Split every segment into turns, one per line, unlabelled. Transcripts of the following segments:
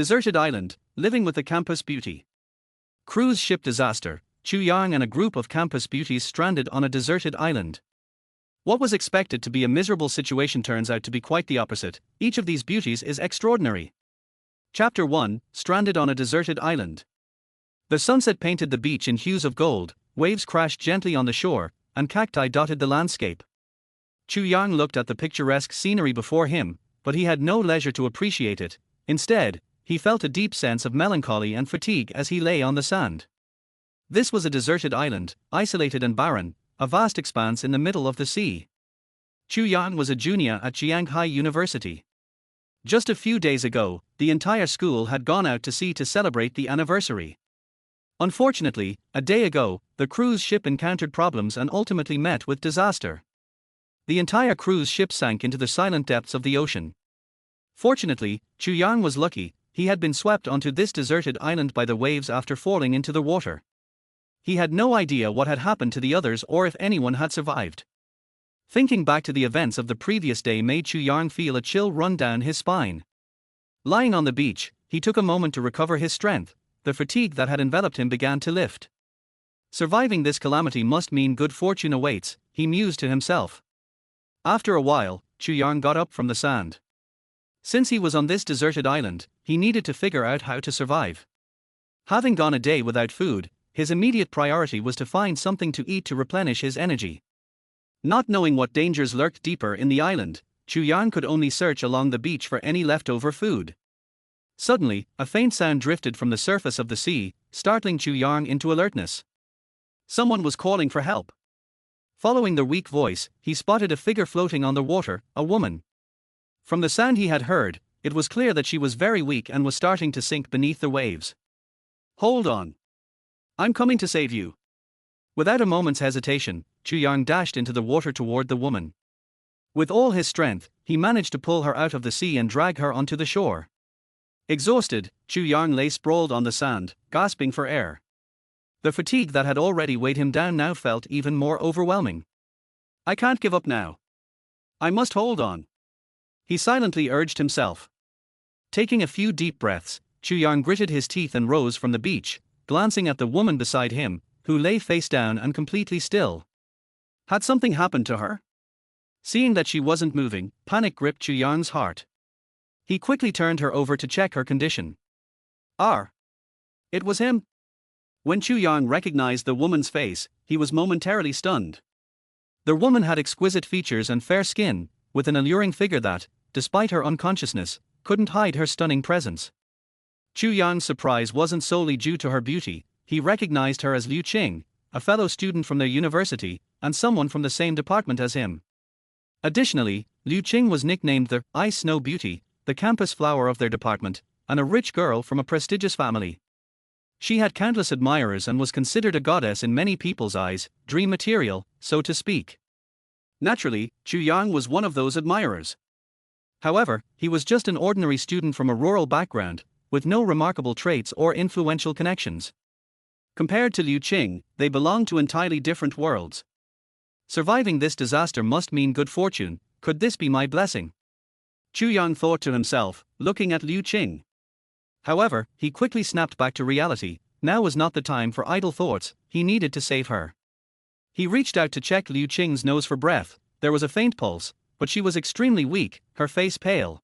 Deserted island, living with the campus beauty. Cruise ship disaster, Chu Yang and a group of campus beauties stranded on a deserted island. What was expected to be a miserable situation turns out to be quite the opposite. Each of these beauties is extraordinary. Chapter 1, Stranded on a Deserted Island. The sunset painted the beach in hues of gold, waves crashed gently on the shore, and cacti dotted the landscape. Chu Yang looked at the picturesque scenery before him, but he had no leisure to appreciate it. Instead, he felt a deep sense of melancholy and fatigue as he lay on the sand. This was a deserted island, isolated and barren, a vast expanse in the middle of the sea. Chu Yang was a junior at Shanghai University. Just a few days ago, the entire school had gone out to sea to celebrate the anniversary. Unfortunately, a day ago, the cruise ship encountered problems and ultimately met with disaster. The entire cruise ship sank into the silent depths of the ocean. Fortunately, Chu Yang was lucky. He had been swept onto this deserted island by the waves after falling into the water. He had no idea what had happened to the others or if anyone had survived. Thinking back to the events of the previous day made Chu Yang feel a chill run down his spine. Lying on the beach, he took a moment to recover his strength. The fatigue that had enveloped him began to lift. Surviving this calamity must mean good fortune awaits, he mused to himself. After a while, Chu Yang got up from the sand. Since he was on this deserted island, he needed to figure out how to survive. Having gone a day without food, his immediate priority was to find something to eat to replenish his energy. Not knowing what dangers lurked deeper in the island, Chu Yang could only search along the beach for any leftover food. Suddenly, a faint sound drifted from the surface of the sea, startling Chu Yang into alertness. Someone was calling for help. Following the weak voice, he spotted a figure floating on the water, a woman. From the sound he had heard, it was clear that she was very weak and was starting to sink beneath the waves. "Hold on. I'm coming to save you." Without a moment's hesitation, Chu Yang dashed into the water toward the woman. With all his strength, he managed to pull her out of the sea and drag her onto the shore. Exhausted, Chu Yang lay sprawled on the sand, gasping for air. The fatigue that had already weighed him down now felt even more overwhelming. "I can't give up now. I must hold on," he silently urged himself. Taking a few deep breaths, Chu Yang gritted his teeth and rose from the beach, glancing at the woman beside him, who lay face down and completely still. Had something happened to her? Seeing that she wasn't moving, panic gripped Chu Yang's heart. He quickly turned her over to check her condition. It was him. When Chu Yang recognized the woman's face, he was momentarily stunned. The woman had exquisite features and fair skin, with an alluring figure that, despite her unconsciousness, couldn't hide her stunning presence. Chu Yang's surprise wasn't solely due to her beauty. He recognized her as Liu Qing, a fellow student from their university, and someone from the same department as him. Additionally, Liu Qing was nicknamed the Ice Snow Beauty, the campus flower of their department, and a rich girl from a prestigious family. She had countless admirers and was considered a goddess in many people's eyes, dream material, so to speak. Naturally, Chu Yang was one of those admirers. However, he was just an ordinary student from a rural background, with no remarkable traits or influential connections. Compared to Liu Qing, they belonged to entirely different worlds. Surviving this disaster must mean good fortune. Could this be my blessing? Chu Yang thought to himself, looking at Liu Qing. However, he quickly snapped back to reality. Now was not the time for idle thoughts, he needed to save her. He reached out to check Liu Qing's nose for breath. There was a faint pulse, but she was extremely weak, her face pale.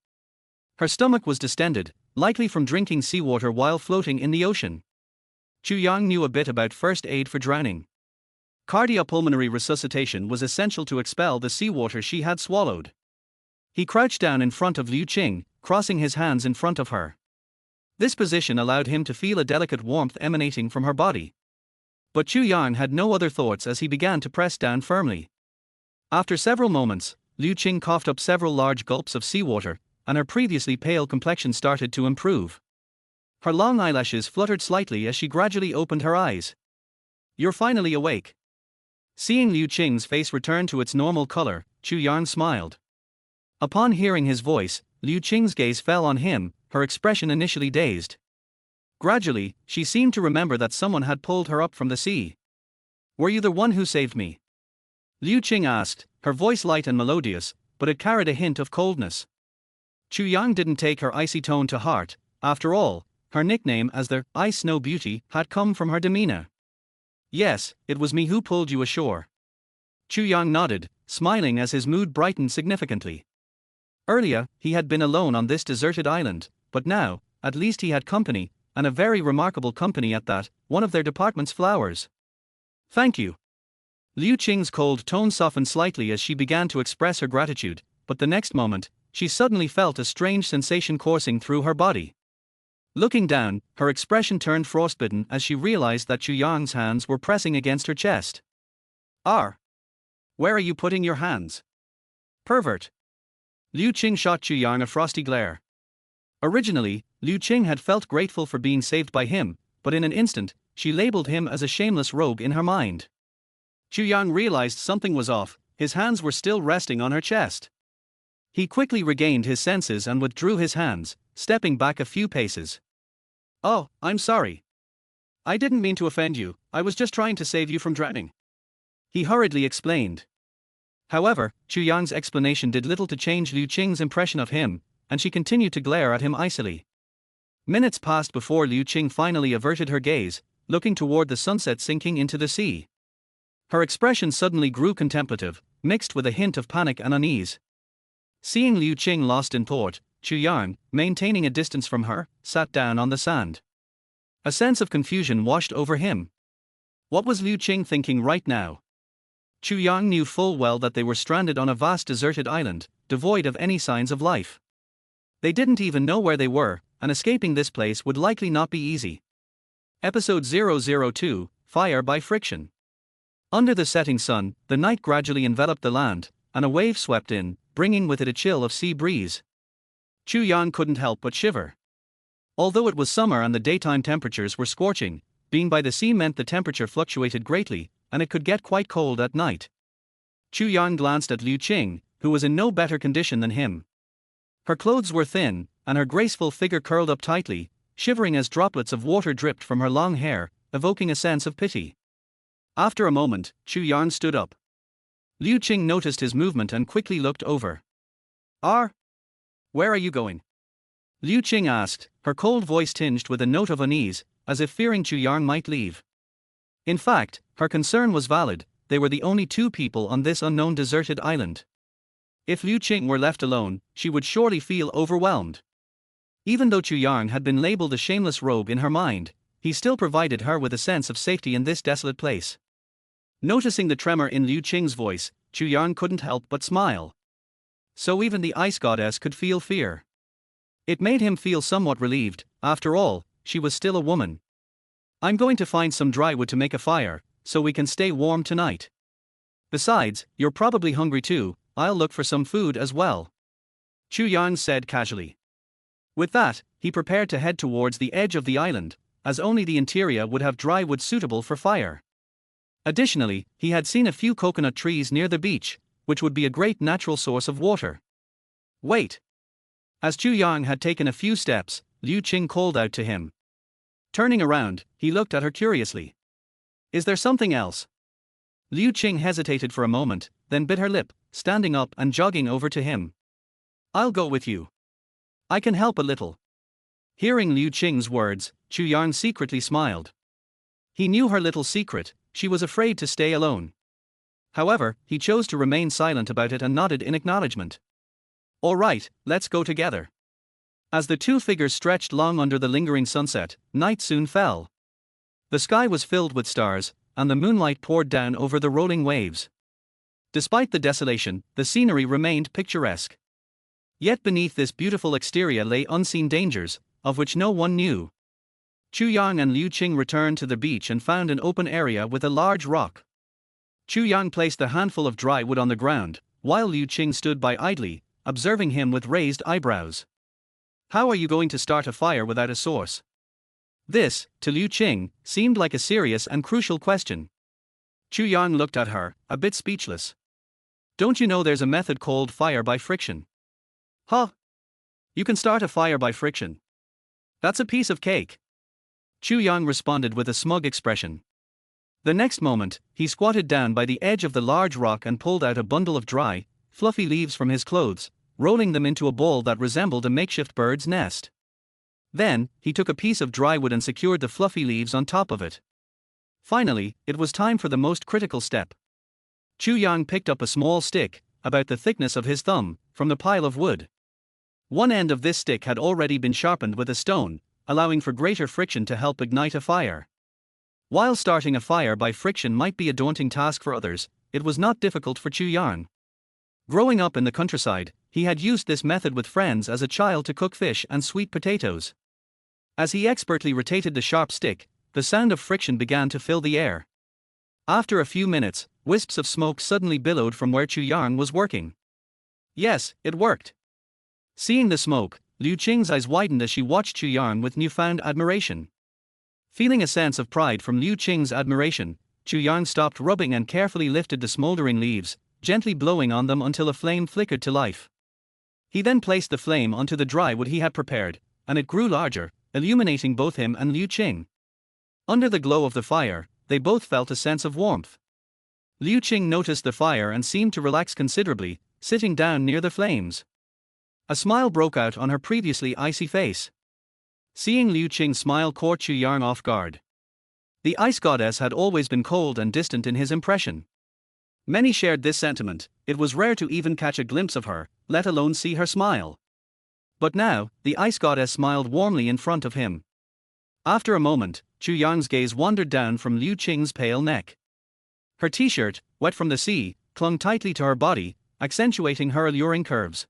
Her stomach was distended, likely from drinking seawater while floating in the ocean. Chu Yang knew a bit about first aid for drowning. Cardiopulmonary resuscitation was essential to expel the seawater she had swallowed. He crouched down in front of Liu Qing, crossing his hands in front of her. This position allowed him to feel a delicate warmth emanating from her body. But Chu Yang had no other thoughts as he began to press down firmly. After several moments, Liu Qing coughed up several large gulps of seawater, and her previously pale complexion started to improve. Her long eyelashes fluttered slightly as she gradually opened her eyes. "You're finally awake." Seeing Liu Qing's face return to its normal color, Chu Yang smiled. Upon hearing his voice, Liu Qing's gaze fell on him, her expression initially dazed. Gradually, she seemed to remember that someone had pulled her up from the sea. "Were you the one who saved me?" Liu Qing asked, her voice light and melodious, but it carried a hint of coldness. Chu Yang didn't take her icy tone to heart. After all, her nickname as the Ice Snow Beauty had come from her demeanor. Yes, it was me who pulled you ashore. Chu Yang nodded, smiling as his mood brightened significantly. Earlier, he had been alone on this deserted island, but now, at least he had company, and a very remarkable company at that, one of their department's flowers. Thank you. Liu Qing's cold tone softened slightly as she began to express her gratitude, but the next moment, she suddenly felt a strange sensation coursing through her body. Looking down, her expression turned frostbitten as she realized that Chu Yang's hands were pressing against her chest. Where are you putting your hands? Pervert. Liu Qing shot Chu Yang a frosty glare. Originally, Liu Qing had felt grateful for being saved by him, but in an instant, she labeled him as a shameless rogue in her mind. Chu Yang realized something was off, his hands were still resting on her chest. He quickly regained his senses and withdrew his hands, stepping back a few paces. Oh, I'm sorry. I didn't mean to offend you, I was just trying to save you from drowning. He hurriedly explained. However, Chu Yang's explanation did little to change Liu Qing's impression of him, and she continued to glare at him icily. Minutes passed before Liu Qing finally averted her gaze, looking toward the sunset sinking into the sea. Her expression suddenly grew contemplative, mixed with a hint of panic and unease. Seeing Liu Qing lost in thought, Chu Yang, maintaining a distance from her, sat down on the sand. A sense of confusion washed over him. What was Liu Qing thinking right now? Chu Yang knew full well that they were stranded on a vast deserted island, devoid of any signs of life. They didn't even know where they were, and escaping this place would likely not be easy. Episode 002, Fire by Friction. Under the setting sun, the night gradually enveloped the land, and a wave swept in, bringing with it a chill of sea breeze. Chu Yang couldn't help but shiver. Although it was summer and the daytime temperatures were scorching, being by the sea meant the temperature fluctuated greatly, and it could get quite cold at night. Chu Yang glanced at Liu Qing, who was in no better condition than him. Her clothes were thin, and her graceful figure curled up tightly, shivering as droplets of water dripped from her long hair, evoking a sense of pity. After a moment, Chu Yang stood up. Liu Qing noticed his movement and quickly looked over. Where are you going? Liu Qing asked, her cold voice tinged with a note of unease, as if fearing Chu Yang might leave. In fact, her concern was valid, they were the only two people on this unknown deserted island. If Liu Qing were left alone, she would surely feel overwhelmed. Even though Chu Yang had been labeled a shameless rogue in her mind, he still provided her with a sense of safety in this desolate place. Noticing the tremor in Liu Qing's voice, Chu Yang couldn't help but smile. So even the ice goddess could feel fear. It made him feel somewhat relieved, after all, she was still a woman. I'm going to find some dry wood to make a fire, so we can stay warm tonight. Besides, you're probably hungry too, I'll look for some food as well. Chu Yang said casually. With that, he prepared to head towards the edge of the island, as only the interior would have dry wood suitable for fire. Additionally, he had seen a few coconut trees near the beach, which would be a great natural source of water. Wait! As Chu Yang had taken a few steps, Liu Qing called out to him. Turning around, he looked at her curiously. Is there something else? Liu Qing hesitated for a moment, then bit her lip, standing up and jogging over to him. I'll go with you. I can help a little. Hearing Liu Qing's words, Chu Yang secretly smiled. He knew her little secret, she was afraid to stay alone. However, he chose to remain silent about it and nodded in acknowledgement. All right, let's go together. As the two figures stretched long under the lingering sunset, night soon fell. The sky was filled with stars, and the moonlight poured down over the rolling waves. Despite the desolation, the scenery remained picturesque. Yet beneath this beautiful exterior lay unseen dangers, of which no one knew. Chu Yang and Liu Qing returned to the beach and found an open area with a large rock. Chu Yang placed a handful of dry wood on the ground, while Liu Qing stood by idly, observing him with raised eyebrows. How are you going to start a fire without a source? This, to Liu Qing, seemed like a serious and crucial question. Chu Yang looked at her, a bit speechless. Don't you know there's a method called fire by friction? Huh? You can start a fire by friction. That's a piece of cake. Chu Yang responded with a smug expression. The next moment, he squatted down by the edge of the large rock and pulled out a bundle of dry, fluffy leaves from his clothes, rolling them into a ball that resembled a makeshift bird's nest. Then, he took a piece of dry wood and secured the fluffy leaves on top of it. Finally, it was time for the most critical step. Chu Yang picked up a small stick, about the thickness of his thumb, from the pile of wood. One end of this stick had already been sharpened with a stone, allowing for greater friction to help ignite a fire. While starting a fire by friction might be a daunting task for others, it was not difficult for Chu Yang. Growing up in the countryside, he had used this method with friends as a child to cook fish and sweet potatoes. As he expertly rotated the sharp stick, the sound of friction began to fill the air. After a few minutes, wisps of smoke suddenly billowed from where Chu Yang was working. Yes, it worked. Seeing the smoke, Liu Qing's eyes widened as she watched Chu Yang with newfound admiration. Feeling a sense of pride from Liu Qing's admiration, Chu Yang stopped rubbing and carefully lifted the smoldering leaves, gently blowing on them until a flame flickered to life. He then placed the flame onto the dry wood he had prepared, and it grew larger, illuminating both him and Liu Qing. Under the glow of the fire, they both felt a sense of warmth. Liu Qing noticed the fire and seemed to relax considerably, sitting down near the flames. A smile broke out on her previously icy face. Seeing Liu Qing smile caught Chu Yang off guard. The ice goddess had always been cold and distant in his impression. Many shared this sentiment. It was rare to even catch a glimpse of her, let alone see her smile. But now, the ice goddess smiled warmly in front of him. After a moment, Chu Yang's gaze wandered down from Liu Qing's pale neck. Her t-shirt, wet from the sea, clung tightly to her body, accentuating her alluring curves.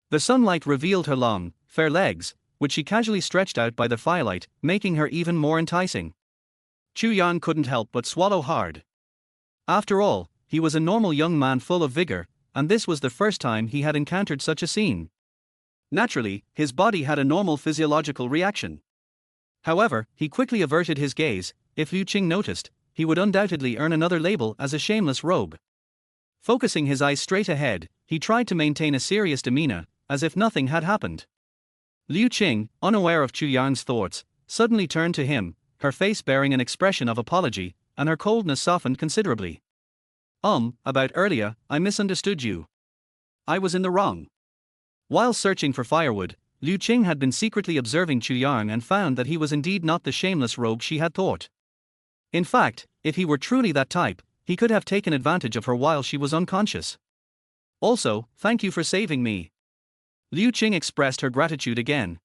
The sunlight revealed her long, fair legs, which she casually stretched out by the firelight, making her even more enticing. Chu Yang couldn't help but swallow hard. After all, he was a normal young man full of vigor, and this was the first time he had encountered such a scene. Naturally, his body had a normal physiological reaction. However, he quickly averted his gaze. If Liu Qing noticed, he would undoubtedly earn another label as a shameless rogue. Focusing his eyes straight ahead, he tried to maintain a serious demeanor, as if nothing had happened. Liu Qing, unaware of Chu Yang's thoughts, suddenly turned to him, her face bearing an expression of apology, and her coldness softened considerably. About earlier, I misunderstood you. I was in the wrong. While searching for firewood, Liu Qing had been secretly observing Chu Yang and found that he was indeed not the shameless rogue she had thought. In fact, if he were truly that type, he could have taken advantage of her while she was unconscious. Also, thank you for saving me. Liu Qing expressed her gratitude again.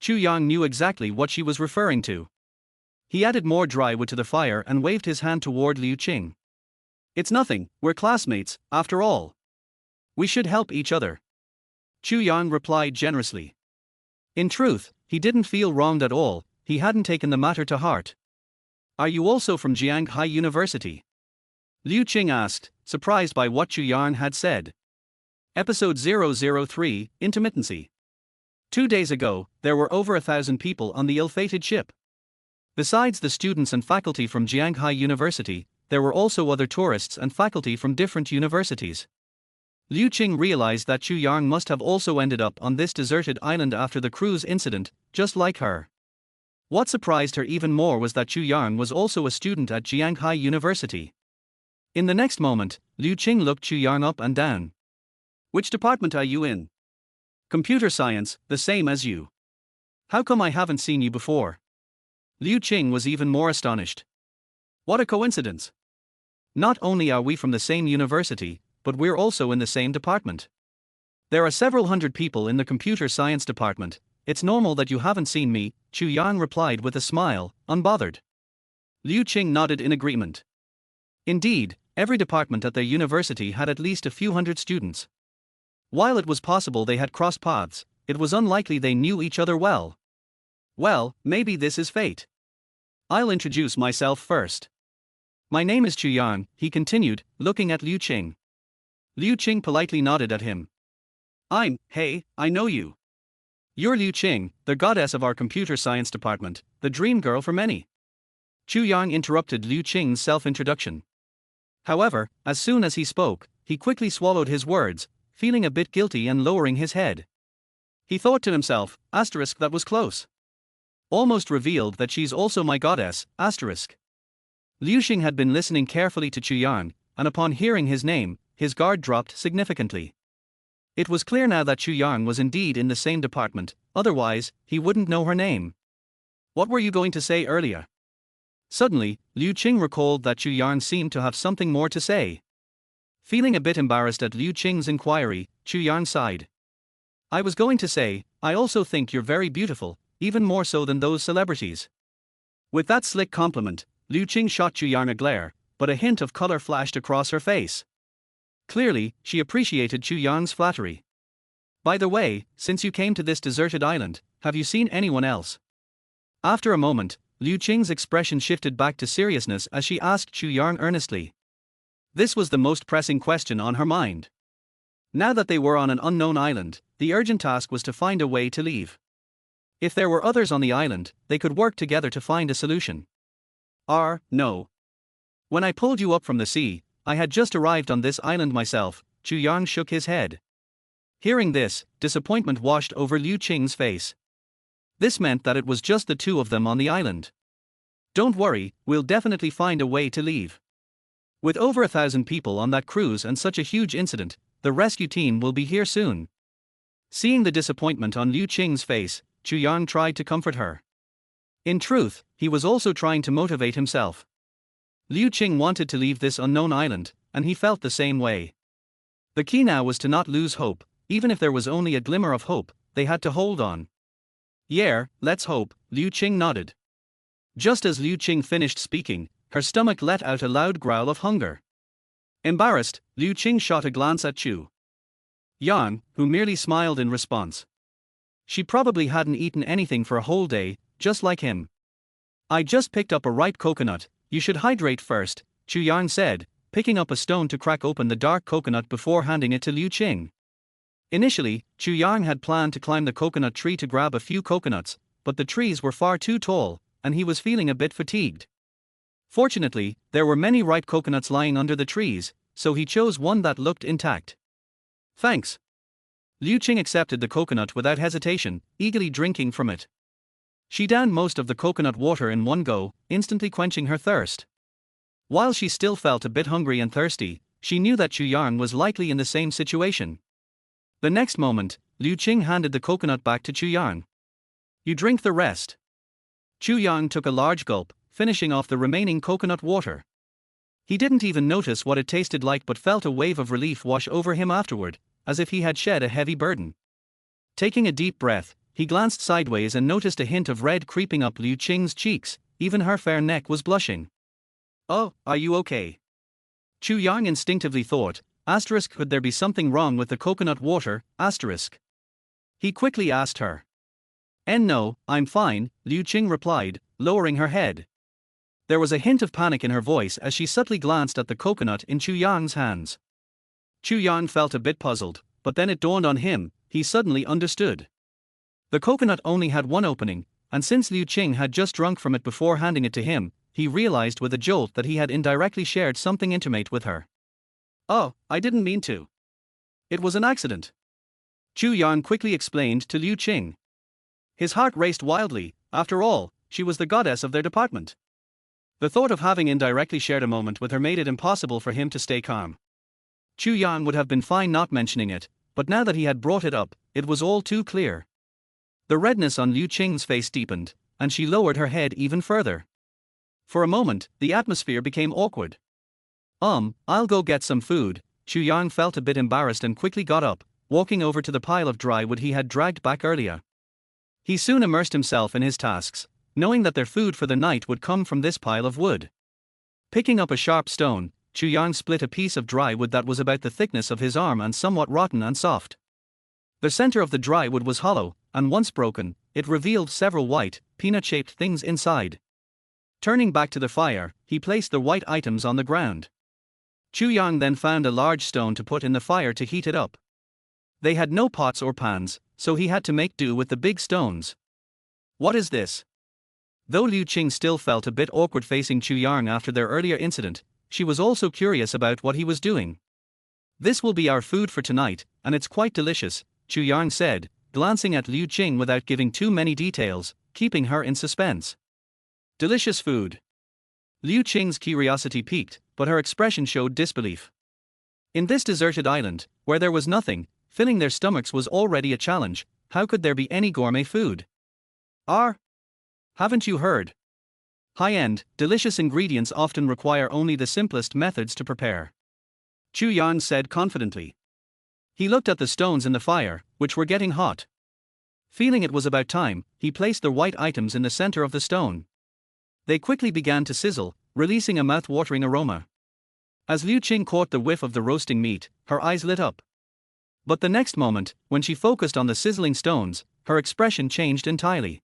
Chu Yang knew exactly what she was referring to. He added more dry wood to the fire and waved his hand toward Liu Qing. It's nothing, we're classmates, after all. We should help each other. Chu Yang replied generously. In truth, he didn't feel wronged at all. He hadn't taken the matter to heart. Are you also from Jiang University? Liu Qing asked, surprised by what Chu Yang had said. Episode 003, Intermittency. 2 days ago, there were over 1,000 people on the ill-fated ship. Besides the students and faculty from Jiang University, there were also other tourists and faculty from different universities. Liu Qing realized that Chu Yang must have also ended up on this deserted island after the cruise incident, just like her. What surprised her even more was that Chu Yang was also a student at Jiang University. In the next moment, Liu Qing looked Chu Yang up and down. Which department are you in? Computer science, the same as you. How come I haven't seen you before? Liu Qing was even more astonished. What a coincidence. Not only are we from the same university, but we're also in the same department. There are several hundred people in the computer science department. It's normal that you haven't seen me, Chu Yang replied with a smile, unbothered. Liu Qing nodded in agreement. Indeed, every department at their university had at least a few hundred students. While it was possible they had crossed paths, it was unlikely they knew each other well. Well, maybe this is fate. I'll introduce myself first. My name is Chu Yang, he continued, looking at Liu Qing. Liu Qing politely nodded at him. Hey, I know you. You're Liu Qing, the goddess of our computer science department, the dream girl for many. Chu Yang interrupted Liu Qing's self-introduction. However, as soon as he spoke, he quickly swallowed his words, feeling a bit guilty and lowering his head. He thought to himself, that was close. Almost revealed that she's also my goddess, Liu Qing had been listening carefully to Chu Yang, and upon hearing his name, his guard dropped significantly. It was clear now that Chu Yang was indeed in the same department, otherwise, he wouldn't know her name. What were you going to say earlier? Suddenly, Liu Qing recalled that Chu Yan seemed to have something more to say. Feeling a bit embarrassed at Liu Qing's inquiry, Chu Yan sighed. I was going to say, I also think you're very beautiful, even more so than those celebrities. With that slick compliment, Liu Qing shot Chu Yan a glare, but a hint of color flashed across her face. Clearly, she appreciated Chu Yan's flattery. By the way, since you came to this deserted island, have you seen anyone else? After a moment, Liu Qing's expression shifted back to seriousness as she asked Chu Yan earnestly. This was the most pressing question on her mind. Now that they were on an unknown island, the urgent task was to find a way to leave. If there were others on the island, they could work together to find a solution. No. When I pulled you up from the sea, I had just arrived on this island myself. Chu Yan shook his head. Hearing this, disappointment washed over Liu Qing's face. This meant that it was just the two of them on the island. Don't worry, we'll definitely find a way to leave. With over 1,000 people on that cruise and such a huge incident, the rescue team will be here soon. Seeing the disappointment on Liu Qing's face, Chu Yan tried to comfort her. In truth, he was also trying to motivate himself. Liu Qing wanted to leave this unknown island, and he felt the same way. The key now was to not lose hope, even if there was only a glimmer of hope, they had to hold on. Yeah, let's hope, Liu Qing nodded. Just as Liu Qing finished speaking, her stomach let out a loud growl of hunger. Embarrassed, Liu Qing shot a glance at Chu Yan, who merely smiled in response. She probably hadn't eaten anything for a whole day, just like him. I just picked up a ripe coconut, you should hydrate first, Chu Yan said, picking up a stone to crack open the dark coconut before handing it to Liu Qing. Initially, Chu Yan had planned to climb the coconut tree to grab a few coconuts, but the trees were far too tall, and he was feeling a bit fatigued. Fortunately, there were many ripe coconuts lying under the trees, so he chose one that looked intact. Thanks. Liu Qing accepted the coconut without hesitation, eagerly drinking from it. She downed most of the coconut water in one go, instantly quenching her thirst. While she still felt a bit hungry and thirsty, she knew that Chu Yan was likely in the same situation. The next moment, Liu Qing handed the coconut back to Chu Yan. You drink the rest. Chu Yan took a large gulp, finishing off the remaining coconut water. He didn't even notice what it tasted like but felt a wave of relief wash over him afterward, as if he had shed a heavy burden. Taking a deep breath, he glanced sideways and noticed a hint of red creeping up Liu Qing's cheeks, even her fair neck was blushing. Oh, are you okay? Chu Yang instinctively thought, could there be something wrong with the coconut water, ? He quickly asked her. No, I'm fine, Liu Qing replied, lowering her head. There was a hint of panic in her voice as she subtly glanced at the coconut in Chu Yang's hands. Chu Yang felt a bit puzzled, but then it dawned on him, he suddenly understood. The coconut only had one opening, and since Liu Qing had just drunk from it before handing it to him, he realized with a jolt that he had indirectly shared something intimate with her. Oh, I didn't mean to. It was an accident. Chu Yan quickly explained to Liu Qing. His heart raced wildly, after all, she was the goddess of their department. The thought of having indirectly shared a moment with her made it impossible for him to stay calm. Chu Yan would have been fine not mentioning it, but now that he had brought it up, it was all too clear. The redness on Liu Qing's face deepened, and she lowered her head even further. For a moment, the atmosphere became awkward. I'll go get some food. Chu Yan felt a bit embarrassed and quickly got up, walking over to the pile of dry wood he had dragged back earlier. He soon immersed himself in his tasks, knowing that their food for the night would come from this pile of wood. Picking up a sharp stone, Chu Yan split a piece of dry wood that was about the thickness of his arm and somewhat rotten and soft. The center of the dry wood was hollow, and once broken, it revealed several white, peanut-shaped things inside. Turning back to the fire, he placed the white items on the ground. Chu Yan then found a large stone to put in the fire to heat it up. They had no pots or pans, so he had to make do with the big stones. What is this? Though Liu Qing still felt a bit awkward facing Chu Yan after their earlier incident, she was also curious about what he was doing. This will be our food for tonight, and it's quite delicious, Chu Yan said, glancing at Liu Qing without giving too many details, keeping her in suspense. Delicious food. Liu Qing's curiosity piqued, but her expression showed disbelief. In this deserted island, where there was nothing, filling their stomachs was already a challenge, how could there be any gourmet food? Haven't you heard? High-end, delicious ingredients often require only the simplest methods to prepare. Chu Yang said confidently. He looked at the stones in the fire, which were getting hot. Feeling it was about time, he placed the white items in the center of the stone. They quickly began to sizzle, releasing a mouth-watering aroma. As Liu Qing caught the whiff of the roasting meat, her eyes lit up. But the next moment, when she focused on the sizzling stones, her expression changed entirely.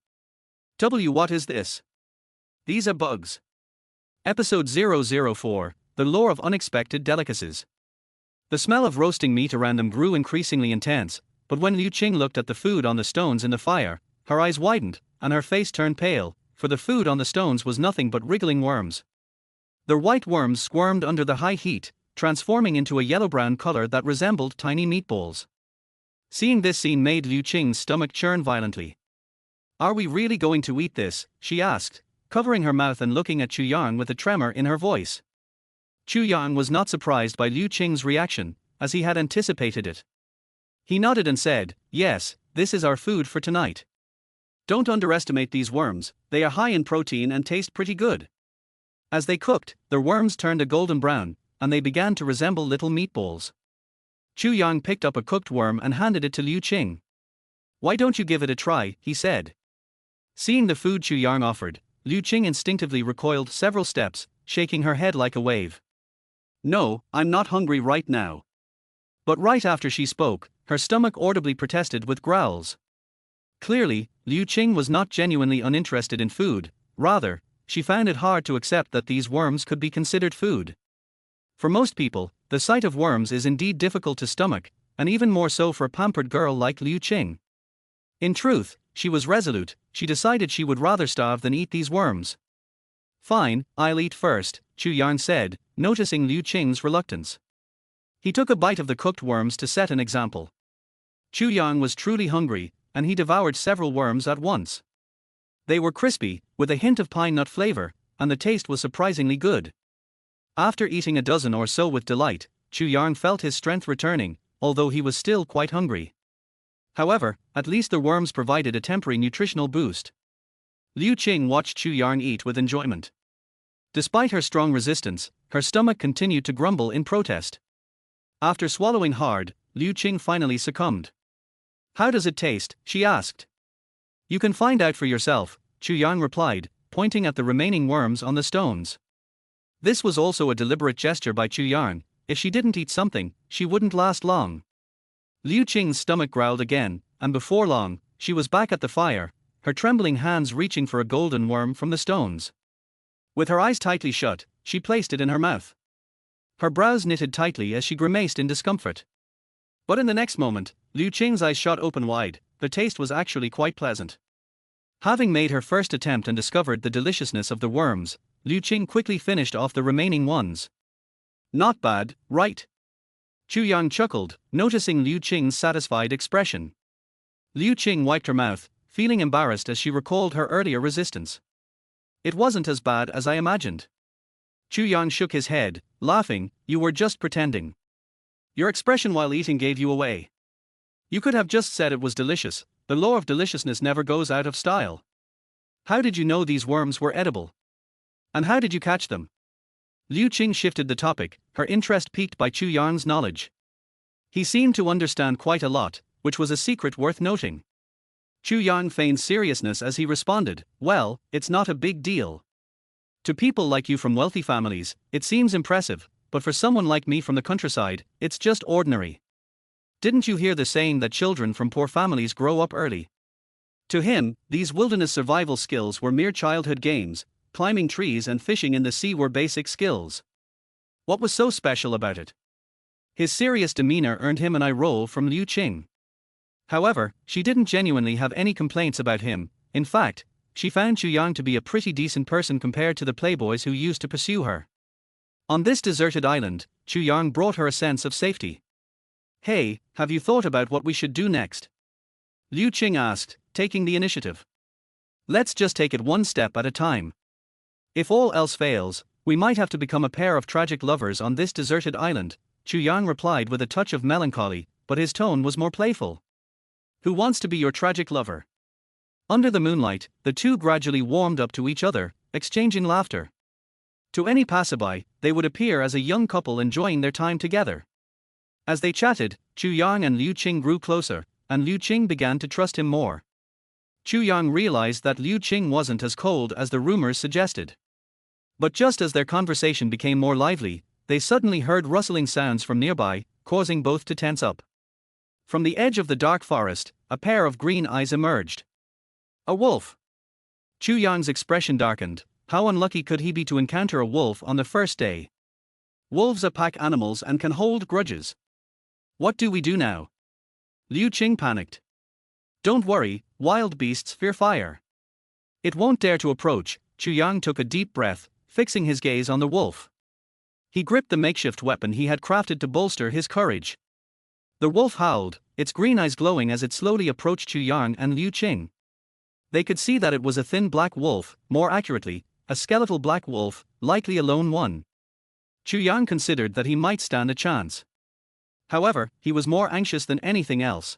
What is this? These are bugs. Episode 004, The Lore of Unexpected Delicacies. The smell of roasting meat around them grew increasingly intense, but when Liu Qing looked at the food on the stones in the fire, her eyes widened, and her face turned pale, for the food on the stones was nothing but wriggling worms. The white worms squirmed under the high heat, transforming into a yellow-brown color that resembled tiny meatballs. Seeing this scene made Liu Qing's stomach churn violently. Are we really going to eat this? She asked, covering her mouth and looking at Chu Yang with a tremor in her voice. Chu Yang was not surprised by Liu Qing's reaction, as he had anticipated it. He nodded and said, "Yes, this is our food for tonight. Don't underestimate these worms, they are high in protein and taste pretty good." As they cooked, the worms turned a golden brown, and they began to resemble little meatballs. Chu Yang picked up a cooked worm and handed it to Liu Qing. "Why don't you give it a try?" he said. Seeing the food Chu Yang offered, Liu Qing instinctively recoiled several steps, shaking her head like a wave. "No, I'm not hungry right now." But right after she spoke, her stomach audibly protested with growls. Clearly, Liu Qing was not genuinely uninterested in food, rather, she found it hard to accept that these worms could be considered food. For most people, the sight of worms is indeed difficult to stomach, and even more so for a pampered girl like Liu Qing. In truth, she was resolute, she decided she would rather starve than eat these worms. "Fine, I'll eat first," Chu Yang said, noticing Liu Qing's reluctance. He took a bite of the cooked worms to set an example. Chu Yang was truly hungry, and he devoured several worms at once. They were crispy, with a hint of pine nut flavor, and the taste was surprisingly good. After eating a dozen or so with delight, Chu Yang felt his strength returning, although he was still quite hungry. However, at least the worms provided a temporary nutritional boost. Liu Qing watched Chu Yang eat with enjoyment. Despite her strong resistance, her stomach continued to grumble in protest. After swallowing hard, Liu Qing finally succumbed. "How does it taste?" she asked. "You can find out for yourself," Chu Yang replied, pointing at the remaining worms on the stones. This was also a deliberate gesture by Chu Yang. If she didn't eat something, she wouldn't last long. Liu Qing's stomach growled again, and before long, she was back at the fire, her trembling hands reaching for a golden worm from the stones. With her eyes tightly shut, she placed it in her mouth. Her brows knitted tightly as she grimaced in discomfort. But in the next moment, Liu Qing's eyes shot open wide. The taste was actually quite pleasant. Having made her first attempt and discovered the deliciousness of the worms, Liu Qing quickly finished off the remaining ones. "Not bad, right?" Chu Yang chuckled, noticing Liu Qing's satisfied expression. Liu Qing wiped her mouth, feeling embarrassed as she recalled her earlier resistance. "It wasn't as bad as I imagined." Chu Yang shook his head, laughing, "You were just pretending. Your expression while eating gave you away. You could have just said it was delicious. The law of deliciousness never goes out of style. How did you know these worms were edible? And how did you catch them?" Liu Qing shifted the topic, her interest piqued by Chu Yang's knowledge. He seemed to understand quite a lot, which was a secret worth noting. Chu Yang feigned seriousness as he responded, "Well, it's not a big deal. To people like you from wealthy families, it seems impressive, but for someone like me from the countryside, it's just ordinary. Didn't you hear the saying that children from poor families grow up early?" To him, these wilderness survival skills were mere childhood games. Climbing trees and fishing in the sea were basic skills. What was so special about it? His serious demeanor earned him an eye roll from Liu Qing. However, she didn't genuinely have any complaints about him. In fact, she found Chu Yang to be a pretty decent person compared to the playboys who used to pursue her. On this deserted island, Chu Yang brought her a sense of safety. "Hey, have you thought about what we should do next?" Liu Qing asked, taking the initiative. "Let's just take it one step at a time. If all else fails, we might have to become a pair of tragic lovers on this deserted island," Chu Yang replied with a touch of melancholy, but his tone was more playful. Who wants to be your tragic lover? Under the moonlight, the two gradually warmed up to each other, exchanging laughter. To any passerby, they would appear as a young couple enjoying their time together. As they chatted, Chu Yang and Liu Qing grew closer, and Liu Qing began to trust him more. Chu Yang realized that Liu Qing wasn't as cold as the rumors suggested. But just as their conversation became more lively, they suddenly heard rustling sounds from nearby, causing both to tense up. From the edge of the dark forest, a pair of green eyes emerged. A wolf! Chu Yang's expression darkened. How unlucky could he be to encounter a wolf on the first day? Wolves are pack animals and can hold grudges. What do we do now? Liu Qing panicked. Don't worry, wild beasts fear fire. It won't dare to approach. Chu Yang took a deep breath, fixing his gaze on the wolf. He gripped the makeshift weapon he had crafted to bolster his courage. The wolf howled, its green eyes glowing as it slowly approached Chu Yang and Liu Qing. They could see that it was a thin black wolf, more accurately, a skeletal black wolf, likely a lone one. Chu Yang considered that he might stand a chance. However, he was more anxious than anything else.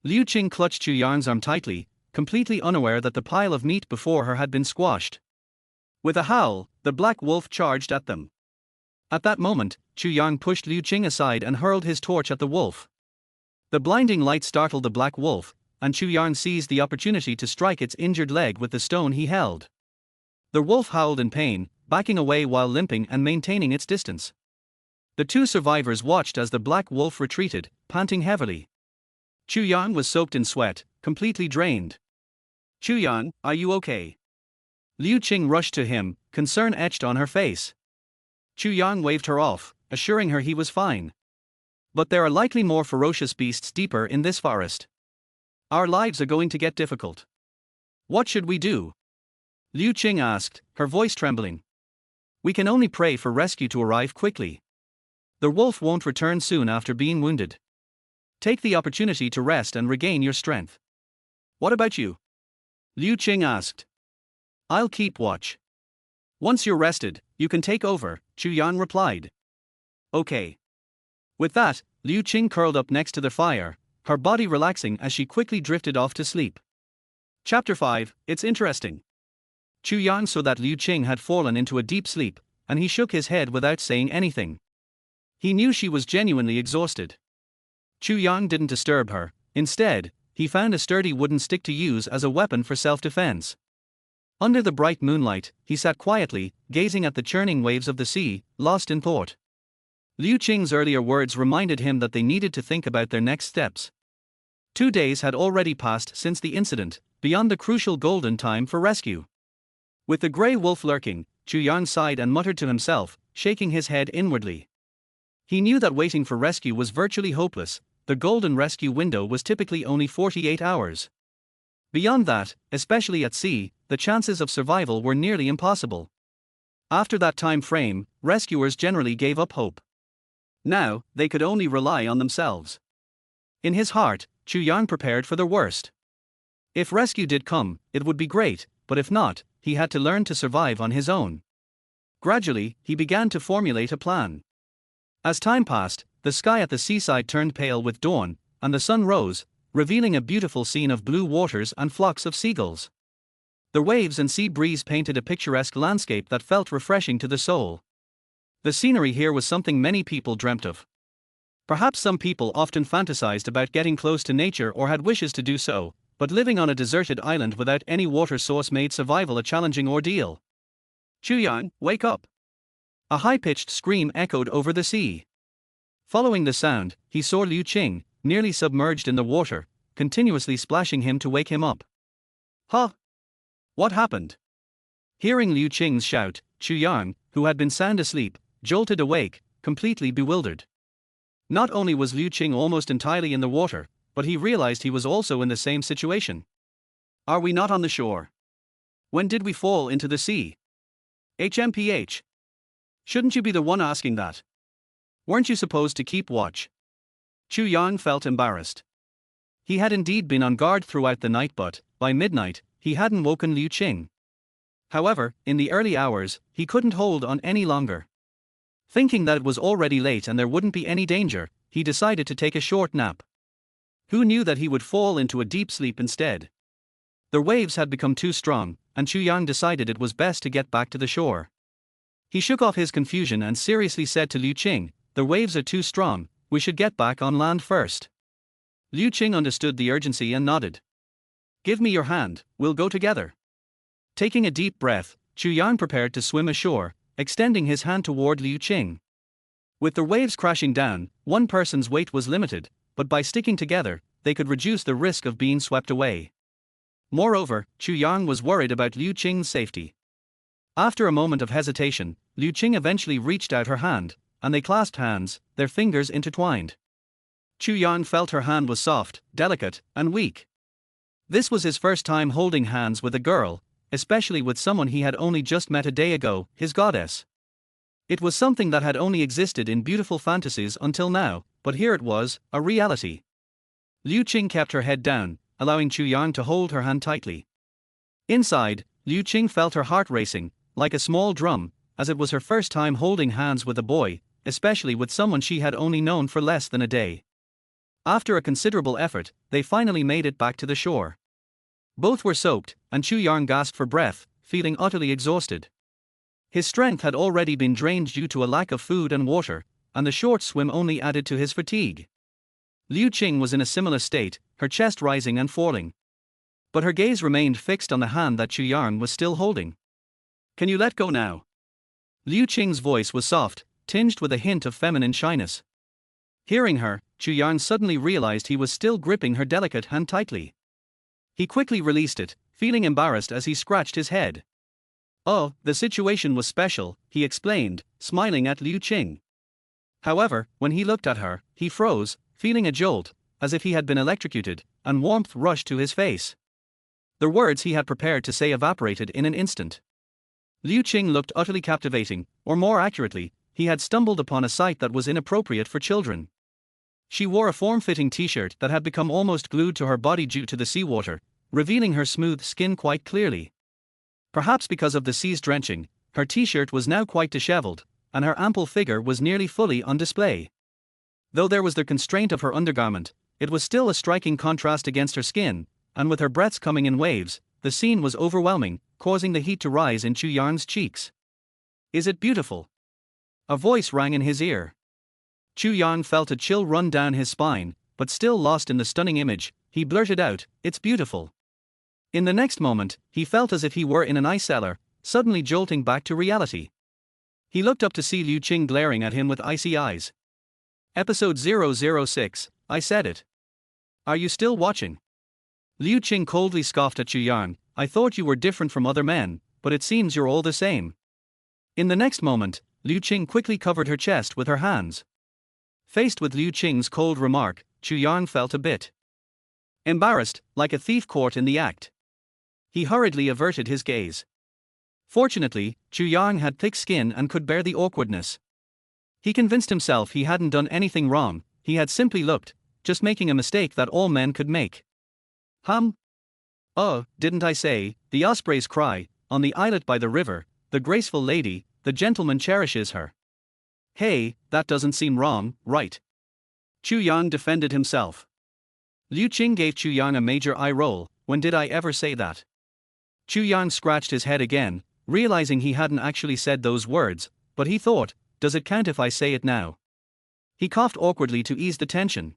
Liu Qing clutched Chu Yang's arm tightly, completely unaware that the pile of meat before her had been squashed. With a howl, the black wolf charged at them. At that moment, Chu Yang pushed Liu Qing aside and hurled his torch at the wolf. The blinding light startled the black wolf, and Chu Yang seized the opportunity to strike its injured leg with the stone he held. The wolf howled in pain, backing away while limping and maintaining its distance. The two survivors watched as the black wolf retreated, panting heavily. Chu Yang was soaked in sweat, completely drained. Chu Yang, are you okay? Liu Qing rushed to him, concern etched on her face. Chu Yang waved her off, assuring her he was fine. But there are likely more ferocious beasts deeper in this forest. Our lives are going to get difficult. What should we do? Liu Qing asked, her voice trembling. We can only pray for rescue to arrive quickly. The wolf won't return soon after being wounded. Take the opportunity to rest and regain your strength. What about you? Liu Qing asked. I'll keep watch. Once you're rested, you can take over, Chu Yang replied. Okay. With that, Liu Qing curled up next to the fire, her body relaxing as she quickly drifted off to sleep. Chapter 5, It's interesting. Chu Yang saw that Liu Qing had fallen into a deep sleep, and he shook his head without saying anything. He knew she was genuinely exhausted. Chu Yang didn't disturb her. Instead, he found a sturdy wooden stick to use as a weapon for self-defense. Under the bright moonlight, he sat quietly, gazing at the churning waves of the sea, lost in thought. Liu Qing's earlier words reminded him that they needed to think about their next steps. 2 days had already passed since the incident, beyond the crucial golden time for rescue. With the grey wolf lurking, Chu Yang sighed and muttered to himself, shaking his head inwardly. He knew that waiting for rescue was virtually hopeless. The golden rescue window was typically only 48 hours. Beyond that, especially at sea, the chances of survival were nearly impossible. After that time frame, rescuers generally gave up hope. Now, they could only rely on themselves. In his heart, Chu Yang prepared for the worst. If rescue did come, it would be great, but if not, he had to learn to survive on his own. Gradually, he began to formulate a plan. As time passed, the sky at the seaside turned pale with dawn, and the sun rose, revealing a beautiful scene of blue waters and flocks of seagulls. The waves and sea breeze painted a picturesque landscape that felt refreshing to the soul. The scenery here was something many people dreamt of. Perhaps some people often fantasized about getting close to nature or had wishes to do so, but living on a deserted island without any water source made survival a challenging ordeal. Chu Yang, wake up! A high-pitched scream echoed over the sea. Following the sound, he saw Liu Qing, nearly submerged in the water, continuously splashing him to wake him up. Huh? What happened? Hearing Liu Qing's shout, Chu Yang, who had been sound asleep, jolted awake, completely bewildered. Not only was Liu Qing almost entirely in the water, but he realized he was also in the same situation. Are we not on the shore? When did we fall into the sea? HMPH. Shouldn't you be the one asking that? Weren't you supposed to keep watch? Chu Yang felt embarrassed. He had indeed been on guard throughout the night, but, by midnight, he hadn't woken Liu Qing. However, in the early hours, he couldn't hold on any longer. Thinking that it was already late and there wouldn't be any danger, he decided to take a short nap. Who knew that he would fall into a deep sleep instead? The waves had become too strong, and Chu Yang decided it was best to get back to the shore. He shook off his confusion and seriously said to Liu Qing, "The waves are too strong, we should get back on land first." Liu Qing understood the urgency and nodded. "Give me your hand, we'll go together." Taking a deep breath, Chu Yang prepared to swim ashore, extending his hand toward Liu Qing. With the waves crashing down, one person's weight was limited, but by sticking together, they could reduce the risk of being swept away. Moreover, Chu Yang was worried about Liu Qing's safety. After a moment of hesitation, Liu Qing eventually reached out her hand, and they clasped hands, their fingers intertwined. Chu Yang felt her hand was soft, delicate, and weak. This was his first time holding hands with a girl, especially with someone he had only just met a day ago, his goddess. It was something that had only existed in beautiful fantasies until now, but here it was, a reality. Liu Qing kept her head down, allowing Chu Yang to hold her hand tightly. Inside, Liu Qing felt her heart racing, like a small drum, as it was her first time holding hands with a boy, especially with someone she had only known for less than a day. After a considerable effort, they finally made it back to the shore. Both were soaked, and Chu Yang gasped for breath, feeling utterly exhausted. His strength had already been drained due to a lack of food and water, and the short swim only added to his fatigue. Liu Qing was in a similar state, her chest rising and falling. But her gaze remained fixed on the hand that Chu Yang was still holding. "Can you let go now?" Liu Qing's voice was soft, tinged with a hint of feminine shyness. Hearing her, Chu Yang suddenly realized he was still gripping her delicate hand tightly. He quickly released it, feeling embarrassed as he scratched his head. "Oh, the situation was special," he explained, smiling at Liu Qing. However, when he looked at her, he froze, feeling a jolt, as if he had been electrocuted, and warmth rushed to his face. The words he had prepared to say evaporated in an instant. Liu Qing looked utterly captivating, or more accurately, he had stumbled upon a sight that was inappropriate for children. She wore a form-fitting t-shirt that had become almost glued to her body due to the seawater, revealing her smooth skin quite clearly. Perhaps because of the sea's drenching, her t-shirt was now quite disheveled, and her ample figure was nearly fully on display. Though there was the constraint of her undergarment, it was still a striking contrast against her skin, and with her breaths coming in waves, the scene was overwhelming, causing the heat to rise in Chu Yang's cheeks. "Is it beautiful?" A voice rang in his ear. Chu Yang felt a chill run down his spine, but still lost in the stunning image, he blurted out, "It's beautiful." In the next moment, he felt as if he were in an ice cellar, suddenly jolting back to reality. He looked up to see Liu Qing glaring at him with icy eyes. Episode 006, I said it. Are you still watching? Liu Qing coldly scoffed at Chu Yang, "I thought you were different from other men, but it seems you're all the same." In the next moment, Liu Qing quickly covered her chest with her hands. Faced with Liu Qing's cold remark, Chu Yang felt a bit embarrassed, like a thief caught in the act. He hurriedly averted his gaze. Fortunately, Chu Yang had thick skin and could bear the awkwardness. He convinced himself he hadn't done anything wrong, he had simply looked, just making a mistake that all men could make. Oh, didn't I say, the ospreys cry, on the islet by the river, the graceful lady, the gentleman cherishes her. Hey, that doesn't seem wrong, right? Chu Yang defended himself. Liu Qing gave Chu Yang a major eye roll, when did I ever say that? Chu Yang scratched his head again, realizing he hadn't actually said those words, but he thought, does it count if I say it now? He coughed awkwardly to ease the tension.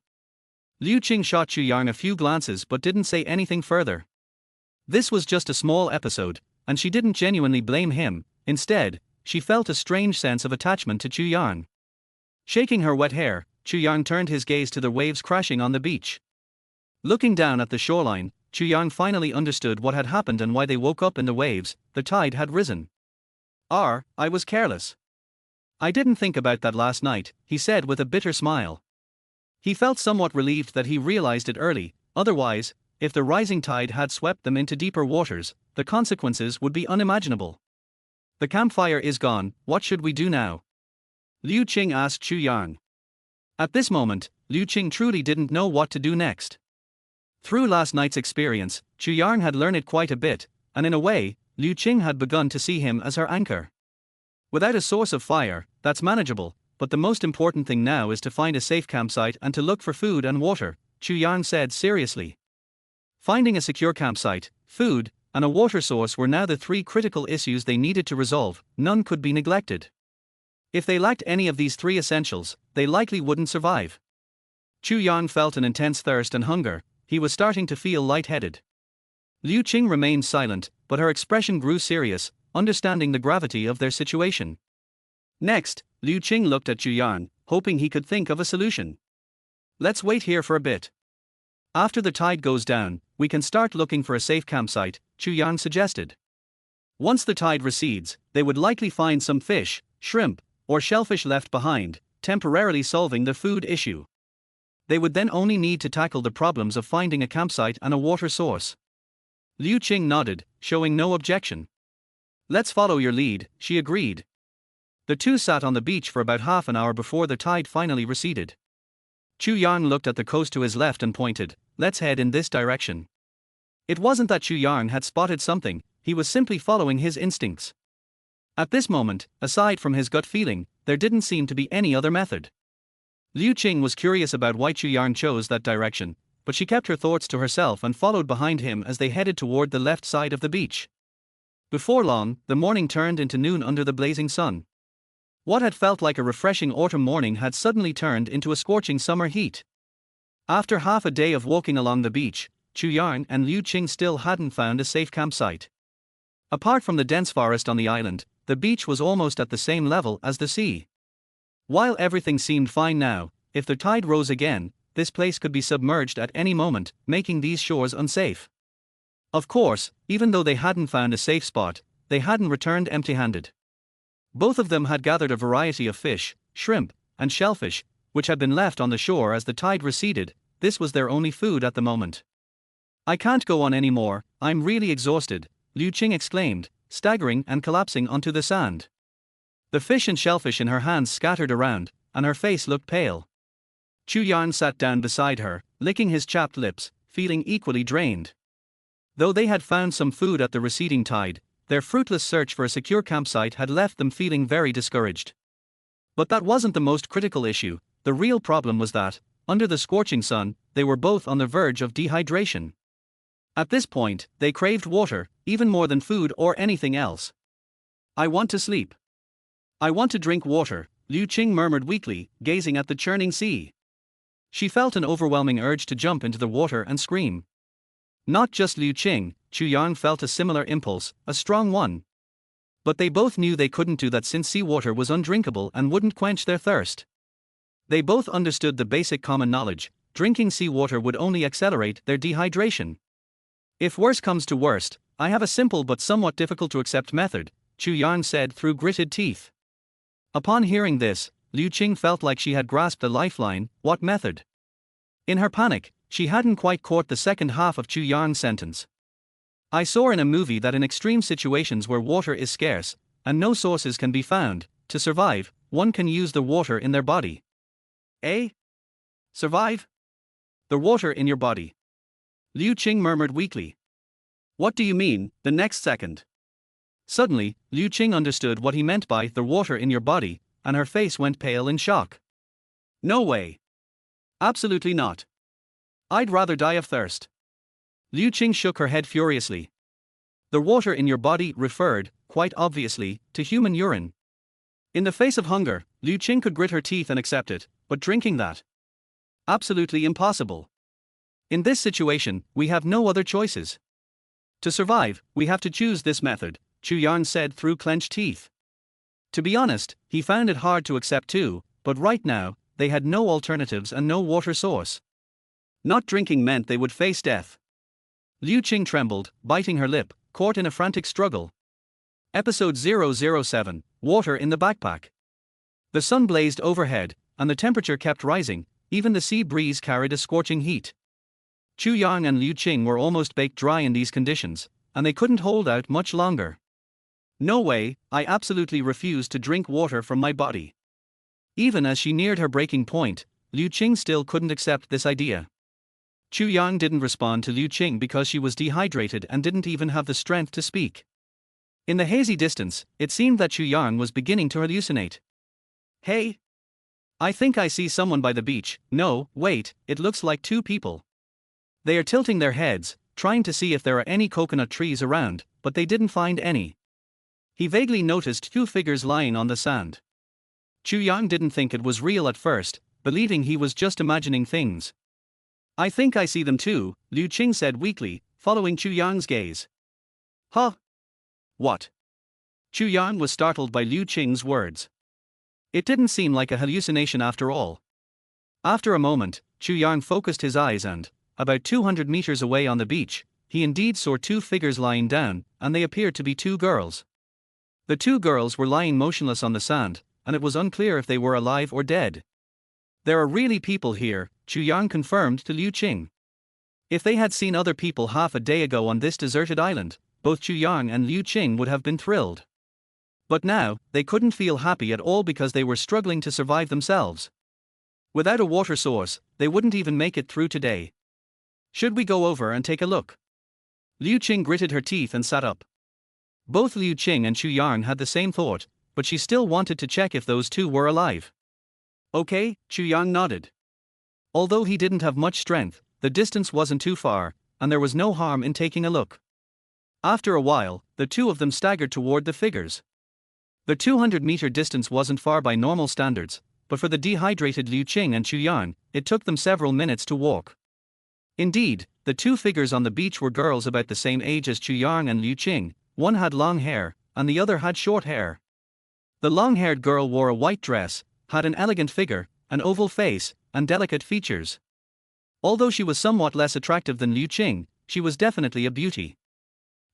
Liu Qing shot Chu Yang a few glances but didn't say anything further. This was just a small episode, and she didn't genuinely blame him, instead, she felt a strange sense of attachment to Chu Yang. Shaking her wet hair, Chu Yang turned his gaze to the waves crashing on the beach. Looking down at the shoreline, Chu Yang finally understood what had happened and why they woke up in the waves, the tide had risen. I was careless. I didn't think about that last night, he said with a bitter smile. He felt somewhat relieved that he realized it early, otherwise, if the rising tide had swept them into deeper waters, the consequences would be unimaginable. The campfire is gone, what should we do now? Liu Qing asked Chu Yang. At this moment, Liu Qing truly didn't know what to do next. Through last night's experience, Chu Yang had learned it quite a bit, and in a way, Liu Qing had begun to see him as her anchor. Without a source of fire, that's manageable, but the most important thing now is to find a safe campsite and to look for food and water, Chu Yang said seriously. Finding a secure campsite, food, and a water source were now the three critical issues they needed to resolve. None could be neglected. If they lacked any of these three essentials, they likely wouldn't survive. Chu Yang felt an intense thirst and hunger. He was starting to feel lightheaded. Liu Qing remained silent, but her expression grew serious, understanding the gravity of their situation. Next, Liu Qing looked at Chu Yang, hoping he could think of a solution. Let's wait here for a bit. After the tide goes down, we can start looking for a safe campsite, Chu Yang suggested. Once the tide recedes, they would likely find some fish, shrimp, or shellfish left behind, temporarily solving the food issue. They would then only need to tackle the problems of finding a campsite and a water source. Liu Qing nodded, showing no objection. Let's follow your lead, she agreed. The two sat on the beach for about half an hour before the tide finally receded. Chu Yang looked at the coast to his left and pointed, let's head in this direction. It wasn't that Chu Yang had spotted something, he was simply following his instincts. At this moment, aside from his gut feeling, there didn't seem to be any other method. Liu Qing was curious about why Chu Yang chose that direction, but she kept her thoughts to herself and followed behind him as they headed toward the left side of the beach. Before long, the morning turned into noon under the blazing sun. What had felt like a refreshing autumn morning had suddenly turned into a scorching summer heat. After half a day of walking along the beach, Chu Yang and Liu Qing still hadn't found a safe campsite. Apart from the dense forest on the island, the beach was almost at the same level as the sea. While everything seemed fine now, if the tide rose again, this place could be submerged at any moment, making these shores unsafe. Of course, even though they hadn't found a safe spot, they hadn't returned empty-handed. Both of them had gathered a variety of fish, shrimp, and shellfish, which had been left on the shore as the tide receded. This was their only food at the moment. I can't go on anymore, I'm really exhausted, Liu Qing exclaimed, staggering and collapsing onto the sand. The fish and shellfish in her hands scattered around, and her face looked pale. Chu Yang sat down beside her, licking his chapped lips, feeling equally drained. Though they had found some food at the receding tide, their fruitless search for a secure campsite had left them feeling very discouraged. But that wasn't the most critical issue. The real problem was that, under the scorching sun, they were both on the verge of dehydration. At this point, they craved water, even more than food or anything else. I want to sleep. I want to drink water, Liu Qing murmured weakly, gazing at the churning sea. She felt an overwhelming urge to jump into the water and scream. Not just Liu Qing, Chu Yang felt a similar impulse, a strong one. But they both knew they couldn't do that since seawater was undrinkable and wouldn't quench their thirst. They both understood the basic common knowledge: drinking seawater would only accelerate their dehydration. If worse comes to worst, I have a simple but somewhat difficult to accept method, Chu Yang said through gritted teeth. Upon hearing this, Liu Qing felt like she had grasped a lifeline. What method? In her panic, she hadn't quite caught the second half of Chu Yang's sentence. I saw in a movie that in extreme situations where water is scarce, and no sources can be found, to survive, one can use the water in their body. Eh? Survive? The water in your body. Liu Qing murmured weakly. What do you mean? The next second. Suddenly, Liu Qing understood what he meant by the water in your body, and her face went pale in shock. No way. Absolutely not. I'd rather die of thirst. Liu Qing shook her head furiously. The water in your body referred, quite obviously, to human urine. In the face of hunger, Liu Qing could grit her teeth and accept it, but drinking that? Absolutely impossible. In this situation, we have no other choices. To survive, we have to choose this method, Chu Yang said through clenched teeth. To be honest, he found it hard to accept too, but right now, they had no alternatives and no water source. Not drinking meant they would face death. Liu Qing trembled, biting her lip, caught in a frantic struggle. Episode 007, Water in the Backpack. The sun blazed overhead, and the temperature kept rising. Even the sea breeze carried a scorching heat. Chu Yang and Liu Qing were almost baked dry in these conditions, and they couldn't hold out much longer. No way, I absolutely refuse to drink water from my body. Even as she neared her breaking point, Liu Qing still couldn't accept this idea. Chu Yang didn't respond to Liu Qing because she was dehydrated and didn't even have the strength to speak. In the hazy distance, it seemed that Chu Yang was beginning to hallucinate. Hey! I think I see someone by the beach. No, wait, it looks like two people. They are tilting their heads, trying to see if there are any coconut trees around, but they didn't find any. He vaguely noticed two figures lying on the sand. Chu Yang didn't think it was real at first, believing he was just imagining things. I think I see them too, Liu Qing said weakly, following Chu Yang's gaze. Huh? What? Chu Yang was startled by Liu Qing's words. It didn't seem like a hallucination after all. After a moment, Chu Yang focused his eyes and, about 200 meters away on the beach, he indeed saw two figures lying down, and they appeared to be two girls. The two girls were lying motionless on the sand, and it was unclear if they were alive or dead. There are really people here, Chu Yang confirmed to Liu Qing. If they had seen other people half a day ago on this deserted island, both Chu Yang and Liu Qing would have been thrilled. But now, they couldn't feel happy at all because they were struggling to survive themselves. Without a water source, they wouldn't even make it through today. Should we go over and take a look? Liu Qing gritted her teeth and sat up. Both Liu Qing and Chu Yang had the same thought, but she still wanted to check if those two were alive. Okay, Chu Yang nodded. Although he didn't have much strength, the distance wasn't too far, and there was no harm in taking a look. After a while, the two of them staggered toward the figures. The 200-meter distance wasn't far by normal standards, but for the dehydrated Liu Qing and Chu Yang, it took them several minutes to walk. Indeed, the two figures on the beach were girls about the same age as Chu Yang and Liu Qing. One had long hair, and the other had short hair. The long-haired girl wore a white dress, had an elegant figure, an oval face, and delicate features. Although she was somewhat less attractive than Liu Qing, she was definitely a beauty.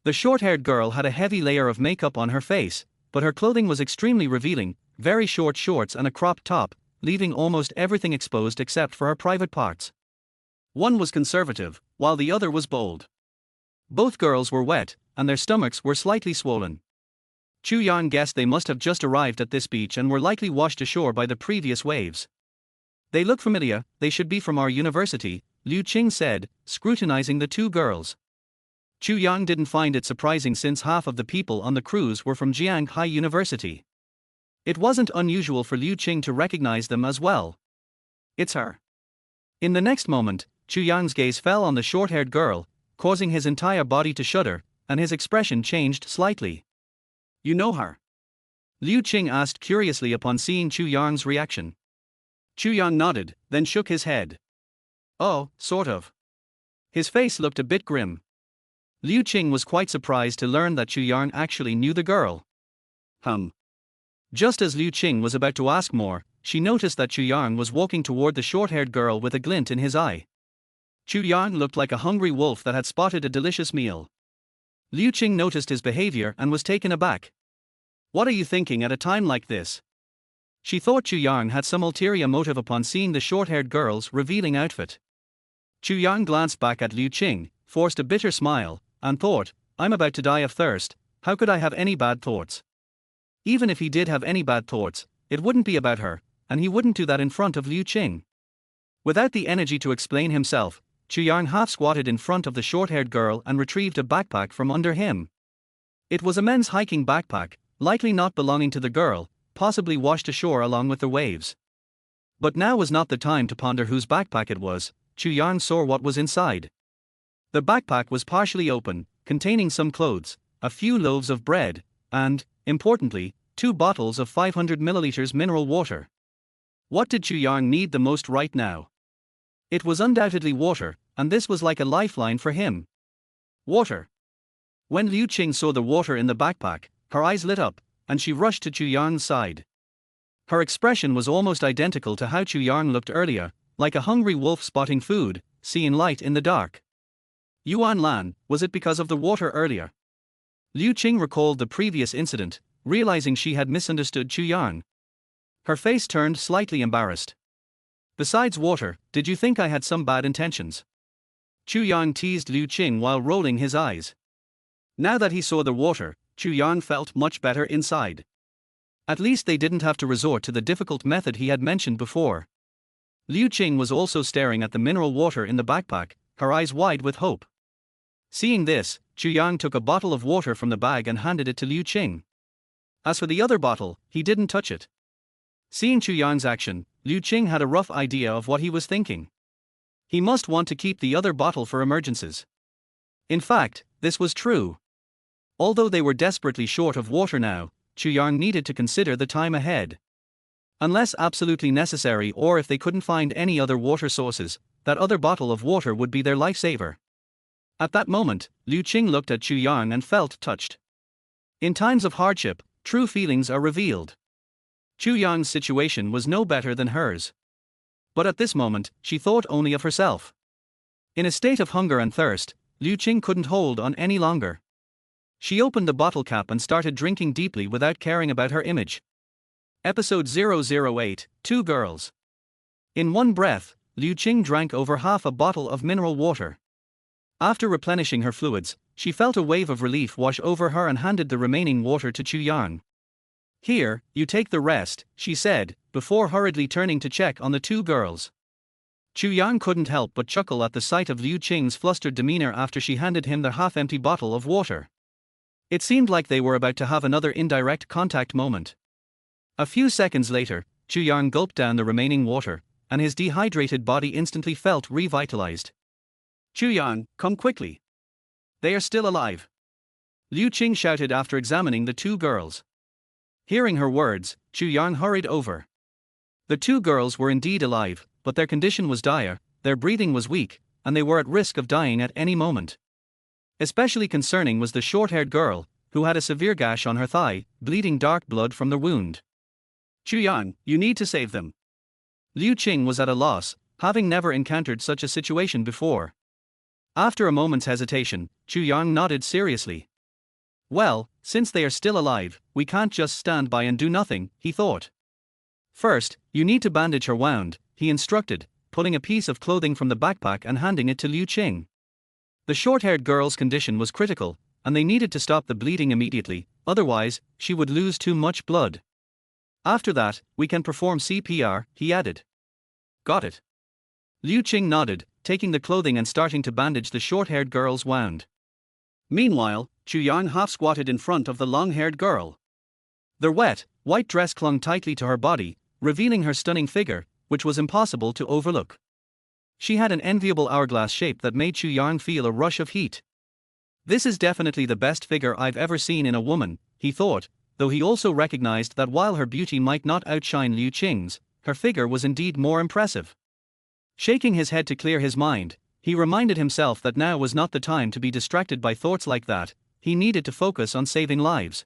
The short-haired girl had a heavy layer of makeup on her face, but her clothing was extremely revealing, very short shorts and a cropped top, leaving almost everything exposed except for her private parts. One was conservative, while the other was bold. Both girls were wet, and their stomachs were slightly swollen. Chu Yang guessed they must have just arrived at this beach and were likely washed ashore by the previous waves. They look familiar, they should be from our university, Liu Qing said, scrutinizing the two girls. Chu Yang didn't find it surprising since half of the people on the cruise were from Jiang High University. It wasn't unusual for Liu Qing to recognize them as well. It's her. In the next moment, Chu Yang's gaze fell on the short-haired girl, causing his entire body to shudder, and his expression changed slightly. You know her? Liu Qing asked curiously upon seeing Chu Yang's reaction. Chu Yang nodded, then shook his head. Oh, sort of. His face looked a bit grim. Liu Qing was quite surprised to learn that Chu Yang actually knew the girl. Just as Liu Qing was about to ask more, she noticed that Chu Yang was walking toward the short-haired girl with a glint in his eye. Chu Yang looked like a hungry wolf that had spotted a delicious meal. Liu Qing noticed his behavior and was taken aback. What are you thinking at a time like this? She thought Chu Yang had some ulterior motive upon seeing the short-haired girl's revealing outfit. Chu Yang glanced back at Liu Qing, forced a bitter smile, and thought, I'm about to die of thirst, how could I have any bad thoughts? Even if he did have any bad thoughts, it wouldn't be about her, and he wouldn't do that in front of Liu Qing. Without the energy to explain himself, Chu Yang half-squatted in front of the short-haired girl and retrieved a backpack from under him. It was a men's hiking backpack, likely not belonging to the girl, possibly washed ashore along with the waves. But now was not the time to ponder whose backpack it was. Chu Yang saw what was inside. The backpack was partially open, containing some clothes, a few loaves of bread, and, importantly, 2 bottles of 500 milliliters mineral water. What did Chu Yang need the most right now? It was undoubtedly water, and this was like a lifeline for him. Water. When Liu Qing saw the water in the backpack, her eyes lit up, and she rushed to Chu Yang's side. Her expression was almost identical to how Chu Yang looked earlier, like a hungry wolf spotting food, seeing light in the dark. Yuan Lan, was it because of the water earlier? Liu Qing recalled the previous incident, realizing she had misunderstood Chu Yang. Her face turned slightly embarrassed. Besides water, did you think I had some bad intentions? Chu Yang teased Liu Qing while rolling his eyes. Now that he saw the water, Chu Yang felt much better inside. At least they didn't have to resort to the difficult method he had mentioned before. Liu Qing was also staring at the mineral water in the backpack, her eyes wide with hope. Seeing this, Chu Yang took a bottle of water from the bag and handed it to Liu Qing. As for the other bottle, he didn't touch it. Seeing Chu Yang's action, Liu Qing had a rough idea of what he was thinking. He must want to keep the other bottle for emergencies. In fact, this was true. Although they were desperately short of water now, Chu Yang needed to consider the time ahead. Unless absolutely necessary or if they couldn't find any other water sources, that other bottle of water would be their lifesaver. At that moment, Liu Qing looked at Chu Yang and felt touched. In times of hardship, true feelings are revealed. Chu Yang's situation was no better than hers. But at this moment, she thought only of herself. In a state of hunger and thirst, Liu Qing couldn't hold on any longer. She opened the bottle cap and started drinking deeply without caring about her image. Episode 008, Two Girls. In one breath, Liu Qing drank over half a bottle of mineral water. After replenishing her fluids, she felt a wave of relief wash over her and handed the remaining water to Chu Yang. "Here, you take the rest," she said, before hurriedly turning to check on the two girls. Chu Yang couldn't help but chuckle at the sight of Liu Qing's flustered demeanor after she handed him the half-empty bottle of water. It seemed like they were about to have another indirect contact moment. A few seconds later, Chu Yang gulped down the remaining water, and his dehydrated body instantly felt revitalized. "Chu Yang, come quickly. They are still alive," Liu Qing shouted after examining the two girls. Hearing her words, Chu Yang hurried over. The two girls were indeed alive, but their condition was dire, their breathing was weak, and they were at risk of dying at any moment. Especially concerning was the short-haired girl, who had a severe gash on her thigh, bleeding dark blood from the wound. "Chu Yang, you need to save them." Liu Qing was at a loss, having never encountered such a situation before. After a moment's hesitation, Chu Yang nodded seriously. "Well, since they are still alive, we can't just stand by and do nothing," he thought. "First, you need to bandage her wound," he instructed, pulling a piece of clothing from the backpack and handing it to Liu Qing. The short-haired girl's condition was critical, and they needed to stop the bleeding immediately, otherwise, she would lose too much blood. "After that, we can perform CPR," he added. "Got it." Liu Qing nodded, taking the clothing and starting to bandage the short-haired girl's wound. Meanwhile, Chu Yang half-squatted in front of the long-haired girl. Their wet, white dress clung tightly to her body, revealing her stunning figure, which was impossible to overlook. She had an enviable hourglass shape that made Chu Yang feel a rush of heat. "This is definitely the best figure I've ever seen in a woman," he thought, though he also recognized that while her beauty might not outshine Liu Qing's, her figure was indeed more impressive. Shaking his head to clear his mind, he reminded himself that now was not the time to be distracted by thoughts like that. He needed to focus on saving lives.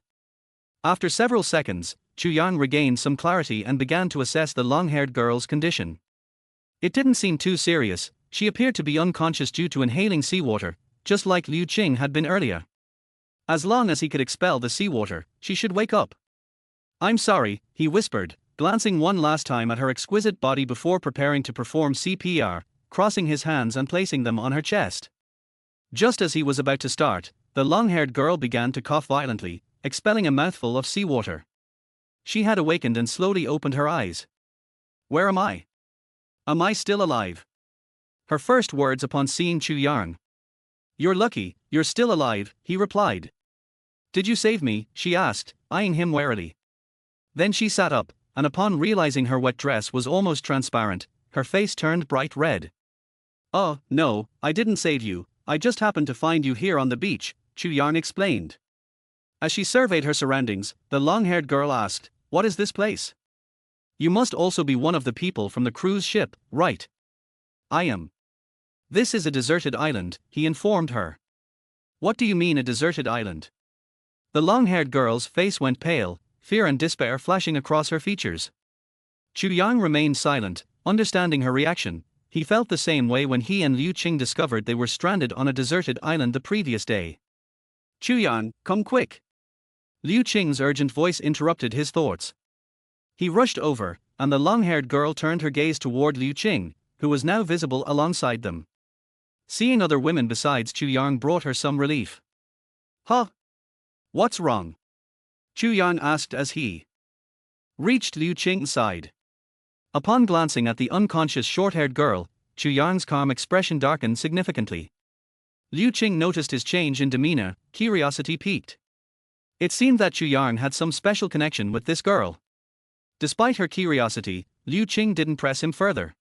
After several seconds, Chu Yang regained some clarity and began to assess the long-haired girl's condition. It didn't seem too serious. She appeared to be unconscious due to inhaling seawater, just like Liu Qing had been earlier. As long as he could expel the seawater, she should wake up. "I'm sorry," he whispered, glancing one last time at her exquisite body before preparing to perform CPR, crossing his hands and placing them on her chest. Just as he was about to start, the long-haired girl began to cough violently, expelling a mouthful of seawater. She had awakened and slowly opened her eyes. "Where am I? Am I still alive?" Her first words upon seeing Chu Yang. "You're lucky, you're still alive," he replied. "Did you save me?" she asked, eyeing him warily. Then she sat up, and upon realizing her wet dress was almost transparent, her face turned bright red. "Oh, no, I didn't save you, I just happened to find you here on the beach," Chu Yang explained. As she surveyed her surroundings, the long-haired girl asked, "What is this place? You must also be one of the people from the cruise ship, right?" "I am." "This is a deserted island," he informed her. "What do you mean a deserted island?" The long-haired girl's face went pale, fear and despair flashing across her features. Chu Yang remained silent, understanding her reaction. He felt the same way when he and Liu Qing discovered they were stranded on a deserted island the previous day. "Chu Yang, come quick!" Liu Qing's urgent voice interrupted his thoughts. He rushed over, and the long-haired girl turned her gaze toward Liu Qing, who was now visible alongside them. Seeing other women besides Chu Yang brought her some relief. "Huh? What's wrong?" Chu Yang asked as he reached Liu Qing's side. Upon glancing at the unconscious short-haired girl, Chu Yang's calm expression darkened significantly. Liu Qing noticed his change in demeanor, curiosity piqued. It seemed that Chu Yang had some special connection with this girl. Despite her curiosity, Liu Qing didn't press him further.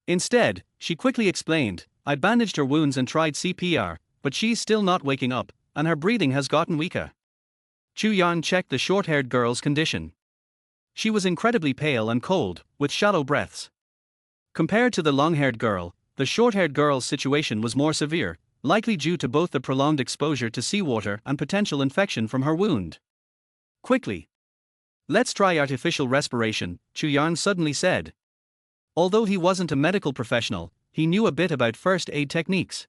Instead, she quickly explained, I bandaged her wounds and tried CPR, but she's still not waking up, and her breathing has gotten weaker. Chu Yang checked the short-haired girl's condition. She was incredibly pale and cold, with shallow breaths. Compared to the long-haired girl, the short-haired girl's situation was more severe, likely due to both the prolonged exposure to seawater and potential infection from her wound. Quickly. Let's try artificial respiration, Chu Yang suddenly said. Although he wasn't a medical professional, he knew a bit about first aid techniques.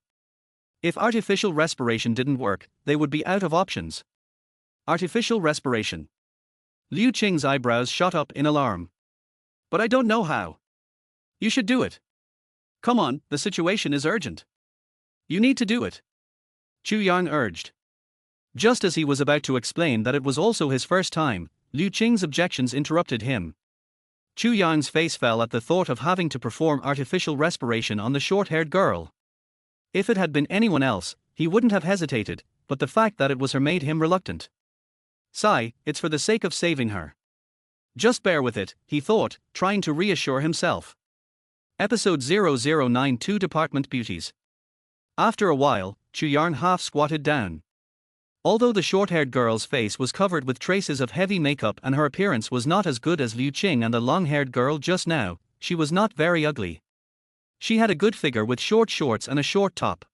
If artificial respiration didn't work, they would be out of options. Artificial respiration. Liu Qing's eyebrows shot up in alarm. But I don't know how. You should do it. Come on, the situation is urgent. You need to do it. Chu Yang urged. Just as he was about to explain that it was also his first time, Liu Qing's objections interrupted him. Chu Yang's face fell at the thought of having to perform artificial respiration on the short-haired girl. If it had been anyone else, he wouldn't have hesitated, but the fact that it was her made him reluctant. Sigh, it's for the sake of saving her. Just bear with it, he thought, trying to reassure himself. Episode 0092 Department Beauties. After a while, Chu Yang half squatted down. Although the short-haired girl's face was covered with traces of heavy makeup and her appearance was not as good as Liu Qing and the long-haired girl just now, she was not very ugly. She had a good figure with short shorts and a short top.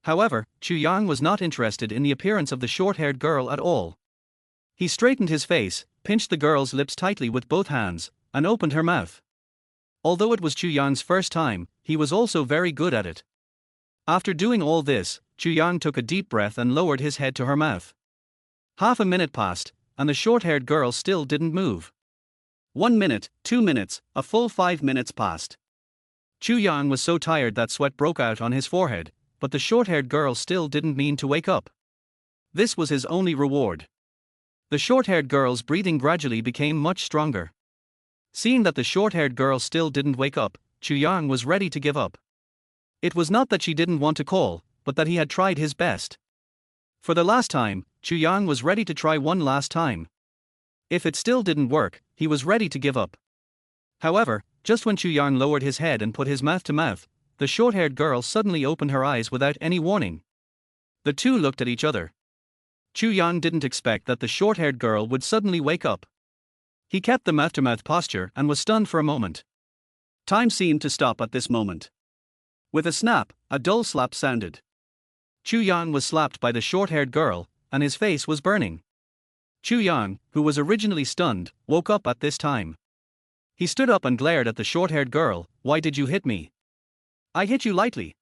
However, Chu Yang was not interested in the appearance of the short-haired girl at all. He straightened his face, pinched the girl's lips tightly with both hands, and opened her mouth. Although it was Chu Yang's first time, he was also very good at it. After doing all this, Chu Yang took a deep breath and lowered his head to her mouth. Half a minute passed, and the short-haired girl still didn't move. 1 minute, 2 minutes, a full 5 minutes passed. Chu Yang was so tired that sweat broke out on his forehead, but the short-haired girl still didn't mean to wake up. This was his only reward. The short-haired girl's breathing gradually became much stronger. Seeing that the short-haired girl still didn't wake up, Chu Yang was ready to give up. It was not that she didn't want to call, but that he had tried his best. For the last time, Chu Yang was ready to try one last time. If it still didn't work, he was ready to give up. However, just when Chu Yang lowered his head and put his mouth to mouth, the short-haired girl suddenly opened her eyes without any warning. The two looked at each other. Chu Yang didn't expect that the short-haired girl would suddenly wake up. He kept the mouth-to-mouth posture and was stunned for a moment. Time seemed to stop at this moment. With a snap, a dull slap sounded. Chu Yang was slapped by the short-haired girl, and his face was burning. Chu Yang, who was originally stunned, woke up at this time. He stood up and glared at the short-haired girl. Why did you hit me? I hit you lightly.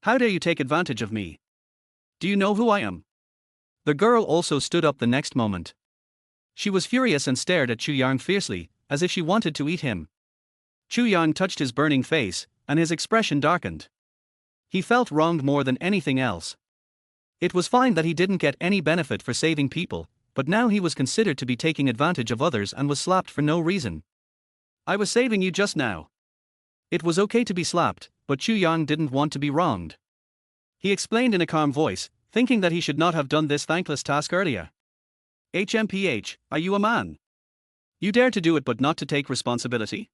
How dare you take advantage of me? Do you know who I am? The girl also stood up the next moment. She was furious and stared at Chu Yang fiercely, as if she wanted to eat him. Chu Yang touched his burning face, and his expression darkened. He felt wronged more than anything else. It was fine that he didn't get any benefit for saving people, but now he was considered to be taking advantage of others and was slapped for no reason. I was saving you just now. It was okay to be slapped, but Chu Yang didn't want to be wronged. He explained in a calm voice, thinking that he should not have done this thankless task earlier. HMPH, are you a man? You dare to do it but not to take responsibility?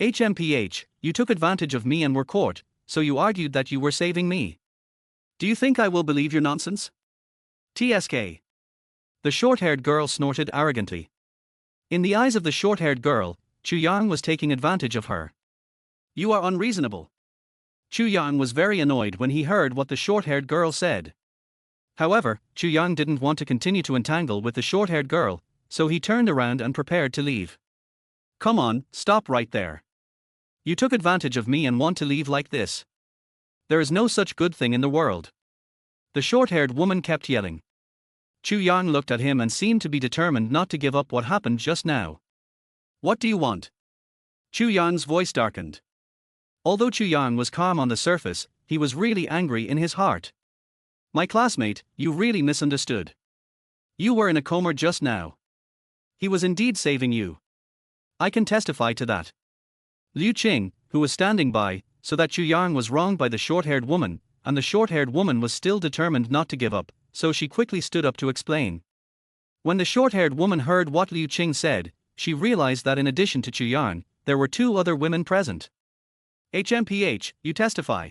HMPH, you took advantage of me and were caught, so you argued that you were saving me. Do you think I will believe your nonsense? TSK. The short-haired girl snorted arrogantly. In the eyes of the short-haired girl, Chu Yang was taking advantage of her. You are unreasonable. Chu Yang was very annoyed when he heard what the short-haired girl said. However, Chu Yang didn't want to continue to entangle with the short-haired girl, so he turned around and prepared to leave. Come on, stop right there. You took advantage of me and want to leave like this. There is no such good thing in the world. The short-haired woman kept yelling. Chu Yang looked at him and seemed to be determined not to give up what happened just now. What do you want? Chu Yang's voice darkened. Although Chu Yang was calm on the surface, he was really angry in his heart. My classmate, you really misunderstood. You were in a coma just now. He was indeed saving you. I can testify to that. Liu Qing, who was standing by, saw that Chu Yang was wronged by the short-haired woman, and the short-haired woman was still determined not to give up, so she quickly stood up to explain. When the short-haired woman heard what Liu Qing said, she realized that in addition to Chuyang, there were two other women present. HMPH, you testify.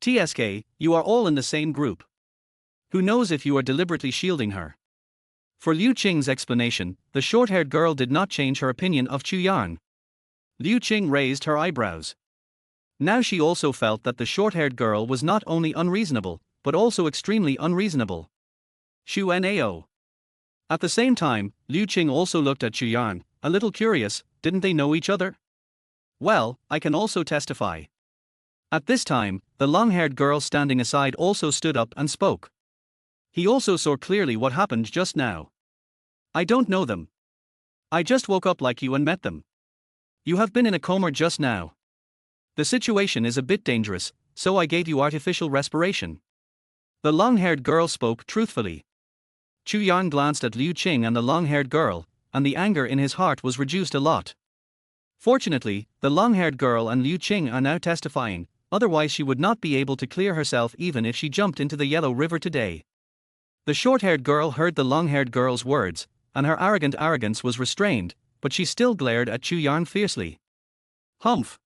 TSK, you are all in the same group. Who knows if you are deliberately shielding her? For Liu Qing's explanation, the short-haired girl did not change her opinion of Chuyang. Liu Qing raised her eyebrows. Now she also felt that the short-haired girl was not only unreasonable, but also extremely unreasonable. Xuanao. At the same time, Liu Qing also looked at Chuyang, a little curious. Didn't they know each other? Well, I can also testify. At this time, the long-haired girl standing aside also stood up and spoke. He also saw clearly what happened just now. I don't know them. I just woke up like you and met them. You have been in a coma just now. The situation is a bit dangerous, so I gave you artificial respiration. The long-haired girl spoke truthfully. Chuyang glanced at Liu Qing and the long-haired girl, and the anger in his heart was reduced a lot. Fortunately, the long-haired girl and Liu Qing are now testifying, otherwise she would not be able to clear herself even if she jumped into the Yellow River today. The short-haired girl heard the long-haired girl's words, and her arrogance was restrained, but she still glared at Chuyang fiercely. Humph.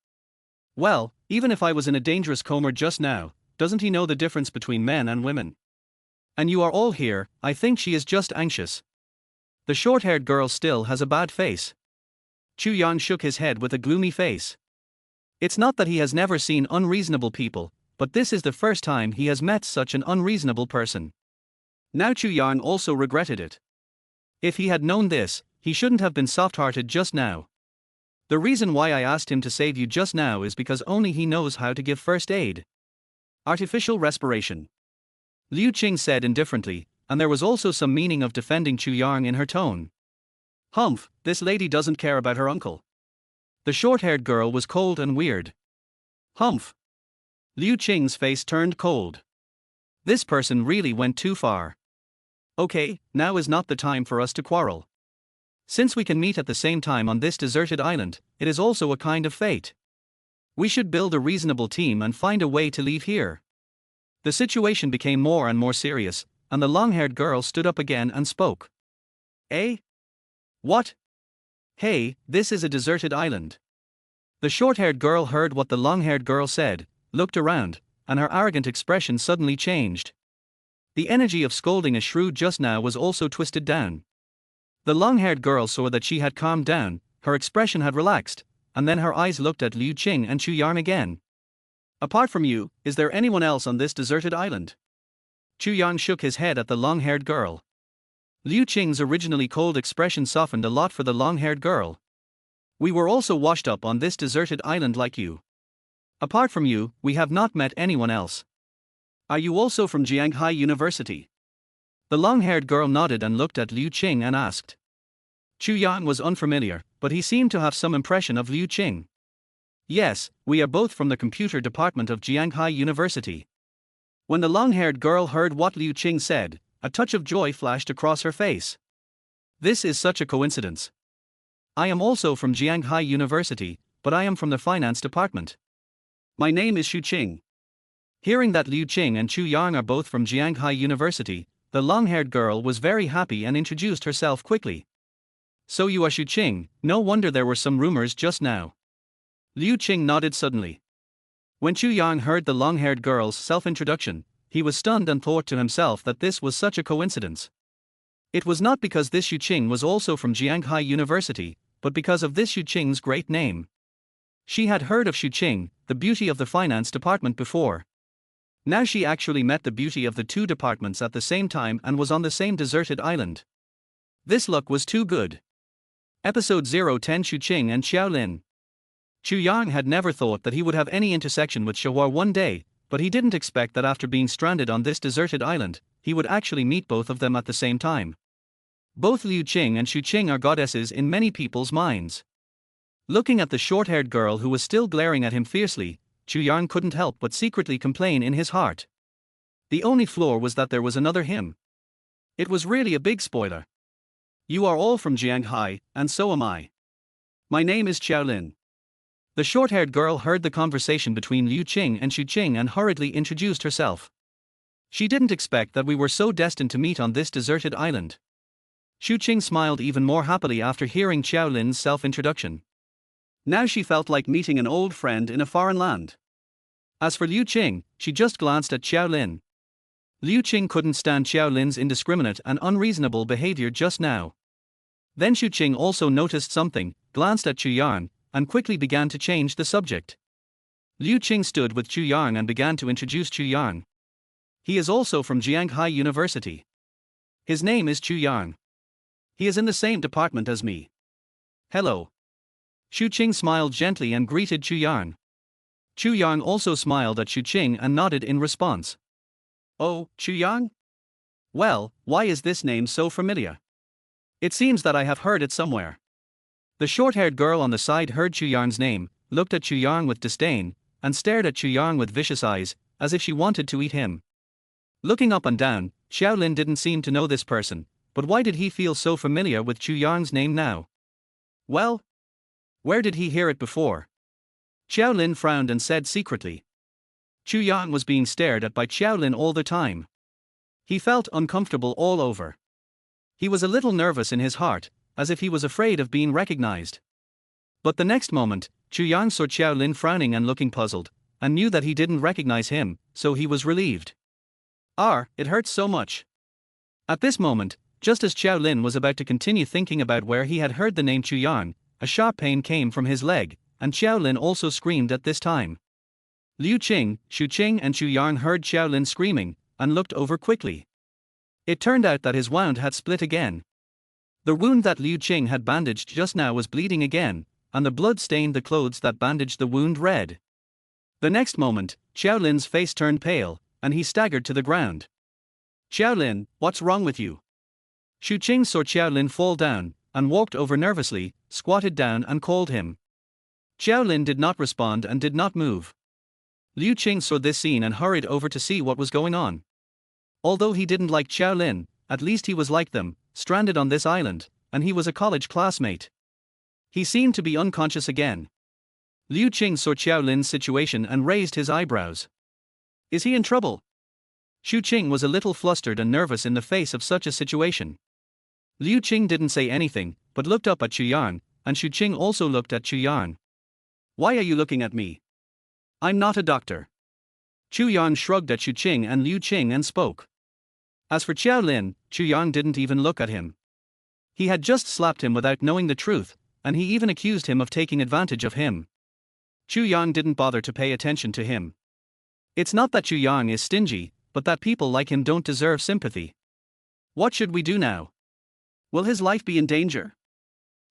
Well, even if I was in a dangerous coma just now, doesn't he know the difference between men and women? And you are all here, I think she is just anxious. The short-haired girl still has a bad face. Chuyang shook his head with a gloomy face. It's not that he has never seen unreasonable people, but this is the first time he has met such an unreasonable person. Now Chuyang also regretted it. If he had known this, he shouldn't have been soft-hearted just now. The reason why I asked him to save you just now is because only he knows how to give first aid. Artificial respiration. Liu Qing said indifferently, and there was also some meaning of defending Chuyang in her tone. Humph, this lady doesn't care about her uncle. The short-haired girl was cold and weird. Humph. Liu Qing's face turned cold. This person really went too far. Okay, now is not the time for us to quarrel. Since we can meet at the same time on this deserted island, it is also a kind of fate. We should build a reasonable team and find a way to leave here. The situation became more and more serious, and the long-haired girl stood up again and spoke. Eh? What? Hey, this is a deserted island. The short-haired girl heard what the long-haired girl said, looked around, and her arrogant expression suddenly changed. The energy of scolding a shrew just now was also twisted down. The long-haired girl saw that she had calmed down, her expression had relaxed, and then her eyes looked at Liu Qing and Chuyang again. Apart from you, is there anyone else on this deserted island? Chuyang shook his head at the long-haired girl. Liu Qing's originally cold expression softened a lot for the long-haired girl. We were also washed up on this deserted island like you. Apart from you, we have not met anyone else. Are you also from Jiang University? The long-haired girl nodded and looked at Liu Qing and asked. Chuyang was unfamiliar, but he seemed to have some impression of Liu Qing. Yes, we are both from the computer department of Jiang University. When the long-haired girl heard what Liu Qing said, a touch of joy flashed across her face. This is such a coincidence. I am also from Jiang University, but I am from the finance department. My name is Xu Qing. Hearing that Liu Qing and Chuyang are both from Jiang University, the long-haired girl was very happy and introduced herself quickly. So you are Xu Qing, no wonder there were some rumors just now. Liu Qing nodded suddenly. When Chuyang heard the long-haired girl's self-introduction, he was stunned and thought to himself that this was such a coincidence. It was not because this Xu Qing was also from Jiang University, but because of this Xu Qing's great name. She had heard of Xu Qing, the beauty of the finance department before. Now she actually met the beauty of the two departments at the same time and was on the same deserted island. This luck was too good. Episode 010 Xu Qing and Xiaolin. Chuyang had never thought that he would have any intersection with Shahua one day, but he didn't expect that after being stranded on this deserted island, he would actually meet both of them at the same time. Both Liu Qing and Xu Qing are goddesses in many people's minds. Looking at the short-haired girl who was still glaring at him fiercely, Chuyang couldn't help but secretly complain in his heart. The only flaw was that there was another him. It was really a big spoiler. You are all from Jiang, and so am I. My name is Xiaolin. The short-haired girl heard the conversation between Liu Qing and Xu Qing and hurriedly introduced herself. She didn't expect that we were so destined to meet on this deserted island. Xu Qing smiled even more happily after hearing Xiao Lin's self-introduction. Now she felt like meeting an old friend in a foreign land. As for Liu Qing, she just glanced at Xiao Lin. Liu Qing couldn't stand Xiao Lin's indiscriminate and unreasonable behavior just now. Then Xu Qing also noticed something, glanced at Chu Yang, and quickly began to change the subject. Liu Qing stood with Chu Yang and began to introduce Chu Yang. He is also from Jianghai University. His name is Chu Yang. He is in the same department as me. Hello. Xu Qing smiled gently and greeted Chu Yang. Chu Yang also smiled at Xu Qing and nodded in response. Oh, Chu Yang? Well, why is this name so familiar? It seems that I have heard it somewhere. The short-haired girl on the side heard Chu Yang's name, looked at Chu Yang with disdain, and stared at Chu Yang with vicious eyes, as if she wanted to eat him. Looking up and down, Xiao Lin didn't seem to know this person, but why did he feel so familiar with Chu Yang's name now? Well, where did he hear it before? Xiao Lin frowned and said secretly. Chu Yang was being stared at by Xiao Lin all the time. He felt uncomfortable all over. He was a little nervous in his heart, as if he was afraid of being recognized. But the next moment, Chu Yang saw Xiao Lin frowning and looking puzzled, and knew that he didn't recognize him, so he was relieved. It hurts so much. At this moment, just as Xiao Lin was about to continue thinking about where he had heard the name Chu Yang, a sharp pain came from his leg, and Xiao Lin also screamed at this time. Liu Qing, Xu Qing and Chu Yang heard Xiao Lin screaming, and looked over quickly. It turned out that his wound had split again. The wound that Liu Qing had bandaged just now was bleeding again, and the blood stained the clothes that bandaged the wound red. The next moment, Xiao Lin's face turned pale, and he staggered to the ground. Xiao Lin, what's wrong with you? Xu Qing saw Xiao Lin fall down, and walked over nervously, squatted down and called him. Xiao Lin did not respond and did not move. Liu Qing saw this scene and hurried over to see what was going on. Although he didn't like Xiao Lin, at least he was like them, stranded on this island, and he was a college classmate. He seemed to be unconscious again. Liu Qing saw Xiao Lin's situation and raised his eyebrows. Is he in trouble? Xu Qing was a little flustered and nervous in the face of such a situation. Liu Qing didn't say anything, but looked up at Chu Yang, and Xu Qing also looked at Chu Yang. Why are you looking at me? I'm not a doctor. Chu Yang shrugged at Xu Qing and Liu Qing and spoke. As for Xiao Lin, Chu Yang didn't even look at him. He had just slapped him without knowing the truth, and he even accused him of taking advantage of him. Chu Yang didn't bother to pay attention to him. It's not that Chu Yang is stingy, but that people like him don't deserve sympathy. What should we do now? Will his life be in danger?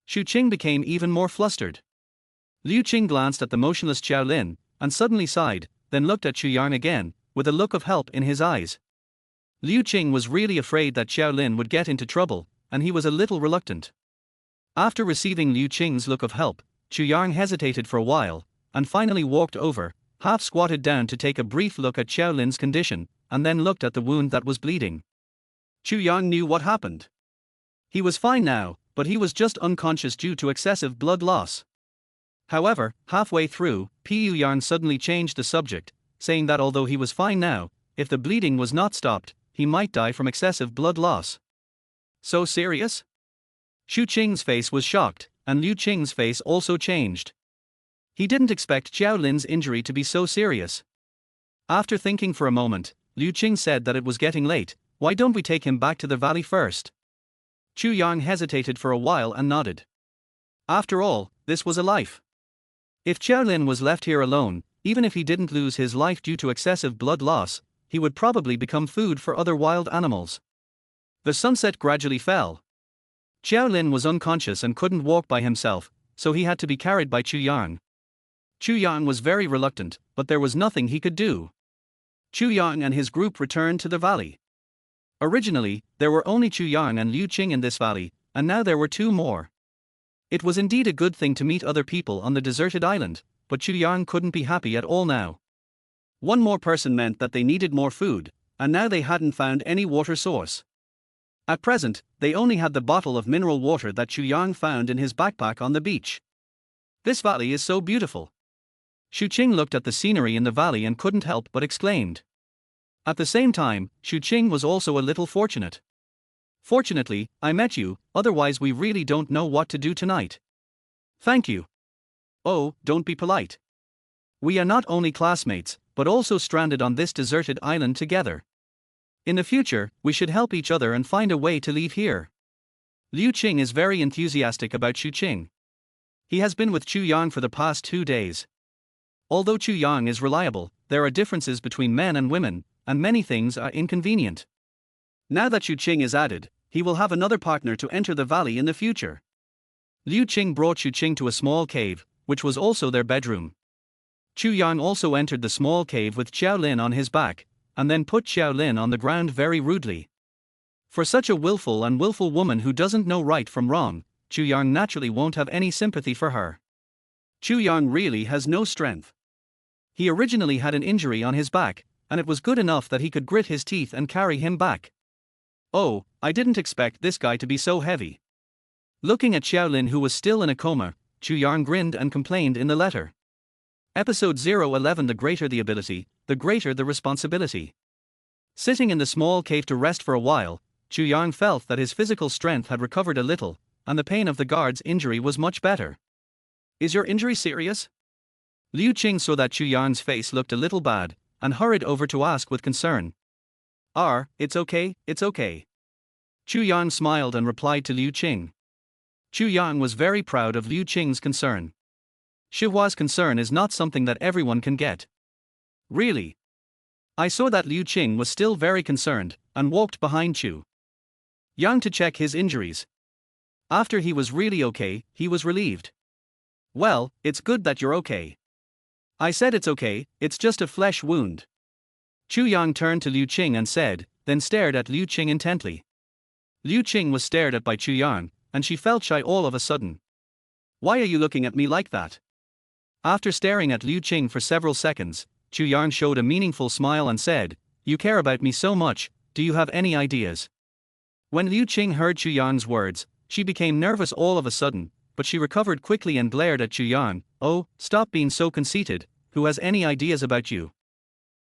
Xu Qing became even more flustered. Liu Qing glanced at the motionless Xiao Lin, and suddenly sighed, then looked at Chu Yang again, with a look of help in his eyes. Liu Qing was really afraid that Xiao Lin would get into trouble, and he was a little reluctant. After receiving Liu Qing's look of help, Chu Yang hesitated for a while, and finally walked over, half squatted down to take a brief look at Xiao Lin's condition, and then looked at the wound that was bleeding. Chu Yang knew what happened. He was fine now, but he was just unconscious due to excessive blood loss. However, halfway through, Pu Yang suddenly changed the subject, saying that although he was fine now, if the bleeding was not stopped, he might die from excessive blood loss. So serious? Xu Qing's face was shocked, and Liu Qing's face also changed. He didn't expect Xiao Lin's injury to be so serious. After thinking for a moment, Liu Qing said that it was getting late. Why don't we take him back to the valley first? Chu Yang hesitated for a while and nodded. After all, this was a life. If Xiao Lin was left here alone, even if he didn't lose his life due to excessive blood loss, he would probably become food for other wild animals. The sunset gradually fell. Xiao Lin was unconscious and couldn't walk by himself, so he had to be carried by Chu Yang. Chu Yang was very reluctant, but there was nothing he could do. Chu Yang and his group returned to the valley. Originally, there were only Chu Yang and Liu Qing in this valley, and now there were two more. It was indeed a good thing to meet other people on the deserted island, but Chu Yang couldn't be happy at all now. One more person meant that they needed more food, and now they hadn't found any water source. At present, they only had the bottle of mineral water that Chu Yang found in his backpack on the beach. This valley is so beautiful. Xu Qing looked at the scenery in the valley and couldn't help but exclaimed. At the same time, Xu Qing was also a little fortunate. Fortunately, I met you, otherwise we really don't know what to do tonight. Thank you. Oh, don't be polite. We are not only classmates, but also stranded on this deserted island together. In the future, we should help each other and find a way to leave here. Liu Qing is very enthusiastic about Xu Qing. He has been with Chu Yang for the past 2 days. Although Chu Yang is reliable, there are differences between men and women, and many things are inconvenient. Now that Xu Qing is added, he will have another partner to enter the valley in the future. Liu Qing brought Xu Qing to a small cave, which was also their bedroom. Chu Yang also entered the small cave with Xiao Lin on his back, and then put Xiao Lin on the ground very rudely. For such a willful woman who doesn't know right from wrong, Chu Yang naturally won't have any sympathy for her. Chu Yang really has no strength. He originally had an injury on his back, and it was good enough that he could grit his teeth and carry him back. Oh, I didn't expect this guy to be so heavy. Looking at Xiao Lin, who was still in a coma, Chu Yang grinned and complained in the letter. Episode 011. The greater the ability, the greater the responsibility. Sitting in the small cave to rest for a while, Chu Yang felt that his physical strength had recovered a little, and the pain of the guard's injury was much better. Is your injury serious? Liu Qing saw that Chu Yang's face looked a little bad, and hurried over to ask with concern. It's okay, it's okay. Chu Yang smiled and replied to Liu Qing. Chu Yang was very proud of Liu Qing's concern. Shihua's concern is not something that everyone can get. Really? I saw that Liu Qing was still very concerned, and walked behind Chu Yang to check his injuries. After he was really okay, he was relieved. Well, it's good that you're okay. I said it's okay, it's just a flesh wound. Chu Yang turned to Liu Qing and said, then stared at Liu Qing intently. Liu Qing was stared at by Chu Yang, and she felt shy all of a sudden. Why are you looking at me like that? After staring at Liu Qing for several seconds, Chu Yang showed a meaningful smile and said, you care about me so much, do you have any ideas? When Liu Qing heard Chu Yang's words, she became nervous all of a sudden, but she recovered quickly and glared at Chu Yang. Oh, stop being so conceited, who has any ideas about you?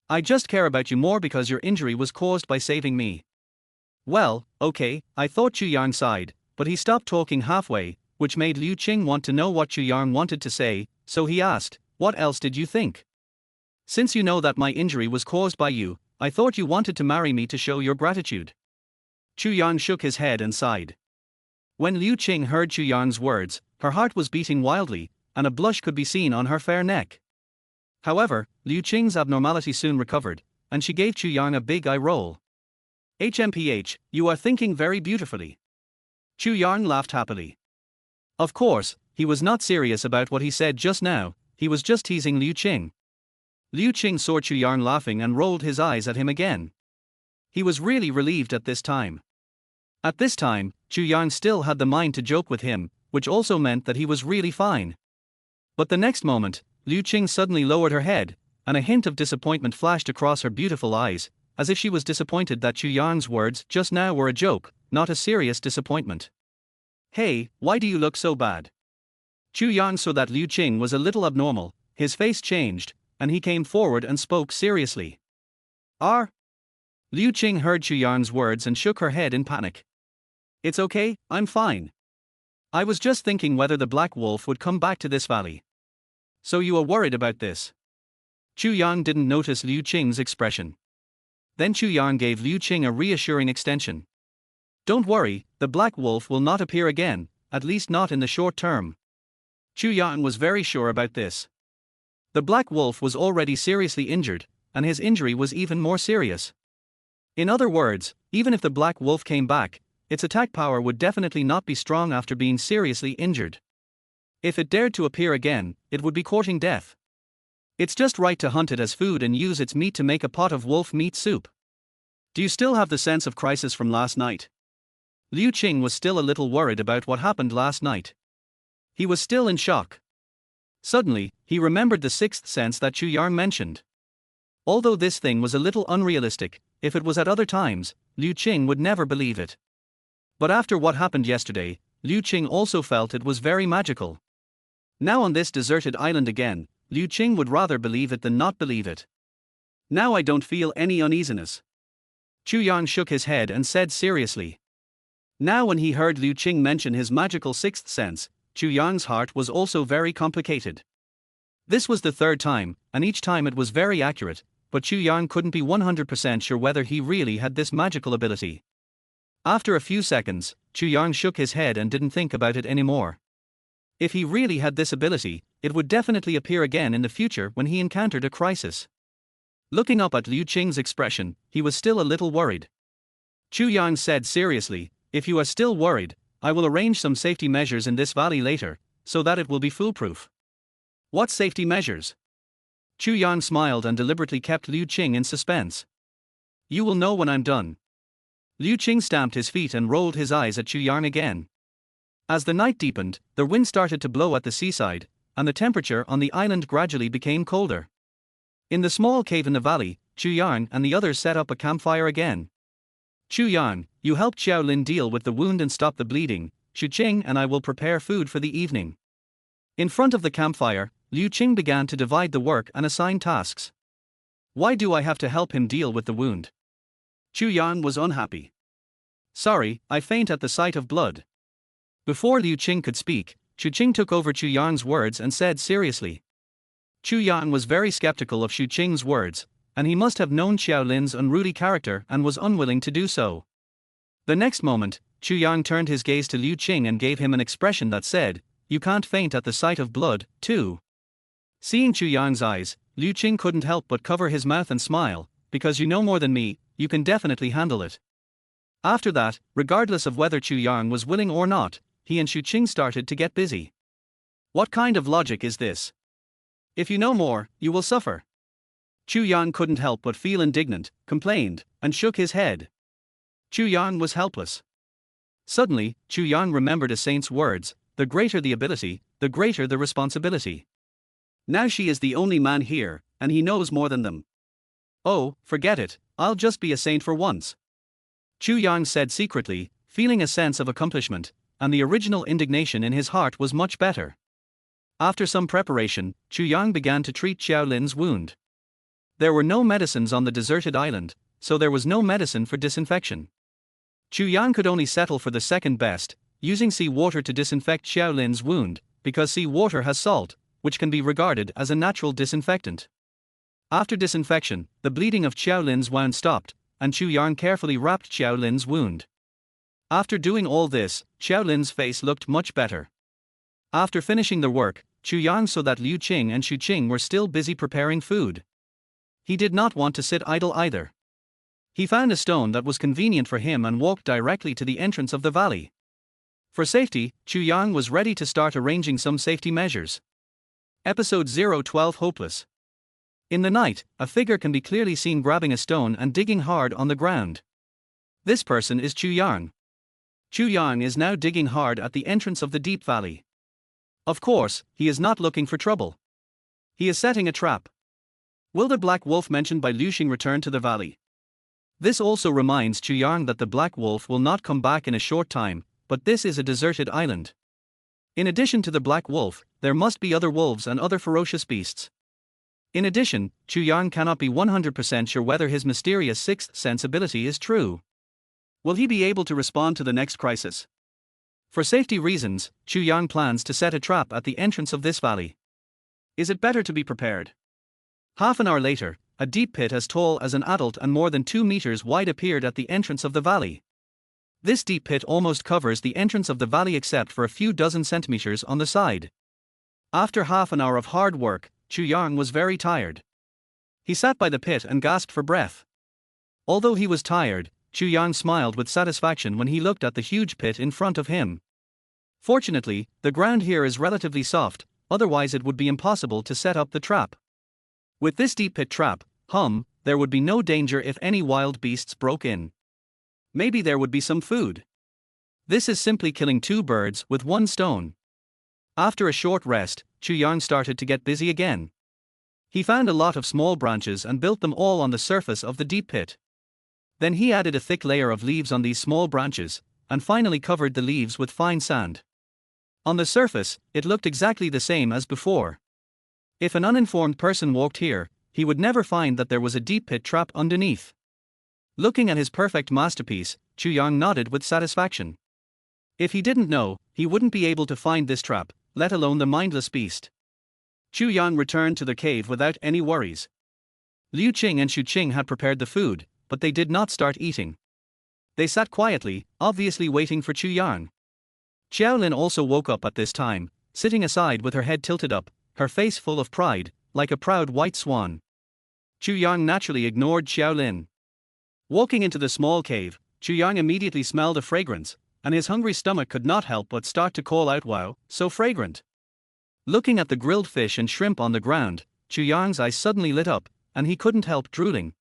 I just care about you more because your injury was caused by saving me. Well, okay, I thought Chu Yang sighed, but he stopped talking halfway, which made Liu Qing want to know what Chu Yang wanted to say, so he asked, what else did you think? Since you know that my injury was caused by you, I thought you wanted to marry me to show your gratitude. Chu Yang shook his head and sighed. When Liu Qing heard Chu Yang's words, her heart was beating wildly, and a blush could be seen on her fair neck. However, Liu Qing's abnormality soon recovered, and she gave Chu Yang a big eye roll. HMPH, you are thinking very beautifully. Chu Yang laughed happily. Of course, he was not serious about what he said just now, he was just teasing Liu Qing. Liu Qing saw Chu Yang laughing and rolled his eyes at him again. He was really relieved at this time. At this time, Chu Yang still had the mind to joke with him, which also meant that he was really fine. But the next moment, Liu Qing suddenly lowered her head, and a hint of disappointment flashed across her beautiful eyes, as if she was disappointed that Chu Yang's words just now were a joke, not a serious disappointment. Hey, why do you look so bad? Chu Yang saw that Liu Qing was a little abnormal, his face changed, and he came forward and spoke seriously. Liu Qing heard Chu Yang's words and shook her head in panic. It's okay, I'm fine. I was just thinking whether the black wolf would come back to this valley. So you are worried about this? Chu Yang didn't notice Liu Qing's expression. Then Chu Yang gave Liu Qing a reassuring extension. Don't worry, the black wolf will not appear again, at least not in the short term. Chu Yang was very sure about this. The black wolf was already seriously injured, and his injury was even more serious. In other words, even if the black wolf came back, its attack power would definitely not be strong after being seriously injured. If it dared to appear again, it would be courting death. It's just right to hunt it as food and use its meat to make a pot of wolf meat soup. Do you still have the sense of crisis from last night? Liu Qing was still a little worried about what happened last night. He was still in shock. Suddenly, he remembered the sixth sense that Chu Yang mentioned. Although this thing was a little unrealistic, if it was at other times, Liu Qing would never believe it. But after what happened yesterday, Liu Qing also felt it was very magical. Now on this deserted island again, Liu Qing would rather believe it than not believe it. Now I don't feel any uneasiness. Chu Yang shook his head and said seriously. Now when he heard Liu Qing mention his magical sixth sense, Chu Yang's heart was also very complicated. This was the third time, and each time it was very accurate, but Chu Yang couldn't be 100% sure whether he really had this magical ability. After a few seconds, Chu Yang shook his head and didn't think about it anymore. If he really had this ability, it would definitely appear again in the future when he encountered a crisis. Looking up at Liu Qing's expression, he was still a little worried. Chu Yang said seriously, "If you are still worried, I will arrange some safety measures in this valley later, so that it will be foolproof." "What safety measures?" Chu Yang smiled and deliberately kept Liu Qing in suspense. "You will know when I'm done." Liu Qing stamped his feet and rolled his eyes at Chu Yang again. As the night deepened, the wind started to blow at the seaside, and the temperature on the island gradually became colder. In the small cave in the valley, Chu Yang and the others set up a campfire again. "Chu Yang, you help Xiao Lin deal with the wound and stop the bleeding. Xu Qing and I will prepare food for the evening." In front of the campfire, Liu Qing began to divide the work and assign tasks. "Why do I have to help him deal with the wound?" Chu Yang was unhappy. "Sorry, I faint at the sight of blood." Before Liu Qing could speak, Xu Qing took over Chu Yang's words and said seriously. Chu Yang was very skeptical of Xu Qing's words, and he must have known Xiao Lin's unruly character and was unwilling to do so. The next moment, Chu Yang turned his gaze to Liu Qing and gave him an expression that said, "You can't faint at the sight of blood, too." Seeing Chu Yang's eyes, Liu Qing couldn't help but cover his mouth and smile, "Because you know more than me, you can definitely handle it." After that, regardless of whether Chu Yang was willing or not, he and Xu Qing started to get busy. "What kind of logic is this? If you know more, you will suffer." Chu Yang couldn't help but feel indignant, complained, and shook his head. Chu Yang was helpless. Suddenly, Chu Yang remembered a saint's words, "The greater the ability, the greater the responsibility." Now she is the only man here, and he knows more than them. "Oh, forget it, I'll just be a saint for once," Chu Yang said secretly, feeling a sense of accomplishment, and the original indignation in his heart was much better. After some preparation, Chu Yang began to treat Xiao Lin's wound. There were no medicines on the deserted island, so there was no medicine for disinfection. Chu Yang could only settle for the second best, using sea water to disinfect Xiao Lin's wound, because sea water has salt, which can be regarded as a natural disinfectant. After disinfection, the bleeding of Xiao Lin's wound stopped, and Chu Yang carefully wrapped Xiao Lin's wound. After doing all this, Xiao Lin's face looked much better. After finishing the work, Chu Yang saw that Liu Qing and Xu Qing were still busy preparing food. He did not want to sit idle either. He found a stone that was convenient for him and walked directly to the entrance of the valley. For safety, Chu Yang was ready to start arranging some safety measures. Episode 012 Hopeless. In the night, a figure can be clearly seen grabbing a stone and digging hard on the ground. This person is Chu Yang. Chu Yang is now digging hard at the entrance of the deep valley. Of course, he is not looking for trouble. He is setting a trap. Will the black wolf mentioned by Liu Xing return to the valley? This also reminds Chu Yang that the black wolf will not come back in a short time, but this is a deserted island. In addition to the black wolf, there must be other wolves and other ferocious beasts. In addition, Chu Yang cannot be 100% sure whether his mysterious sixth sense ability is true. Will he be able to respond to the next crisis? For safety reasons, Chu Yang plans to set a trap at the entrance of this valley. Is it better to be prepared? Half an hour later, a deep pit as tall as an adult and more than 2 meters wide appeared at the entrance of the valley. This deep pit almost covers the entrance of the valley except for a few dozen centimeters on the side. After half an hour of hard work, Chu Yang was very tired. He sat by the pit and gasped for breath. Although he was tired, Chu Yang smiled with satisfaction when he looked at the huge pit in front of him. Fortunately, the ground here is relatively soft, otherwise it would be impossible to set up the trap. With this deep pit trap, there would be no danger if any wild beasts broke in. Maybe there would be some food. This is simply killing 2 birds with 1 stone. After a short rest, Chu Yang started to get busy again. He found a lot of small branches and built them all on the surface of the deep pit. Then he added a thick layer of leaves on these small branches, and finally covered the leaves with fine sand. On the surface, it looked exactly the same as before. If an uninformed person walked here, he would never find that there was a deep pit trap underneath. Looking at his perfect masterpiece, Chu Yang nodded with satisfaction. If he didn't know, he wouldn't be able to find this trap, let alone the mindless beast. Chu Yang returned to the cave without any worries. Liu Qing and Xu Qing had prepared the food, but they did not start eating. They sat quietly, obviously waiting for Chu Yang. Xiaolin also woke up at this time, sitting aside with her head tilted up, her face full of pride, like a proud white swan. Chu Yang naturally ignored Xiaolin. Walking into the small cave, Chu Yang immediately smelled a fragrance, and his hungry stomach could not help but start to call out, "Wow, so fragrant." Looking at the grilled fish and shrimp on the ground, Chu Yang's eyes suddenly lit up, and he couldn't help drooling.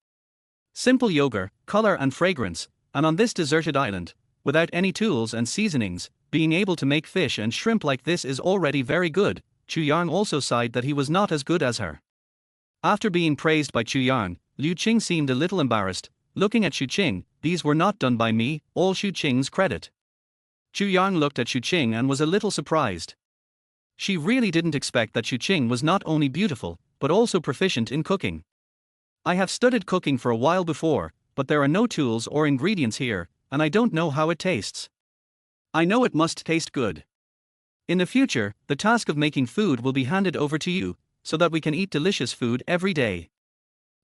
Simple yogurt, color and fragrance, and on this deserted island, without any tools and seasonings, being able to make fish and shrimp like this is already very good. Chu Yang also sighed that he was not as good as her. After being praised by Chu Yang, Liu Qing seemed a little embarrassed, looking at Xu Qing. "These were not done by me, all Xu Qing's credit." Chu Yang looked at Xu Qing and was a little surprised. She really didn't expect that Xu Qing was not only beautiful, but also proficient in cooking. "I have studied cooking for a while before, but there are no tools or ingredients here, and I don't know how it tastes. I know it must taste good. In the future, the task of making food will be handed over to you, so that we can eat delicious food every day."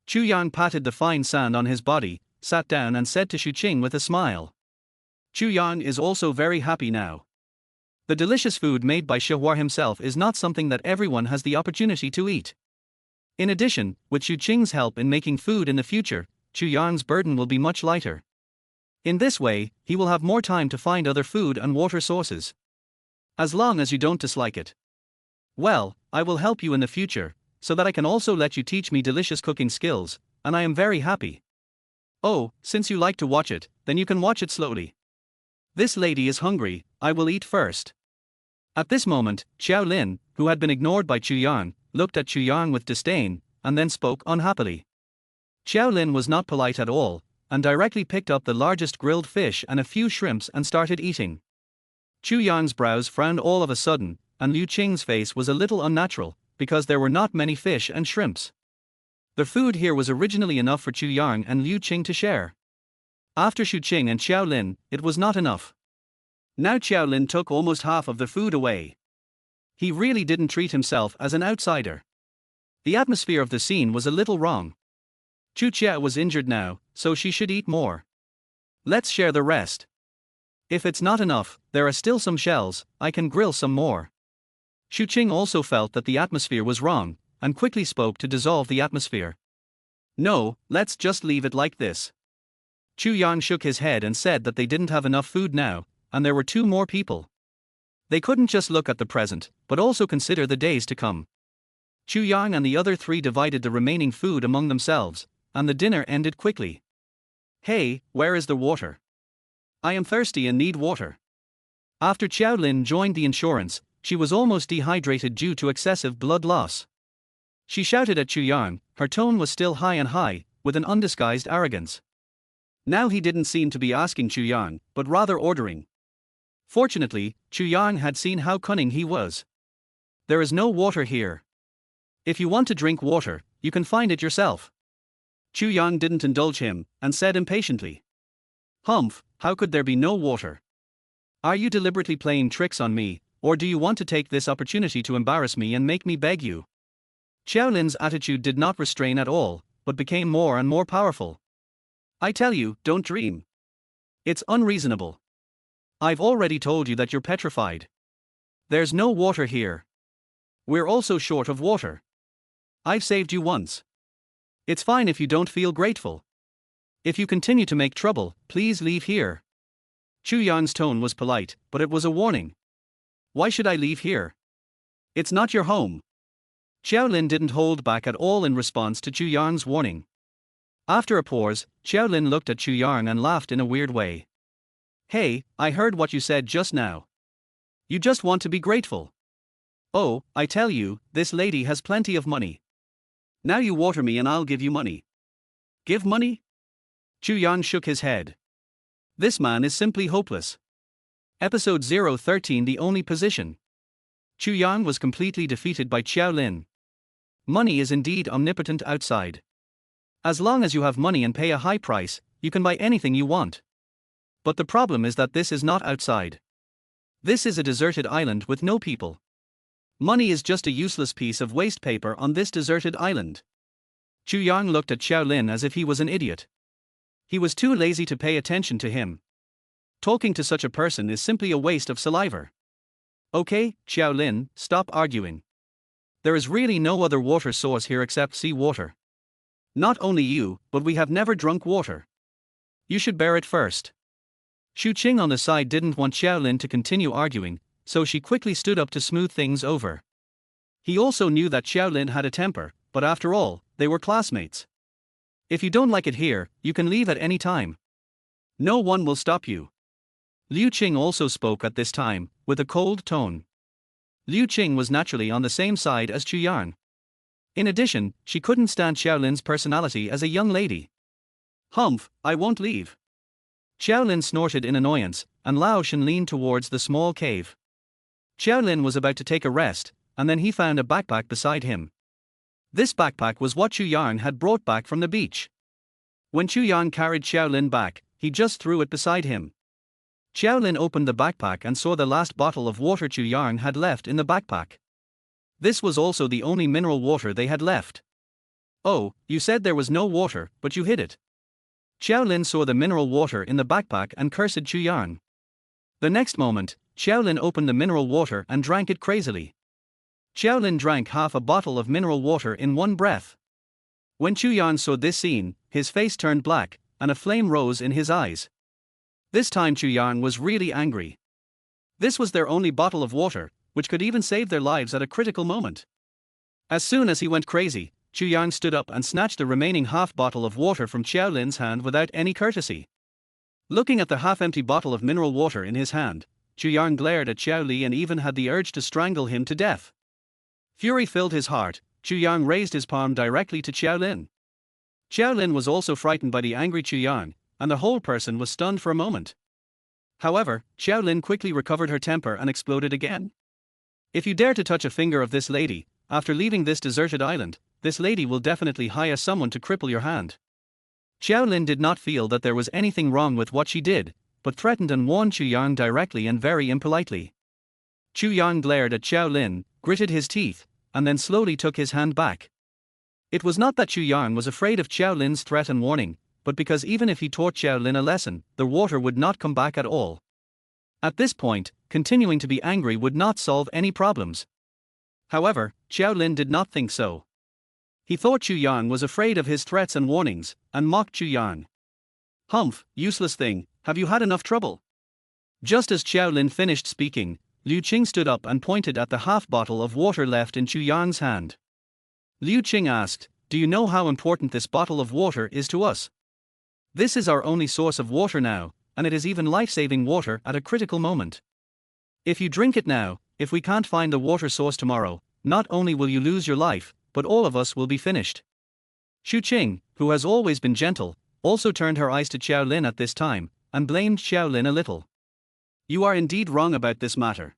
Chu Yang patted the fine sand on his body, sat down and said to Xu Qing with a smile. Chu Yang is also very happy now. The delicious food made by Shihua himself is not something that everyone has the opportunity to eat. In addition, with Xu Qing's help in making food in the future, Chu Yang's burden will be much lighter. In this way, he will have more time to find other food and water sources. As long as you don't dislike it. Well, I will help you in the future, so that I can also let you teach me delicious cooking skills, and I am very happy. Oh, since you like to watch it, then you can watch it slowly. This lady is hungry, I will eat first. At this moment, Xiaolin, who had been ignored by Chu Yang, looked at Chu Yang with disdain, and then spoke unhappily. Xiaolin was not polite at all, and directly picked up the largest grilled fish and a few shrimps and started eating. Chu Yang's brows frowned all of a sudden, and Liu Qing's face was a little unnatural, because there were not many fish and shrimps. The food here was originally enough for Chu Yang and Liu Qing to share. After Xu Qing and Xiaolin, it was not enough. Now Xiaolin took almost half of the food away. He really didn't treat himself as an outsider. The atmosphere of the scene was a little wrong. Chu Chia was injured now, so she should eat more. Let's share the rest. If it's not enough, there are still some shells, I can grill some more. Xu Qing also felt that the atmosphere was wrong, and quickly spoke to dissolve the atmosphere. No, let's just leave it like this. Chu Yang shook his head and said that they didn't have enough food now, and there were 2 more people. They couldn't just look at the present, but also consider the days to come. Chu Yang and the other 3 divided the remaining food among themselves, and the dinner ended quickly. Hey, where is the water? I am thirsty and need water. After Xiaolin joined the insurance, she was almost dehydrated due to excessive blood loss. She shouted at Chu Yang, her tone was still high, with an undisguised arrogance. Now he didn't seem to be asking Chu Yang, but rather ordering. Fortunately, Chu Yang had seen how cunning he was. There is no water here. If you want to drink water, you can find it yourself. Chu Yang didn't indulge him, and said impatiently. Humph, how could there be no water? Are you deliberately playing tricks on me, or do you want to take this opportunity to embarrass me and make me beg you? Xiaolin's attitude did not restrain at all, but became more and more powerful. I tell you, don't dream. It's unreasonable. I've already told you that you're petrified. There's no water here. We're also short of water. I've saved you once. It's fine if you don't feel grateful. If you continue to make trouble, please leave here. Chu Yang's tone was polite, but it was a warning. Why should I leave here? It's not your home. Xiaolin didn't hold back at all in response to Chu Yang's warning. After a pause, Xiaolin looked at Chu Yang and laughed in a weird way. Hey, I heard what you said just now. You just want to be grateful. Oh, I tell you, this lady has plenty of money. Now you water me and I'll give you money. Give money? Chu Yang shook his head. This man is simply hopeless. Episode 013 The Only Position. Chu Yang was completely defeated by Xiaolin. Money is indeed omnipotent outside. As long as you have money and pay a high price, you can buy anything you want. But the problem is that this is not outside. This is a deserted island with no people. Money is just a useless piece of waste paper on this deserted island. Chu Yang looked at Xiao Lin as if he was an idiot. He was too lazy to pay attention to him. Talking to such a person is simply a waste of saliva. Okay, Xiao Lin, stop arguing. There is really no other water source here except sea water. Not only you, but we have never drunk water. You should bear it first. Xu Qing on the side didn't want Xiao Lin to continue arguing, so she quickly stood up to smooth things over. He also knew that Xiao Lin had a temper, but after all, they were classmates. If you don't like it here, you can leave at any time. No one will stop you. Liu Qing also spoke at this time, with a cold tone. Liu Qing was naturally on the same side as Chu Yang. In addition, she couldn't stand Xiao Lin's personality as a young lady. Humph, I won't leave. Xiao Lin snorted in annoyance, and Lao Shen leaned towards the small cave. Xiao Lin was about to take a rest, and then he found a backpack beside him. This backpack was what Chu Yang had brought back from the beach. When Chu Yang carried Xiao Lin back, he just threw it beside him. Xiao Lin opened the backpack and saw the last bottle of water Chu Yang had left in the backpack. This was also the only mineral water they had left. Oh, you said there was no water, but you hid it. Xiao Lin saw the mineral water in the backpack and cursed Chu Yang. The next moment, Xiao Lin opened the mineral water and drank it crazily. Xiao Lin drank half a bottle of mineral water in one breath. When Chu Yang saw this scene, his face turned black, and a flame rose in his eyes. This time Chu Yang was really angry. This was their only bottle of water, which could even save their lives at a critical moment. As soon as he went crazy, Chu Yang stood up and snatched the remaining half bottle of water from Xiao Lin's hand without any courtesy. Looking at the half-empty bottle of mineral water in his hand, Chu Yang glared at Xiao Li and even had the urge to strangle him to death. Fury filled his heart. Chu Yang raised his palm directly to Xiao Lin. Xiao Lin was also frightened by the angry Chu Yang, and the whole person was stunned for a moment. However, Xiao Lin quickly recovered her temper and exploded again. If you dare to touch a finger of this lady, after leaving this deserted island, this lady will definitely hire someone to cripple your hand. Xiao Lin did not feel that there was anything wrong with what she did, but threatened and warned Chu Yang directly and very impolitely. Chu Yang glared at Xiao Lin, gritted his teeth, and then slowly took his hand back. It was not that Chu Yang was afraid of Xiao Lin's threat and warning, but because even if he taught Xiao Lin a lesson, the water would not come back at all. At this point, continuing to be angry would not solve any problems. However, Xiao Lin did not think so. He thought Chu Yang was afraid of his threats and warnings, and mocked Chu Yang. Humph, useless thing, have you had enough trouble? Just as Xiao Lin finished speaking, Liu Qing stood up and pointed at the half bottle of water left in Chu Yang's hand. Liu Qing asked, "Do you know how important this bottle of water is to us? This is our only source of water now, and it is even life-saving water at a critical moment. If you drink it now, if we can't find the water source tomorrow, not only will you lose your life, but all of us will be finished." Xu Qing, who has always been gentle, also turned her eyes to Xiao Lin at this time, and blamed Xiao Lin a little. "You are indeed wrong about this matter.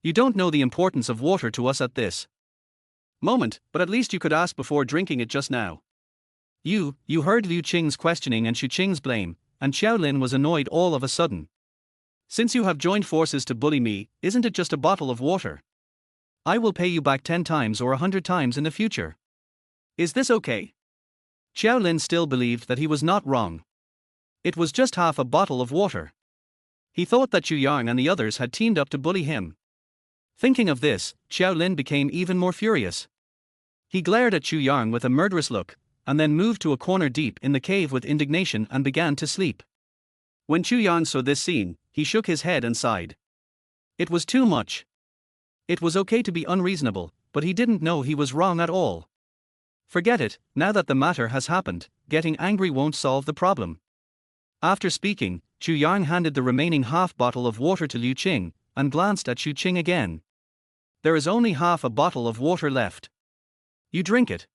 You don't know the importance of water to us at this moment, but at least you could ask before drinking it just now." You heard Liu Qing's questioning and Xu Qing's blame, and Xiao Lin was annoyed all of a sudden. "Since you have joined forces to bully me, isn't it just a bottle of water? I will pay you back 10 times or 100 times in the future. Is this okay?" Xiao Lin still believed that he was not wrong. It was just half a bottle of water. He thought that Chu Yang and the others had teamed up to bully him. Thinking of this, Xiao Lin became even more furious. He glared at Chu Yang with a murderous look, and then moved to a corner deep in the cave with indignation and began to sleep. When Chu Yang saw this scene, he shook his head and sighed. It was too much. It was okay to be unreasonable, but he didn't know he was wrong at all. Forget it, now that the matter has happened, getting angry won't solve the problem. After speaking, Chu Yang handed the remaining half bottle of water to Liu Qing, and glanced at Xu Qing again. "There is only half a bottle of water left. You drink it."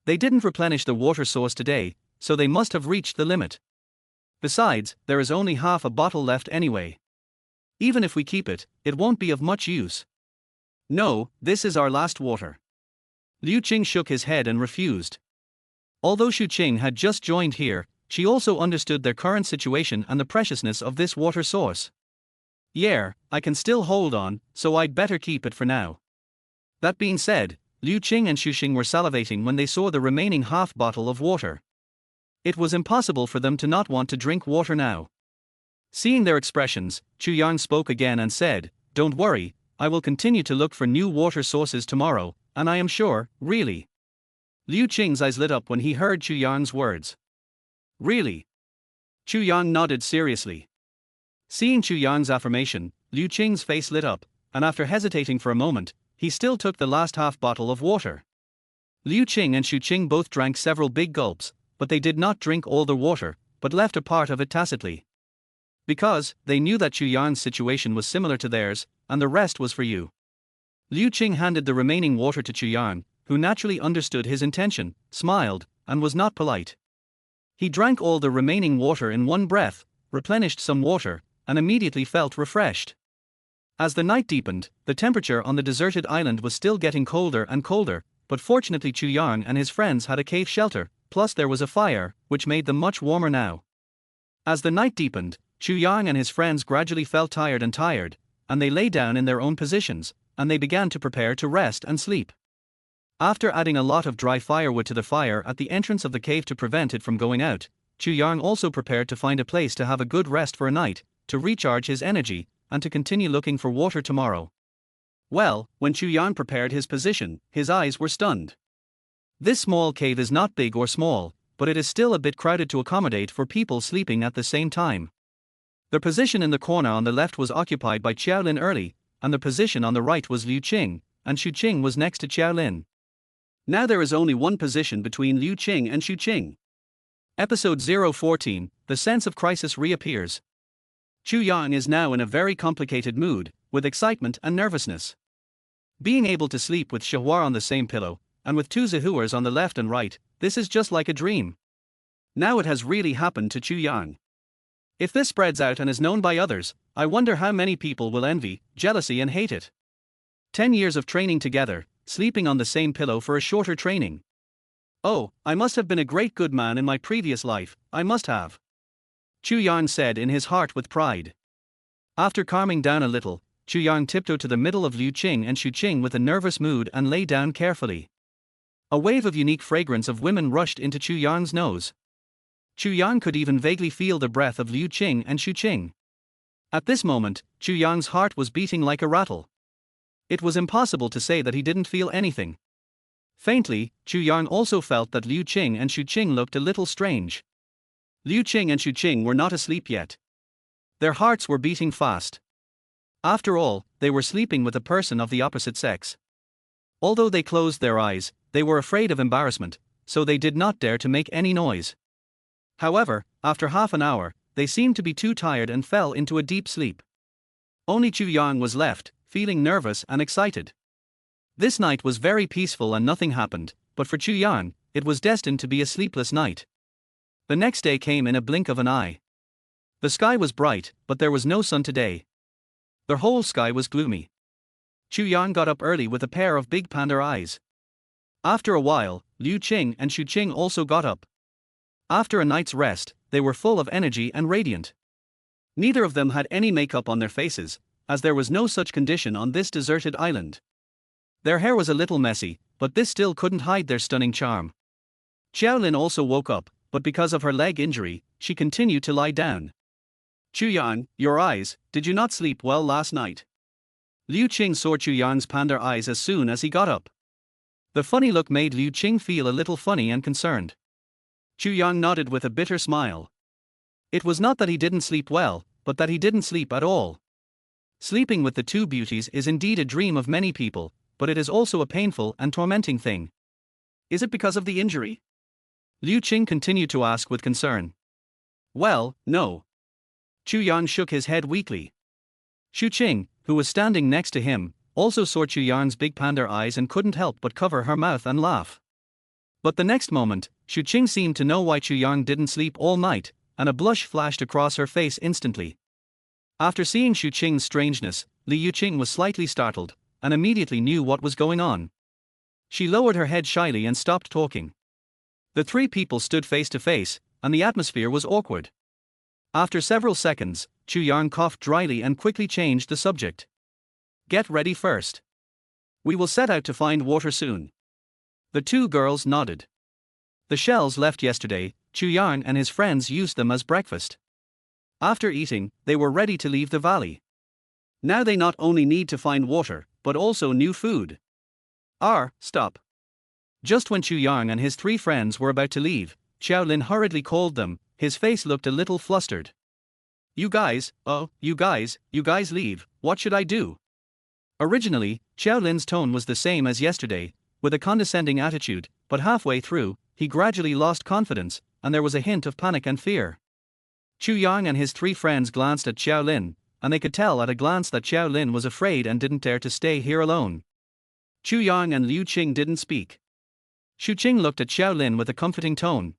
They didn't replenish the water source today, so they must have reached the limit. Besides, there is only half a bottle left anyway. Even if we keep it, it won't be of much use. "No, this is our last water." Liu Qing shook his head and refused. Although Xu Qing had just joined here, she also understood their current situation and the preciousness of this water source. Yeah, I can still hold on, so I'd better keep it for now. That being said, Liu Qing and Xu Xing were salivating when they saw the remaining half bottle of water. It was impossible for them to not want to drink water now. Seeing their expressions, Chu Yang spoke again and said, "Don't worry, I will continue to look for new water sources tomorrow, and I am sure, really." Liu Qing's eyes lit up when he heard Chu Yang's words. Really? Chu Yang nodded seriously. Seeing Chu Yang's affirmation, Liu Qing's face lit up, and after hesitating for a moment, he still took the last half bottle of water. Liu Qing and Xu Qing both drank several big gulps, but they did not drink all the water, but left a part of it tacitly. Because they knew that Chu Yang's situation was similar to theirs, and the rest was for you. Liu Qing handed the remaining water to Chu Yang, who naturally understood his intention, smiled, and was not polite. He drank all the remaining water in one breath, replenished some water, and immediately felt refreshed. As the night deepened, the temperature on the deserted island was still getting colder and colder, but fortunately Chu Yang and his friends had a cave shelter, plus there was a fire, which made them much warmer now. As the night deepened, Chu Yang and his friends gradually felt tired, and they lay down in their own positions, and they began to prepare to rest and sleep. After adding a lot of dry firewood to the fire at the entrance of the cave to prevent it from going out, Chu Yang also prepared to find a place to have a good rest for a night, to recharge his energy, and to continue looking for water tomorrow. Well, when Chu Yang prepared his position, his eyes were stunned. This small cave is not big or small, but it is still a bit crowded to accommodate for people sleeping at the same time. The position in the corner on the left was occupied by Xiaolin early, and the position on the right was Liu Qing, and Xu Qing was next to Xiaolin. Now there is only one position between Liu Qing and Xu Qing. Episode 014, The Sense of Crisis reappears. Chu Yang is now in a very complicated mood, with excitement and nervousness. Being able to sleep with Shahua on the same pillow, and with two Zahuars on the left and right, this is just like a dream. Now it has really happened to Chu Yang. If this spreads out and is known by others, I wonder how many people will envy, jealousy and hate it. 10 years of training together, sleeping on the same pillow for a shorter training. Oh, I must have been a great good man in my previous life, I must have. Chu Yang said in his heart with pride. After calming down a little, Chu Yang tiptoed to the middle of Liu Qing and Xu Qing with a nervous mood and lay down carefully. A wave of unique fragrance of women rushed into Chu Yang's nose. Chu Yang could even vaguely feel the breath of Liu Qing and Xu Qing. At this moment, Chu Yang's heart was beating like a rattle. It was impossible to say that he didn't feel anything. Faintly, Chu Yang also felt that Liu Qing and Xu Qing looked a little strange. Liu Qing and Xu Qing were not asleep yet. Their hearts were beating fast. After all, they were sleeping with a person of the opposite sex. Although they closed their eyes, they were afraid of embarrassment, so they did not dare to make any noise. However, after half an hour, they seemed to be too tired and fell into a deep sleep. Only Chu Yang was left, feeling nervous and excited. This night was very peaceful and nothing happened, but for Chu Yang, it was destined to be a sleepless night. The next day came in a blink of an eye. The sky was bright, but there was no sun today. The whole sky was gloomy. Chu Yang got up early with a pair of big panda eyes. After a while, Liu Qing and Xu Qing also got up. After a night's rest, they were full of energy and radiant. Neither of them had any makeup on their faces, as there was no such condition on this deserted island. Their hair was a little messy, but this still couldn't hide their stunning charm. Xiaolin also woke up, but because of her leg injury, she continued to lie down. Chu Yang, your eyes, did you not sleep well last night? Liu Qing saw Chu Yang's panda eyes as soon as he got up. The funny look made Liu Qing feel a little funny and concerned. Chu Yang nodded with a bitter smile. It was not that he didn't sleep well, but that he didn't sleep at all. Sleeping with the two beauties is indeed a dream of many people, but it is also a painful and tormenting thing. Is it because of the injury? Liu Qing continued to ask with concern. Well, no. Chu Yang shook his head weakly. Xu Qing, who was standing next to him, also saw Chu Yang's big panda eyes and couldn't help but cover her mouth and laugh. But the next moment, Xu Qing seemed to know why Chu Yang didn't sleep all night, and a blush flashed across her face instantly. After seeing Xu Qing's strangeness, Liu Qing was slightly startled, and immediately knew what was going on. She lowered her head shyly and stopped talking. The three people stood face to face, and the atmosphere was awkward. After several seconds, Chu Yang coughed dryly and quickly changed the subject. Get ready first. We will set out to find water soon. The two girls nodded. The shells left yesterday, Chu Yang and his friends used them as breakfast. After eating, they were ready to leave the valley. Now they not only need to find water, but also new food. Stop. Just when Chu Yang and his three friends were about to leave, Xiao Lin hurriedly called them. His face looked a little flustered. You guys leave, what should I do? Originally, Xiao Lin's tone was the same as yesterday, with a condescending attitude, but halfway through, he gradually lost confidence, and there was a hint of panic and fear. Chu Yang and his three friends glanced at Xiao Lin, and they could tell at a glance that Xiao Lin was afraid and didn't dare to stay here alone. Chu Yang and Liu Qing didn't speak. Xu Qing looked at Xiao Lin with a comforting tone.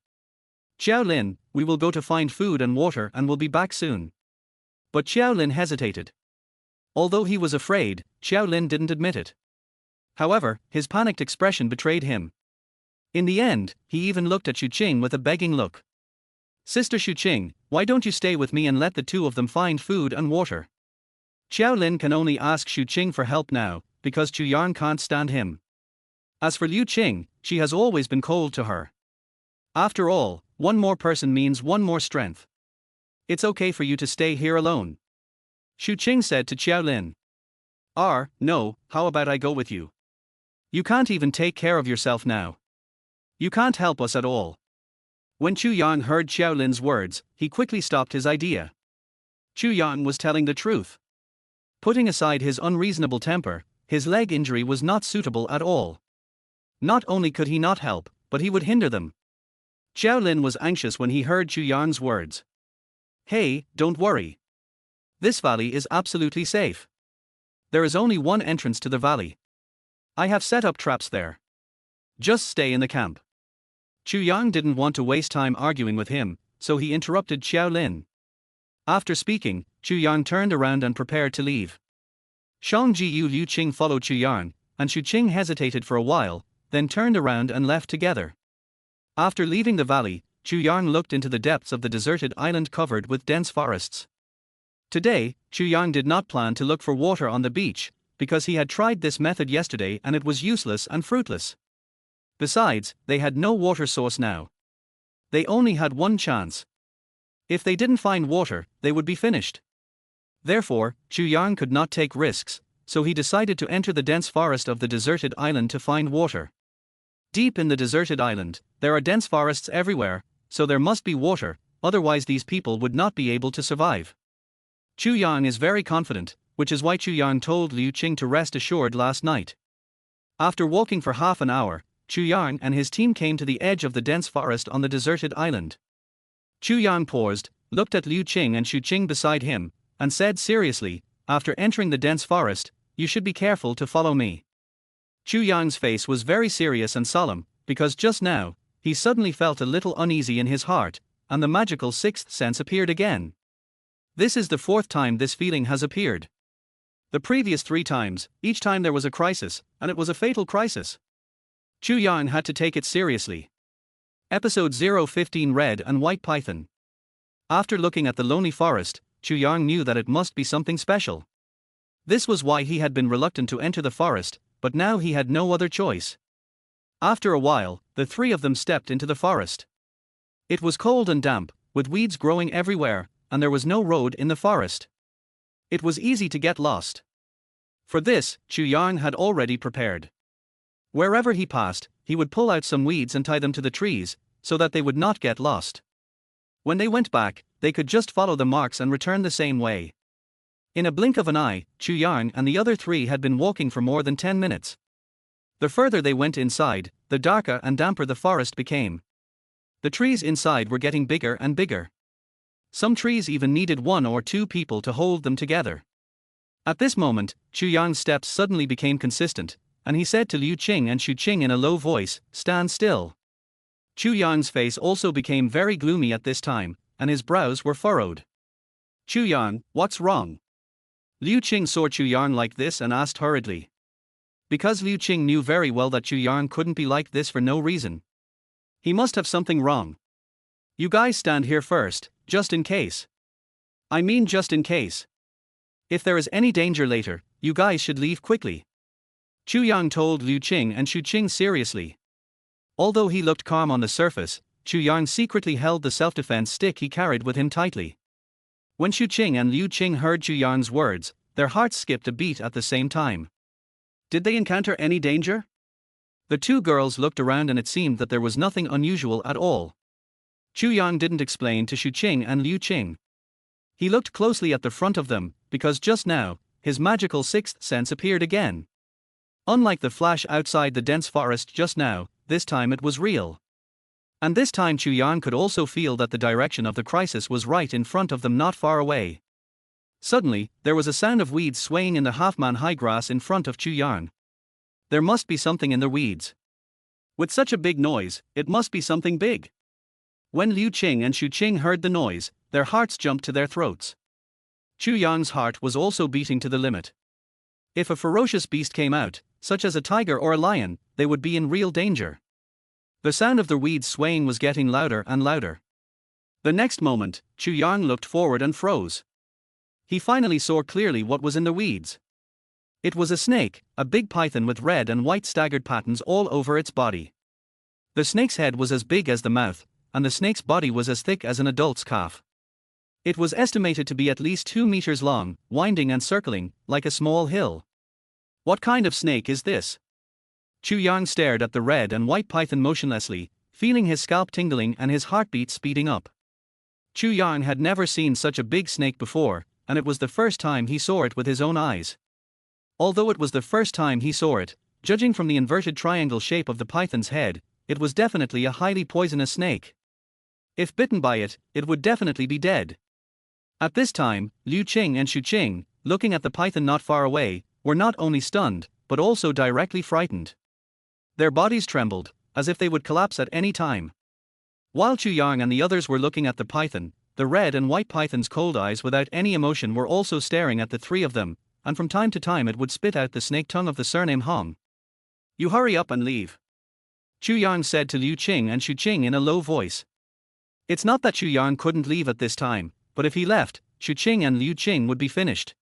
Xiao Lin, we will go to find food and water and will be back soon. But Xiao Lin hesitated. Although he was afraid, Xiao Lin didn't admit it. However, his panicked expression betrayed him. In the end, he even looked at Xu Qing with a begging look. Sister Xu Qing, why don't you stay with me and let the two of them find food and water? Xiao Lin can only ask Xu Qing for help now, because Chu Yang can't stand him. As for Liu Qing, she has always been cold to her. After all, one more person means one more strength. It's okay for you to stay here alone. Xu Qing said to Xiao Lin. No, how about I go with you? You can't even take care of yourself now. You can't help us at all. When Chu Yang heard Xiao Lin's words, he quickly stopped his idea. Chu Yang was telling the truth. Putting aside his unreasonable temper, his leg injury was not suitable at all. Not only could he not help, but he would hinder them. Xiao Lin was anxious when he heard Chu Yang's words. Hey, don't worry. This valley is absolutely safe. There is only one entrance to the valley. I have set up traps there. Just stay in the camp. Chu Yang didn't want to waste time arguing with him, so he interrupted Xiao Lin. After speaking, Chu Yang turned around and prepared to leave. Shang Jiyu Liu Qing followed Chu Yang, and Xu Qing hesitated for a while, then turned around and left together. After leaving the valley, Chu Yang looked into the depths of the deserted island covered with dense forests. Today, Chu Yang did not plan to look for water on the beach, because he had tried this method yesterday and it was useless and fruitless. Besides, they had no water source now. They only had one chance. If they didn't find water, they would be finished. Therefore, Chu Yang could not take risks, so he decided to enter the dense forest of the deserted island to find water. Deep in the deserted island, there are dense forests everywhere, so there must be water, otherwise these people would not be able to survive. Chu Yang is very confident, which is why Chu Yang told Liu Qing to rest assured last night. After walking for half an hour, Chu Yang and his team came to the edge of the dense forest on the deserted island. Chu Yang paused, looked at Liu Qing and Xu Qing beside him, and said seriously, after entering the dense forest, you should be careful to follow me. Chu Yang's face was very serious and solemn, because just now, he suddenly felt a little uneasy in his heart, and the magical sixth sense appeared again. This is the fourth time this feeling has appeared. The previous 3 times, each time there was a crisis, and it was a fatal crisis. Chu Yang had to take it seriously. Episode 015 Red and White Python. After looking at the lonely forest, Chu Yang knew that it must be something special. This was why he had been reluctant to enter the forest, but now he had no other choice. After a while, the 3 of them stepped into the forest. It was cold and damp, with weeds growing everywhere, and there was no road in the forest. It was easy to get lost. For this, Chu Yang had already prepared. Wherever he passed, he would pull out some weeds and tie them to the trees, so that they would not get lost. When they went back, they could just follow the marks and return the same way. In a blink of an eye, Chu Yang and the other 3 had been walking for more than 10 minutes. The further they went inside, the darker and damper the forest became. The trees inside were getting bigger and bigger. Some trees even needed 1 or 2 people to hold them together. At this moment, Chu Yang's steps suddenly became consistent, and he said to Liu Qing and Xu Qing in a low voice, "Stand still." Chu Yang's face also became very gloomy at this time, and his brows were furrowed. "Chu Yang, what's wrong?" Liu Qing saw Chu Yang like this and asked hurriedly. Because Liu Qing knew very well that Chu Yang couldn't be like this for no reason. He must have something wrong. "You guys stand here first, just in case. I mean just in case. If there is any danger later, you guys should leave quickly. Chu Yang told Liu Qing and Xu Qing seriously. Although he looked calm on the surface, Chu Yang secretly held the self-defense stick he carried with him tightly. When Xu Qing and Liu Qing heard Chu Yang's words, their hearts skipped a beat at the same time. Did they encounter any danger? The two girls looked around and it seemed that there was nothing unusual at all. Chu Yang didn't explain to Xu Qing and Liu Qing. He looked closely at the front of them, because just now, his magical sixth sense appeared again. Unlike the flash outside the dense forest just now, this time it was real. And this time Chu Yang could also feel that the direction of the crisis was right in front of them, not far away. Suddenly, there was a sound of weeds swaying in the half-man-high grass in front of Chu Yang. There must be something in the weeds. With such a big noise, it must be something big. When Liu Qing and Xu Qing heard the noise, their hearts jumped to their throats. Chu Yang's heart was also beating to the limit. If a ferocious beast came out, such as a tiger or a lion, they would be in real danger. The sound of the weeds swaying was getting louder and louder. The next moment, Chu Yang looked forward and froze. He finally saw clearly what was in the weeds. It was a snake, a big python with red and white staggered patterns all over its body. The snake's head was as big as the mouth, and the snake's body was as thick as an adult's calf. It was estimated to be at least 2 meters long, winding and circling, like a small hill. What kind of snake is this? Chu Yang stared at the red and white python motionlessly, feeling his scalp tingling and his heartbeat speeding up. Chu Yang had never seen such a big snake before, and it was the first time he saw it with his own eyes. Although it was the first time he saw it, judging from the inverted triangle shape of the python's head, it was definitely a highly poisonous snake. If bitten by it, it would definitely be dead. At this time, Liu Qing and Xu Qing, looking at the python not far away, were not only stunned, but also directly frightened. Their bodies trembled, as if they would collapse at any time. While Chu Yang and the others were looking at the python, the red and white python's cold eyes without any emotion were also staring at the three of them, and from time to time it would spit out the snake tongue of the surname Hong. You hurry up and leave. Chu Yang said to Liu Qing and Xu Qing in a low voice. It's not that Chu Yang couldn't leave at this time, but if he left, Xu Qing and Liu Qing would be finished.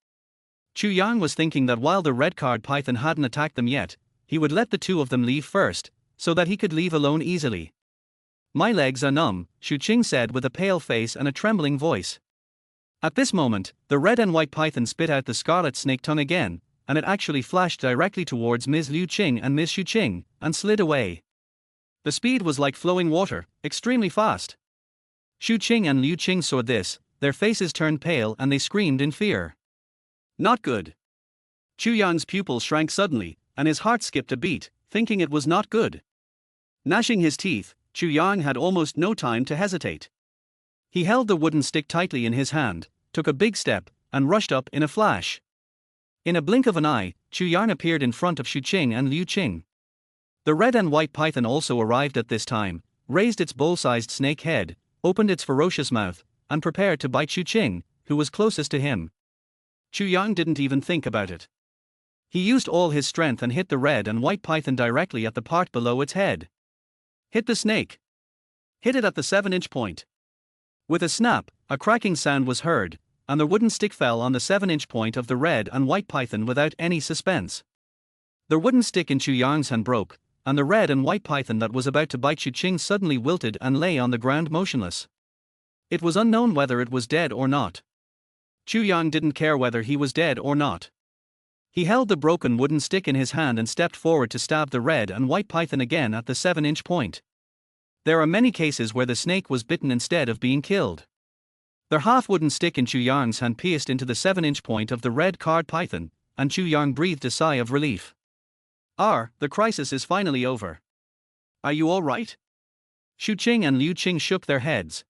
Chu Yang was thinking that while the red-card python hadn't attacked them yet, he would let the two of them leave first, so that he could leave alone easily. My legs are numb, Xu Qing said with a pale face and a trembling voice. At this moment, the red and white python spit out the scarlet snake tongue again, and it actually flashed directly towards Ms. Liu Qing and Ms. Xu Qing, and slid away. The speed was like flowing water, extremely fast. Xu Qing and Liu Qing saw this, their faces turned pale and they screamed in fear. Not good. Chu Yang's pupils shrank suddenly, and his heart skipped a beat, thinking it was not good. Gnashing his teeth, Chu Yang had almost no time to hesitate. He held the wooden stick tightly in his hand, took a big step, and rushed up in a flash. In a blink of an eye, Chu Yang appeared in front of Xu Qing and Liu Qing. The red and white python also arrived at this time, raised its bowl-sized snake head, opened its ferocious mouth, and prepared to bite Xu Qing, who was closest to him. Chu Yang didn't even think about it. He used all his strength and hit the red and white python directly at the part below its head. Hit the snake. Hit it at the 7-inch point. With a snap, a cracking sound was heard, and the wooden stick fell on the 7-inch point of the red and white python without any suspense. The wooden stick in Chu Yang's hand broke, and the red and white python that was about to bite Xu Qing suddenly wilted and lay on the ground motionless. It was unknown whether it was dead or not. Chu Yang didn't care whether he was dead or not. He held the broken wooden stick in his hand and stepped forward to stab the red and white python again at the 7-inch point. There are many cases where the snake was bitten instead of being killed. The half-wooden stick in Chu Yang's hand pierced into the 7-inch point of the red-card python, and Chu Yang breathed a sigh of relief. The crisis is finally over. Are you all right? Xu Qing and Liu Qing shook their heads.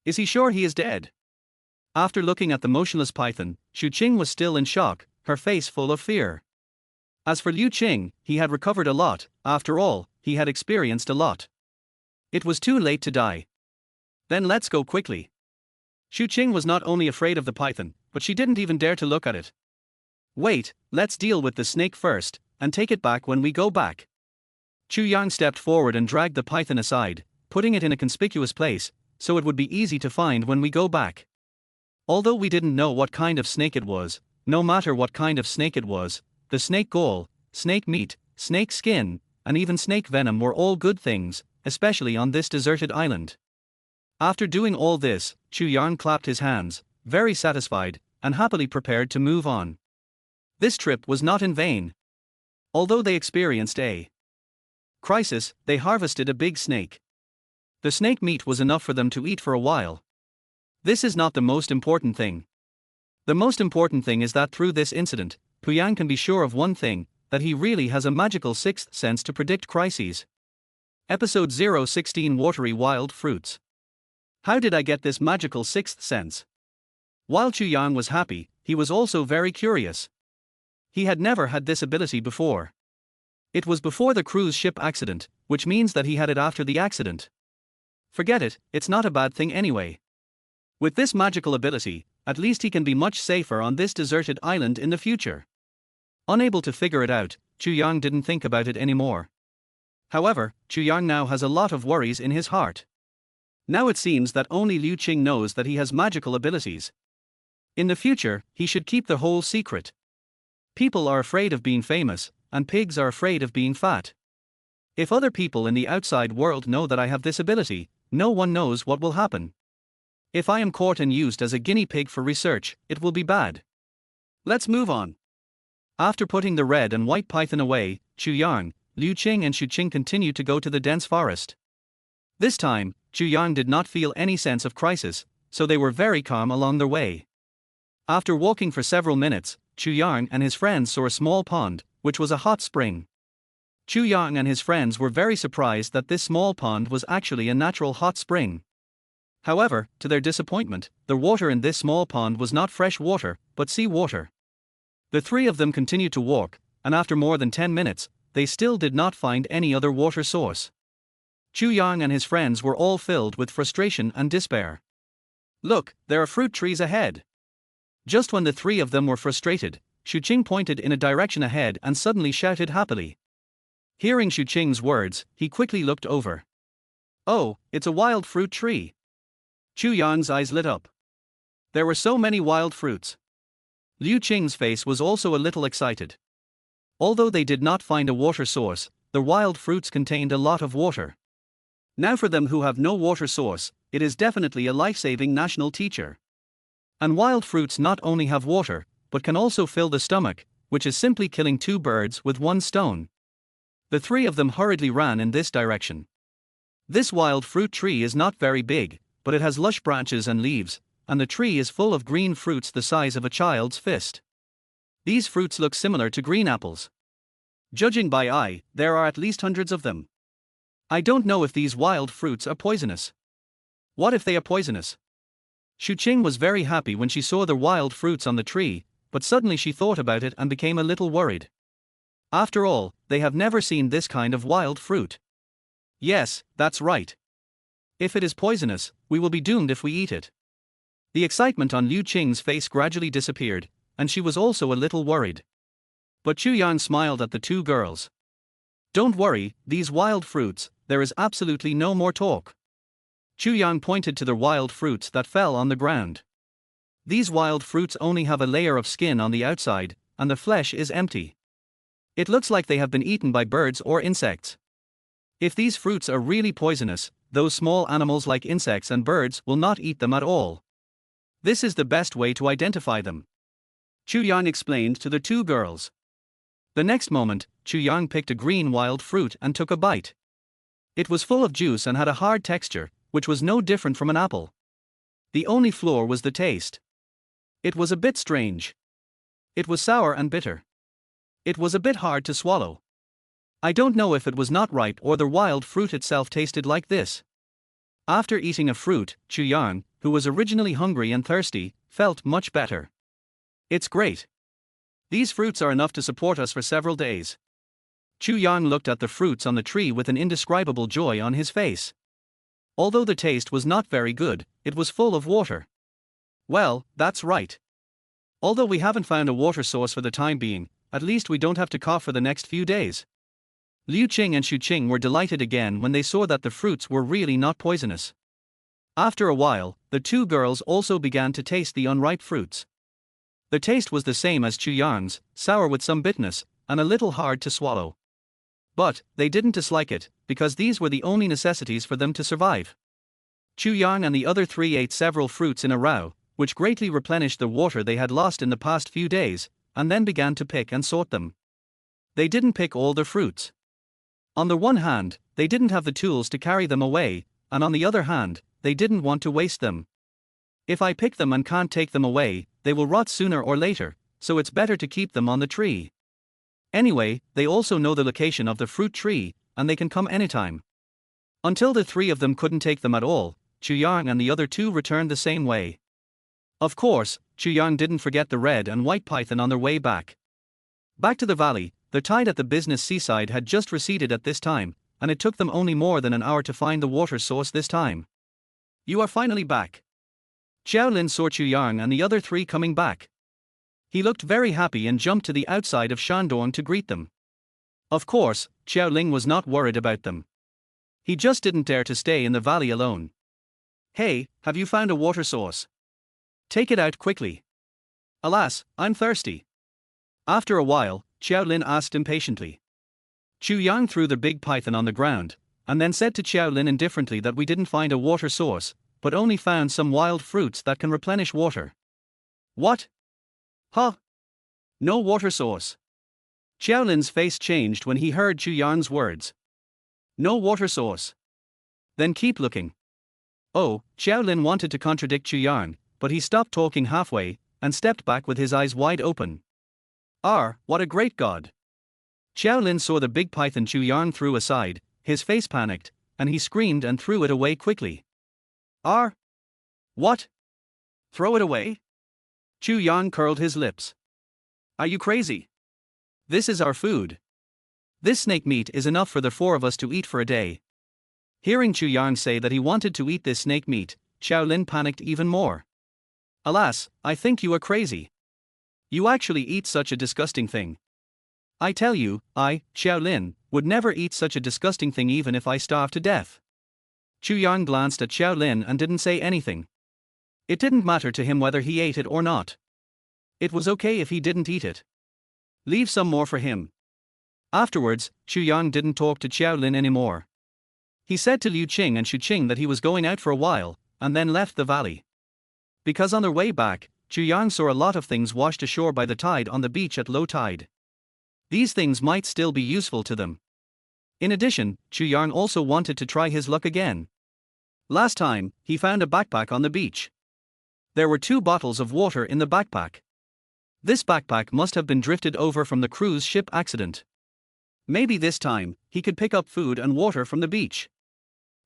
Is he sure he is dead? After looking at the motionless python, Xu Qing was still in shock, her face full of fear. As for Liu Qing, he had recovered a lot, after all, he had experienced a lot. It was too late to die. Then let's go quickly. Xu Qing was not only afraid of the python, but she didn't even dare to look at it. Wait, let's deal with the snake first, and take it back when we go back. Chu Yang stepped forward and dragged the python aside, putting it in a conspicuous place, so it would be easy to find when we go back. Although we didn't know what kind of snake it was, no matter what kind of snake it was, the snake gall, snake meat, snake skin, and even snake venom were all good things, especially on this deserted island. After doing all this, Chu Yang clapped his hands, very satisfied, and happily prepared to move on. This trip was not in vain. Although they experienced a crisis, they harvested a big snake. The snake meat was enough for them to eat for a while. This is not the most important thing. The most important thing is that through this incident, Puyang can be sure of one thing, that he really has a magical sixth sense to predict crises. Episode 016 Watery Wild Fruits. How did I get this magical sixth sense? While Chu Yang was happy, he was also very curious. He had never had this ability before. It was before the cruise ship accident, which means that he had it after the accident. Forget it, it's not a bad thing anyway. With this magical ability, at least he can be much safer on this deserted island in the future. Unable to figure it out, Chu Yang didn't think about it anymore. However, Chu Yang now has a lot of worries in his heart. Now it seems that only Liu Qing knows that he has magical abilities. In the future, he should keep the whole secret. People are afraid of being famous, and pigs are afraid of being fat. If other people in the outside world know that I have this ability, no one knows what will happen. If I am caught and used as a guinea pig for research, it will be bad. Let's move on. After putting the red and white python away, Chu Yang, Liu Qing and Shu Qing continued to go to the dense forest. This time, Chu Yang did not feel any sense of crisis, so they were very calm along their way. After walking for several minutes, Chu Yang and his friends saw a small pond, which was a hot spring. Chu Yang and his friends were very surprised that this small pond was actually a natural hot spring. However, to their disappointment, the water in this small pond was not fresh water, but sea water. The three of them continued to walk, and after more than 10 minutes, they still did not find any other water source. Chu Yang and his friends were all filled with frustration and despair. Look, there are fruit trees ahead. Just when the three of them were frustrated, Shu Qing pointed in a direction ahead and suddenly shouted happily. Hearing Shu Qing's words, he quickly looked over. Oh, it's a wild fruit tree. Chu Yang's eyes lit up. There were so many wild fruits. Liu Qing's face was also a little excited. Although they did not find a water source, the wild fruits contained a lot of water. Now for them who have no water source, it is definitely a life-saving national teacher. And wild fruits not only have water, but can also fill the stomach, which is simply killing two birds with one stone. The three of them hurriedly ran in this direction. This wild fruit tree is not very big, but it has lush branches and leaves, and the tree is full of green fruits the size of a child's fist. These fruits look similar to green apples. Judging by eye, there are at least hundreds of them. I don't know if these wild fruits are poisonous. What if they are poisonous? Shu Qing was very happy when she saw the wild fruits on the tree, but suddenly she thought about it and became a little worried. After all, they have never seen this kind of wild fruit. Yes, that's right. If it is poisonous, we will be doomed if we eat it. The excitement on Liu Qing's face gradually disappeared, and she was also a little worried. But Chu Yang smiled at the two girls. Don't worry, these wild fruits, there is absolutely no more talk. Chu Yang pointed to the wild fruits that fell on the ground. These wild fruits only have a layer of skin on the outside, and the flesh is empty. It looks like they have been eaten by birds or insects. If these fruits are really poisonous, those small animals like insects and birds will not eat them at all. This is the best way to identify them. Chu Yang explained to the two girls. The next moment, Chu Yang picked a green wild fruit and took a bite. It was full of juice and had a hard texture, which was no different from an apple. The only flaw was the taste. It was a bit strange. It was sour and bitter. It was a bit hard to swallow. I don't know if it was not ripe or the wild fruit itself tasted like this. After eating a fruit, Chu Yang, who was originally hungry and thirsty, felt much better. It's great. These fruits are enough to support us for several days. Chu Yang looked at the fruits on the tree with an indescribable joy on his face. Although the taste was not very good, it was full of water. Well, that's right. Although we haven't found a water source for the time being, at least we don't have to cough for the next few days. Liu Qing and Shu Qing were delighted again when they saw that the fruits were really not poisonous. After a while, the two girls also began to taste the unripe fruits. The taste was the same as Chu Yang's, sour with some bitterness, and a little hard to swallow. But they didn't dislike it, because these were the only necessities for them to survive. Chu Yang and the other three ate several fruits in a row, which greatly replenished the water they had lost in the past few days, and then began to pick and sort them. They didn't pick all the fruits. On the one hand, they didn't have the tools to carry them away, and on the other hand, they didn't want to waste them. If I pick them and can't take them away, they will rot sooner or later, so it's better to keep them on the tree. Anyway, they also know the location of the fruit tree, and they can come anytime. Until the three of them couldn't take them at all, Chu Yang and the other two returned the same way. Of course, Chu Yang didn't forget the red and white python on their way back. Back to the valley, the tide at the business seaside had just receded at this time, and it took them only more than an hour to find the water source this time. You are finally back. Xiao Lin saw Chu Yang and the other three coming back. He looked very happy and jumped to the outside of Shandong to greet them. Of course, Xiao Ling was not worried about them. He just didn't dare to stay in the valley alone. Hey, have you found a water source? Take it out quickly. Alas, I'm thirsty. After a while, Xiao Lin asked impatiently. Chu Yang threw the big python on the ground, and then said to Xiao Lin indifferently that we didn't find a water source, but only found some wild fruits that can replenish water. What? Huh? No water source. Xiao Lin's face changed when he heard Chu Yang's words. No water source. Then keep looking. Oh, Xiao Lin wanted to contradict Chu Yang, but he stopped talking halfway, and stepped back with his eyes wide open. What a great god! Xiao Lin saw the big python Chu Yang threw aside, his face panicked, and he screamed and threw it away quickly. What? Throw it away? Chu Yang curled his lips. Are you crazy? This is our food. This snake meat is enough for the four of us to eat for a day. Hearing Chu Yang say that he wanted to eat this snake meat, Xiao Lin panicked even more. Alas, I think you are crazy. You actually eat such a disgusting thing. I tell you, Xiao Lin, would never eat such a disgusting thing even if I starved to death. Chu Yang glanced at Xiao Lin and didn't say anything. It didn't matter to him whether he ate it or not. It was okay if he didn't eat it. Leave some more for him. Afterwards, Chu Yang didn't talk to Xiao Lin anymore. He said to Liu Qing and Xu Qing that he was going out for a while, and then left the valley. Because on their way back, Chu Yang saw a lot of things washed ashore by the tide on the beach at low tide. These things might still be useful to them. In addition, Chu Yang also wanted to try his luck again. Last time, he found a backpack on the beach. There were 2 bottles of water in the backpack. This backpack must have been drifted over from the cruise ship accident. Maybe this time, he could pick up food and water from the beach.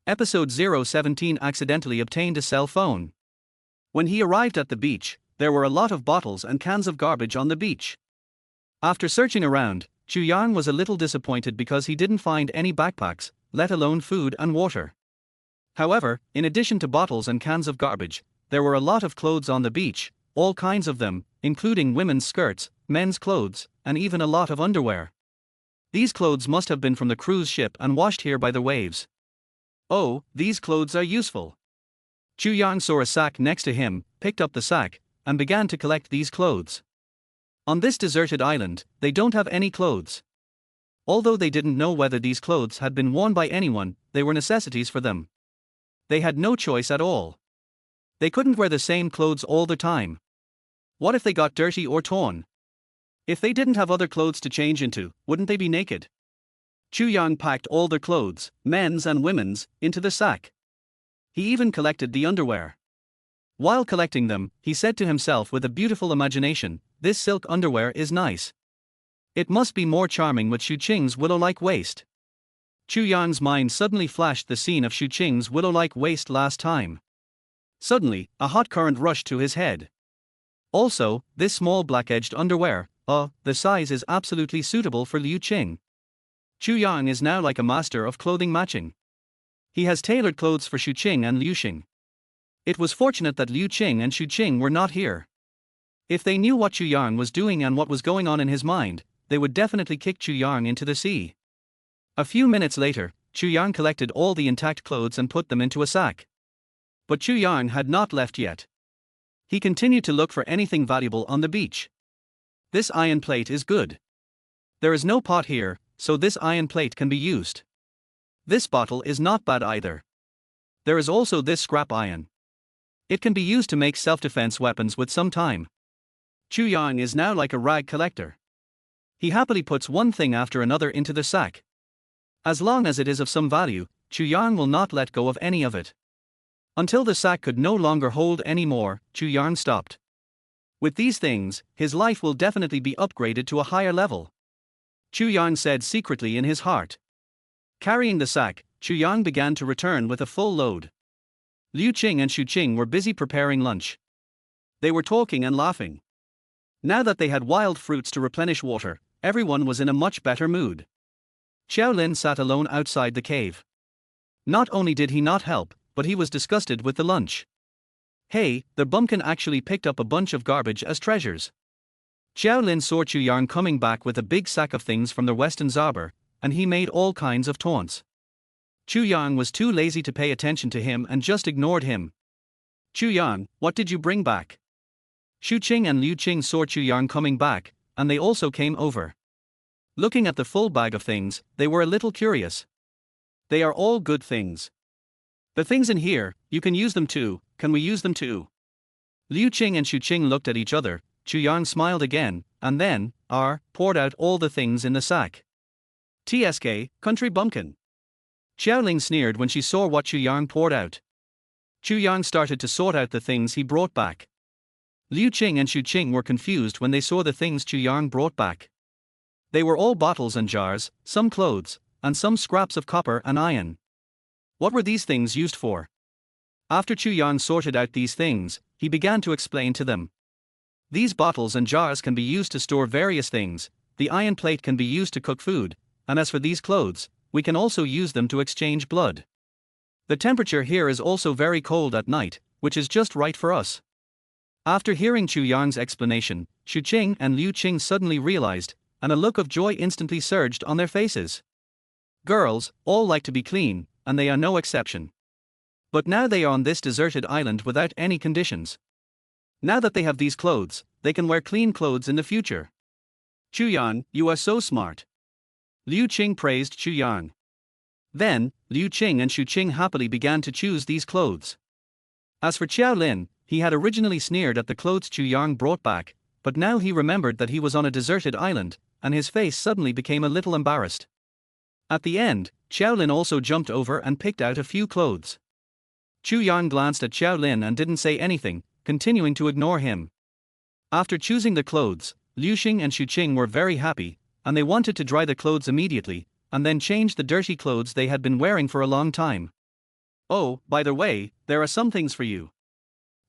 Episode 017 accidentally obtained a cell phone. When he arrived at the beach, there were a lot of bottles and cans of garbage on the beach. After searching around, Chu Yang was a little disappointed because he didn't find any backpacks, let alone food and water. However, in addition to bottles and cans of garbage, there were a lot of clothes on the beach, all kinds of them, including women's skirts, men's clothes, and even a lot of underwear. These clothes must have been from the cruise ship and washed here by the waves. Oh, these clothes are useful. Chu Yang saw a sack next to him, picked up the sack, and began to collect these clothes. On this deserted island, they don't have any clothes. Although they didn't know whether these clothes had been worn by anyone, they were necessities for them. They had no choice at all. They couldn't wear the same clothes all the time. What if they got dirty or torn? If they didn't have other clothes to change into, wouldn't they be naked? Chu Yang packed all their clothes, men's and women's, into the sack. He even collected the underwear. While collecting them, he said to himself with a beautiful imagination, "This silk underwear is nice. It must be more charming with Xu Qing's willow-like waist." Chu Yang's mind suddenly flashed the scene of Xu Qing's willow-like waist last time. Suddenly, a hot current rushed to his head. Also, this small black-edged underwear, the size is absolutely suitable for Liu Qing. Chu Yang is now like a master of clothing matching. He has tailored clothes for Xu Qing and Liu Xing. It was fortunate that Liu Qing and Xu Qing were not here. If they knew what Chu Yang was doing and what was going on in his mind, they would definitely kick Chu Yang into the sea. A few minutes later, Chu Yang collected all the intact clothes and put them into a sack. But Chu Yang had not left yet. He continued to look for anything valuable on the beach. This iron plate is good. There is no pot here, so this iron plate can be used. This bottle is not bad either. There is also this scrap iron. It can be used to make self-defense weapons with some time. Chu Yang is now like a rag collector. He happily puts one thing after another into the sack. As long as it is of some value, Chu Yang will not let go of any of it. Until the sack could no longer hold any more, Chu Yang stopped. With these things, his life will definitely be upgraded to a higher level. Chu Yang said secretly in his heart. Carrying the sack, Chu Yang began to return with a full load. Liu Qing and Xu Qing were busy preparing lunch. They were talking and laughing. Now that they had wild fruits to replenish water, everyone was in a much better mood. Xiao Lin sat alone outside the cave. Not only did he not help, but he was disgusted with the lunch. Hey, the bumpkin actually picked up a bunch of garbage as treasures. Xiao Lin saw Chu Yang coming back with a big sack of things from the Western Zabur, and he made all kinds of taunts. Chu Yang was too lazy to pay attention to him and just ignored him. Chu Yang, what did you bring back? Xu Qing and Liu Qing saw Chu Yang coming back, and they also came over. Looking at the full bag of things, they were a little curious. They are all good things. The things in here, you can use them too, can we use them too? Liu Qing and Xu Qing looked at each other. Chu Yang smiled again, and then, poured out all the things in the sack. TSK, country bumpkin. Xiao Ling sneered when she saw what Chu Yang poured out. Chu Yang started to sort out the things he brought back. Liu Qing and Xu Qing were confused when they saw the things Chu Yang brought back. They were all bottles and jars, some clothes, and some scraps of copper and iron. What were these things used for? After Chu Yang sorted out these things, he began to explain to them. These bottles and jars can be used to store various things, the iron plate can be used to cook food, and as for these clothes, we can also use them to exchange blood. The temperature here is also very cold at night, which is just right for us. After hearing Chu Yang's explanation, Xu Qing and Liu Qing suddenly realized, and a look of joy instantly surged on their faces. Girls all like to be clean, and they are no exception. But now they are on this deserted island without any conditions. Now that they have these clothes, they can wear clean clothes in the future. Chu Yang, you are so smart. Liu Qing praised Chu Yang. Then, Liu Qing and Xu Qing happily began to choose these clothes. As for Xiao Lin, he had originally sneered at the clothes Chu Yang brought back, but now he remembered that he was on a deserted island, and his face suddenly became a little embarrassed. At the end, Xiao Lin also jumped over and picked out a few clothes. Chu Yang glanced at Xiao Lin and didn't say anything, continuing to ignore him. After choosing the clothes, Liu Xing and Xu Qing were very happy, and they wanted to dry the clothes immediately, and then change the dirty clothes they had been wearing for a long time. Oh, by the way, there are some things for you.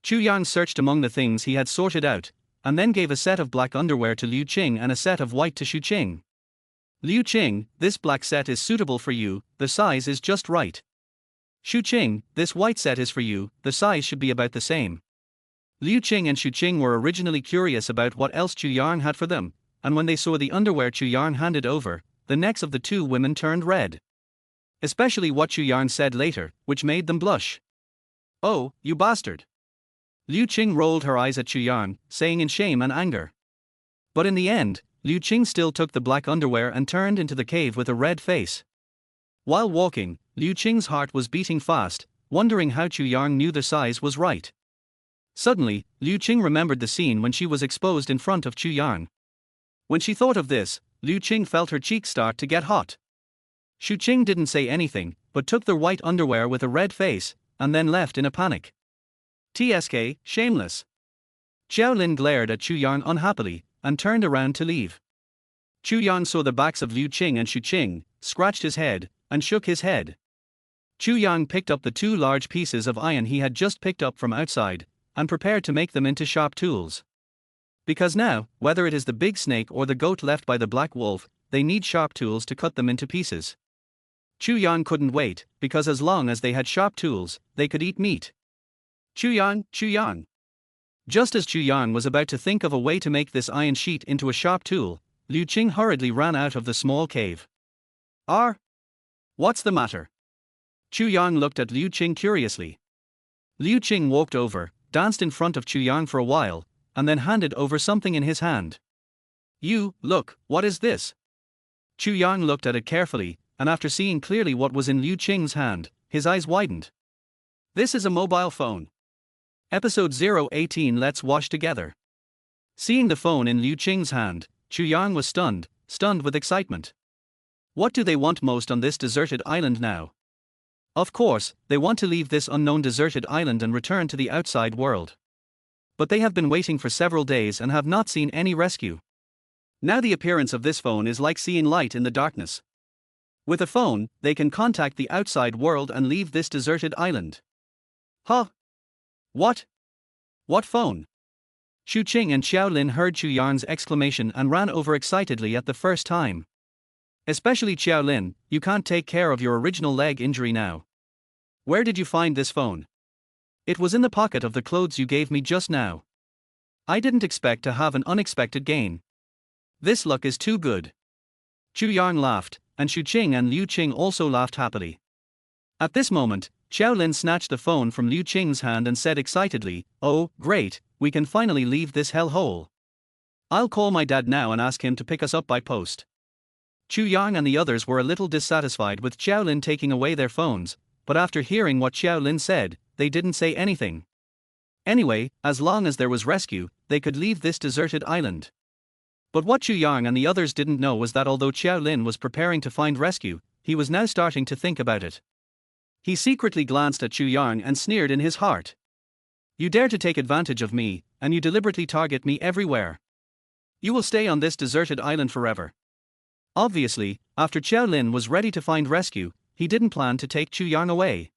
Chu Yang searched among the things he had sorted out, and then gave a set of black underwear to Liu Qing and a set of white to Xu Qing. Liu Qing, this black set is suitable for you, the size is just right. Xu Qing, this white set is for you, the size should be about the same. Liu Qing and Xu Qing were originally curious about what else Chu Yang had for them, and when they saw the underwear Chu Yang handed over, the necks of the two women turned red. Especially what Chu Yang said later, which made them blush. Oh, you bastard! Liu Qing rolled her eyes at Chu Yang, saying in shame and anger. But in the end, Liu Qing still took the black underwear and turned into the cave with a red face. While walking, Liu Qing's heart was beating fast, wondering how Chu Yang knew the size was right. Suddenly, Liu Qing remembered the scene when she was exposed in front of Chu Yang. When she thought of this, Liu Qing felt her cheeks start to get hot. Xu Qing didn't say anything, but took the white underwear with a red face, and then left in a panic. TSK, shameless. Xiao Lin glared at Chu Yang unhappily, and turned around to leave. Chu Yang saw the backs of Liu Qing and Xu Qing, scratched his head, and shook his head. Chu Yang picked up the two large pieces of iron he had just picked up from outside, and prepared to make them into sharp tools. Because now, whether it is the big snake or the goat left by the black wolf, they need sharp tools to cut them into pieces. Chu Yang couldn't wait, because as long as they had sharp tools, they could eat meat. Chu Yang, Chu Yang. Just as Chu Yang was about to think of a way to make this iron sheet into a sharp tool, Liu Qing hurriedly ran out of the small cave. What's the matter? Chu Yang looked at Liu Qing curiously. Liu Qing walked over, danced in front of Chu Yang for a while, and then handed over something in his hand. Look, what is this? Chu Yang looked at it carefully, and after seeing clearly what was in Liu Qing's hand, his eyes widened. This is a mobile phone. Episode 018. Let's watch together. Seeing the phone in Liu Qing's hand, Chu Yang was stunned with excitement. What do they want most on this deserted island now? Of course, they want to leave this unknown deserted island and return to the outside world. But they have been waiting for several days and have not seen any rescue. Now the appearance of this phone is like seeing light in the darkness. With a phone, they can contact the outside world and leave this deserted island. Huh? What? What phone? Xu Qing and Xiao Lin heard Chu Yang's exclamation and ran over excitedly at the first time. Especially Xiao Lin, you can't take care of your original leg injury now. Where did you find this phone? It was in the pocket of the clothes you gave me just now. I didn't expect to have an unexpected gain. This luck is too good. Chu Yang laughed, and Xu Qing and Liu Qing also laughed happily. At this moment, Xiao Lin snatched the phone from Liu Qing's hand and said excitedly, "Oh, great, we can finally leave this hellhole. I'll call my dad now and ask him to pick us up by post." Chu Yang and the others were a little dissatisfied with Xiao Lin taking away their phones, but after hearing what Xiao Lin said, they didn't say anything. Anyway, as long as there was rescue, they could leave this deserted island. But what Chu Yang and the others didn't know was that although Xiao Lin was preparing to find rescue, he was now starting to think about it. He secretly glanced at Chu Yang and sneered in his heart. "You dare to take advantage of me, and you deliberately target me everywhere. You will stay on this deserted island forever." Obviously, after Xiao Lin was ready to find rescue, he didn't plan to take Chu Yang away.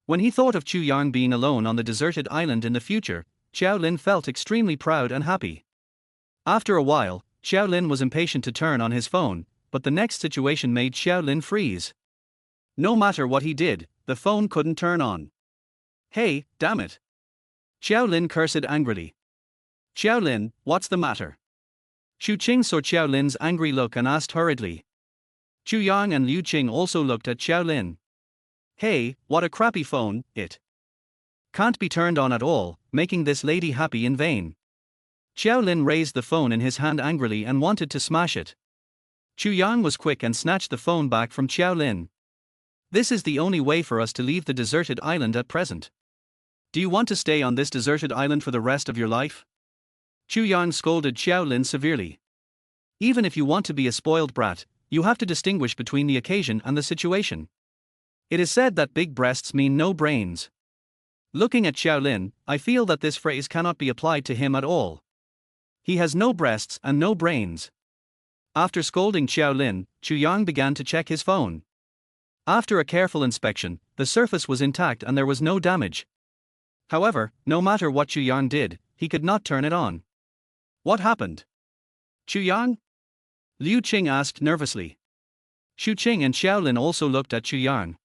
When he thought of Chu Yang being alone on the deserted island in the future, Xiao Lin felt extremely proud and happy. After a while, Xiao Lin was impatient to turn on his phone, but the next situation made Xiao Lin freeze. No matter what he did, the phone couldn't turn on. "Hey, damn it!" Xiao Lin cursed angrily. "Xiao Lin, what's the matter?" Xu Qing saw Xiao Lin's angry look and asked hurriedly. Chu Yang and Liu Qing also looked at Xiao Lin. "Hey, what a crappy phone, it can't be turned on at all, making this lady happy in vain." Xiao Lin raised the phone in his hand angrily and wanted to smash it. Chu Yang was quick and snatched the phone back from Xiao Lin. "This is the only way for us to leave the deserted island at present. Do you want to stay on this deserted island for the rest of your life?" Chu Yang scolded Xiao Lin severely. "Even if you want to be a spoiled brat, you have to distinguish between the occasion and the situation. It is said that big breasts mean no brains. Looking at Xiao Lin, I feel that this phrase cannot be applied to him at all. He has no breasts and no brains." After scolding Xiao Lin, Chu Yang began to check his phone. After a careful inspection, the surface was intact and there was no damage. However, no matter what Chu Yang did, he could not turn it on. "What happened? Chu Yang?" Liu Qing asked nervously. Xu Qing and Xiao Lin also looked at Chu Yang.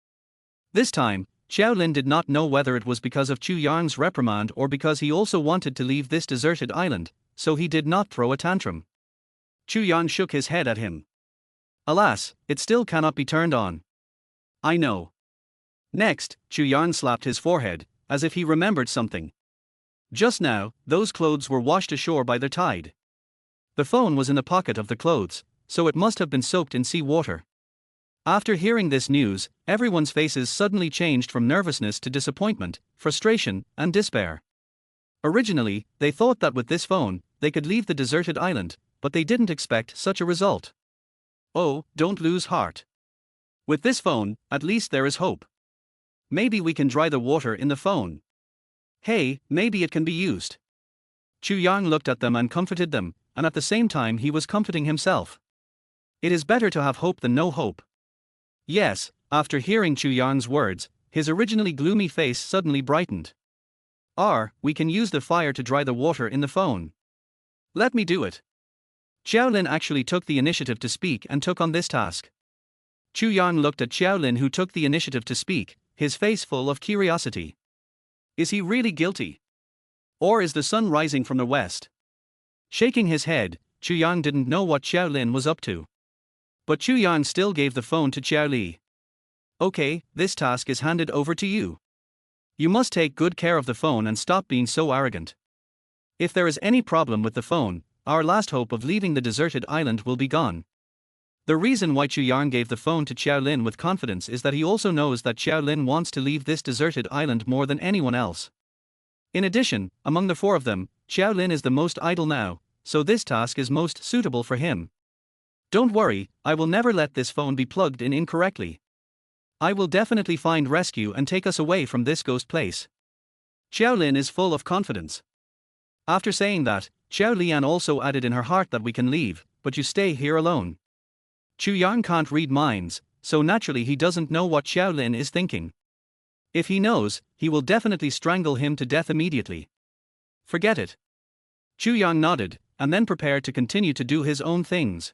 This time, Xiao Lin did not know whether it was because of Chu Yang's reprimand or because he also wanted to leave this deserted island, so he did not throw a tantrum. Chu Yang shook his head at him. "Alas, it still cannot be turned on." "I know." Next, Chu Yang slapped his forehead, as if he remembered something. Just now, those clothes were washed ashore by the tide. The phone was in the pocket of the clothes, so it must have been soaked in sea water. After hearing this news, everyone's faces suddenly changed from nervousness to disappointment, frustration, and despair. Originally, they thought that with this phone, they could leave the deserted island, but they didn't expect such a result. "Oh, don't lose heart. With this phone, at least there is hope. Maybe we can dry the water in the phone. Hey, maybe it can be used." Chu Yang looked at them and comforted them, and at the same time he was comforting himself. It is better to have hope than no hope. Yes, after hearing Chu Yang's words, his originally gloomy face suddenly brightened. We can use the fire to dry the water in the phone. Let me do it." Xiao Lin actually took the initiative to speak and took on this task. Chu Yang looked at Xiao Lin, who took the initiative to speak, his face full of curiosity. Is he really guilty? Or is the sun rising from the west? Shaking his head, Chu Yang didn't know what Xiao Lin was up to. But Chu Yang still gave the phone to Xiao Li. "Okay, this task is handed over to you. You must take good care of the phone and stop being so arrogant. If there is any problem with the phone, our last hope of leaving the deserted island will be gone. The reason why Chu Yang gave the phone to Xiao Lin with confidence is that he also knows that Xiao Lin wants to leave this deserted island more than anyone else. In addition, among the four of them, Xiao Lin is the most idle now, so this task is most suitable for him. Don't worry, I will never let this phone be plugged in incorrectly. I will definitely find rescue and take us away from this ghost place. Xiao Lin is full of confidence. After saying that, Xiao Lian also added in her heart that we can leave, but you stay here alone. Chu Yang can't read minds, so naturally he doesn't know what Xiao Lin is thinking. If he knows, he will definitely strangle him to death immediately. Forget it. Chu Yang nodded, and then prepared to continue to do his own things.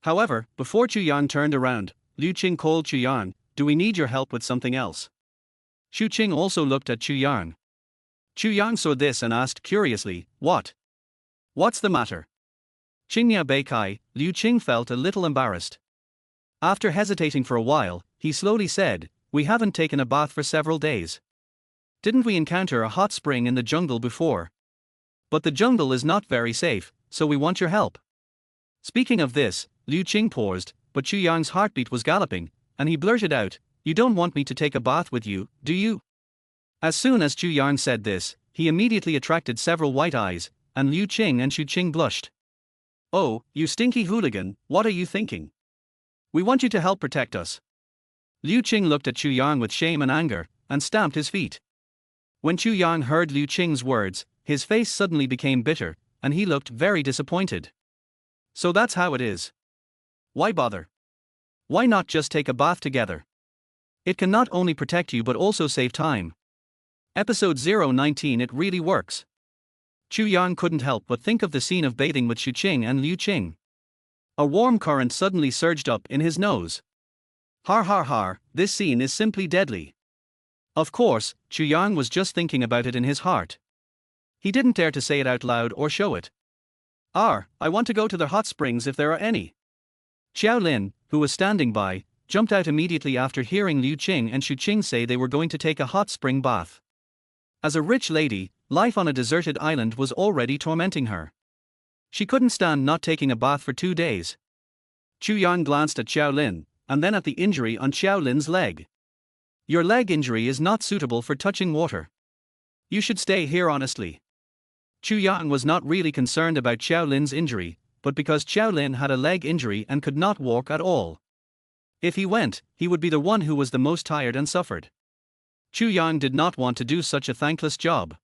However, before Chu Yang turned around, Liu Qing called Chu Yang, "Do we need your help with something else?" Xu Qing also looked at Chu Yang. Chu Yang saw this and asked curiously, "What? What's the matter?" Qingya Beikai, Liu Qing felt a little embarrassed. After hesitating for a while, he slowly said, "We haven't taken a bath for several days. Didn't we encounter a hot spring in the jungle before? But the jungle is not very safe, so we want your help." Speaking of this, Liu Qing paused, but Chu Yang's heartbeat was galloping, and he blurted out, "You don't want me to take a bath with you, do you?" As soon as Chu Yang said this, he immediately attracted several white eyes, and Liu Qing and Xu Qing blushed. "Oh, you stinky hooligan, what are you thinking? We want you to help protect us." Liu Qing looked at Chu Yang with shame and anger, and stamped his feet. When Chu Yang heard Liu Qing's words, his face suddenly became bitter, and he looked very disappointed. "So that's how it is. Why bother? Why not just take a bath together? It can not only protect you but also save time." Episode 019. It really works. Chu Yang couldn't help but think of the scene of bathing with Xu Qing and Liu Qing. A warm current suddenly surged up in his nose. Har har har, this scene is simply deadly. Of course, Chu Yang was just thinking about it in his heart. He didn't dare to say it out loud or show it. I want to go to the hot springs if there are any." Xiao Lin, who was standing by, jumped out immediately after hearing Liu Qing and Xu Qing say they were going to take a hot spring bath. As a rich lady, life on a deserted island was already tormenting her. She couldn't stand not taking a bath for 2 days. Chu Yang glanced at Xiao Lin, and then at the injury on Xiao Lin's leg. "Your leg injury is not suitable for touching water. You should stay here honestly." Chu Yang was not really concerned about Xiao Lin's injury, but because Xiao Lin had a leg injury and could not walk at all. If he went, he would be the one who was the most tired and suffered. Chu Yang did not want to do such a thankless job.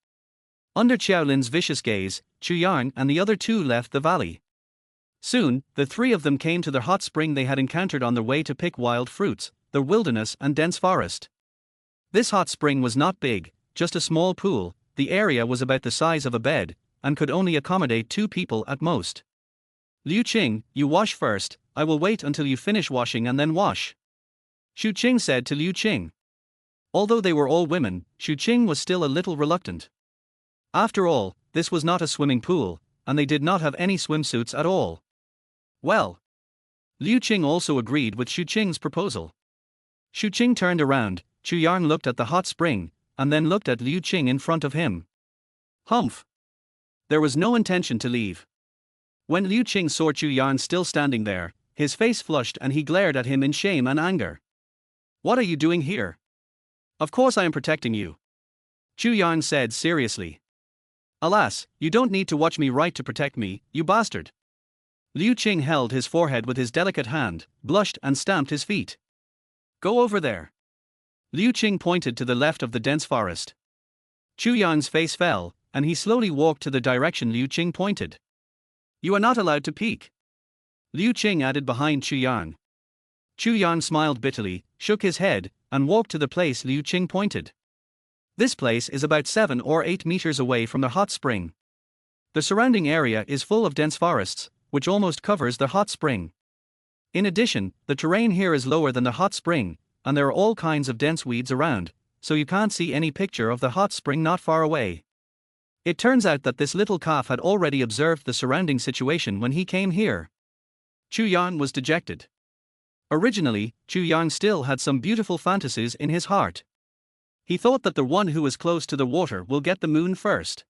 Under Xiao Lin's vicious gaze, Chu Yang and the other two left the valley. Soon, the three of them came to the hot spring they had encountered on their way to pick wild fruits, the wilderness and dense forest. This hot spring was not big, just a small pool. The area was about the size of a bed, and could only accommodate 2 people at most. "Liu Qing, you wash first, I will wait until you finish washing and then wash," Xu Qing said to Liu Qing. Although they were all women, Xu Qing was still a little reluctant. After all, this was not a swimming pool, and they did not have any swimsuits at all. Well, Liu Qing also agreed with Xu Qing's proposal. Xu Qing turned around, Chu Yang looked at the hot spring, and then looked at Liu Qing in front of him. Humph! There was no intention to leave. When Liu Qing saw Chu Yang still standing there, his face flushed and he glared at him in shame and anger. "What are you doing here?" "Of course I am protecting you," Chu Yang said seriously. "Alas, you don't need to watch me right to protect me, you bastard." Liu Qing held his forehead with his delicate hand, blushed and stamped his feet. "Go over there." Liu Qing pointed to the left of the dense forest. Chu Yang's face fell, and he slowly walked to the direction Liu Qing pointed. "You are not allowed to peek," Liu Qing added behind Chu Yang. Chu Yang smiled bitterly, shook his head, and walked to the place Liu Qing pointed. This place is about 7 or 8 meters away from the hot spring. The surrounding area is full of dense forests, which almost covers the hot spring. In addition, the terrain here is lower than the hot spring, and there are all kinds of dense weeds around, so you can't see any picture of the hot spring not far away. It turns out that this little calf had already observed the surrounding situation when he came here. Chu Yang was dejected. Originally, Chu Yang still had some beautiful fantasies in his heart. He thought that the one who is close to the water will get the moon first.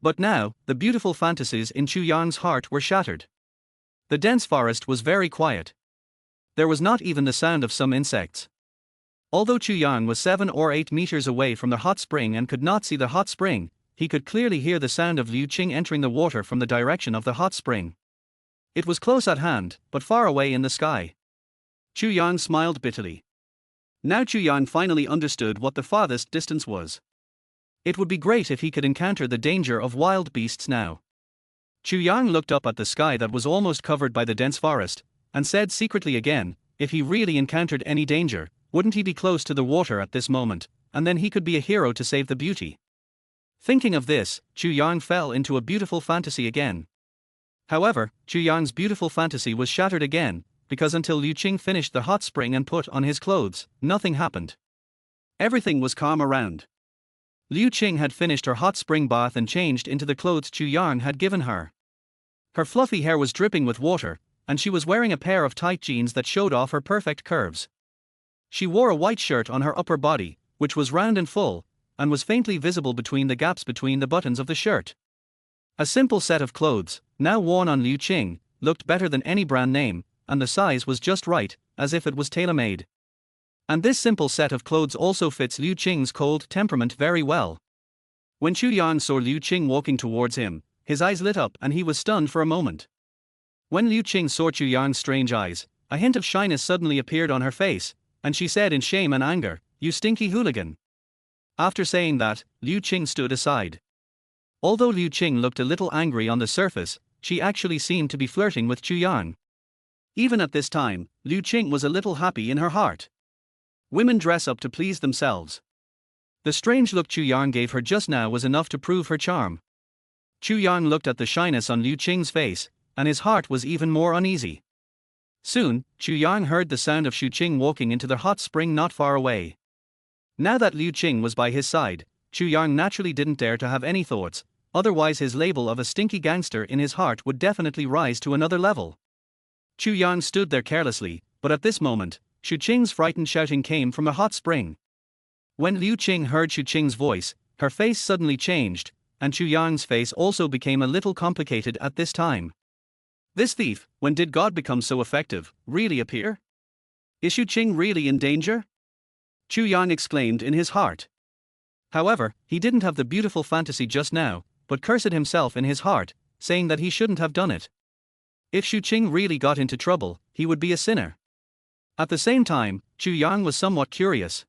But now, the beautiful fantasies in Chu Yang's heart were shattered. The dense forest was very quiet. There was not even the sound of some insects. Although Chu Yang was 7 or 8 meters away from the hot spring and could not see the hot spring, he could clearly hear the sound of Liu Qing entering the water from the direction of the hot spring. It was close at hand, but far away in the sky. Chu Yang smiled bitterly. Now Chu Yang finally understood what the farthest distance was. It would be great if he could encounter the danger of wild beasts now. Chu Yang looked up at the sky that was almost covered by the dense forest, and said secretly again, if he really encountered any danger, wouldn't he be close to the water at this moment, and then he could be a hero to save the beauty. Thinking of this, Chu Yang fell into a beautiful fantasy again. However, Chu Yang's beautiful fantasy was shattered again, because until Liu Qing finished the hot spring and put on his clothes, nothing happened. Everything was calm around. Liu Qing had finished her hot spring bath and changed into the clothes Chu Yang had given her. Her fluffy hair was dripping with water, and she was wearing a pair of tight jeans that showed off her perfect curves. She wore a white shirt on her upper body, which was round and full, and was faintly visible between the gaps between the buttons of the shirt. A simple set of clothes, now worn on Liu Qing, looked better than any brand name, and the size was just right, as if it was tailor-made. And this simple set of clothes also fits Liu Qing's cold temperament very well. When Chu Yang saw Liu Qing walking towards him, his eyes lit up and he was stunned for a moment. When Liu Qing saw Chu Yang's strange eyes, a hint of shyness suddenly appeared on her face, and she said in shame and anger, "You stinky hooligan." After saying that, Liu Qing stood aside. Although Liu Qing looked a little angry on the surface, she actually seemed to be flirting with Chu Yang. Even at this time, Liu Qing was a little happy in her heart. Women dress up to please themselves. The strange look Chu Yang gave her just now was enough to prove her charm. Chu Yang looked at the shyness on Liu Qing's face, and his heart was even more uneasy. Soon, Chu Yang heard the sound of Xu Qing walking into the hot spring not far away. Now that Liu Qing was by his side, Chu Yang naturally didn't dare to have any thoughts, otherwise his label of a stinky gangster in his heart would definitely rise to another level. Chu Yang stood there carelessly, but at this moment, Xu Qing's frightened shouting came from the hot spring. When Liu Qing heard Xu Qing's voice, her face suddenly changed, and Chu Yang's face also became a little complicated at this time. This thief, when did God become so effective, really appear? Is Xu Qing really in danger? Chu Yang exclaimed in his heart. However, he didn't have the beautiful fantasy just now, but cursed himself in his heart, saying that he shouldn't have done it. If Xu Qing really got into trouble, he would be a sinner. At the same time, Chu Yang was somewhat curious.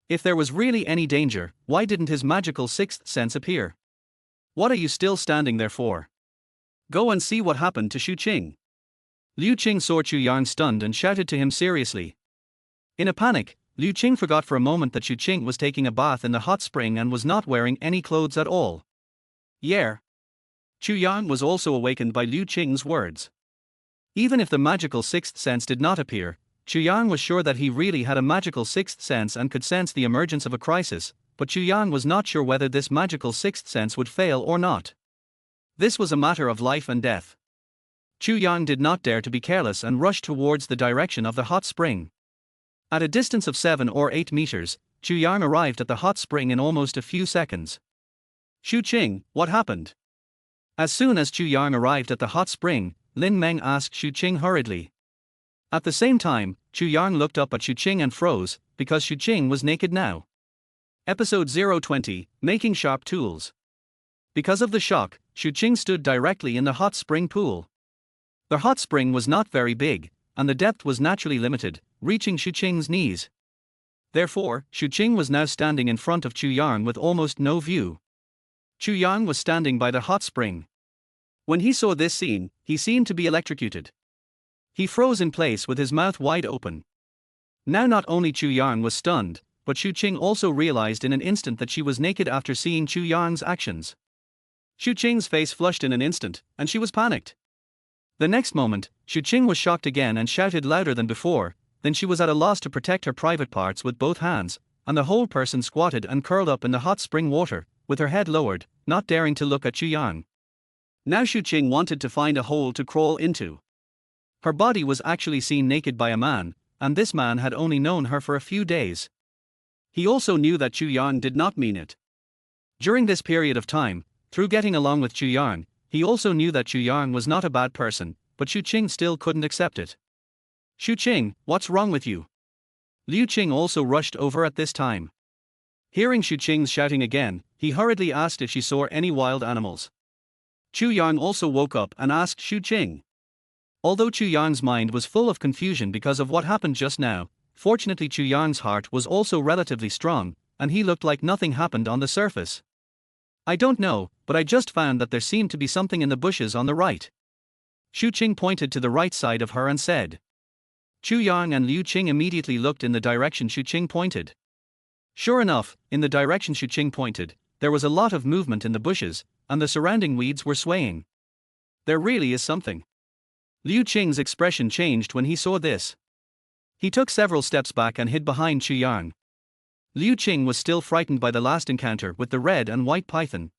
If there was really any danger, why didn't his magical sixth sense appear? What are you still standing there for? Go and see what happened to Xu Qing. Liu Qing saw Chu Yang stunned and shouted to him seriously. In a panic, Liu Qing forgot for a moment that Xu Qing was taking a bath in the hot spring and was not wearing any clothes at all. Yeah. Chu Yang was also awakened by Liu Qing's words. Even if the magical sixth sense did not appear, Chu Yang was sure that he really had a magical sixth sense and could sense the emergence of a crisis, but Chu Yang was not sure whether this magical sixth sense would fail or not. This was a matter of life and death. Chu Yang did not dare to be careless and rushed towards the direction of the hot spring. At a distance of 7 or 8 meters, Chu Yang arrived at the hot spring in almost a few seconds. Xu Qing, what happened? As soon as Chu Yang arrived at the hot spring, Lin Meng asked Xu Qing hurriedly. At the same time, Chu Yang looked up at Xu Qing and froze, because Xu Qing was naked now. Episode 020, Making Sharp Tools. Because of the shock, Xu Qing stood directly in the hot spring pool. The hot spring was not very big, and the depth was naturally limited, reaching Xu Qing's knees. Therefore, Xu Qing was now standing in front of Chu Yang with almost no view. Chu Yang was standing by the hot spring. When he saw this scene, he seemed to be electrocuted. He froze in place with his mouth wide open. Now not only Chu Yang was stunned, but Xu Qing also realized in an instant that she was naked after seeing Chu Yang's actions. Xu Qing's face flushed in an instant, and she was panicked. The next moment, Xu Qing was shocked again and shouted louder than before, then she was at a loss to protect her private parts with both hands, and the whole person squatted and curled up in the hot spring water, with her head lowered, not daring to look at Chu Yang. Now Xu Qing wanted to find a hole to crawl into. Her body was actually seen naked by a man, and this man had only known her for a few days. He also knew that Chu Yang did not mean it. During this period of time, through getting along with Chu Yang, he also knew that Chu Yang was not a bad person, but Xu Qing still couldn't accept it. Xu Qing, what's wrong with you? Liu Qing also rushed over at this time. Hearing Xu Qing's shouting again, he hurriedly asked if she saw any wild animals. Chu Yang also woke up and asked Xu Qing. Although Chu Yang's mind was full of confusion because of what happened just now, fortunately Chu Yang's heart was also relatively strong, and he looked like nothing happened on the surface. I don't know, but I just found that there seemed to be something in the bushes on the right. Xu Qing pointed to the right side of her and said. Chu Yang and Liu Qing immediately looked in the direction Xu Qing pointed. Sure enough, in the direction Xu Qing pointed, there was a lot of movement in the bushes, and the surrounding weeds were swaying. There really is something. Liu Qing's expression changed when he saw this. He took several steps back and hid behind Chu Yang. Liu Qing was still frightened by the last encounter with the red and white python.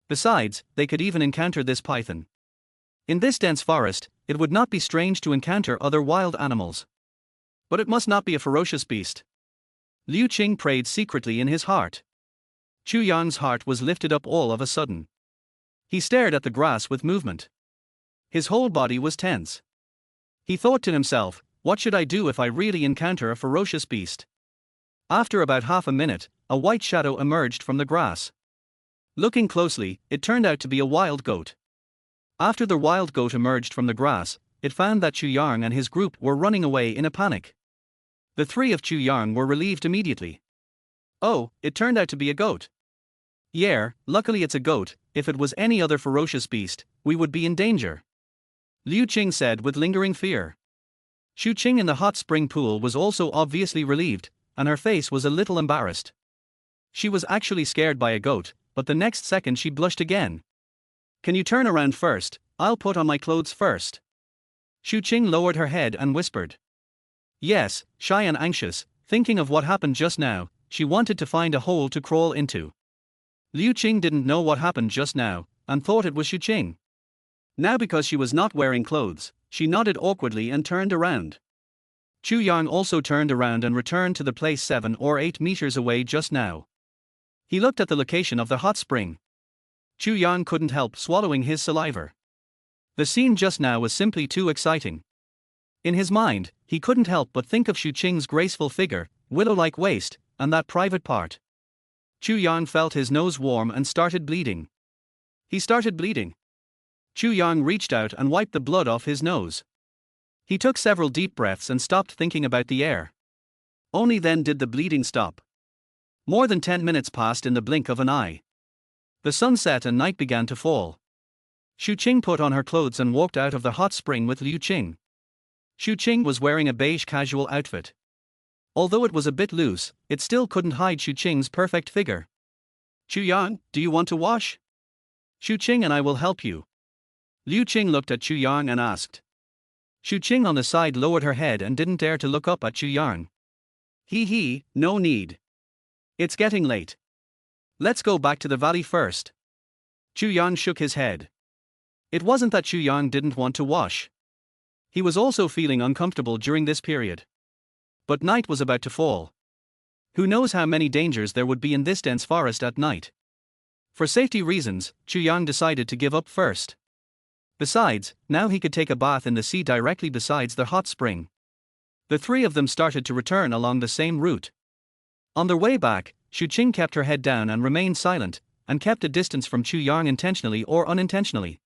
Besides, they could even encounter this python. In this dense forest, it would not be strange to encounter other wild animals. But it must not be a ferocious beast. Liu Qing prayed secretly in his heart. Chu Yang's heart was lifted up all of a sudden. He stared at the grass with movement. His whole body was tense. He thought to himself, what should I do if I really encounter a ferocious beast? After about half a minute, a white shadow emerged from the grass. Looking closely, it turned out to be a wild goat. After the wild goat emerged from the grass, it found that Chu Yang and his group were running away in a panic. The three of Chu Yang were relieved immediately. Oh, it turned out to be a goat. Yeah, luckily it's a goat. If it was any other ferocious beast, we would be in danger. Liu Qing said with lingering fear. Xu Qing in the hot spring pool was also obviously relieved, and her face was a little embarrassed. She was actually scared by a goat, but the next second she blushed again. Can you turn around first? I'll put on my clothes first. Xu Qing lowered her head and whispered. Yes, shy and anxious, thinking of what happened just now, she wanted to find a hole to crawl into. Liu Qing didn't know what happened just now, and thought it was Xu Qing. Now because she was not wearing clothes, she nodded awkwardly and turned around. Chu Yang also turned around and returned to the place 7 or 8 meters away just now. He looked at the location of the hot spring. Chu Yang couldn't help swallowing his saliva. The scene just now was simply too exciting. In his mind, he couldn't help but think of Xu Qing's graceful figure, willow-like waist, and that private part. Chu Yang felt his nose warm and started bleeding. He started bleeding. Chu Yang reached out and wiped the blood off his nose. He took several deep breaths and stopped thinking about the air. Only then did the bleeding stop. More than 10 minutes passed in the blink of an eye. The sun set and night began to fall. Xu Qing put on her clothes and walked out of the hot spring with Liu Qing. Xu Qing was wearing a beige casual outfit. Although it was a bit loose, it still couldn't hide Xu Qing's perfect figure. Chu Yang, do you want to wash? Xu Qing and I will help you. Liu Qing looked at Chu Yang and asked. Xu Qing on the side lowered her head and didn't dare to look up at Chu Yang. No need. It's getting late. Let's go back to the valley first. Chu Yang shook his head. It wasn't that Chu Yang didn't want to wash. He was also feeling uncomfortable during this period. But night was about to fall. Who knows how many dangers there would be in this dense forest at night. For safety reasons, Chu Yang decided to give up first. Besides, now he could take a bath in the sea directly beside the hot spring. The three of them started to return along the same route. On their way back, Xu Qing kept her head down and remained silent, and kept a distance from Chu Yang intentionally or unintentionally.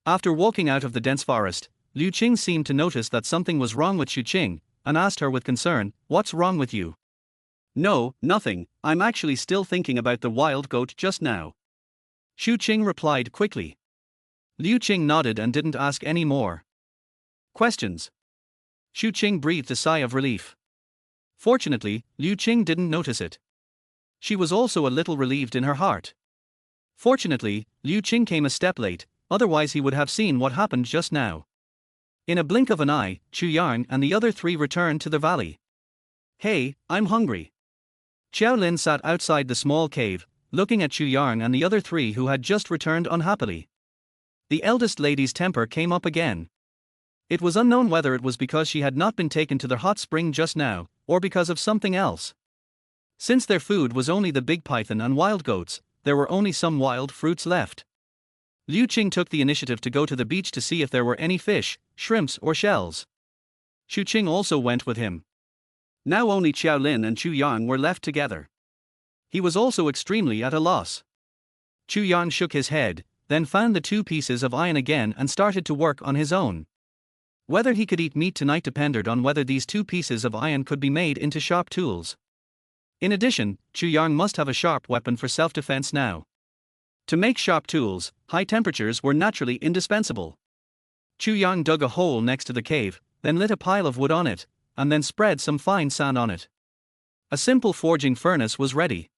After walking out of the dense forest, Liu Qing seemed to notice that something was wrong with Xu Qing, and asked her with concern, "What's wrong with you?" "No, nothing, I'm actually still thinking about the wild goat just now." Xu Qing replied quickly. Liu Qing nodded and didn't ask any more questions. Xu Qing breathed a sigh of relief. Fortunately, Liu Qing didn't notice it. She was also a little relieved in her heart. Fortunately, Liu Qing came a step late, otherwise he would have seen what happened just now. In a blink of an eye, Chu Yang and the other three returned to the valley. "Hey, I'm hungry." Xiao Lin sat outside the small cave, looking at Chu Yang and the other three who had just returned unhappily. The eldest lady's temper came up again. It was unknown whether it was because she had not been taken to the hot spring just now, or because of something else. Since their food was only the big python and wild goats, there were only some wild fruits left. Liu Qing took the initiative to go to the beach to see if there were any fish, shrimps or shells. Xu Qing also went with him. Now only Qiao Lin and Chu Yang were left together. He was also extremely at a loss. Chu Yang shook his head, then found the 2 pieces of iron again and started to work on his own. Whether he could eat meat tonight depended on whether these 2 pieces of iron could be made into sharp tools. In addition, Chu Yang must have a sharp weapon for self-defense now. To make sharp tools, high temperatures were naturally indispensable. Chu Yang dug a hole next to the cave, then lit a pile of wood on it, and then spread some fine sand on it. A simple forging furnace was ready.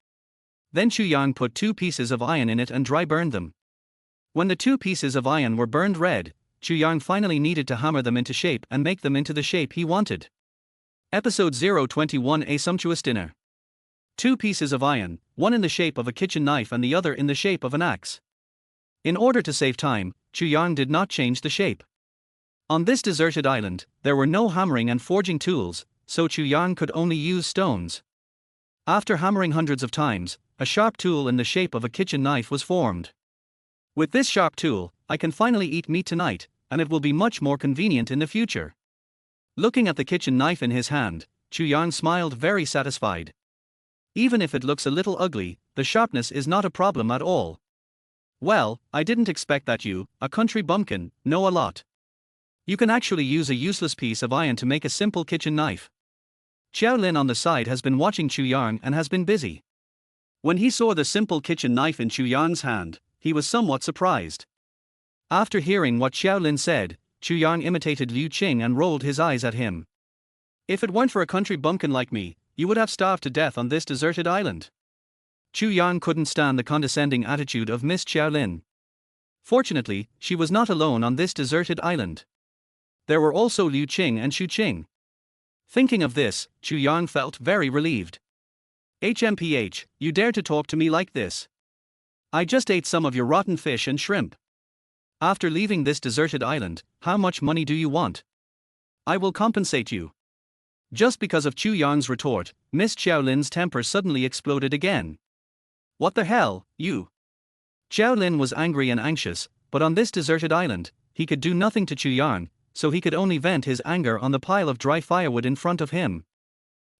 Then Chu Yang put 2 pieces of iron in it and dry burned them. When the 2 pieces of iron were burned red, Chu Yang finally needed to hammer them into shape and make them into the shape he wanted. Episode 021: A Sumptuous Dinner. 2 pieces of iron, one in the shape of a kitchen knife and the other in the shape of an axe. In order to save time, Chu Yang did not change the shape. On this deserted island, there were no hammering and forging tools, so Chu Yang could only use stones. After hammering hundreds of times, a sharp tool in the shape of a kitchen knife was formed. With this sharp tool, I can finally eat meat tonight, and it will be much more convenient in the future. Looking at the kitchen knife in his hand, Chu Yang smiled very satisfied. Even if it looks a little ugly, the sharpness is not a problem at all. Well, I didn't expect that you, a country bumpkin, know a lot. You can actually use a useless piece of iron to make a simple kitchen knife. Qiao Lin on the side has been watching Chu Yang and has been busy. When he saw the simple kitchen knife in Chu Yang's hand, he was somewhat surprised. After hearing what Qiao Lin said, Chu Yang imitated Liu Qing and rolled his eyes at him. If it weren't for a country bumpkin like me, you would have starved to death on this deserted island. Chu Yang couldn't stand the condescending attitude of Miss Qiao Lin. Fortunately, she was not alone on this deserted island. There were also Liu Qing and Xu Qing. Thinking of this, Chu Yang felt very relieved. HMPH, you dare to talk to me like this? I just ate some of your rotten fish and shrimp. After leaving this deserted island, how much money do you want? I will compensate you. Just because of Chu Yang's retort, Miss Qiao Lin's temper suddenly exploded again. What the hell, you? Qiao Lin was angry and anxious, but on this deserted island, he could do nothing to Chu Yang, so he could only vent his anger on the pile of dry firewood in front of him.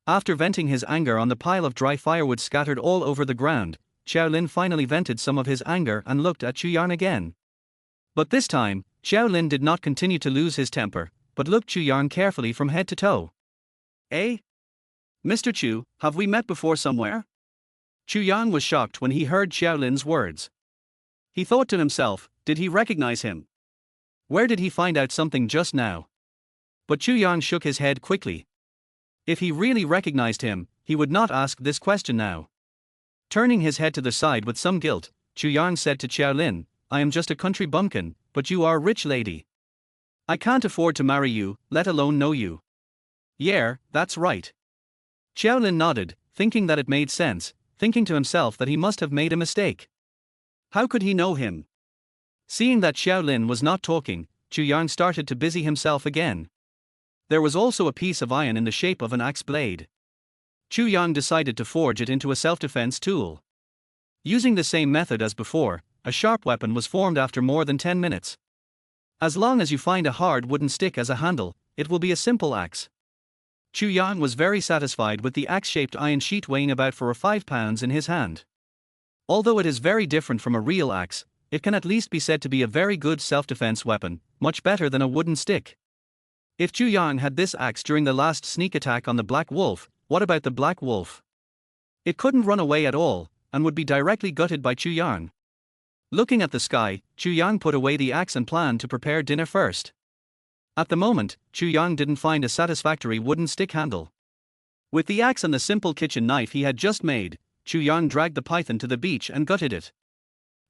After venting his anger on the pile of dry firewood scattered all over the ground, Qiao Lin finally vented some of his anger and looked at Chu Yang again. But this time, Qiao Lin did not continue to lose his temper, but looked Chu Yang carefully from head to toe. Eh? Mr. Chu, have we met before somewhere? Chu Yang was shocked when he heard Qiao Lin's words. He thought to himself, did he recognize him? Where did he find out something just now? But Chu Yang shook his head quickly. If he really recognized him, he would not ask this question now. Turning his head to the side with some guilt, Chu Yang said to Qiao Lin, I am just a country bumpkin, but you are a rich lady. I can't afford to marry you, let alone know you. Yeah, that's right. Qiao Lin nodded, thinking that it made sense, thinking to himself that he must have made a mistake. How could he know him? Seeing that Qiao Lin was not talking, Chu Yang started to busy himself again. There was also a piece of iron in the shape of an axe blade. Chu Yang decided to forge it into a self-defense tool. Using the same method as before, a sharp weapon was formed after more than 10 minutes. As long as you find a hard wooden stick as a handle, it will be a simple axe. Chu Yang was very satisfied with the axe-shaped iron sheet weighing about 4 or 5 pounds in his hand. Although it is very different from a real axe, it can at least be said to be a very good self-defense weapon, much better than a wooden stick. If Chu Yang had this axe during the last sneak attack on the Black Wolf, what about the Black Wolf? It couldn't run away at all, and would be directly gutted by Chu Yang. Looking at the sky, Chu Yang put away the axe and planned to prepare dinner first. At the moment, Chu Yang didn't find a satisfactory wooden stick handle. With the axe and the simple kitchen knife he had just made, Chu Yang dragged the python to the beach and gutted it.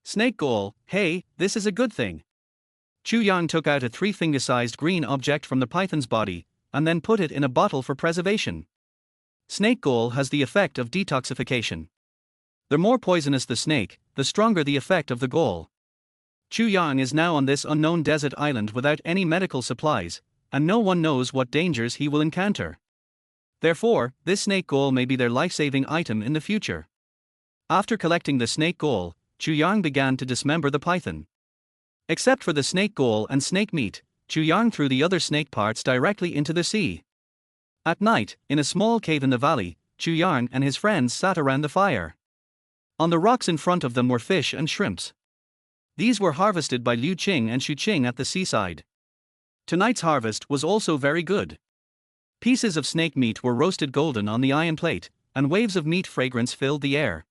Snake gall, hey, this is a good thing. Chu Yang took out a 3-finger-sized green object from the python's body, and then put it in a bottle for preservation. Snake gall has the effect of detoxification. The more poisonous the snake, the stronger the effect of the gall. Chu Yang is now on this unknown desert island without any medical supplies, and no one knows what dangers he will encounter. Therefore, this snake gall may be their life-saving item in the future. After collecting the snake gall, Chu Yang began to dismember the python. Except for the snake gall and snake meat, Chu Yang threw the other snake parts directly into the sea. At night, in a small cave in the valley, Chu Yang and his friends sat around the fire. On the rocks in front of them were fish and shrimps. These were harvested by Liu Qing and Xu Qing at the seaside. Tonight's harvest was also very good. Pieces of snake meat were roasted golden on the iron plate, and waves of meat fragrance filled the air.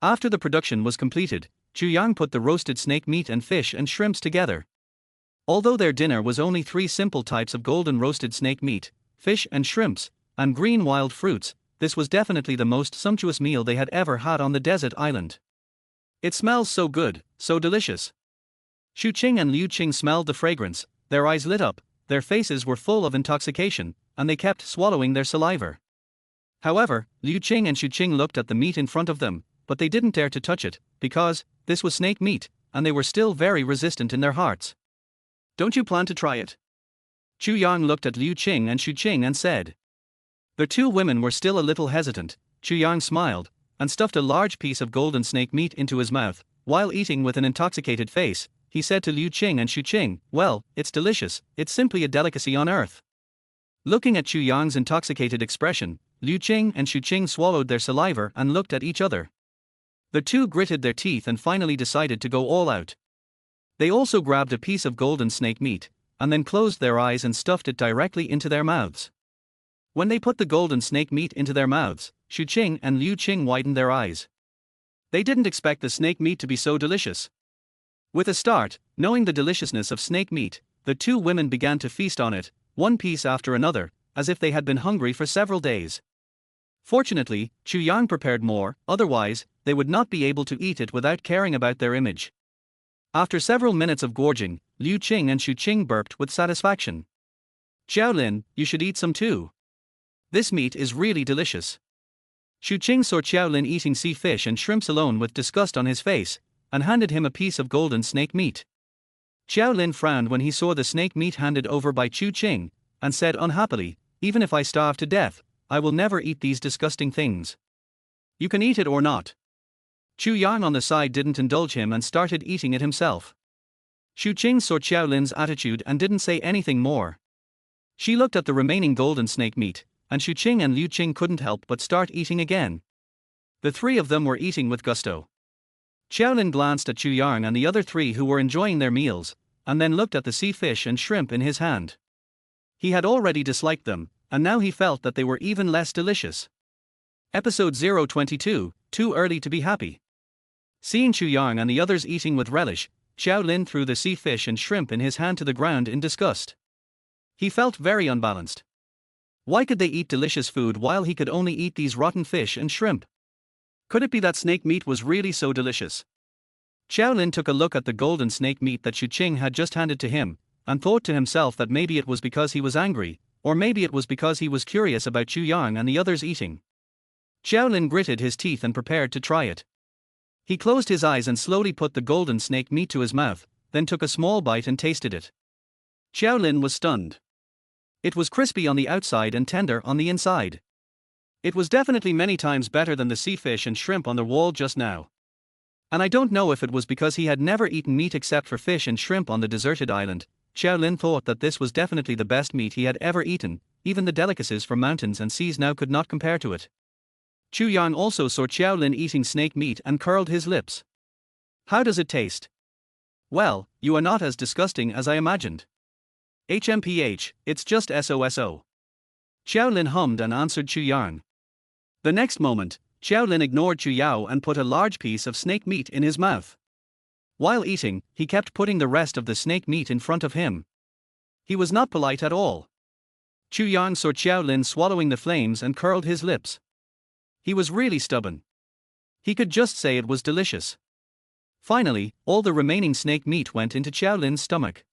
After the production was completed, Chu Yang put the roasted snake meat and fish and shrimps together. Although their dinner was only 3 simple types of golden roasted snake meat, fish and shrimps, and green wild fruits, this was definitely the most sumptuous meal they had ever had on the desert island. It smells so good, so delicious. Xu Qing and Liu Qing smelled the fragrance, their eyes lit up, their faces were full of intoxication, and they kept swallowing their saliva. However, Liu Qing and Xu Qing looked at the meat in front of them, but they didn't dare to touch it, because this was snake meat, and they were still very resistant in their hearts. Don't you plan to try it? Chu Yang looked at Liu Qing and Xu Qing and said. The 2 women were still a little hesitant. Chu Yang smiled, and stuffed a large piece of golden snake meat into his mouth. While eating with an intoxicated face, he said to Liu Qing and Xu Qing, "Well, it's delicious, it's simply a delicacy on earth." Looking at Chu Yang's intoxicated expression, Liu Qing and Xu Qing swallowed their saliva and looked at each other. The 2 gritted their teeth and finally decided to go all out. They also grabbed a piece of golden snake meat, and then closed their eyes and stuffed it directly into their mouths. When they put the golden snake meat into their mouths, Xu Qing and Liu Qing widened their eyes. They didn't expect the snake meat to be so delicious. With a start, knowing the deliciousness of snake meat, the 2 women began to feast on it, one piece after another, as if they had been hungry for several days. Fortunately, Chu Yang prepared more, otherwise, they would not be able to eat it without caring about their image. After several minutes of gorging, Liu Qing and Xu Qing burped with satisfaction. "Xiaolin, you should eat some too. This meat is really delicious." Xu Qing saw Xiaolin eating sea fish and shrimps alone with disgust on his face, and handed him a piece of golden snake meat. Xiaolin frowned when he saw the snake meat handed over by Xu Qing, and said unhappily, "Even if I starve to death, I will never eat these disgusting things. You can eat it or not." Chu Yang on the side didn't indulge him and started eating it himself. Xu Qing saw Xiaolin's attitude and didn't say anything more. She looked at the remaining golden snake meat, and Xu Qing and Liu Qing couldn't help but start eating again. The 3 of them were eating with gusto. Xiaolin glanced at Chu Yang and the other 3 who were enjoying their meals, and then looked at the sea fish and shrimp in his hand. He had already disliked them, and now he felt that they were even less delicious. Episode 022, Too Early to Be Happy. Seeing Chu Yang and the others eating with relish, Xiaolin threw the sea fish and shrimp in his hand to the ground in disgust. He felt very unbalanced. Why could they eat delicious food while he could only eat these rotten fish and shrimp? Could it be that snake meat was really so delicious? Xiaolin took a look at the golden snake meat that Xu Qing had just handed to him, and thought to himself that maybe it was because he was angry, or maybe it was because he was curious about Chu Yang and the others eating. Xiaolin gritted his teeth and prepared to try it. He closed his eyes and slowly put the golden snake meat to his mouth, then took a small bite and tasted it. Xiaolin was stunned. It was crispy on the outside and tender on the inside. It was definitely many times better than the sea fish and shrimp on the wall just now. And I don't know if it was because he had never eaten meat except for fish and shrimp on the deserted island. Xiaolin thought that this was definitely the best meat he had ever eaten, even the delicacies from mountains and seas now could not compare to it. Chu Yang also saw Xiaolin eating snake meat and curled his lips. "How does it taste?" "Well, you are not as disgusting as I imagined." "HMPH, it's just SOSO." Xiaolin hummed and answered Chu Yang. The next moment, Xiaolin ignored Chu Yao and put a large piece of snake meat in his mouth. While eating, he kept putting the rest of the snake meat in front of him. He was not polite at all. Chu Yang saw Xiaolin swallowing the flames and curled his lips. He was really stubborn. He could just say it was delicious. Finally, all the remaining snake meat went into Xiaolin's stomach.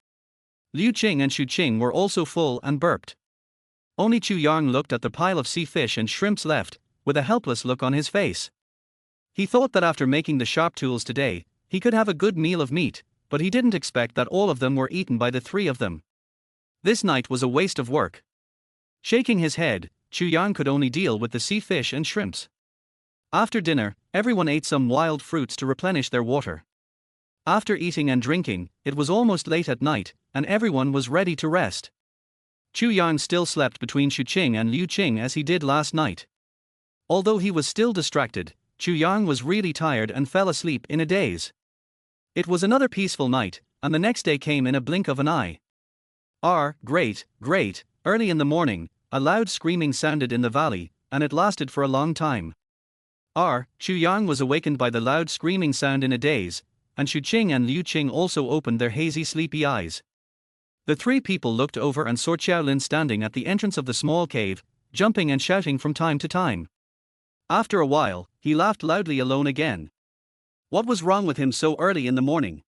Liu Qing and Xu Qing were also full and burped. Only Chu Yang looked at the pile of sea fish and shrimps left, with a helpless look on his face. He thought that after making the sharp tools today, he could have a good meal of meat, but he didn't expect that all of them were eaten by the 3 of them. This night was a waste of work. Shaking his head, Chu Yang could only deal with the sea fish and shrimps. After dinner, everyone ate some wild fruits to replenish their water. After eating and drinking, it was almost late at night, and everyone was ready to rest. Chu Yang still slept between Xu Qing and Liu Qing as he did last night. Although he was still distracted, Chu Yang was really tired and fell asleep in a daze. It was another peaceful night, and the next day came in a blink of an eye. Great. Early in the morning, a loud screaming sounded in the valley, and it lasted for a long time. Chu Yang was awakened by the loud screaming sound in a daze, and Xu Qing and Liu Qing also opened their hazy sleepy eyes. The three people looked over and saw Xiaolin standing at the entrance of the small cave, jumping and shouting from time to time. After a while, he laughed loudly alone again. What was wrong with him so early in the morning?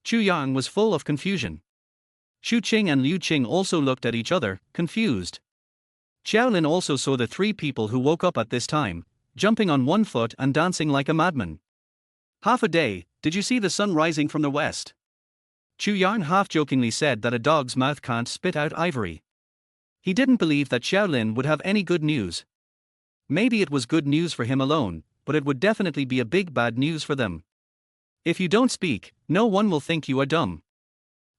Chu Yang was full of confusion. Xu Qing and Liu Qing also looked at each other, confused. Xiaolin also saw the three people who woke up at this time, jumping on one foot and dancing like a madman. Half a day, did you see the sun rising from the west? Chu Yang half-jokingly said that a dog's mouth can't spit out ivory. He didn't believe that Xiaolin would have any good news. Maybe it was good news for him alone, but it would definitely be a big bad news for them. If you don't speak, no one will think you are dumb.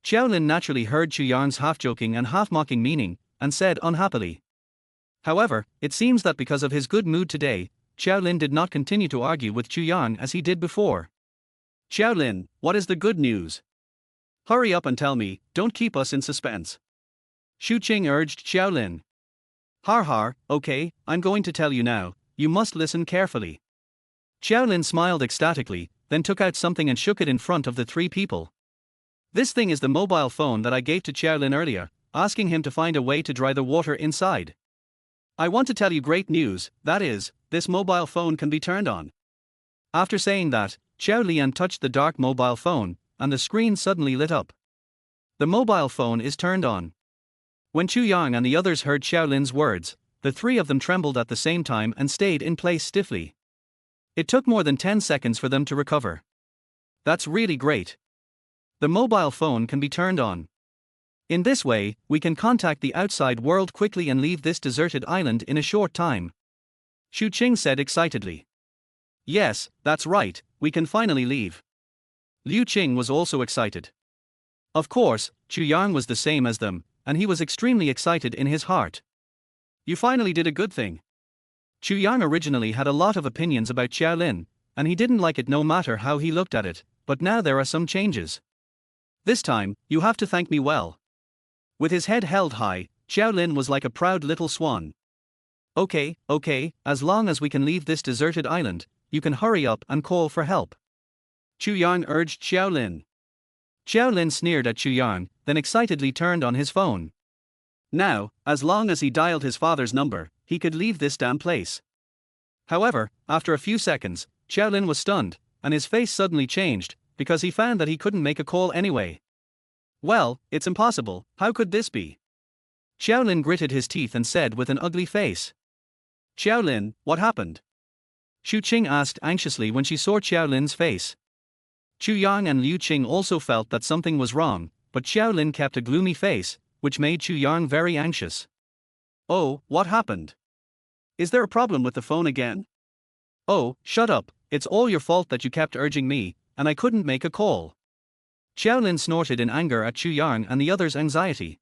Xiaolin naturally heard Chu Yang's half-joking and half-mocking meaning, and said unhappily. However, it seems that because of his good mood today, Xiaolin did not continue to argue with Chu Yang as he did before. Xiaolin, what is the good news? Hurry up and tell me, don't keep us in suspense. Xu Qing urged Xiaolin. Har, okay, I'm going to tell you now, you must listen carefully. Xiaolin smiled ecstatically, then took out something and shook it in front of the three people. This thing is the mobile phone that I gave to Xiaolin earlier, asking him to find a way to dry the water inside. I want to tell you great news, that is, this mobile phone can be turned on. After saying that, Xiao Lian touched the dark mobile phone, and the screen suddenly lit up. The mobile phone is turned on. When Chu Yang and the others heard Xiaolin's words, the three of them trembled at the same time and stayed in place stiffly. It took more than 10 seconds for them to recover. That's really great. The mobile phone can be turned on. In this way, we can contact the outside world quickly and leave this deserted island in a short time. Xu Qing said excitedly. Yes, that's right, we can finally leave. Liu Qing was also excited. Of course, Chu Yang was the same as them, and he was extremely excited in his heart. You finally did a good thing. Chu Yang originally had a lot of opinions about Xiaolin, and he didn't like it no matter how he looked at it, but now there are some changes. This time, you have to thank me well. With his head held high, Xiaolin was like a proud little swan. Okay, as long as we can leave this deserted island, you can hurry up and call for help. Chu Yang urged Xiaolin. Xiaolin sneered at Chu Yang, then excitedly turned on his phone. Now, as long as he dialed his father's number, he could leave this damn place. However, after a few seconds, Xiaolin was stunned, and his face suddenly changed, because he found that he couldn't make a call anyway. Well, it's impossible, how could this be? Xiaolin gritted his teeth and said with an ugly face. Xiaolin, what happened? Xu Qing asked anxiously when she saw Xiaolin's face. Chu Yang and Liu Qing also felt that something was wrong, but Xiaolin kept a gloomy face, which made Chu Yang very anxious. Oh, what happened? Is there a problem with the phone again? Oh, shut up, it's all your fault that you kept urging me, and I couldn't make a call. Xiaolin snorted in anger at Chu Yang and the others' anxiety.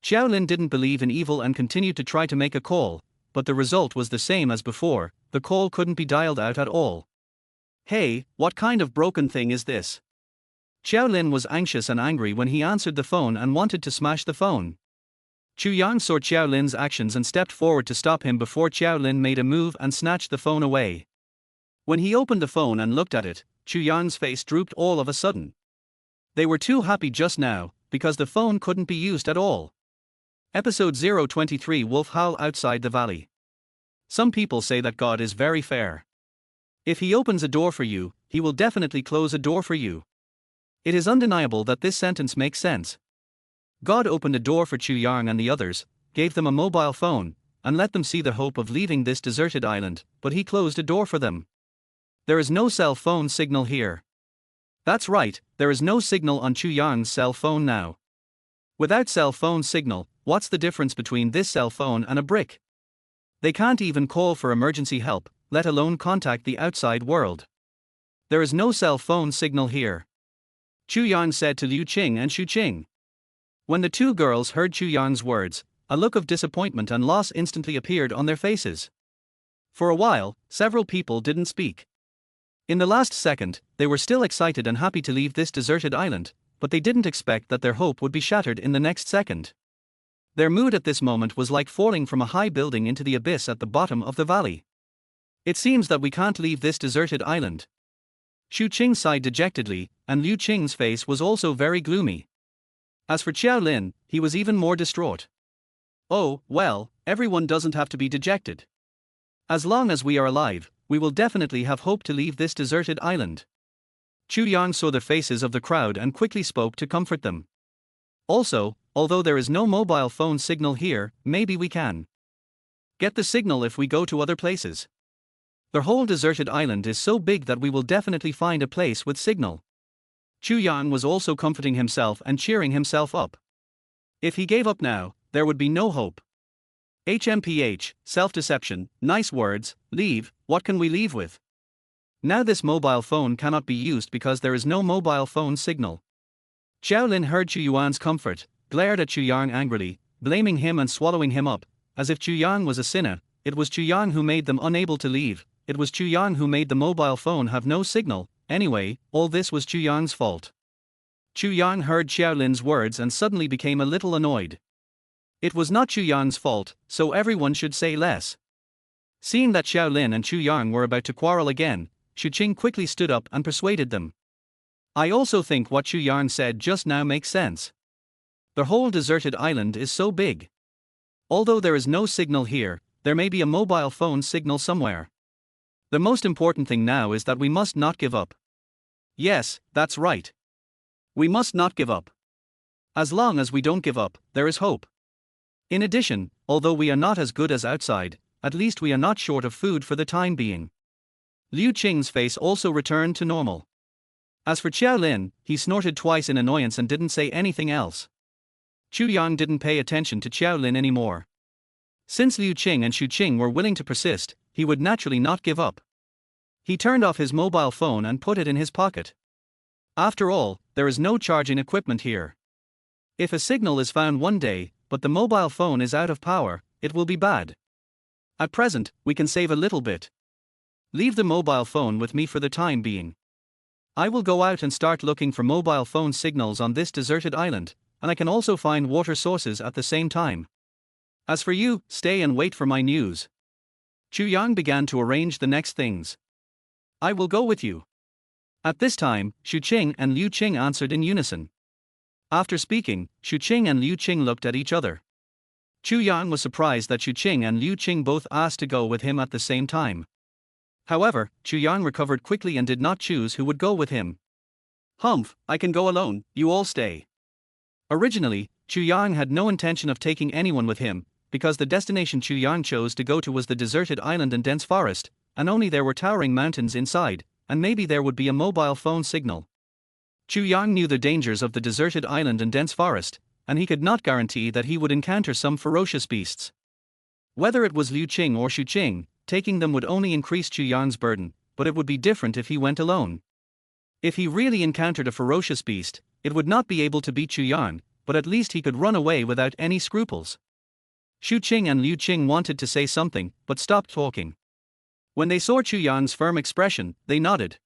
Xiaolin didn't believe in evil and continued to try to make a call, but the result was the same as before, the call couldn't be dialed out at all. Hey, what kind of broken thing is this? Xiaolin was anxious and angry when he answered the phone and wanted to smash the phone. Chu Yang saw Xiaolin's actions and stepped forward to stop him before Xiaolin made a move and snatched the phone away. When he opened the phone and looked at it, Chu Yang's face drooped all of a sudden. They were too happy just now, because the phone couldn't be used at all. Episode 023 Wolf Howl Outside the Valley. Some people say that God is very fair. If he opens a door for you, he will definitely close a door for you. It is undeniable that this sentence makes sense. God opened a door for Chu Yang and the others, gave them a mobile phone, and let them see the hope of leaving this deserted island, but he closed a door for them. There is no cell phone signal here. That's right, there is no signal on Chu Yang's cell phone now. Without cell phone signal, what's the difference between this cell phone and a brick? They can't even call for emergency help, let alone contact the outside world. There is no cell phone signal here, Chu Yang said to Liu Qing and Xu Qing. When the two girls heard Chu Yang's words, a look of disappointment and loss instantly appeared on their faces. For a while, several people didn't speak. In the last second, they were still excited and happy to leave this deserted island, but they didn't expect that their hope would be shattered in the next second. Their mood at this moment was like falling from a high building into the abyss at the bottom of the valley. It seems that we can't leave this deserted island. Xu Qing sighed dejectedly, and Liu Qing's face was also very gloomy. As for Xiao Lin, he was even more distraught. Oh, well, everyone doesn't have to be dejected. As long as we are alive, we will definitely have hope to leave this deserted island. Chu Yang saw the faces of the crowd and quickly spoke to comfort them. Also, although there is no mobile phone signal here, maybe we can get the signal if we go to other places. The whole deserted island is so big that we will definitely find a place with signal. Chu Yang was also comforting himself and cheering himself up. If he gave up now, there would be no hope. HMPH, self-deception, nice words, leave, what can we leave with? Now this mobile phone cannot be used because there is no mobile phone signal. Xiao Lin heard Chu Yuan's comfort, glared at Chu Yang angrily, blaming him and swallowing him up, as if Chu Yang was a sinner. It was Chu Yang who made them unable to leave, it was Chu Yang who made the mobile phone have no signal. Anyway, all this was Chu Yang's fault. Chu Yang heard Xiao Lin's words and suddenly became a little annoyed. It was not Chu Yang's fault, so everyone should say less. Seeing that Xiao Lin and Chu Yang were about to quarrel again, Xu Qing quickly stood up and persuaded them. I also think what Chu Yang said just now makes sense. The whole deserted island is so big. Although there is no signal here, there may be a mobile phone signal somewhere. The most important thing now is that we must not give up. Yes, that's right. We must not give up. As long as we don't give up, there is hope. In addition, although we are not as good as outside, at least we are not short of food for the time being. Liu Qing's face also returned to normal. As for Xiao Lin, he snorted twice in annoyance and didn't say anything else. Chu Yang didn't pay attention to Xiao Lin anymore. Since Liu Qing and Xu Qing were willing to persist, he would naturally not give up. He turned off his mobile phone and put it in his pocket. After all, there is no charging equipment here. If a signal is found one day, but the mobile phone is out of power, it will be bad. At present, we can save a little bit. Leave the mobile phone with me for the time being. I will go out and start looking for mobile phone signals on this deserted island, and I can also find water sources at the same time. As for you, stay and wait for my news. Chu Yang began to arrange the next things. I will go with you. At this time, Xu Qing and Liu Qing answered in unison. After speaking, Xu Qing and Liu Qing looked at each other. Chu Yang was surprised that Xu Qing and Liu Qing both asked to go with him at the same time. However, Chu Yang recovered quickly and did not choose who would go with him. Humph, I can go alone, you all stay. Originally, Chu Yang had no intention of taking anyone with him, because the destination Chu Yang chose to go to was the deserted island and dense forest, and only there were towering mountains inside, and maybe there would be a mobile phone signal. Chu Yang knew the dangers of the deserted island and dense forest, and he could not guarantee that he would encounter some ferocious beasts. Whether it was Liu Qing or Xu Qing, taking them would only increase Chu Yang's burden, but it would be different if he went alone. If he really encountered a ferocious beast, it would not be able to beat Chu Yang, but at least he could run away without any scruples. Xu Qing and Liu Qing wanted to say something, but stopped talking. When they saw Chu Yang's firm expression, they nodded.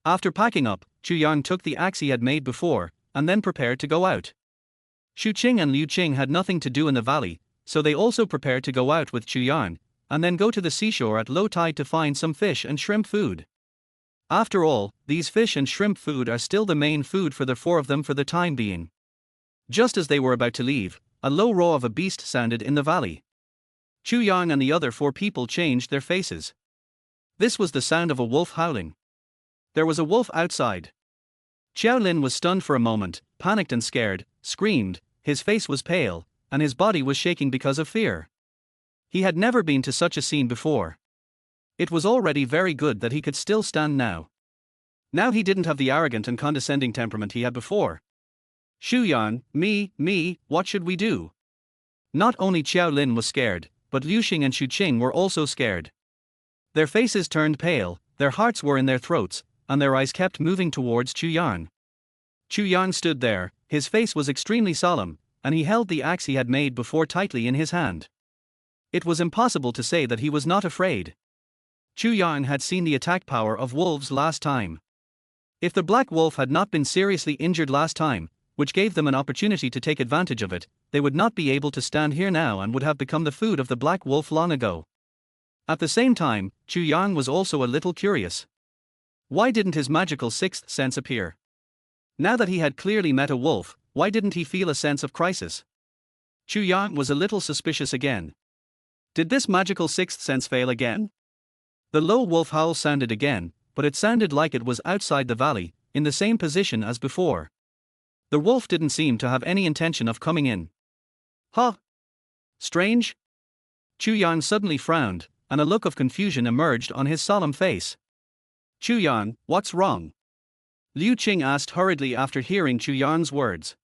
After packing up, Chu Yang took the axe he had made before, and then prepared to go out. Xu Qing and Liu Qing had nothing to do in the valley, so they also prepared to go out with Chu Yang, and then go to the seashore at low tide to find some fish and shrimp food. After all, these fish and shrimp food are still the main food for the four of them for the time being. Just as they were about to leave, a low roar of a beast sounded in the valley. Chu Yang and the other four people changed their faces. This was the sound of a wolf howling. There was a wolf outside. Xiao Lin was stunned for a moment, panicked and scared, screamed, his face was pale, and his body was shaking because of fear. He had never been to such a scene before. It was already very good that he could still stand now. Now he didn't have the arrogant and condescending temperament he had before. Xu Yan, me, what should we do? Not only Xiao Lin was scared, but Liu Xing and Xu Qing were also scared. Their faces turned pale, their hearts were in their throats, and their eyes kept moving towards Chu Yang. Chu Yang stood there, his face was extremely solemn, and he held the axe he had made before tightly in his hand. It was impossible to say that he was not afraid. Chu Yang had seen the attack power of wolves last time. If the black wolf had not been seriously injured last time, which gave them an opportunity to take advantage of it, they would not be able to stand here now and would have become the food of the black wolf long ago. At the same time, Chu Yang was also a little curious. Why didn't his magical sixth sense appear? Now that he had clearly met a wolf, why didn't he feel a sense of crisis? Chu Yang was a little suspicious again. Did this magical sixth sense fail again? The low wolf howl sounded again, but it sounded like it was outside the valley, in the same position as before. The wolf didn't seem to have any intention of coming in. Huh? Strange? Chu Yang suddenly frowned, and a look of confusion emerged on his solemn face. Chu Yang, what's wrong? Liu Qing asked hurriedly after hearing Chu Yang's words.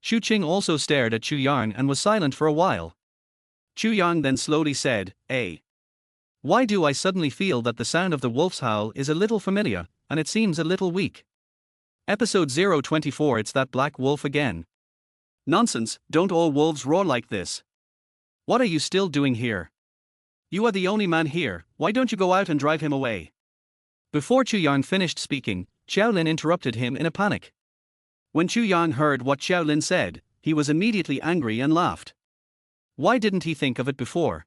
Xu Qing also stared at Chu Yang and was silent for a while. Chu Yang then slowly said, Why do I suddenly feel that the sound of the wolf's howl is a little familiar, and it seems a little weak? Episode 024. It's that black wolf again. Nonsense, don't all wolves roar like this? What are you still doing here? You are the only man here, why don't you go out and drive him away? Before Chu Yang finished speaking, Xiaolin interrupted him in a panic. When Chu Yang heard what Xiaolin said, he was immediately angry and laughed. Why didn't he think of it before?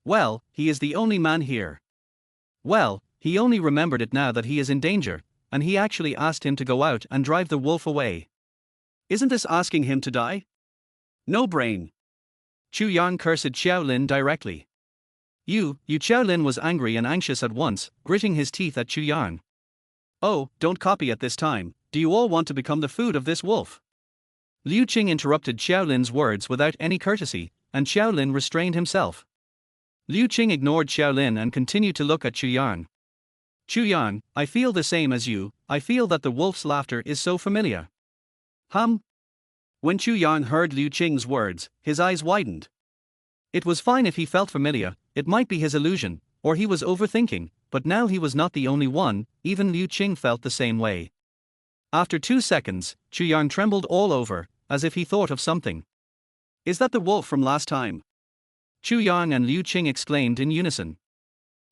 Well, he is the only man here. Well, he only remembered it now that he is in danger, and he actually asked him to go out and drive the wolf away. Isn't this asking him to die? No brain. Chu Yang cursed Xiaolin directly. You Xiaolin was angry and anxious at once, gritting his teeth at Chu Yang. Oh, don't copy at this time, do you all want to become the food of this wolf? Liu Qing interrupted Xiaolin's words without any courtesy, and Xiaolin restrained himself. Liu Qing ignored Xiaolin and continued to look at Chu Yang. Chu Yang, I feel the same as you, I feel that the wolf's laughter is so familiar. When Chu Yang heard Liu Qing's words, his eyes widened. It was fine if he felt familiar, it might be his illusion, or he was overthinking, but now he was not the only one, even Liu Qing felt the same way. After 2 seconds, Chu Yang trembled all over, as if he thought of something. Is that the wolf from last time? Chu Yang and Liu Qing exclaimed in unison.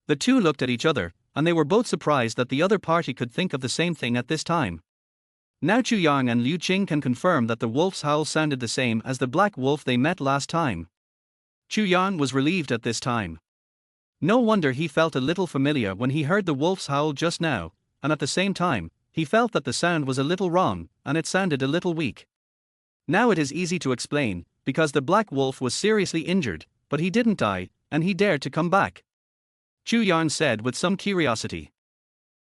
The two looked at each other, and they were both surprised that the other party could think of the same thing at this time. Now Chu Yang and Liu Qing can confirm that the wolf's howl sounded the same as the black wolf they met last time. Chu Yang was relieved at this time. No wonder he felt a little familiar when he heard the wolf's howl just now, and at the same time, he felt that the sound was a little wrong, and it sounded a little weak. Now it is easy to explain, because the black wolf was seriously injured, but he didn't die, and he dared to come back. Chu Yang said with some curiosity.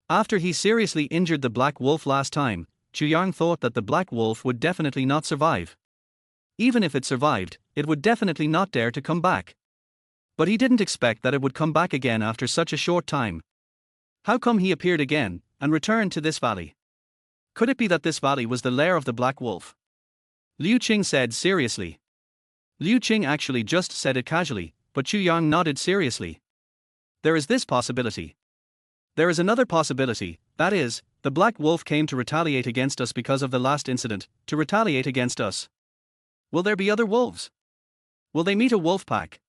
After he seriously injured the black wolf last time, Chu Yang thought that the black wolf would definitely not survive. Even if it survived, it would definitely not dare to come back. But he didn't expect that it would come back again after such a short time. How come he appeared again, and returned to this valley? Could it be that this valley was the lair of the black wolf? Liu Qing said seriously. Liu Qing actually just said it casually, but Chu Yang nodded seriously. There is this possibility. There is another possibility, that is, the black wolf came to retaliate against us because of the last incident, to retaliate against us. Will there be other wolves? Will they meet a wolf pack?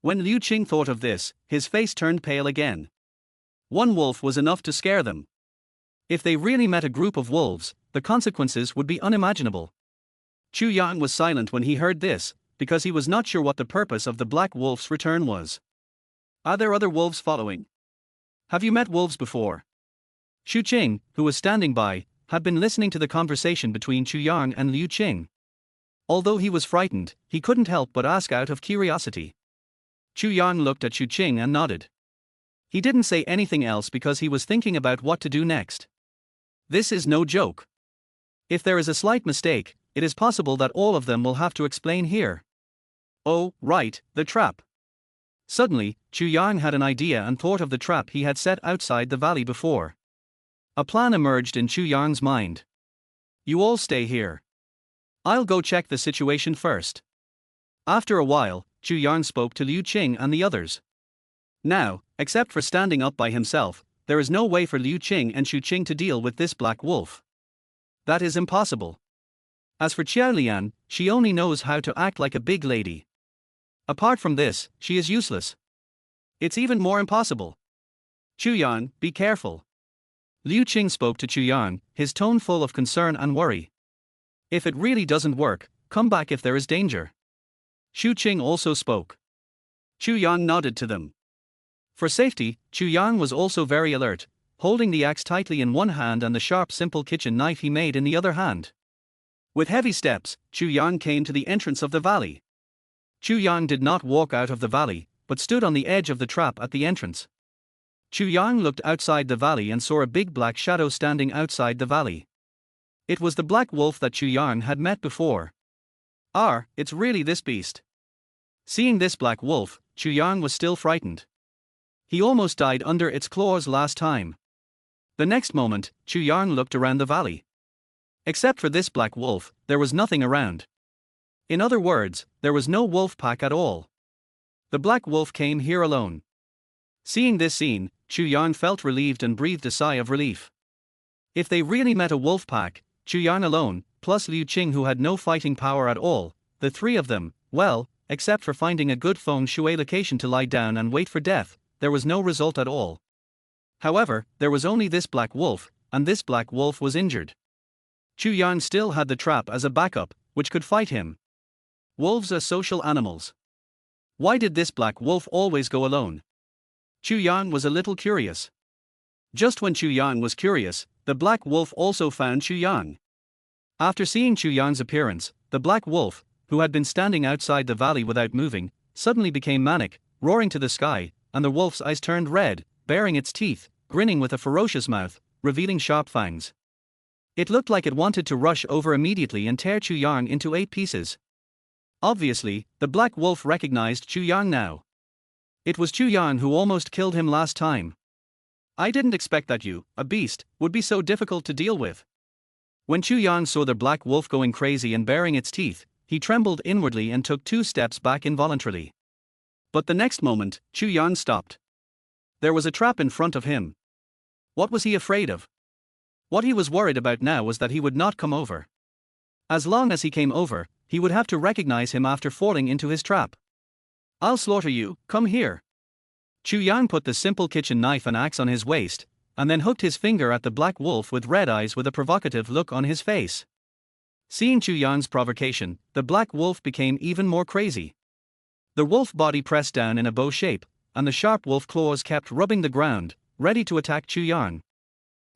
When Liu Qing thought of this, his face turned pale again. One wolf was enough to scare them. If they really met a group of wolves, the consequences would be unimaginable. Chu Yang was silent when he heard this, because he was not sure what the purpose of the black wolf's return was. Are there other wolves following? Have you met wolves before? Xu Qing, who was standing by, had been listening to the conversation between Chu Yang and Liu Qing. Although he was frightened, he couldn't help but ask out of curiosity. Chu Yang looked at Xu Qing and nodded. He didn't say anything else because he was thinking about what to do next. This is no joke. If there is a slight mistake, it is possible that all of them will have to explain here. Oh, right, the trap. Suddenly, Chu Yang had an idea and thought of the trap he had set outside the valley before. A plan emerged in Chu Yang's mind. You all stay here. I'll go check the situation first. After a while, Chu Yang spoke to Liu Qing and the others. Now, except for standing up by himself, there is no way for Liu Qing and Shu Qing to deal with this black wolf. That is impossible. As for Qiao Lian, she only knows how to act like a big lady. Apart from this, she is useless. It's even more impossible. Chu Yan, be careful. Liu Qing spoke to Chu Yan, his tone full of concern and worry. If it really doesn't work, come back if there is danger. Shu Qing also spoke. Chu Yan nodded to them. For safety, Chu Yang was also very alert, holding the axe tightly in one hand and the sharp simple kitchen knife he made in the other hand. With heavy steps, Chu Yang came to the entrance of the valley. Chu Yang did not walk out of the valley, but stood on the edge of the trap at the entrance. Chu Yang looked outside the valley and saw a big black shadow standing outside the valley. It was the black wolf that Chu Yang had met before. It's really this beast. Seeing this black wolf, Chu Yang was still frightened. He almost died under its claws last time. The next moment, Chu Yang looked around the valley. Except for this black wolf, there was nothing around. In other words, there was no wolf pack at all. The black wolf came here alone. Seeing this scene, Chu Yang felt relieved and breathed a sigh of relief. If they really met a wolf pack, Chu Yang alone, plus Liu Qing who had no fighting power at all, the three of them, well, except for finding a good feng shui location to lie down and wait for death, there was no result at all. However, there was only this black wolf, and this black wolf was injured. Chu Yang still had the trap as a backup, which could fight him. Wolves are social animals. Why did this black wolf always go alone? Chu Yang was a little curious. Just when Chu Yang was curious, the black wolf also found Chu Yang. After seeing Chu Yang's appearance, the black wolf, who had been standing outside the valley without moving, suddenly became manic, roaring to the sky, and the wolf's eyes turned red, baring its teeth, grinning with a ferocious mouth, revealing sharp fangs. It looked like it wanted to rush over immediately and tear Chu Yang into 8 pieces. Obviously, the black wolf recognized Chu Yang now. It was Chu Yang who almost killed him last time. I didn't expect that you, a beast, would be so difficult to deal with. When Chu Yang saw the black wolf going crazy and baring its teeth, he trembled inwardly and took 2 steps back involuntarily. But the next moment, Chu Yang stopped. There was a trap in front of him. What was he afraid of? What he was worried about now was that he would not come over. As long as he came over, he would have to recognize him after falling into his trap. I'll slaughter you, come here. Chu Yang put the simple kitchen knife and axe on his waist, and then hooked his finger at the black wolf with red eyes with a provocative look on his face. Seeing Chu Yang's provocation, the black wolf became even more crazy. The wolf body pressed down in a bow shape, and the sharp wolf claws kept rubbing the ground, ready to attack Chu Yang.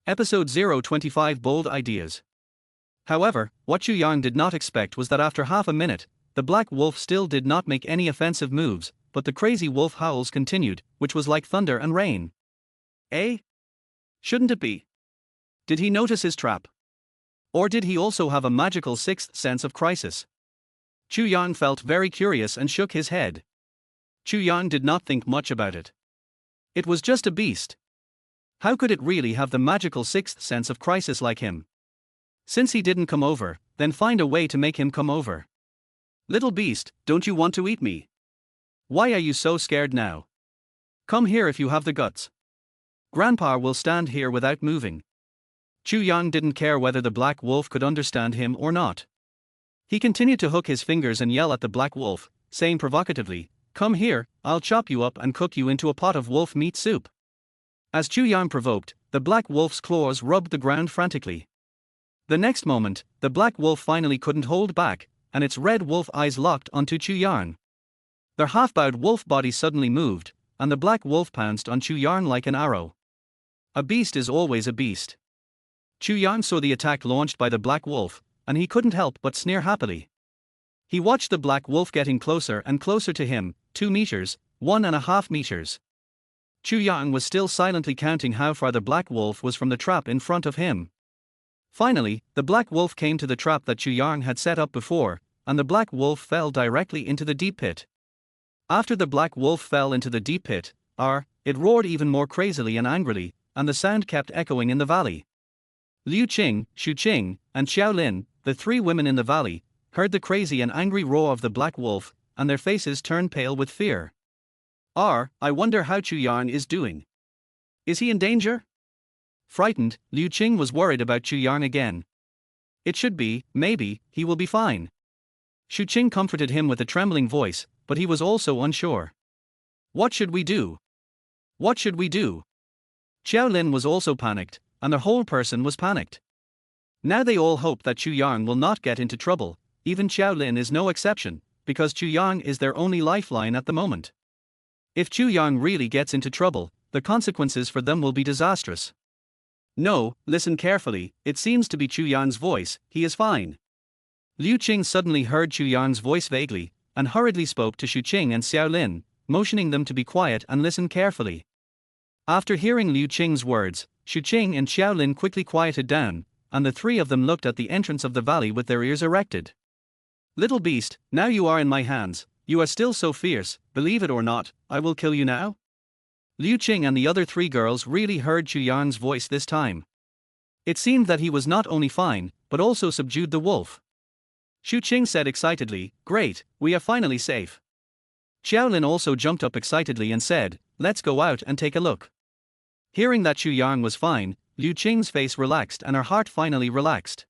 Episode 025 Bold Ideas. However, what Chu Yang did not expect was that after half a minute, the black wolf still did not make any offensive moves, but the crazy wolf howls continued, which was like thunder and rain. Shouldn't it be? Did he notice his trap? Or did he also have a magical 6th sense of crisis? Chu Yang felt very curious and shook his head. Chu Yang did not think much about it. It was just a beast. How could it really have the magical 6th sense of crisis like him? Since he didn't come over, then find a way to make him come over. Little beast, don't you want to eat me? Why are you so scared now? Come here if you have the guts. Grandpa will stand here without moving. Chu Yang didn't care whether the black wolf could understand him or not. He continued to hook his fingers and yell at the black wolf, saying provocatively, "Come here, I'll chop you up and cook you into a pot of wolf meat soup." As Chu Yang provoked, the black wolf's claws rubbed the ground frantically. The next moment, the black wolf finally couldn't hold back, and its red wolf eyes locked onto Chu Yang. Their half-bowed wolf body suddenly moved, and the black wolf pounced on Chu Yang like an arrow. A beast is always a beast. Chu Yang saw the attack launched by the black wolf, and he couldn't help but sneer happily. He watched the black wolf getting closer and closer to him, 2 meters, 1.5 meters. Chu Yang was still silently counting how far the black wolf was from the trap in front of him. Finally, the black wolf came to the trap that Chu Yang had set up before, and the black wolf fell directly into the deep pit. After the black wolf fell into the deep pit, it roared even more crazily and angrily, and the sound kept echoing in the valley. Liu Qing, Shu Qing, and Xiao Lin, the 3 women in the valley, heard the crazy and angry roar of the black wolf, and their faces turned pale with fear. I wonder how Chu Yang is doing. Is he in danger? Frightened, Liu Qing was worried about Chu Yang again. It should be, maybe, he will be fine. Xu Qing comforted him with a trembling voice, but he was also unsure. What should we do? What should we do? Xiao Lin was also panicked, and the whole person was panicked. Now they all hope that Chu Yang will not get into trouble. Even Xiao Lin is no exception, because Chu Yang is their only lifeline at the moment. If Chu Yang really gets into trouble, the consequences for them will be disastrous. No, listen carefully, it seems to be Chu Yang's voice, he is fine. Liu Qing suddenly heard Chu Yang's voice vaguely, and hurriedly spoke to Xu Qing and Xiao Lin, motioning them to be quiet and listen carefully. After hearing Liu Qing's words, Xu Qing and Xiao Lin quickly quieted down, and the three of them looked at the entrance of the valley with their ears erected. Little beast, now you are in my hands, you are still so fierce, believe it or not, I will kill you now? Liu Qing and the other three girls really heard Chu Yang's voice this time. It seemed that he was not only fine, but also subdued the wolf. Xu Qing said excitedly, great, we are finally safe. Xiao Lin also jumped up excitedly and said, let's go out and take a look. Hearing that Chu Yang was fine, Liu Qing's face relaxed and her heart finally relaxed.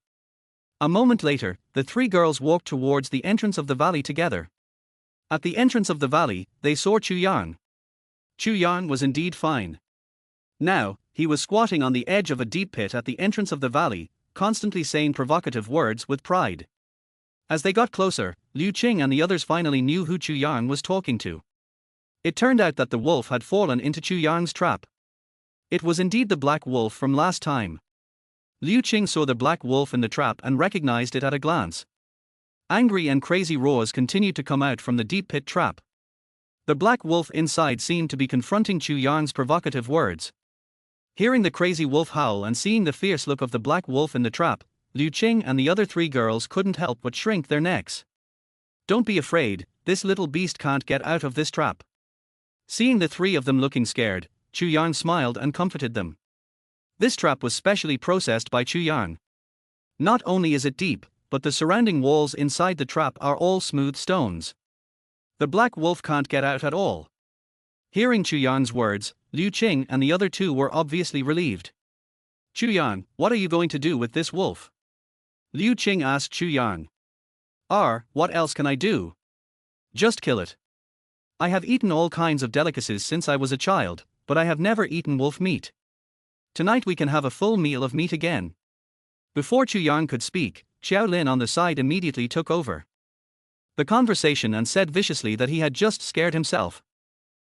A moment later, the three girls walked towards the entrance of the valley together. At the entrance of the valley, they saw Chu Yang. Chu Yang was indeed fine. Now, he was squatting on the edge of a deep pit at the entrance of the valley, constantly saying provocative words with pride. As they got closer, Liu Qing and the others finally knew who Chu Yang was talking to. It turned out that the wolf had fallen into Chu Yang's trap. It was indeed the black wolf from last time. Liu Qing saw the black wolf in the trap and recognized it at a glance. Angry and crazy roars continued to come out from the deep pit trap. The black wolf inside seemed to be confronting Chu Yang's provocative words. Hearing the crazy wolf howl and seeing the fierce look of the black wolf in the trap, Liu Qing and the other three girls couldn't help but shrink their necks. Don't be afraid, this little beast can't get out of this trap. Seeing the three of them looking scared, Chu Yang smiled and comforted them. This trap was specially processed by Chu Yang. Not only is it deep, but the surrounding walls inside the trap are all smooth stones. The black wolf can't get out at all. Hearing Chu Yang's words, Liu Qing and the other two were obviously relieved. Chu Yang, what are you going to do with this wolf? Liu Qing asked Chu Yang. What else can I do? Just kill it. I have eaten all kinds of delicacies since I was a child, but I have never eaten wolf meat. Tonight we can have a full meal of meat again. Before Chu Yang could speak, Xiao Lin on the side immediately took over the conversation and said viciously that he had just scared himself.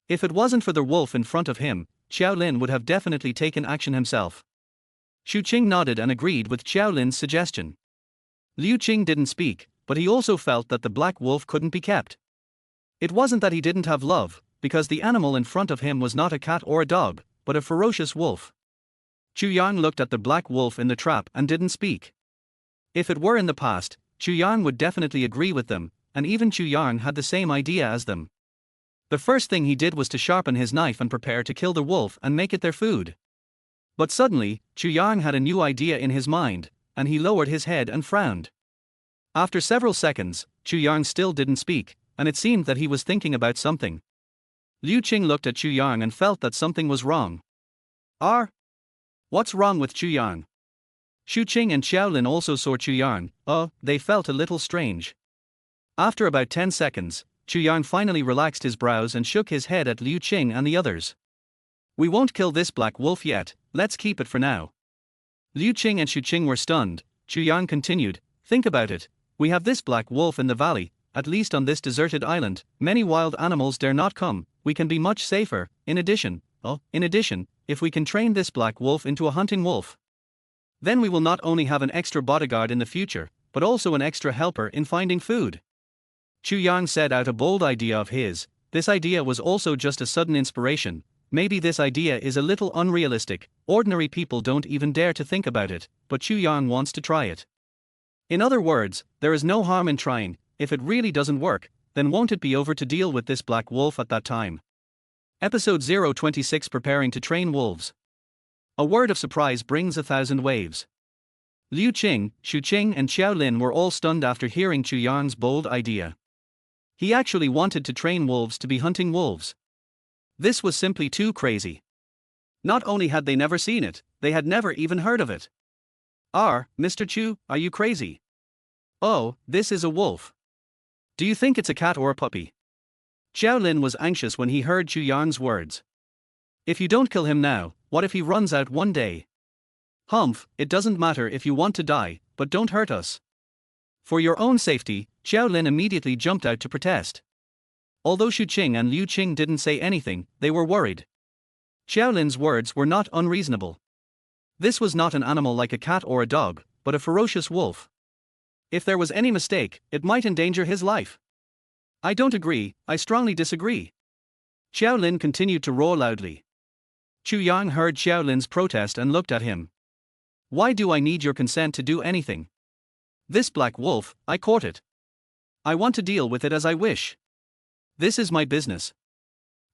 If it wasn't for the wolf in front of him, Xiao Lin would have definitely taken action himself. Xu Qing nodded and agreed with Xiao Lin's suggestion. Liu Qing didn't speak, but he also felt that the black wolf couldn't be kept. It wasn't that he didn't have love, because the animal in front of him was not a cat or a dog, but a ferocious wolf. Chu Yang looked at the black wolf in the trap and didn't speak. If it were in the past, Chu Yang would definitely agree with them, and even Chu Yang had the same idea as them. The first thing he did was to sharpen his knife and prepare to kill the wolf and make it their food. But suddenly, Chu Yang had a new idea in his mind, and he lowered his head and frowned. After several seconds, Chu Yang still didn't speak, and it seemed that he was thinking about something. Liu Qing looked at Chu Yang and felt that something was wrong. What's wrong with Chu Yang? Xu Qing and Xiao Lin also saw Chu Yang. They felt a little strange. After about 10 seconds, Chu Yang finally relaxed his brows and shook his head at Liu Qing and the others. We won't kill this black wolf yet, let's keep it for now. Liu Qing and Xu Qing were stunned. Chu Yang continued, think about it, we have this black wolf in the valley, at least on this deserted island, many wild animals dare not come, we can be much safer. In addition, if we can train this black wolf into a hunting wolf, then we will not only have an extra bodyguard in the future, but also an extra helper in finding food. Chu Yang said out a bold idea of his. This idea was also just a sudden inspiration. Maybe this idea is a little unrealistic, ordinary people don't even dare to think about it, but Chu Yang wants to try it. In other words, there is no harm in trying. If it really doesn't work, then won't it be over to deal with this black wolf at that time? Episode 026, Preparing to Train Wolves. A word of surprise brings 1,000 waves. Liu Qing, Xu Qing and Xiao Lin were all stunned after hearing Chu Yang's bold idea. He actually wanted to train wolves to be hunting wolves. This was simply too crazy. Not only had they never seen it, they had never even heard of it. Mr. Chu, are you crazy? Oh, this is a wolf. Do you think it's a cat or a puppy? Xiao Lin was anxious when he heard Chu Yang's words. If you don't kill him now, what if he runs out one day? Humph, it doesn't matter if you want to die, but don't hurt us. For your own safety, Xiao Lin immediately jumped out to protest. Although Xu Qing and Liu Qing didn't say anything, they were worried. Xiao Lin's words were not unreasonable. This was not an animal like a cat or a dog, but a ferocious wolf. If there was any mistake, it might endanger his life. I don't agree, I strongly disagree. Xiao Lin continued to roar loudly. Chu Yang heard Xiao Lin's protest and looked at him. Why do I need your consent to do anything? This black wolf, I caught it. I want to deal with it as I wish. This is my business.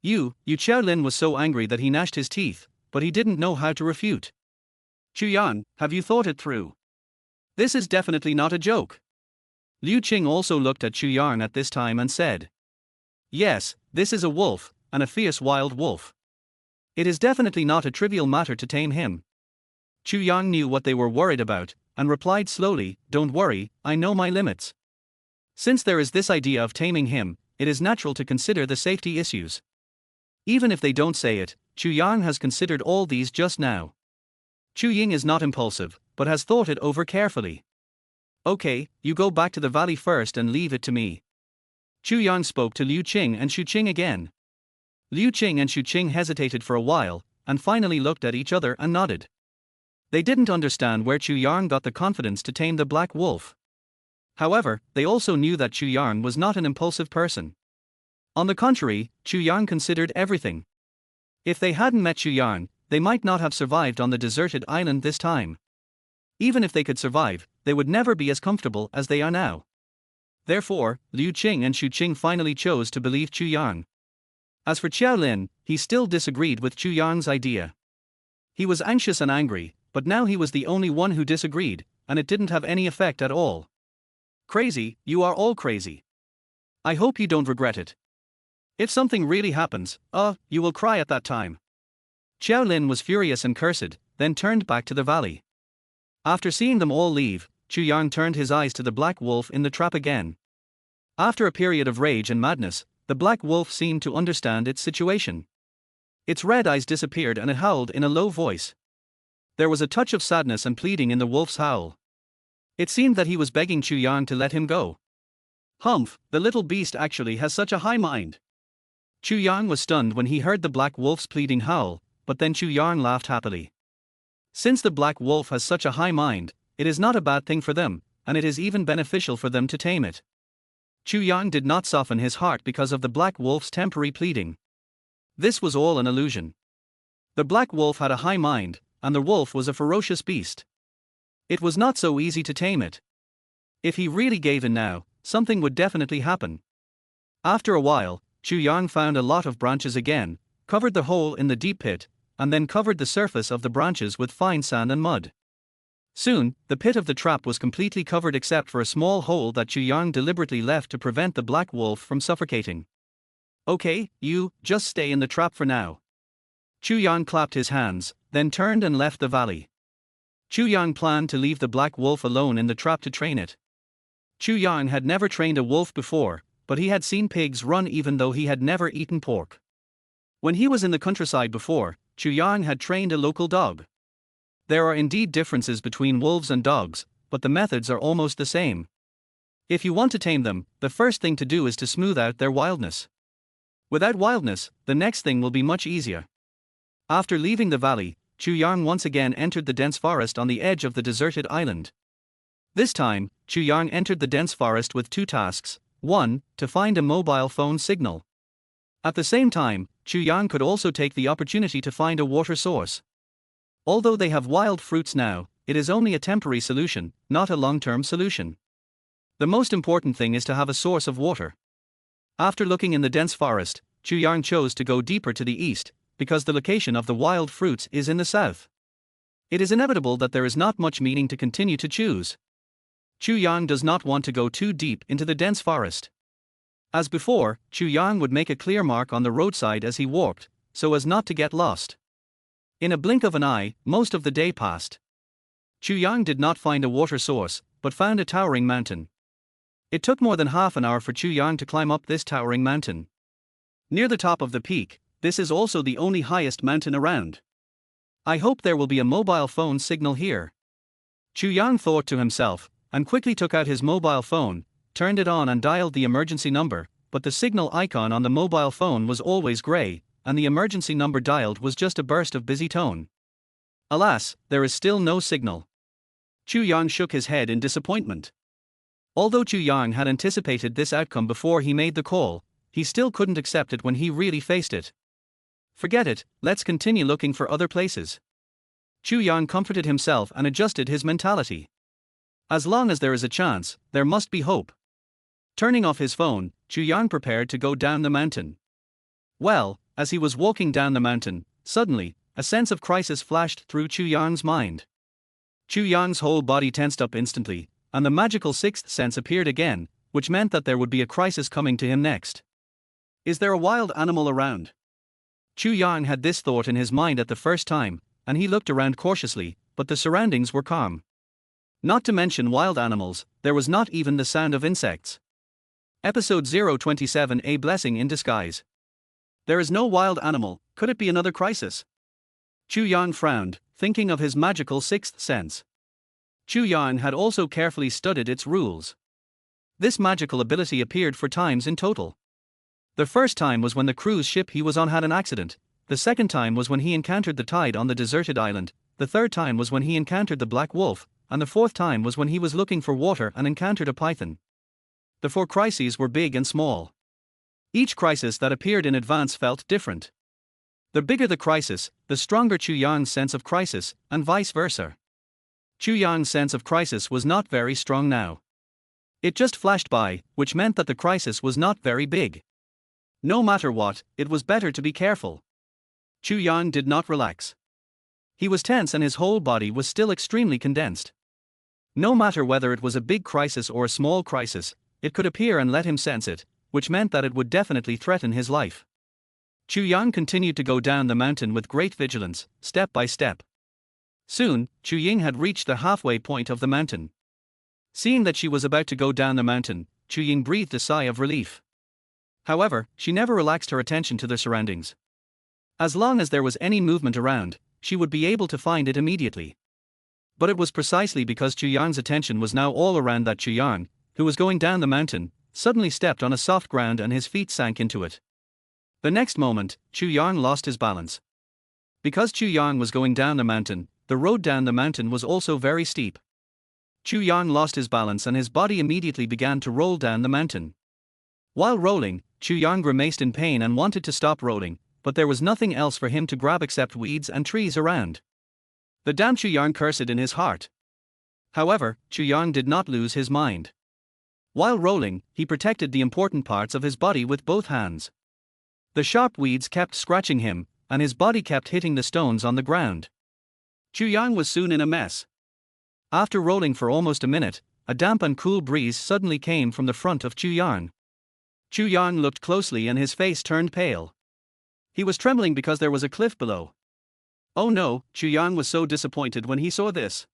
You Xiao Lin was so angry that he gnashed his teeth, but he didn't know how to refute. Chu Yang, have you thought it through? This is definitely not a joke. Liu Qing also looked at Chu Yang at this time and said. Yes, this is a wolf, and a fierce wild wolf. It is definitely not a trivial matter to tame him. Chu Yang knew what they were worried about, and replied slowly, don't worry, I know my limits. Since there is this idea of taming him, it is natural to consider the safety issues. Even if they don't say it, Chu Yang has considered all these just now. Chu Ying is not impulsive, but has thought it over carefully. Okay, you go back to the valley first and leave it to me. Chu Yang spoke to Liu Qing and Xu Qing again. Liu Qing and Xu Qing hesitated for a while, and finally looked at each other and nodded. They didn't understand where Chu Yang got the confidence to tame the black wolf. However, they also knew that Chu Yang was not an impulsive person. On the contrary, Chu Yang considered everything. If they hadn't met Chu Yang, they might not have survived on the deserted island this time. Even if they could survive, they would never be as comfortable as they are now. Therefore, Liu Qing and Xu Qing finally chose to believe Chu Yang. As for Xiao Lin, he still disagreed with Chu Yang's idea. He was anxious and angry, but now he was the only one who disagreed, and it didn't have any effect at all. Crazy, you are all crazy. I hope you don't regret it. If something really happens, you will cry at that time. Xiao Lin was furious and cursed, then turned back to the valley. After seeing them all leave, Chu Yang turned his eyes to the black wolf in the trap again. After a period of rage and madness, the black wolf seemed to understand its situation. Its red eyes disappeared and it howled in a low voice. There was a touch of sadness and pleading in the wolf's howl. It seemed that he was begging Chu Yang to let him go. Humph, the little beast actually has such a high mind. Chu Yang was stunned when he heard the black wolf's pleading howl, but then Chu Yang laughed happily. Since the black wolf has such a high mind, it is not a bad thing for them, and it is even beneficial for them to tame it. Chu Yang did not soften his heart because of the black wolf's temporary pleading. This was all an illusion. The black wolf had a high mind, and the wolf was a ferocious beast. It was not so easy to tame it. If he really gave in now, something would definitely happen. After a while, Chu Yang found a lot of branches again, covered the hole in the deep pit, and then covered the surface of the branches with fine sand and mud. Soon, the pit of the trap was completely covered except for a small hole that Chu Yang deliberately left to prevent the black wolf from suffocating. Okay, you, just stay in the trap for now. Chu Yang clapped his hands, then turned and left the valley. Chu Yang planned to leave the black wolf alone in the trap to train it. Chu Yang had never trained a wolf before, but he had seen pigs run even though he had never eaten pork. When he was in the countryside before, Chu Yang had trained a local dog. There are indeed differences between wolves and dogs, but the methods are almost the same. If you want to tame them, the first thing to do is to smooth out their wildness. Without wildness, the next thing will be much easier. After leaving the valley, Chu Yang once again entered the dense forest on the edge of the deserted island. This time, Chu Yang entered the dense forest with two tasks: 1. To find a mobile phone signal. At the same time, Chu Yang could also take the opportunity to find a water source. Although they have wild fruits now, it is only a temporary solution, not a long-term solution. The most important thing is to have a source of water. After looking in the dense forest, Chu Yang chose to go deeper to the east, because the location of the wild fruits is in the south. It is inevitable that there is not much meaning to continue to choose. Chu Yang does not want to go too deep into the dense forest. As before, Chu Yang would make a clear mark on the roadside as he walked, so as not to get lost. In a blink of an eye, most of the day passed. Chu Yang did not find a water source, but found a towering mountain. It took more than half an hour for Chu Yang to climb up this towering mountain. Near the top of the peak, this is also the only highest mountain around. I hope there will be a mobile phone signal here. Chu Yang thought to himself, and quickly took out his mobile phone, turned it on and dialed the emergency number, but the signal icon on the mobile phone was always grey, and the emergency number dialed was just a burst of busy tone. Alas, there is still no signal. Chu Yang shook his head in disappointment. Although Chu Yang had anticipated this outcome before he made the call, he still couldn't accept it when he really faced it. Forget it, let's continue looking for other places. Chu Yang comforted himself and adjusted his mentality. As long as there is a chance, there must be hope. Turning off his phone, Chu Yang prepared to go down the mountain. Well, as he was walking down the mountain, suddenly, a sense of crisis flashed through Chu Yang's mind. Chu Yang's whole body tensed up instantly, and the magical sixth sense appeared again, which meant that there would be a crisis coming to him next. Is there a wild animal around? Chu Yang had this thought in his mind at the first time, and he looked around cautiously, but the surroundings were calm. Not to mention wild animals, there was not even the sound of insects. Episode 027, A Blessing in Disguise. There is no wild animal, could it be another crisis? Chu Yang frowned, thinking of his magical sixth sense. Chu Yang had also carefully studied its rules. This magical ability appeared 4 times in total. The first time was when the cruise ship he was on had an accident, the second time was when he encountered the tide on the deserted island, the third time was when he encountered the black wolf, and the fourth time was when he was looking for water and encountered a python. The 4 crises were big and small. Each crisis that appeared in advance felt different. The bigger the crisis, the stronger Chu Yang's sense of crisis, and vice versa. Chu Yang's sense of crisis was not very strong now. It just flashed by, which meant that the crisis was not very big. No matter what, it was better to be careful. Chu Yang did not relax. He was tense and his whole body was still extremely condensed. No matter whether it was a big crisis or a small crisis, it could appear and let him sense it, which meant that it would definitely threaten his life. Chu Yang continued to go down the mountain with great vigilance, step by step. Soon, Chu Ying had reached the halfway point of the mountain. Seeing that she was about to go down the mountain, Chu Ying breathed a sigh of relief. However, she never relaxed her attention to the surroundings. As long as there was any movement around, she would be able to find it immediately. But it was precisely because Chu Yang's attention was now all around that Chu Yang, who was going down the mountain, suddenly stepped on a soft ground and his feet sank into it. The next moment, Chu Yang lost his balance. Because Chu Yang was going down the mountain, the road down the mountain was also very steep. Chu Yang lost his balance and his body immediately began to roll down the mountain. While rolling, Chu Yang grimaced in pain and wanted to stop rolling, but there was nothing else for him to grab except weeds and trees around. The damn Chu Yang cursed in his heart. However, Chu Yang did not lose his mind. While rolling, he protected the important parts of his body with both hands. The sharp weeds kept scratching him, and his body kept hitting the stones on the ground. Chu Yang was soon in a mess. After rolling for almost a minute, a damp and cool breeze suddenly came from the front of Chu Yang. Chu Yang looked closely and his face turned pale. He was trembling because there was a cliff below. Oh no, Chu Yang was so disappointed when he saw this.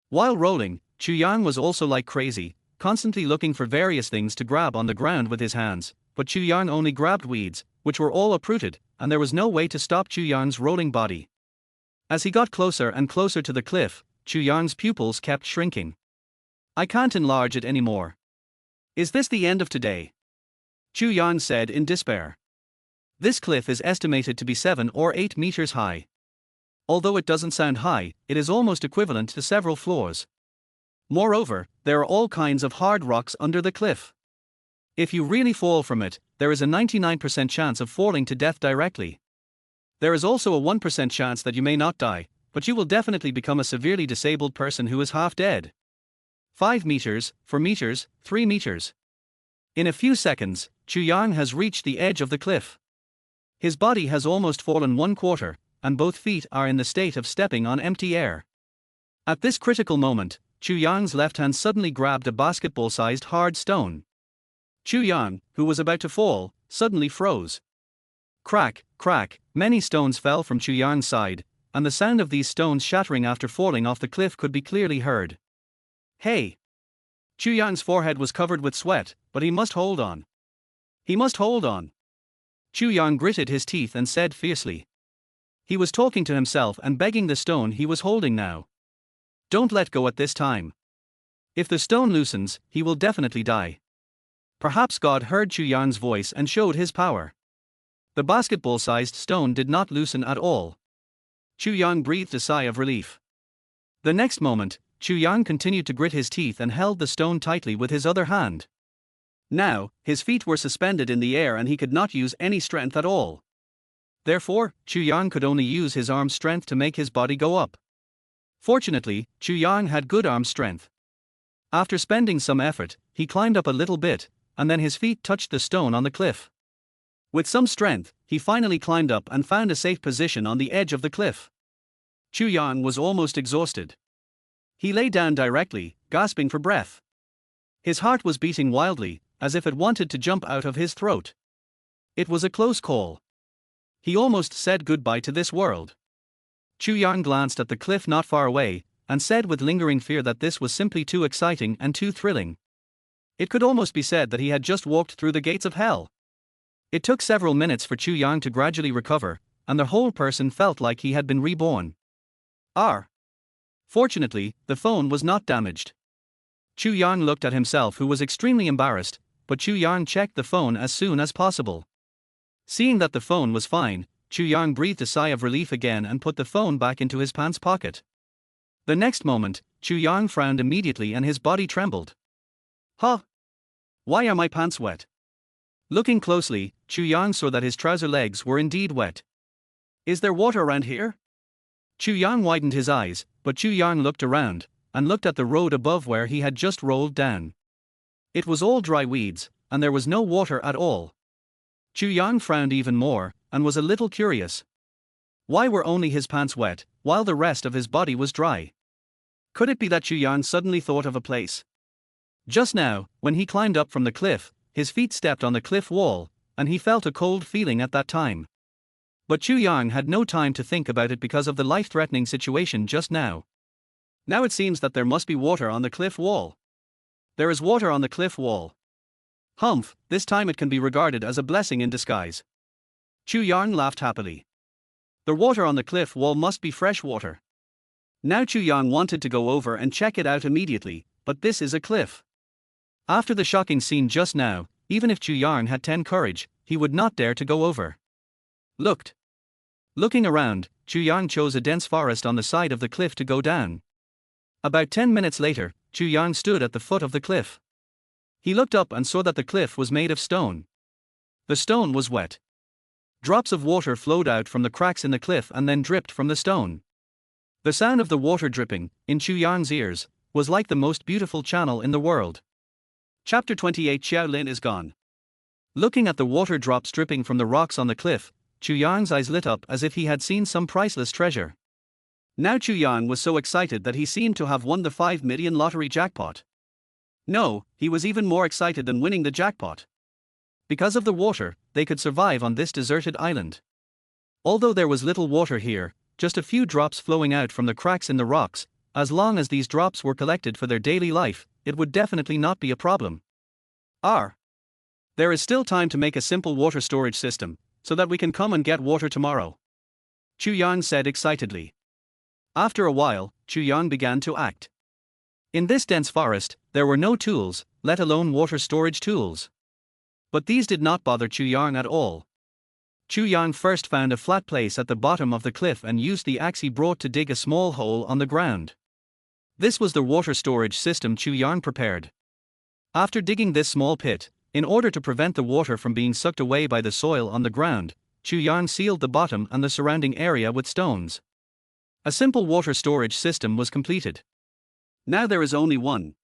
While rolling, Chu Yang was also like crazy, constantly looking for various things to grab on the ground with his hands, but Chu Yang only grabbed weeds, which were all uprooted, and there was no way to stop Chu Yang's rolling body. As he got closer and closer to the cliff, Chu Yang's pupils kept shrinking. I can't enlarge it anymore. Is this the end of today? Chu Yang said in despair. This cliff is estimated to be 7 or 8 meters high. Although it doesn't sound high, it is almost equivalent to several floors. Moreover, there are all kinds of hard rocks under the cliff. If you really fall from it, there is a 99% chance of falling to death directly. There is also a 1% chance that you may not die, but you will definitely become a severely disabled person who is half dead. 5 meters, 4 meters, 3 meters. In a few seconds, Chu Yang has reached the edge of the cliff. His body has almost fallen 1/4, and both feet are in the state of stepping on empty air. At this critical moment, Chu Yang's left hand suddenly grabbed a basketball-sized hard stone. Chu Yang, who was about to fall, suddenly froze. Crack, crack, many stones fell from Chu Yang's side, and the sound of these stones shattering after falling off the cliff could be clearly heard. Hey! Chu Yang's forehead was covered with sweat, but he must hold on. He must hold on. Chu Yang gritted his teeth and said fiercely. He was talking to himself and begging the stone he was holding now. Don't let go at this time. If the stone loosens, he will definitely die. Perhaps God heard Chu Yang's voice and showed his power. The basketball-sized stone did not loosen at all. Chu Yang breathed a sigh of relief. The next moment, Chu Yang continued to grit his teeth and held the stone tightly with his other hand. Now, his feet were suspended in the air and he could not use any strength at all. Therefore, Chu Yang could only use his arm strength to make his body go up. Fortunately, Chu Yang had good arm strength. After spending some effort, he climbed up a little bit, and then his feet touched the stone on the cliff. With some strength, he finally climbed up and found a safe position on the edge of the cliff. Chu Yang was almost exhausted. He lay down directly, gasping for breath. His heart was beating wildly, as if it wanted to jump out of his throat. It was a close call. He almost said goodbye to this world. Chu Yang glanced at the cliff not far away, and said with lingering fear that this was simply too exciting and too thrilling. It could almost be said that he had just walked through the gates of hell. It took several minutes for Chu Yang to gradually recover, and the whole person felt like he had been reborn. Fortunately, the phone was not damaged. Chu Yang looked at himself, who was extremely embarrassed, but Chu Yang checked the phone as soon as possible. Seeing that the phone was fine, Chu Yang breathed a sigh of relief again and put the phone back into his pants pocket. The next moment, Chu Yang frowned immediately and his body trembled. Huh? Why are my pants wet? Looking closely, Chu Yang saw that his trouser legs were indeed wet. Is there water around here? Chu Yang widened his eyes, but Chu Yang looked around, and looked at the road above where he had just rolled down. It was all dry weeds, and there was no water at all. Chu Yang frowned even more, and was a little curious. Why were only his pants wet, while the rest of his body was dry? Could it be that Chu Yang suddenly thought of a place? Just now, when he climbed up from the cliff, his feet stepped on the cliff wall, and he felt a cold feeling at that time. But Chu Yang had no time to think about it because of the life-threatening situation just now. Now it seems that there must be water on the cliff wall. There is water on the cliff wall. Humph, this time it can be regarded as a blessing in disguise. Chu Yang laughed happily. The water on the cliff wall must be fresh water. Now Chu Yang wanted to go over and check it out immediately, but this is a cliff. After the shocking scene just now, even if Chu Yang had 10 courage, he would not dare to go over. Looking around, Chu Yang chose a dense forest on the side of the cliff to go down. About 10 minutes later, Chu Yang stood at the foot of the cliff. He looked up and saw that the cliff was made of stone. The stone was wet. Drops of water flowed out from the cracks in the cliff and then dripped from the stone. The sound of the water dripping, in Chu Yang's ears, was like the most beautiful channel in the world. Chapter 28 Xiao Lin is gone. Looking at the water drops dripping from the rocks on the cliff, Chu Yang's eyes lit up as if he had seen some priceless treasure. Now Chu Yang was so excited that he seemed to have won the 5 million lottery jackpot. No, he was even more excited than winning the jackpot. Because of the water, they could survive on this deserted island. Although there was little water here, just a few drops flowing out from the cracks in the rocks, as long as these drops were collected for their daily life, it would definitely not be a problem. There is still time to make a simple water storage system, so that we can come and get water tomorrow. Chu Yang said excitedly. After a while, Chu Yang began to act. In this dense forest, there were no tools, let alone water storage tools. But these did not bother Chu Yang at all. Chu Yang first found a flat place at the bottom of the cliff and used the axe he brought to dig a small hole on the ground. This was the water storage system Chu Yang prepared. After digging this small pit, in order to prevent the water from being sucked away by the soil on the ground, Chu Yang sealed the bottom and the surrounding area with stones. A simple water storage system was completed. Now there is only one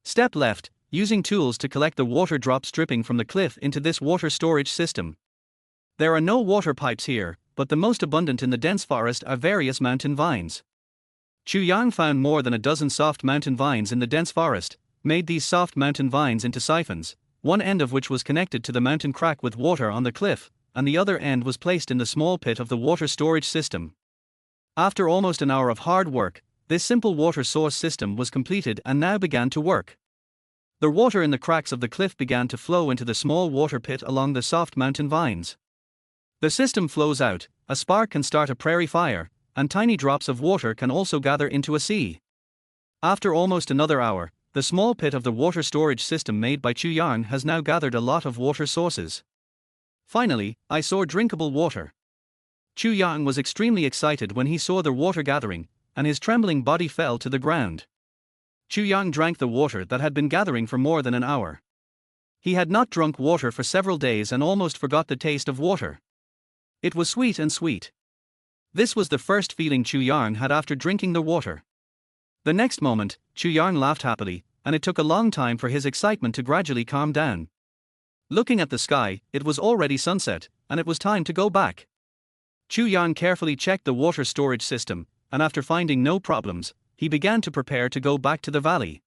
step left, using tools to collect the water drops dripping from the cliff into this water storage system. There are no water pipes here, but the most abundant in the dense forest are various mountain vines. Chu Yang found more than a dozen soft mountain vines in the dense forest, made these soft mountain vines into siphons, one end of which was connected to the mountain crack with water on the cliff, and the other end was placed in the small pit of the water storage system. After almost an hour of hard work, this simple water source system was completed and now began to work. The water in the cracks of the cliff began to flow into the small water pit along the soft mountain vines. The system flows out, a spark can start a prairie fire, and tiny drops of water can also gather into a sea. After almost another hour, the small pit of the water storage system made by Yang has now gathered a lot of water sources. Finally, I saw drinkable water. Yang was extremely excited when he saw the water gathering, and his trembling body fell to the ground. Yang drank the water that had been gathering for more than an hour. He had not drunk water for several days and almost forgot the taste of water. It was sweet and sweet. This was the first feeling Yang had after drinking the water. The next moment, Yang laughed happily, and it took a long time for his excitement to gradually calm down. Looking at the sky, it was already sunset, and it was time to go back. Yang carefully checked the water storage system, and after finding no problems, he began to prepare to go back to the valley.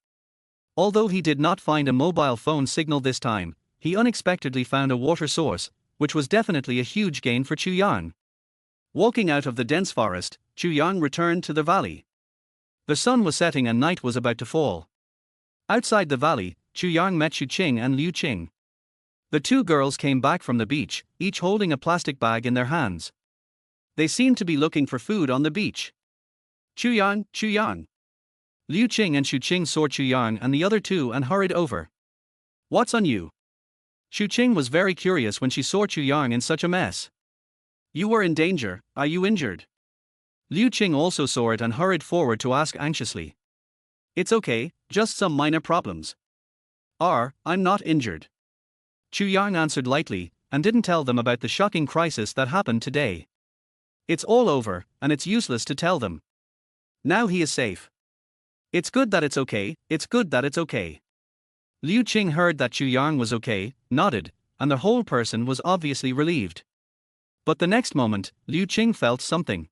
Although he did not find a mobile phone signal this time, he unexpectedly found a water source, which was definitely a huge gain for Yang. Walking out of the dense forest, Yang returned to the valley. The sun was setting and night was about to fall. Outside the valley, Yang met Xu Qing and Liu Qing. The two girls came back from the beach, each holding a plastic bag in their hands. They seemed to be looking for food on the beach. Yang. Liu Qing and Xu Qing saw Yang and the other two and hurried over. What's on you? Xu Qing was very curious when she saw Yang in such a mess. You were in danger, are you injured? Liu Qing also saw it and hurried forward to ask anxiously. It's okay, just some minor problems. I'm not injured. Yang answered lightly, and didn't tell them about the shocking crisis that happened today. It's all over, and it's useless to tell them. Now he is safe. It's good that it's okay, it's good that it's okay. Liu Qing heard that Yang was okay, nodded, and the whole person was obviously relieved. But the next moment, Liu Qing felt something.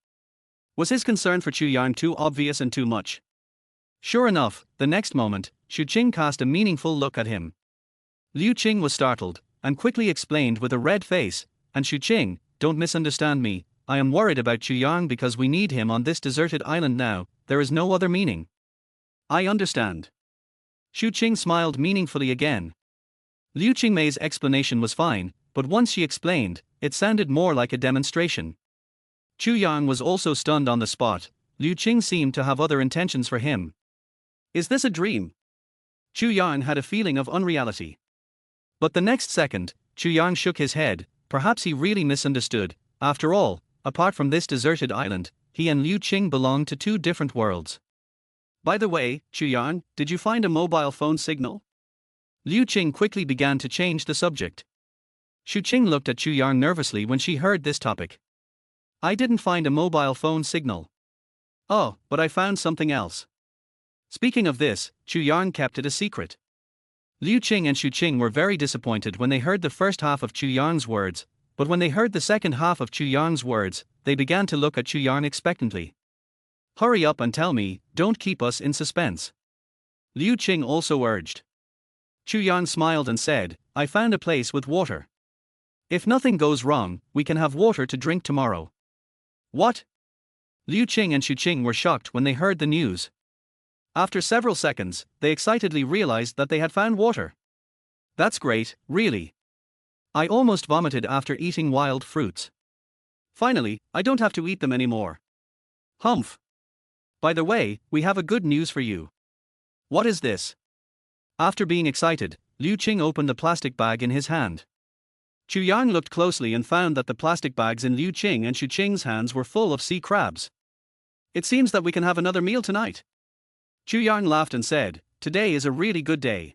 Was his concern for Yang too obvious and too much? Sure enough, the next moment, Xu Qing cast a meaningful look at him. Liu Qing was startled, and quickly explained with a red face, and Xu Qing, don't misunderstand me, I am worried about Yang because we need him on this deserted island now, there is no other meaning. I understand. Xu Qing smiled meaningfully again. Liu Qingmei's explanation was fine, but once she explained, it sounded more like a demonstration. Yang was also stunned on the spot. Liu Qing seemed to have other intentions for him. Is this a dream? Yang had a feeling of unreality. But the next second, Yang shook his head, perhaps he really misunderstood. After all, apart from this deserted island, he and Liu Qing belonged to two different worlds. By the way, Yang, did you find a mobile phone signal? Liu Qing quickly began to change the subject. Xu Qing looked at Yang nervously when she heard this topic. I didn't find a mobile phone signal. Oh, but I found something else. Speaking of this, Yang kept it a secret. Liu Qing and Xu Qing were very disappointed when they heard the first half of Yang's words, but when they heard the second half of Yang's words, they began to look at Yang expectantly. Hurry up and tell me, don't keep us in suspense. Liu Qing also urged. Yang smiled and said, I found a place with water. If nothing goes wrong, we can have water to drink tomorrow. What? Liu Qing and Xu Qing were shocked when they heard the news. After several seconds, they excitedly realized that they had found water. That's great, really. I almost vomited after eating wild fruits. Finally, I don't have to eat them anymore. Humph. By the way, we have a good news for you. What is this? After being excited, Liu Qing opened the plastic bag in his hand. Yang looked closely and found that the plastic bags in Liu Qing and Xu Qing's hands were full of sea crabs. It seems that we can have another meal tonight. Yang laughed and said, today is a really good day.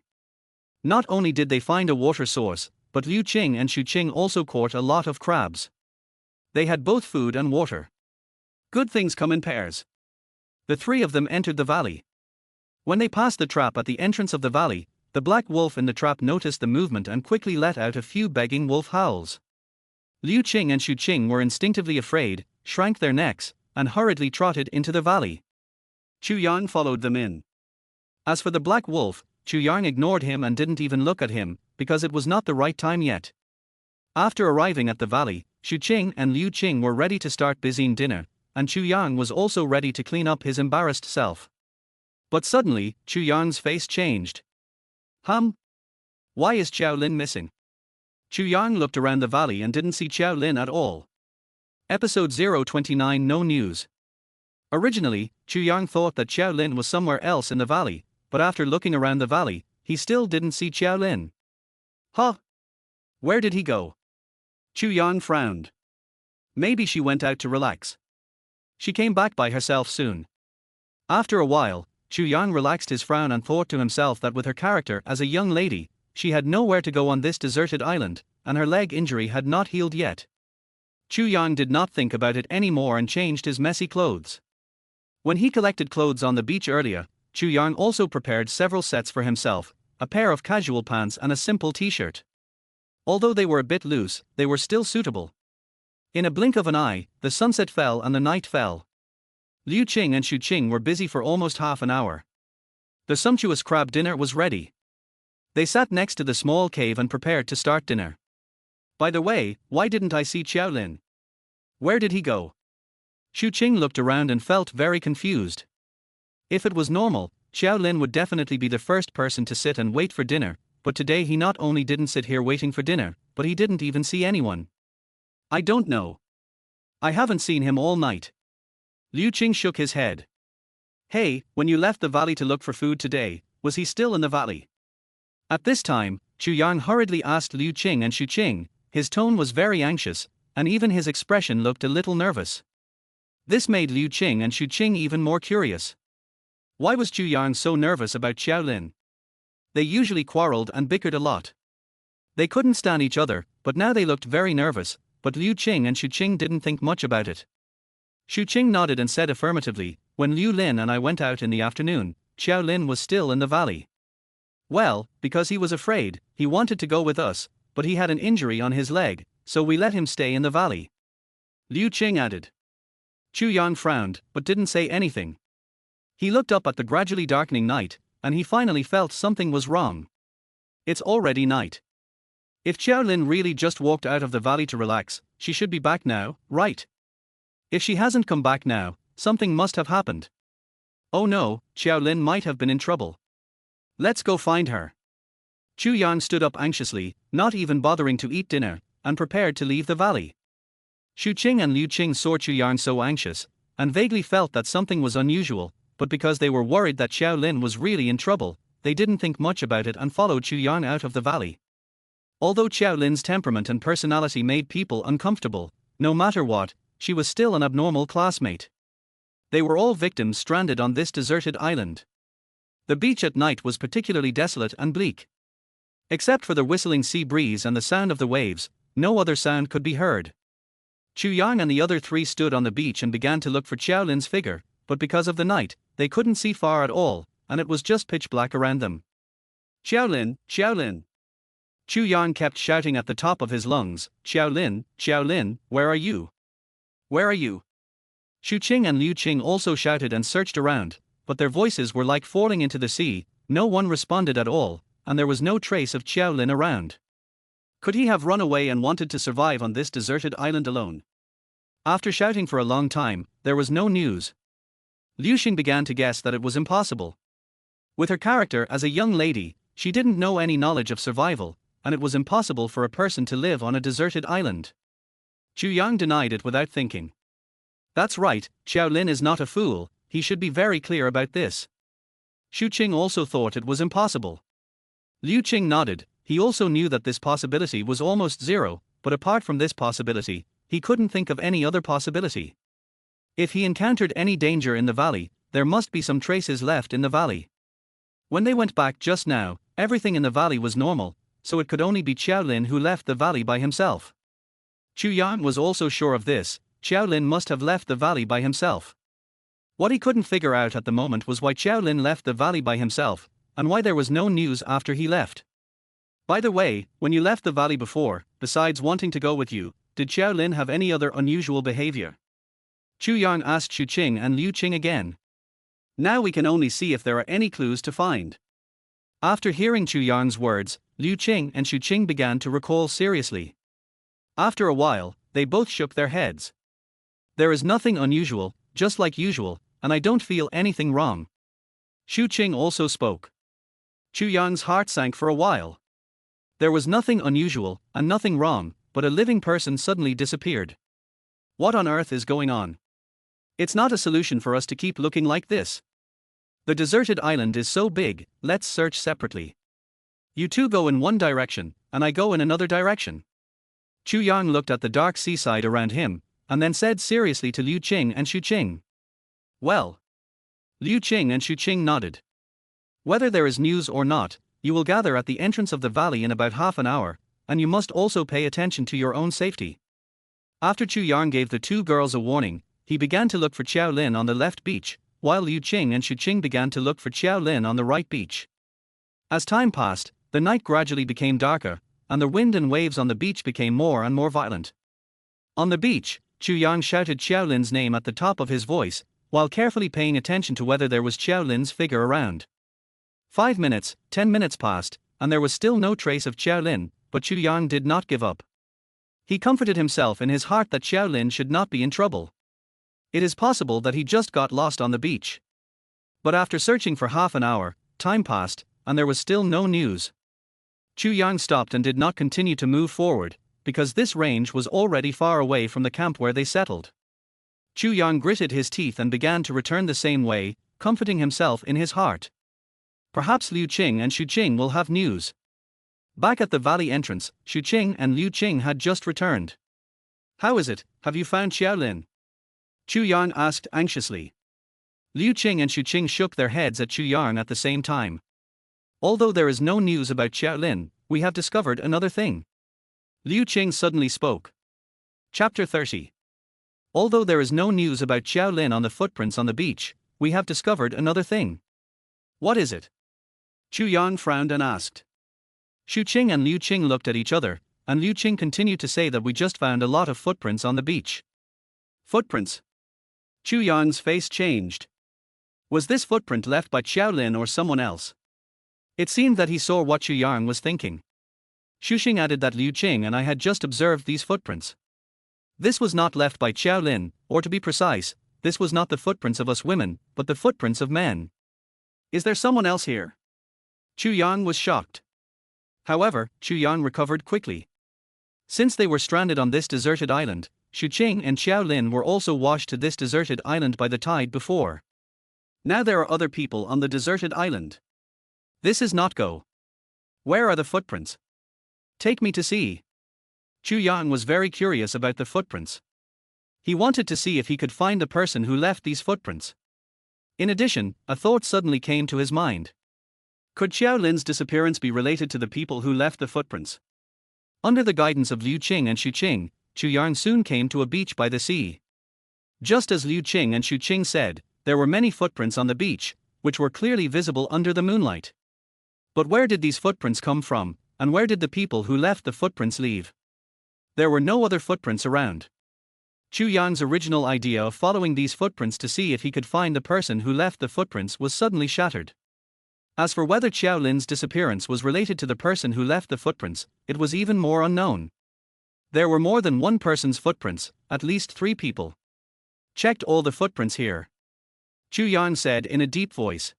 Not only did they find a water source, but Liu Qing and Xu Qing also caught a lot of crabs. They had both food and water. Good things come in pairs. The three of them entered the valley. When they passed the trap at the entrance of the valley, the black wolf in the trap noticed the movement and quickly let out a few begging wolf howls. Liu Qing and Xu Qing were instinctively afraid, shrank their necks, and hurriedly trotted into the valley. Yang followed them in. As for the black wolf, Yang ignored him and didn't even look at him, because it was not the right time yet. After arriving at the valley, Xu Qing and Liu Qing were ready to start busying dinner, and Chu Yang was also ready to clean up his embarrassed self. But suddenly, Chu Yang's face changed. Why is Xiao Lin missing? Chu Yang looked around the valley and didn't see Xiao Lin at all. Episode 029 No News. Originally, Chu Yang thought that Xiao Lin was somewhere else in the valley, but after looking around the valley, he still didn't see Xiao Lin. Where did he go? Chu Yang frowned. Maybe she went out to relax. She came back by herself soon. After a while, Chu Yang relaxed his frown and thought to himself that with her character as a young lady, she had nowhere to go on this deserted island, and her leg injury had not healed yet. Chu Yang did not think about it anymore and changed his messy clothes. When he collected clothes on the beach earlier, Chu Yang also prepared several sets for himself, a pair of casual pants and a simple t-shirt. Although they were a bit loose, they were still suitable. In a blink of an eye, the sunset fell and the night fell. Liu Qing and Xu Qing were busy for almost half an hour. The sumptuous crab dinner was ready. They sat next to the small cave and prepared to start dinner. By the way, why didn't I see Xiao Lin? Where did he go? Xu Qing looked around and felt very confused. If it was normal, Xiao Lin would definitely be the first person to sit and wait for dinner, but today he not only didn't sit here waiting for dinner, but he didn't even see anyone. I don't know. I haven't seen him all night. Liu Qing shook his head. Hey, when you left the valley to look for food today, was he still in the valley? At this time, Chu Yang hurriedly asked Liu Qing and Xu Qing. His tone was very anxious, and even his expression looked a little nervous. This made Liu Qing and Xu Qing even more curious. Why was Chu Yang so nervous about Xiao Lin? They usually quarreled and bickered a lot. They couldn't stand each other, but now they looked very nervous, but Liu Qing and Xu Qing didn't think much about it. Xu Qing nodded and said affirmatively, when Liu Lin and I went out in the afternoon, Xiao Lin was still in the valley. Well, because he was afraid, he wanted to go with us, but he had an injury on his leg, so we let him stay in the valley. Liu Qing added. Chu Yang frowned, but didn't say anything. He looked up at the gradually darkening night, and he finally felt something was wrong. It's already night. If Xiao Lin really just walked out of the valley to relax, she should be back now, right? If she hasn't come back now, something must have happened. Oh no, Xiao Lin might have been in trouble. Let's go find her. Chu Yang stood up anxiously, not even bothering to eat dinner, and prepared to leave the valley. Xu Qing and Liu Qing saw Chu Yang so anxious, and vaguely felt that something was unusual, but because they were worried that Xiao Lin was really in trouble, they didn't think much about it and followed Chu Yang out of the valley. Although Xiao Lin's temperament and personality made people uncomfortable, no matter what, she was still an abnormal classmate. They were all victims stranded on this deserted island. The beach at night was particularly desolate and bleak. Except for the whistling sea breeze and the sound of the waves, no other sound could be heard. Chu Yang and the other three stood on the beach and began to look for Xiao Lin's figure, but because of the night, they couldn't see far at all, and it was just pitch black around them. Xiao Lin, Xiao Lin. Chu Yang kept shouting at the top of his lungs, Xiao Lin, where are you? Where are you? Xu Qing and Liu Qing also shouted and searched around, but their voices were like falling into the sea. No one responded at all, and there was no trace of Xiao Lin around. Could he have run away and wanted to survive on this deserted island alone? After shouting for a long time, there was no news. Liu Xing began to guess that it was impossible. With her character as a young lady, she didn't know any knowledge of survival, and it was impossible for a person to live on a deserted island. Chu Yang denied it without thinking. That's right, Xiao Lin is not a fool, he should be very clear about this. Xu Qing also thought it was impossible. Liu Qing nodded, he also knew that this possibility was almost zero, but apart from this possibility, he couldn't think of any other possibility. If he encountered any danger in the valley, there must be some traces left in the valley. When they went back just now, everything in the valley was normal, so it could only be Xiao Lin who left the valley by himself. Chu Yang was also sure of this, Xiao Lin must have left the valley by himself. What he couldn't figure out at the moment was why Xiao Lin left the valley by himself, and why there was no news after he left. By the way, when you left the valley before, besides wanting to go with you, did Xiao Lin have any other unusual behavior? Chu Yang asked Xu Qing and Liu Qing again. Now we can only see if there are any clues to find. After hearing Chu Yang's words, Liu Qing and Xu Qing began to recoil seriously. After a while, they both shook their heads. There is nothing unusual, just like usual, and I don't feel anything wrong. Xu Qing also spoke. Chu Yang's heart sank for a while. There was nothing unusual, and nothing wrong, but a living person suddenly disappeared. What on earth is going on? It's not a solution for us to keep looking like this. The deserted island is so big, let's search separately. You two go in one direction, and I go in another direction. Chu Yang looked at the dark seaside around him, and then said seriously to Liu Qing and Xu Qing. Well. Liu Qing and Xu Qing nodded. Whether there is news or not, you will gather at the entrance of the valley in about half an hour, and you must also pay attention to your own safety. After Chu Yang gave the two girls a warning, he began to look for Xiao Lin on the left beach, while Liu Qing and Xu Qing began to look for Xiao Lin on the right beach. As time passed, the night gradually became darker, and the wind and waves on the beach became more and more violent. On the beach, Chu Yang shouted Xiao Lin's name at the top of his voice, while carefully paying attention to whether there was Xiao Lin's figure around. 5 minutes, 10 minutes passed, and there was still no trace of Xiao Lin, but Chu Yang did not give up. He comforted himself in his heart that Xiao Lin should not be in trouble. It is possible that he just got lost on the beach. But after searching for half an hour, time passed, and there was still no news. Chu Yang stopped and did not continue to move forward, because this range was already far away from the camp where they settled. Chu Yang gritted his teeth and began to return the same way, comforting himself in his heart. Perhaps Liu Qing and Xu Qing will have news. Back at the valley entrance, Xu Qing and Liu Qing had just returned. How is it, have you found Xiao Lin? Chu Yang asked anxiously. Liu Qing and Xu Qing shook their heads at Chu Yang at the same time. Although there is no news about Xiao Lin, we have discovered another thing. Liu Qing suddenly spoke. Chapter 30. Although there is no news about Xiao Lin on the footprints on the beach, we have discovered another thing. What is it? Chu Yang frowned and asked. Xu Qing and Liu Qing looked at each other, and Liu Qing continued to say that we just found a lot of footprints on the beach. Footprints? Chu Yang's face changed. Was this footprint left by Xiao Lin or someone else? It seemed that he saw what Chu Yang was thinking. Xu Qing added that Liu Qing and I had just observed these footprints. This was not left by Xiao Lin, or to be precise, this was not the footprints of us women, but the footprints of men. Is there someone else here? Chu Yang was shocked. However, Chu Yang recovered quickly. Since they were stranded on this deserted island, Xu Qing and Xiao Lin were also washed to this deserted island by the tide before. Now there are other people on the deserted island. This is not go. Where are the footprints? Take me to see. Chu Yang was very curious about the footprints. He wanted to see if he could find the person who left these footprints. In addition, a thought suddenly came to his mind. Could Xiao Lin's disappearance be related to the people who left the footprints? Under the guidance of Liu Qing and Xu Qing, Chu Yang soon came to a beach by the sea. Just as Liu Qing and Xu Qing said, there were many footprints on the beach, which were clearly visible under the moonlight. But where did these footprints come from, and where did the people who left the footprints leave? There were no other footprints around. Chu Yang's original idea of following these footprints to see if he could find the person who left the footprints was suddenly shattered. As for whether Xiao Lin's disappearance was related to the person who left the footprints, it was even more unknown. There were more than one person's footprints, at least 3 people. Checked all the footprints here. Chu Yang said in a deep voice.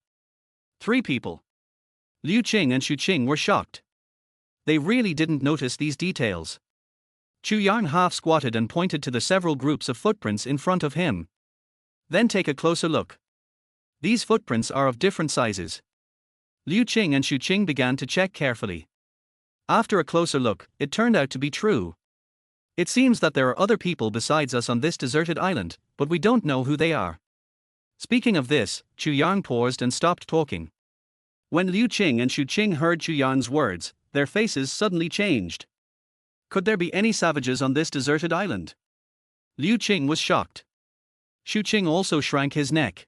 3 people. Liu Qing and Xu Qing were shocked. They really didn't notice these details. Chu Yang half squatted and pointed to the several groups of footprints in front of him. Then take a closer look. These footprints are of different sizes. Liu Qing and Xu Qing began to check carefully. After a closer look, it turned out to be true. It seems that there are other people besides us on this deserted island, but we don't know who they are. Speaking of this, Chu Yang paused and stopped talking. When Liu Qing and Xu Qing heard Chu Yang's words, their faces suddenly changed. Could there be any savages on this deserted island? Liu Qing was shocked. Xu Qing also shrank his neck.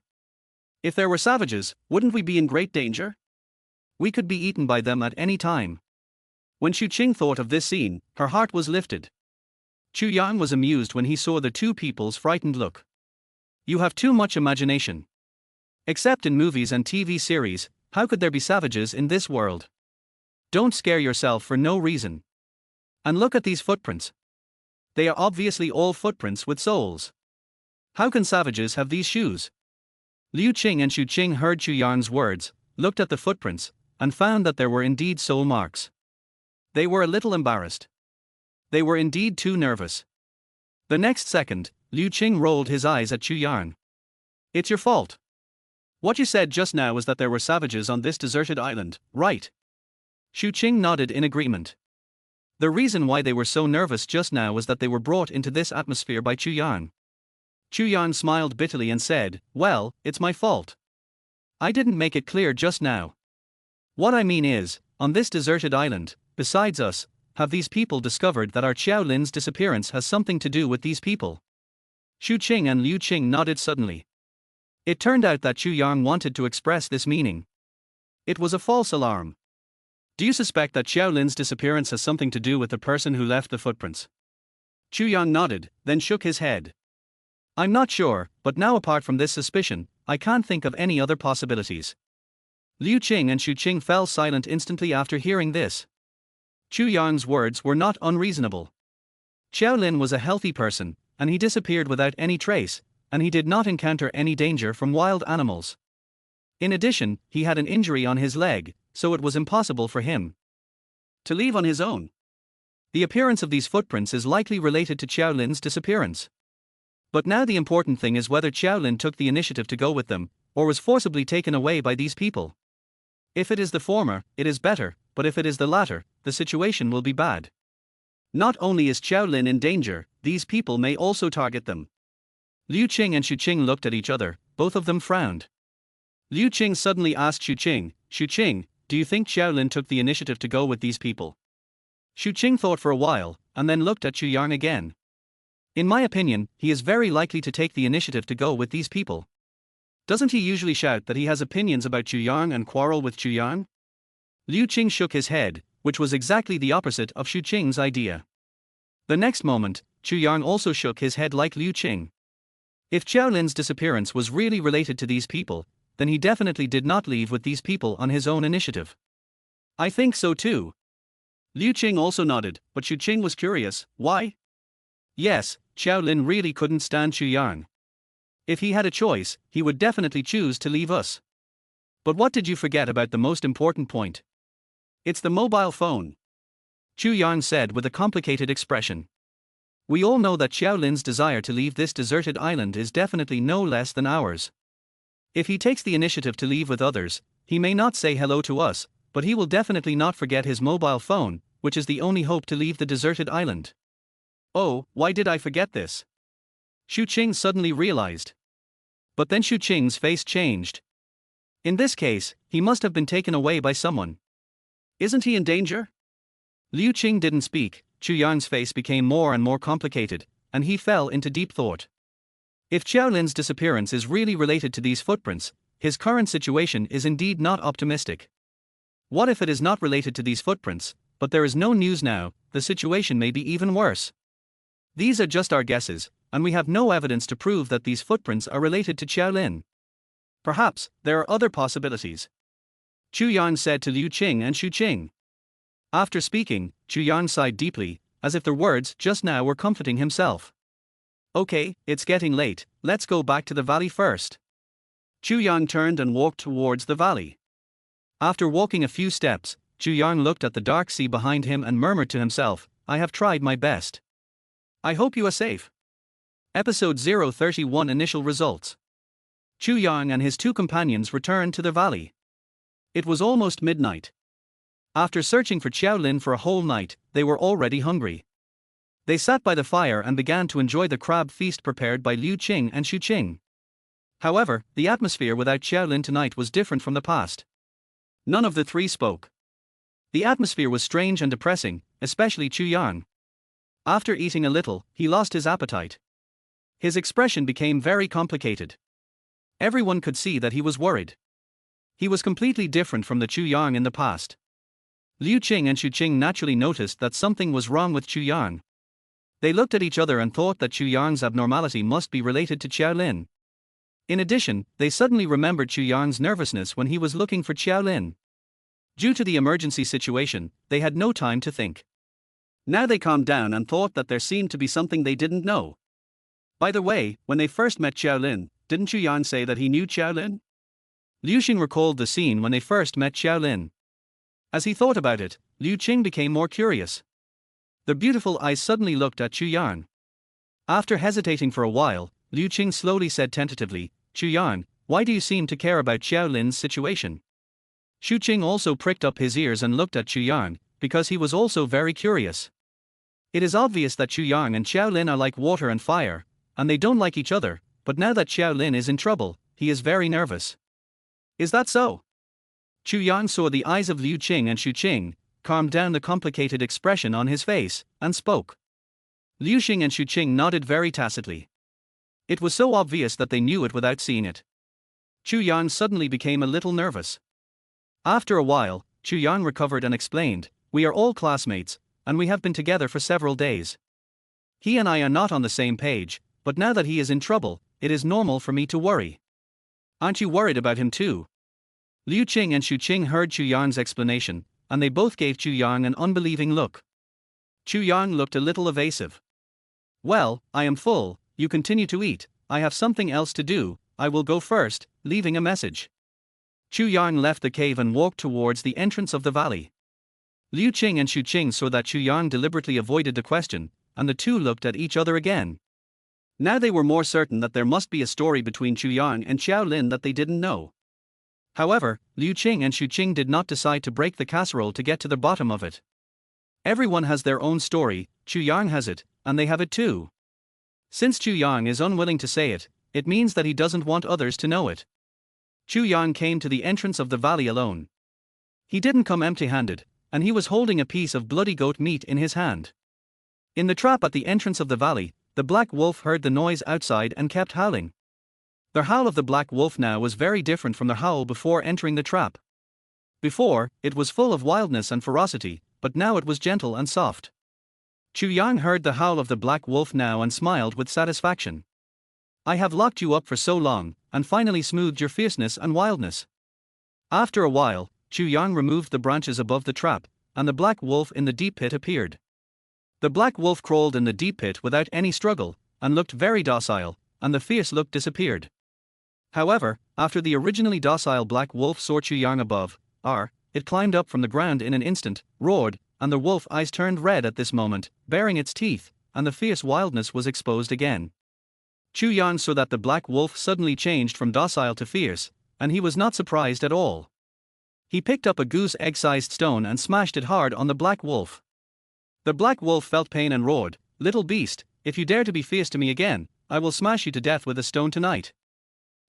If there were savages, wouldn't we be in great danger? We could be eaten by them at any time. When Xu Qing thought of this scene, her heart was lifted. Chu Yang was amused when he saw the 2 people's frightened look. You have too much imagination. Except in movies and TV series, how could there be savages in this world? Don't scare yourself for no reason. And look at these footprints. They are obviously all footprints with soles. How can savages have these shoes? Liu Qing and Xu Qing heard Chu Yang's words, looked at the footprints, and found that there were indeed sole marks. They were a little embarrassed. They were indeed too nervous. The next second, Liu Qing rolled his eyes at Chu Yang. It's your fault. What you said just now was that there were savages on this deserted island, right? Xu Qing nodded in agreement. The reason why they were so nervous just now was that they were brought into this atmosphere by Chu Yang. Chu Yang smiled bitterly and said, well, it's my fault. I didn't make it clear just now. What I mean is, on this deserted island, besides us, have these people discovered that our Xiao Lin's disappearance has something to do with these people? Xu Qing and Liu Qing nodded suddenly. It turned out that Chu Yang wanted to express this meaning. It was a false alarm. Do you suspect that Xiao Lin's disappearance has something to do with the person who left the footprints? Chu Yang nodded, then shook his head. I'm not sure, but now apart from this suspicion, I can't think of any other possibilities. Liu Qing and Xu Qing fell silent instantly after hearing this. Chu Yang's words were not unreasonable. Xiao Lin was a healthy person, and he disappeared without any trace, and he did not encounter any danger from wild animals. In addition, he had an injury on his leg, so it was impossible for him to leave on his own. The appearance of these footprints is likely related to Xiao Lin's disappearance. But now the important thing is whether Xiao Lin took the initiative to go with them, or was forcibly taken away by these people. If it is the former, it is better, but if it is the latter, the situation will be bad. Not only is Xiao Lin in danger, these people may also target them. Liu Qing and Xu Qing looked at each other, both of them frowned. Liu Qing suddenly asked Xu Qing, do you think Xiao Lin took the initiative to go with these people? Xu Qing thought for a while, and then looked at Chu Yang again. In my opinion, he is very likely to take the initiative to go with these people. Doesn't he usually shout that he has opinions about Chu Yang and quarrel with Chu Yang? Liu Qing shook his head, which was exactly the opposite of Xu Qing's idea. The next moment, Chu Yang also shook his head like Liu Qing. If Xiao Lin's disappearance was really related to these people, then he definitely did not leave with these people on his own initiative. I think so too. Liu Qing also nodded, but Xu Qing was curious, why? Yes, Xiao Lin really couldn't stand Chu Yang. If he had a choice, he would definitely choose to leave us. But what did you forget about the most important point? It's the mobile phone. Chu Yang said with a complicated expression. We all know that Xiao Lin's desire to leave this deserted island is definitely no less than ours. If he takes the initiative to leave with others, he may not say hello to us, but he will definitely not forget his mobile phone, which is the only hope to leave the deserted island. Oh, why did I forget this? Xu Qing suddenly realized. But then Xu Qing's face changed. In this case, he must have been taken away by someone. Isn't he in danger? Liu Qing didn't speak. Chu Yang's face became more and more complicated, and he fell into deep thought. If Xiao Lin's disappearance is really related to these footprints, his current situation is indeed not optimistic. What if it is not related to these footprints, but there is no news now, the situation may be even worse. These are just our guesses, and we have no evidence to prove that these footprints are related to Xiao Lin. Perhaps, there are other possibilities. Chu Yang said to Liu Qing and Xu Qing. After speaking, Chu Yang sighed deeply, as if the words just now were comforting himself. Okay, it's getting late, let's go back to the valley first. Chu Yang turned and walked towards the valley. After walking a few steps, Chu Yang looked at the dark sea behind him and murmured to himself, I have tried my best. I hope you are safe. Episode 031 Initial Results. Chu Yang and his two companions returned to the valley. It was almost midnight. After searching for Xiao Lin for a whole night, they were already hungry. They sat by the fire and began to enjoy the crab feast prepared by Liu Qing and Xu Qing. However, the atmosphere without Xiao Lin tonight was different from the past. None of the three spoke. The atmosphere was strange and depressing, especially Chu Yang. After eating a little, he lost his appetite. His expression became very complicated. Everyone could see that he was worried. He was completely different from the Chu Yang in the past. Liu Qing and Xu Qing naturally noticed that something was wrong with Chu Yang. They looked at each other and thought that Chu Yang's abnormality must be related to Xiao Lin. In addition, they suddenly remembered Chu Yang's nervousness when he was looking for Xiao Lin. Due to the emergency situation, they had no time to think. Now they calmed down and thought that there seemed to be something they didn't know. By the way, when they first met Xiaolin, didn't Chu Yang say that he knew Xiaolin? Liu Xing recalled the scene when they first met Xiaolin. As he thought about it, Liu Qing became more curious. The beautiful eyes suddenly looked at Chu Yang. After hesitating for a while, Liu Qing slowly said tentatively, "Chu Yang, why do you seem to care about Xiaolin's situation?" Xu Qing also pricked up his ears and looked at Chu Yang, because he was also very curious. It is obvious that Chu Yang and Xiaolin are like water and fire, and they don't like each other, but now that Xiaolin is in trouble, he is very nervous. Is that so? Chu Yang saw the eyes of Liu Qing and Xu Qing, calmed down the complicated expression on his face, and spoke. Liu Xing and Xu Qing nodded very tacitly. It was so obvious that they knew it without seeing it. Chu Yang suddenly became a little nervous. After a while, Chu Yang recovered and explained, "We are all classmates, and we have been together for several days. He and I are not on the same page, but now that he is in trouble, it is normal for me to worry. Aren't you worried about him too?" Liu Qing and Xu Qing heard Chu Yang's explanation, and they both gave Chu Yang an unbelieving look. Chu Yang looked a little evasive. "Well, I am full, you continue to eat, I have something else to do, I will go first," leaving a message. Chu Yang left the cave and walked towards the entrance of the valley. Liu Qing and Xu Qing saw that Chu Yang deliberately avoided the question, and the two looked at each other again. Now they were more certain that there must be a story between Chu Yang and Xiaolin that they didn't know. However, Liu Qing and Xu Qing did not decide to break the casserole to get to the bottom of it. Everyone has their own story, Chu Yang has it, and they have it too. Since Chu Yang is unwilling to say it, it means that he doesn't want others to know it. Chu Yang came to the entrance of the valley alone. He didn't come empty-handed, and he was holding a piece of bloody goat meat in his hand. In the trap at the entrance of the valley, the black wolf heard the noise outside and kept howling. The howl of the black wolf now was very different from the howl before entering the trap. Before, it was full of wildness and ferocity, but now it was gentle and soft. Chu Yang heard the howl of the black wolf now and smiled with satisfaction. "I have locked you up for so long, and finally smoothed your fierceness and wildness." After a while, Chu Yang removed the branches above the trap, and the black wolf in the deep pit appeared. The black wolf crawled in the deep pit without any struggle, and looked very docile, and the fierce look disappeared. However, after the originally docile black wolf saw Chu Yang above, it climbed up from the ground in an instant, roared, and the wolf eyes turned red at this moment, baring its teeth, and the fierce wildness was exposed again. Chu Yang saw that the black wolf suddenly changed from docile to fierce, and he was not surprised at all. He picked up a goose egg-sized stone and smashed it hard on the black wolf. The black wolf felt pain and roared, "Little beast, if you dare to be fierce to me again, I will smash you to death with a stone tonight."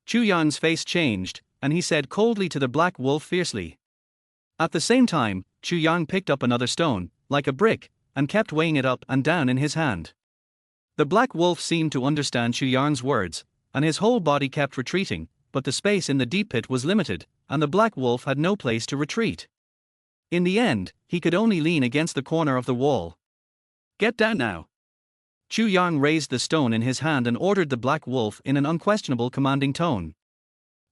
Chu Yang's face changed, and he said coldly to the black wolf fiercely. At the same time, Chu Yang picked up another stone, like a brick, and kept weighing it up and down in his hand. The black wolf seemed to understand Chu Yang's words, and his whole body kept retreating, but the space in the deep pit was limited, and the black wolf had no place to retreat. In the end, he could only lean against the corner of the wall. "Get down now." Chu Yang raised the stone in his hand and ordered the black wolf in an unquestionable commanding tone.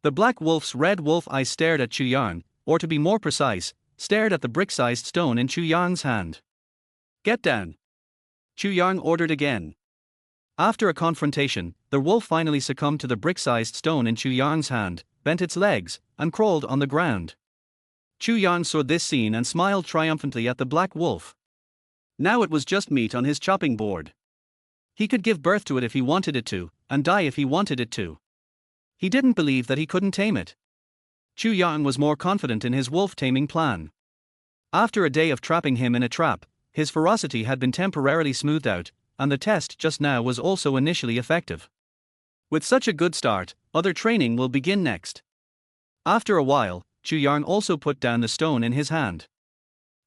The black wolf's red wolf eyes stared at Chu Yang, or to be more precise, stared at the brick-sized stone in Chu Yang's hand. "Get down." Chu Yang ordered again. After a confrontation, the wolf finally succumbed to the brick-sized stone in Chu Yang's hand, bent its legs, and crawled on the ground. Chu Yang saw this scene and smiled triumphantly at the black wolf. Now it was just meat on his chopping board. He could give birth to it if he wanted it to, and die if he wanted it to. He didn't believe that he couldn't tame it. Chu Yang was more confident in his wolf-taming plan. After a day of trapping him in a trap, his ferocity had been temporarily smoothed out, and the test just now was also initially effective. With such a good start, other training will begin next. After a while, Chu Yang also put down the stone in his hand.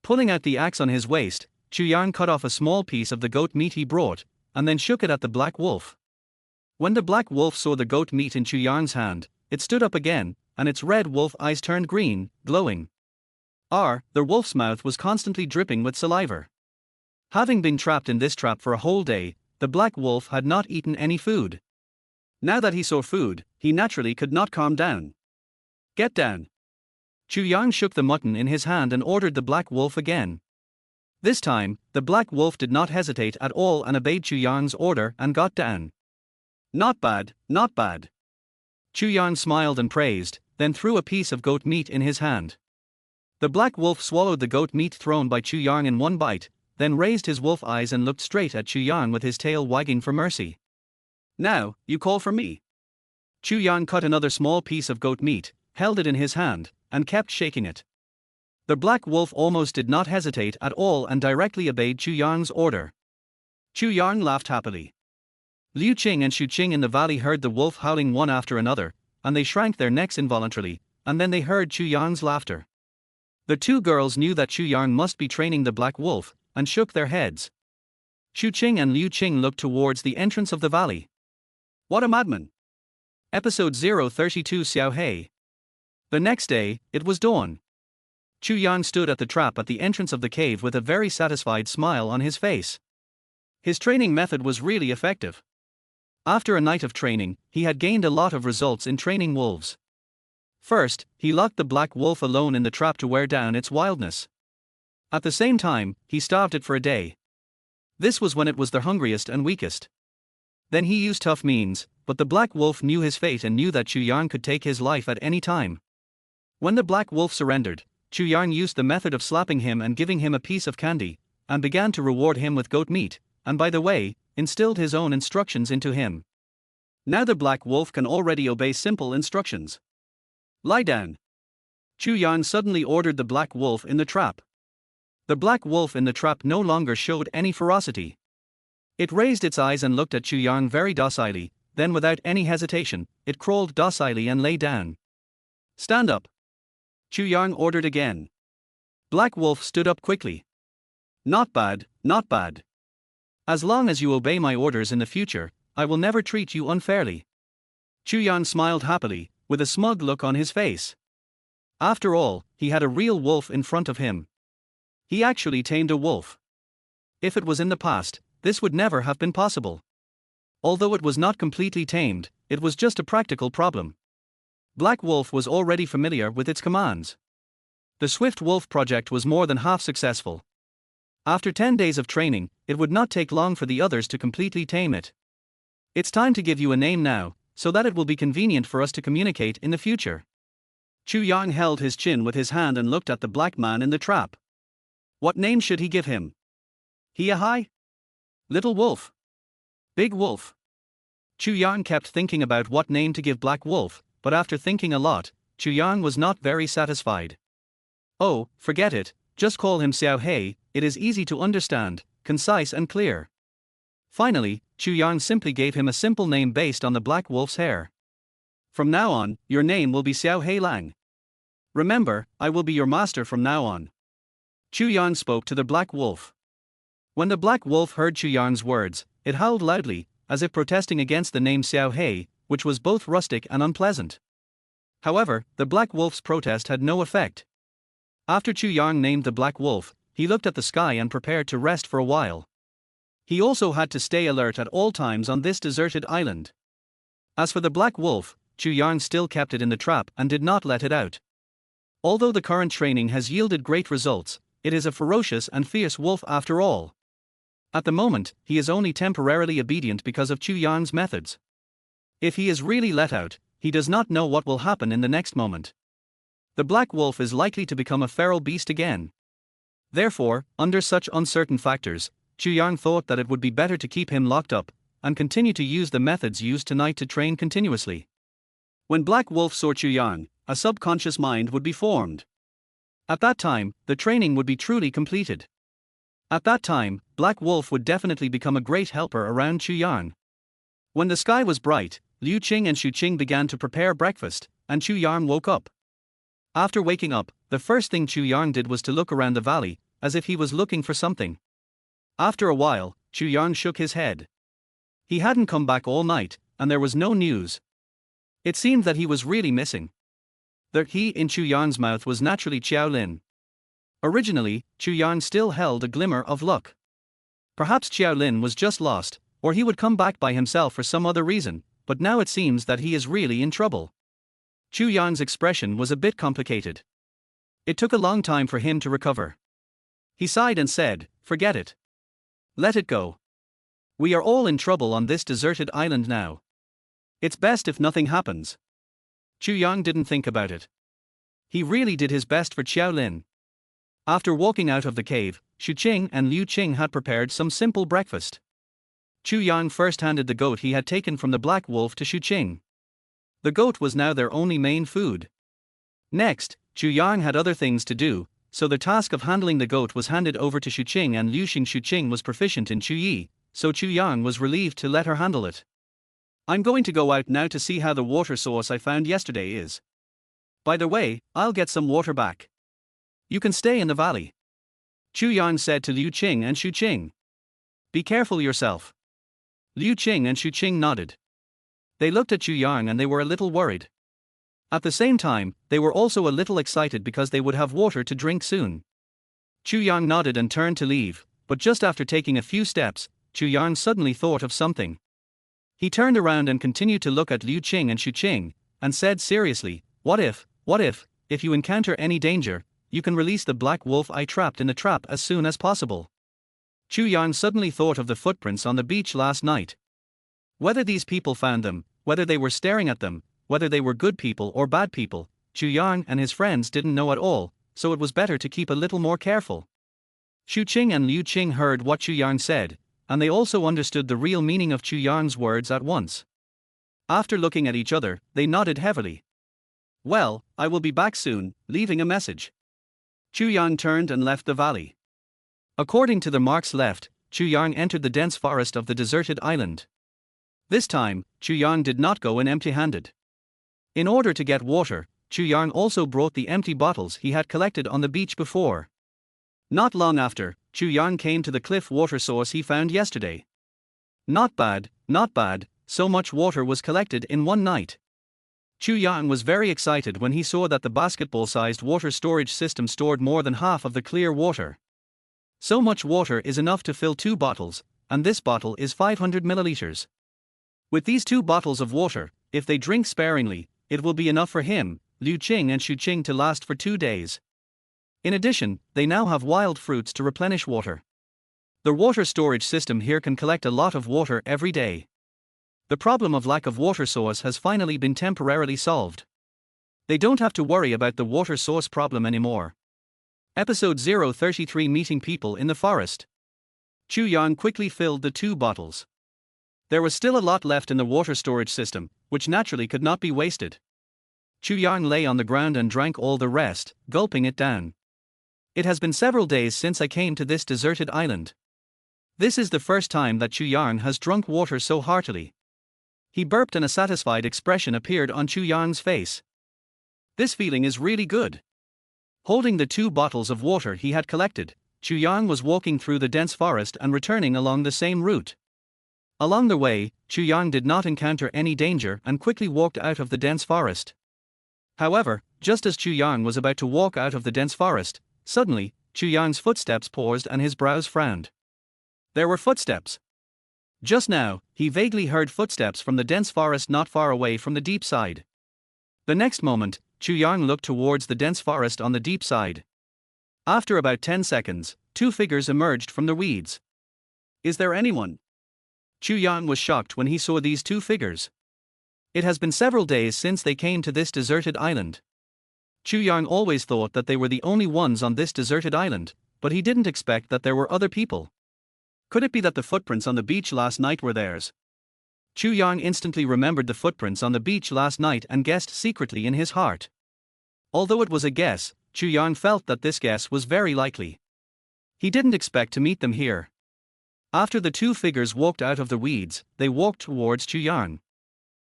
Pulling out the axe on his waist, Chu Yang cut off a small piece of the goat meat he brought, and then shook it at the black wolf. When the black wolf saw the goat meat in Chu Yang's hand, it stood up again, and its red wolf eyes turned green, glowing. The wolf's mouth was constantly dripping with saliva. Having been trapped in this trap for a whole day, the black wolf had not eaten any food. Now that he saw food, he naturally could not calm down. "Get down." Chu Yang shook the mutton in his hand and ordered the black wolf again. This time, the black wolf did not hesitate at all and obeyed Chu Yang's order and got down. Not bad, not bad. Chu Yang smiled and praised, then threw a piece of goat meat in his hand. The black wolf swallowed the goat meat thrown by Chu Yang in one bite, then raised his wolf eyes and looked straight at Chu Yang with his tail wagging for mercy. Now, you call for me. Chu Yang cut another small piece of goat meat, held it in his hand, and kept shaking it. The black wolf almost did not hesitate at all and directly obeyed Chu Yang's order. Chu Yang laughed happily. Liu Qing and Xu Qing in the valley heard the wolf howling one after another, and they shrank their necks involuntarily, and then they heard Chu Yang's laughter. The two girls knew that Chu Yang must be training the black wolf, and shook their heads. Xu Qing and Liu Qing looked towards the entrance of the valley. What a madman! Episode 032 Xiao Hei. The next day, it was dawn. Chu Yang stood at the trap at the entrance of the cave with a very satisfied smile on his face. His training method was really effective. After a night of training, he had gained a lot of results in training wolves. First, he locked the black wolf alone in the trap to wear down its wildness. At the same time, he starved it for a day. This was when it was the hungriest and weakest. Then he used tough means, but the black wolf knew his fate and knew that Chu Yang could take his life at any time. When the black wolf surrendered, Chu Yang used the method of slapping him and giving him a piece of candy, and began to reward him with goat meat, and by the way, instilled his own instructions into him. Now the black wolf can already obey simple instructions. Lie down. Chu Yang suddenly ordered the black wolf in the trap. The black wolf in the trap no longer showed any ferocity. It raised its eyes and looked at Chu Yang very docilely, then without any hesitation, it crawled docilely and lay down. Stand up. Chu Yang ordered again. Black wolf stood up quickly. Not bad, not bad. As long as you obey my orders in the future, I will never treat you unfairly. Chu Yang smiled happily, with a smug look on his face. After all, he had a real wolf in front of him. He actually tamed a wolf. If it was in the past, this would never have been possible. Although it was not completely tamed, it was just a practical problem. Black Wolf was already familiar with its commands. The Swift Wolf project was more than half successful. After 10 days of training, it would not take long for the others to completely tame it. It's time to give you a name now, so that it will be convenient for us to communicate in the future. Chu Yang held his chin with his hand and looked at the black man in the trap. What name should he give him? Hi? Little Wolf? Big Wolf? Chu Yang kept thinking about what name to give Black Wolf, but after thinking a lot, Chu Yang was not very satisfied. Oh, forget it, just call him Xiao Hei, it is easy to understand, concise and clear. Finally, Chu Yang simply gave him a simple name based on the black wolf's hair. From now on, your name will be Xiao Hei Lang. Remember, I will be your master from now on. Chu Yang spoke to the black wolf. When the black wolf heard Chu Yang's words, it howled loudly, as if protesting against the name Xiao Hei, which was both rustic and unpleasant. However, the black wolf's protest had no effect. After Chu Yang named the black wolf, he looked at the sky and prepared to rest for a while. He also had to stay alert at all times on this deserted island. As for the black wolf, Chu Yang still kept it in the trap and did not let it out. Although the current training has yielded great results, it is a ferocious and fierce wolf after all. At the moment, he is only temporarily obedient because of Chu Yang's methods. If he is really let out, he does not know what will happen in the next moment. The black wolf is likely to become a feral beast again. Therefore, under such uncertain factors, Chu Yang thought that it would be better to keep him locked up, and continue to use the methods used tonight to train continuously. When Black Wolf saw Chu Yang, a subconscious mind would be formed. At that time, the training would be truly completed. At that time, Black Wolf would definitely become a great helper around Chu Yang. When the sky was bright, Liu Qing and Xu Qing began to prepare breakfast, and Chu Yang woke up. After waking up, the first thing Chu Yang did was to look around the valley, as if he was looking for something. After a while, Chu Yang shook his head. He hadn't come back all night, and there was no news. It seemed that he was really missing. The he in Chu Yang's mouth was naturally Qiao Lin. Originally, Chu Yang still held a glimmer of luck. Perhaps Qiao Lin was just lost, or he would come back by himself for some other reason, but now it seems that he is really in trouble. Chu Yang's expression was a bit complicated. It took a long time for him to recover. He sighed and said, "Forget it. Let it go. We are all in trouble on this deserted island now. It's best if nothing happens." Chu Yang didn't think about it. He really did his best for Xiao Lin. After walking out of the cave, Xu Qing and Liu Qing had prepared some simple breakfast. Chu Yang first handed the goat he had taken from the black wolf to Xu Qing. The goat was now their only main food. Next, Chu Yang had other things to do, so the task of handling the goat was handed over to Xu Qing and Liu Xing. Xu Qing was proficient in Chu Yi, so Chu Yang was relieved to let her handle it. "I'm going to go out now to see how the water source I found yesterday is. By the way, I'll get some water back. You can stay in the valley," Chu Yang said to Liu Qing and Xu Qing. "Be careful yourself." Liu Qing and Xu Qing nodded. They looked at Chu Yang and they were a little worried. At the same time, they were also a little excited because they would have water to drink soon. Chu Yang nodded and turned to leave, but just after taking a few steps, Chu Yang suddenly thought of something. He turned around and continued to look at Liu Qing and Xu Qing, and said seriously, what if you encounter any danger, you can release the black wolf I trapped in the trap as soon as possible." Chu Yang suddenly thought of the footprints on the beach last night. Whether these people found them, whether they were staring at them, whether they were good people or bad people, Chu Yang and his friends didn't know at all, so it was better to keep a little more careful. Xu Qing and Liu Qing heard what Chu Yang said, and they also understood the real meaning of Chu Yang's words at once. After looking at each other, they nodded heavily. "Well, I will be back soon, leaving a message." Chu Yang turned and left the valley. According to the marks left, Chu Yang entered the dense forest of the deserted island. This time, Chu Yang did not go in empty-handed. In order to get water, Chu Yang also brought the empty bottles he had collected on the beach before. Not long after, Chu Yang came to the cliff water source he found yesterday. Not bad, so much water was collected in one night. Chu Yang was very excited when he saw that the basketball-sized water storage system stored more than half of the clear water. So much water is enough to fill 2 bottles, and this bottle is 500 milliliters. With these 2 bottles of water, if they drink sparingly, it will be enough for him, Liu Qing and Xu Qing to last for 2 days. In addition, they now have wild fruits to replenish water. The water storage system here can collect a lot of water every day. The problem of lack of water source has finally been temporarily solved. They don't have to worry about the water source problem anymore. Episode 033 Meeting People in the Forest. Chu Yang quickly filled the 2 bottles. There was still a lot left in the water storage system, which naturally could not be wasted. Chu Yang lay on the ground and drank all the rest, gulping it down. "It has been several days since I came to this deserted island. This is the first time that Chu Yang has drunk water so heartily." He burped and a satisfied expression appeared on Chu Yang's face. "This feeling is really good." Holding the 2 bottles of water he had collected, Chu Yang was walking through the dense forest and returning along the same route. Along the way, Chu Yang did not encounter any danger and quickly walked out of the dense forest. However, just as Chu Yang was about to walk out of the dense forest, suddenly, Chu Yang's footsteps paused and his brows frowned. There were footsteps. Just now, he vaguely heard footsteps from the dense forest not far away from the deep side. The next moment, Chu Yang looked towards the dense forest on the deep side. After about 10 seconds, 2 figures emerged from the weeds. "Is there anyone?" Chu Yang was shocked when he saw these 2 figures. It has been several days since they came to this deserted island. Chu Yang always thought that they were the only ones on this deserted island, but he didn't expect that there were other people. Could it be that the footprints on the beach last night were theirs? Chu Yang instantly remembered the footprints on the beach last night and guessed secretly in his heart. Although it was a guess, Chu Yang felt that this guess was very likely. He didn't expect to meet them here. After the 2 figures walked out of the weeds, they walked towards Chu Yang.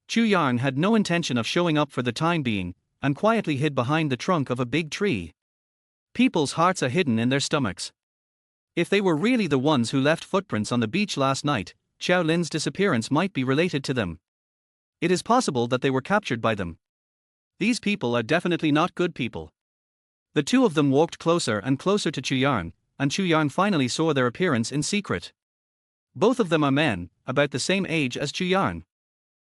Chu Yang had no intention of showing up for the time being, and quietly hid behind the trunk of a big tree. People's hearts are hidden in their stomachs. If they were really the ones who left footprints on the beach last night, Xiao Lin's disappearance might be related to them. It is possible that they were captured by them. These people are definitely not good people. The 2 of them walked closer and closer to Chu Yang, and Chu Yang finally saw their appearance in secret. Both of them are men, about the same age as Chu Yang.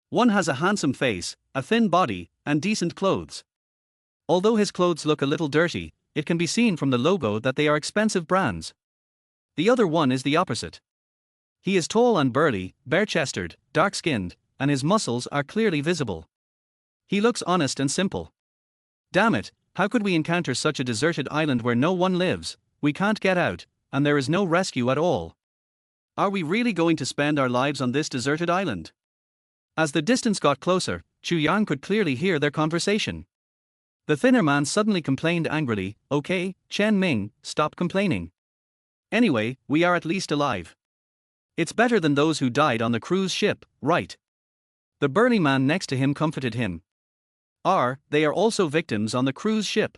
One has a handsome face, a thin body, and decent clothes. Although his clothes look a little dirty, it can be seen from the logo that they are expensive brands. The other one is the opposite. He is tall and burly, bare-chested, dark-skinned, and his muscles are clearly visible. He looks honest and simple. Damn it, how could we encounter such a deserted island where no one lives, we can't get out, and there is no rescue at all? Are we really going to spend our lives on this deserted island? As the distance got closer, Chu Yang could clearly hear their conversation. The thinner man suddenly complained angrily, "Okay, Chen Ming, stop complaining. Anyway, we are at least alive. It's better than those who died on the cruise ship, right?" The burly man next to him comforted him. They are also victims on the cruise ship.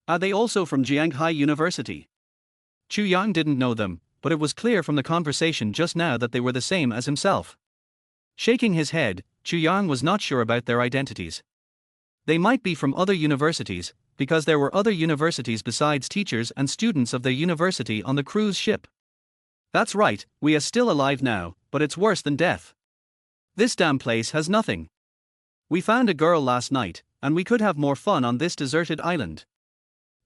Are they also from Jianghai University? Chu Yang didn't know them, but it was clear from the conversation just now that they were the same as himself. Shaking his head, Chu Yang was not sure about their identities. They might be from other universities, because there were other universities besides teachers and students of their university on the cruise ship. That's right, we are still alive now, but it's worse than death. This damn place has nothing. We found a girl last night, and we could have more fun on this deserted island.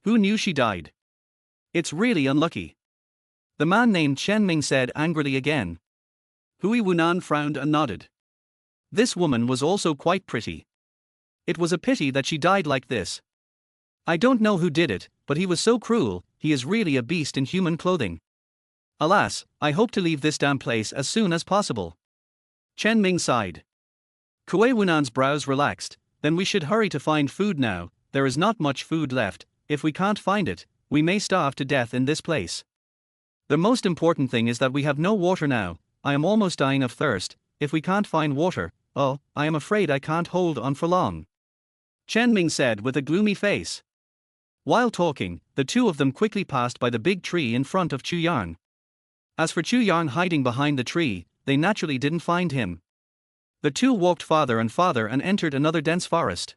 Who knew she died? It's really unlucky. The man named Chen Ming said angrily again. Hui Wunan frowned and nodded. This woman was also quite pretty. It was a pity that she died like this. I don't know who did it, but he was so cruel, he is really a beast in human clothing. Alas, I hope to leave this damn place as soon as possible. Chen Ming sighed. Kuei Wunan's brows relaxed. Then we should hurry to find food now, there is not much food left. If we can't find it, we may starve to death in this place. The most important thing is that we have no water now. I am almost dying of thirst. If we can't find water, I am afraid I can't hold on for long. Chen Ming said with a gloomy face. While talking, the two of them quickly passed by the big tree in front of Chu Yang. As for Chu Yang hiding behind the tree, they naturally didn't find him. The two walked farther and farther and entered another dense forest.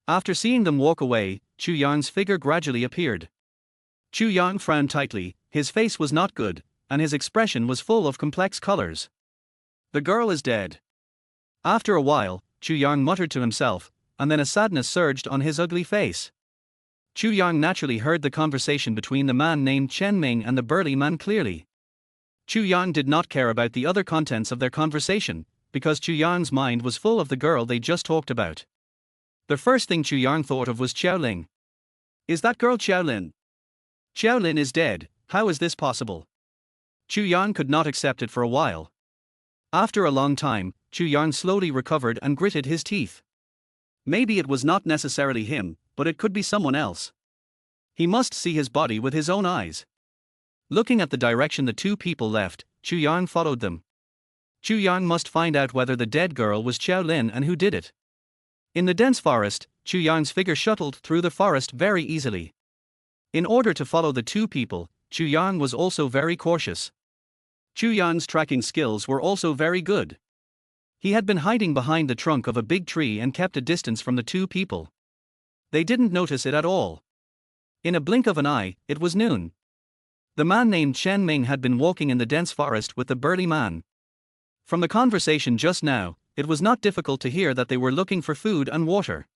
After seeing them walk away, Chu Yang's figure gradually appeared. Chu Yang frowned tightly, his face was not good, and his expression was full of complex colors. The girl is dead. After a while, Chu Yang muttered to himself, and then a sadness surged on his ugly face. Chu Yang naturally heard the conversation between the man named Chen Ming and the burly man clearly. Chu Yang did not care about the other contents of their conversation, because Chu Yang's mind was full of the girl they just talked about. The first thing Chu Yang thought of was Xiaolin. Is that girl Xiaolin? Xiaolin is dead, how is this possible? Chu Yang could not accept it for a while. After a long time, Chu Yang slowly recovered and gritted his teeth. Maybe it was not necessarily him, but it could be someone else. He must see his body with his own eyes. Looking at the direction the two people left, Chu Yang followed them. Chu Yang must find out whether the dead girl was Xiaolin and who did it. In the dense forest, Chu Yang's figure shuttled through the forest very easily. In order to follow the two people, Chu Yang was also very cautious. Chu Yang's tracking skills were also very good. He had been hiding behind the trunk of a big tree and kept a distance from the two people. They didn't notice it at all. In a blink of an eye, it was noon. The man named Chen Ming had been walking in the dense forest with the burly man. From the conversation just now, it was not difficult to hear that they were looking for food and water.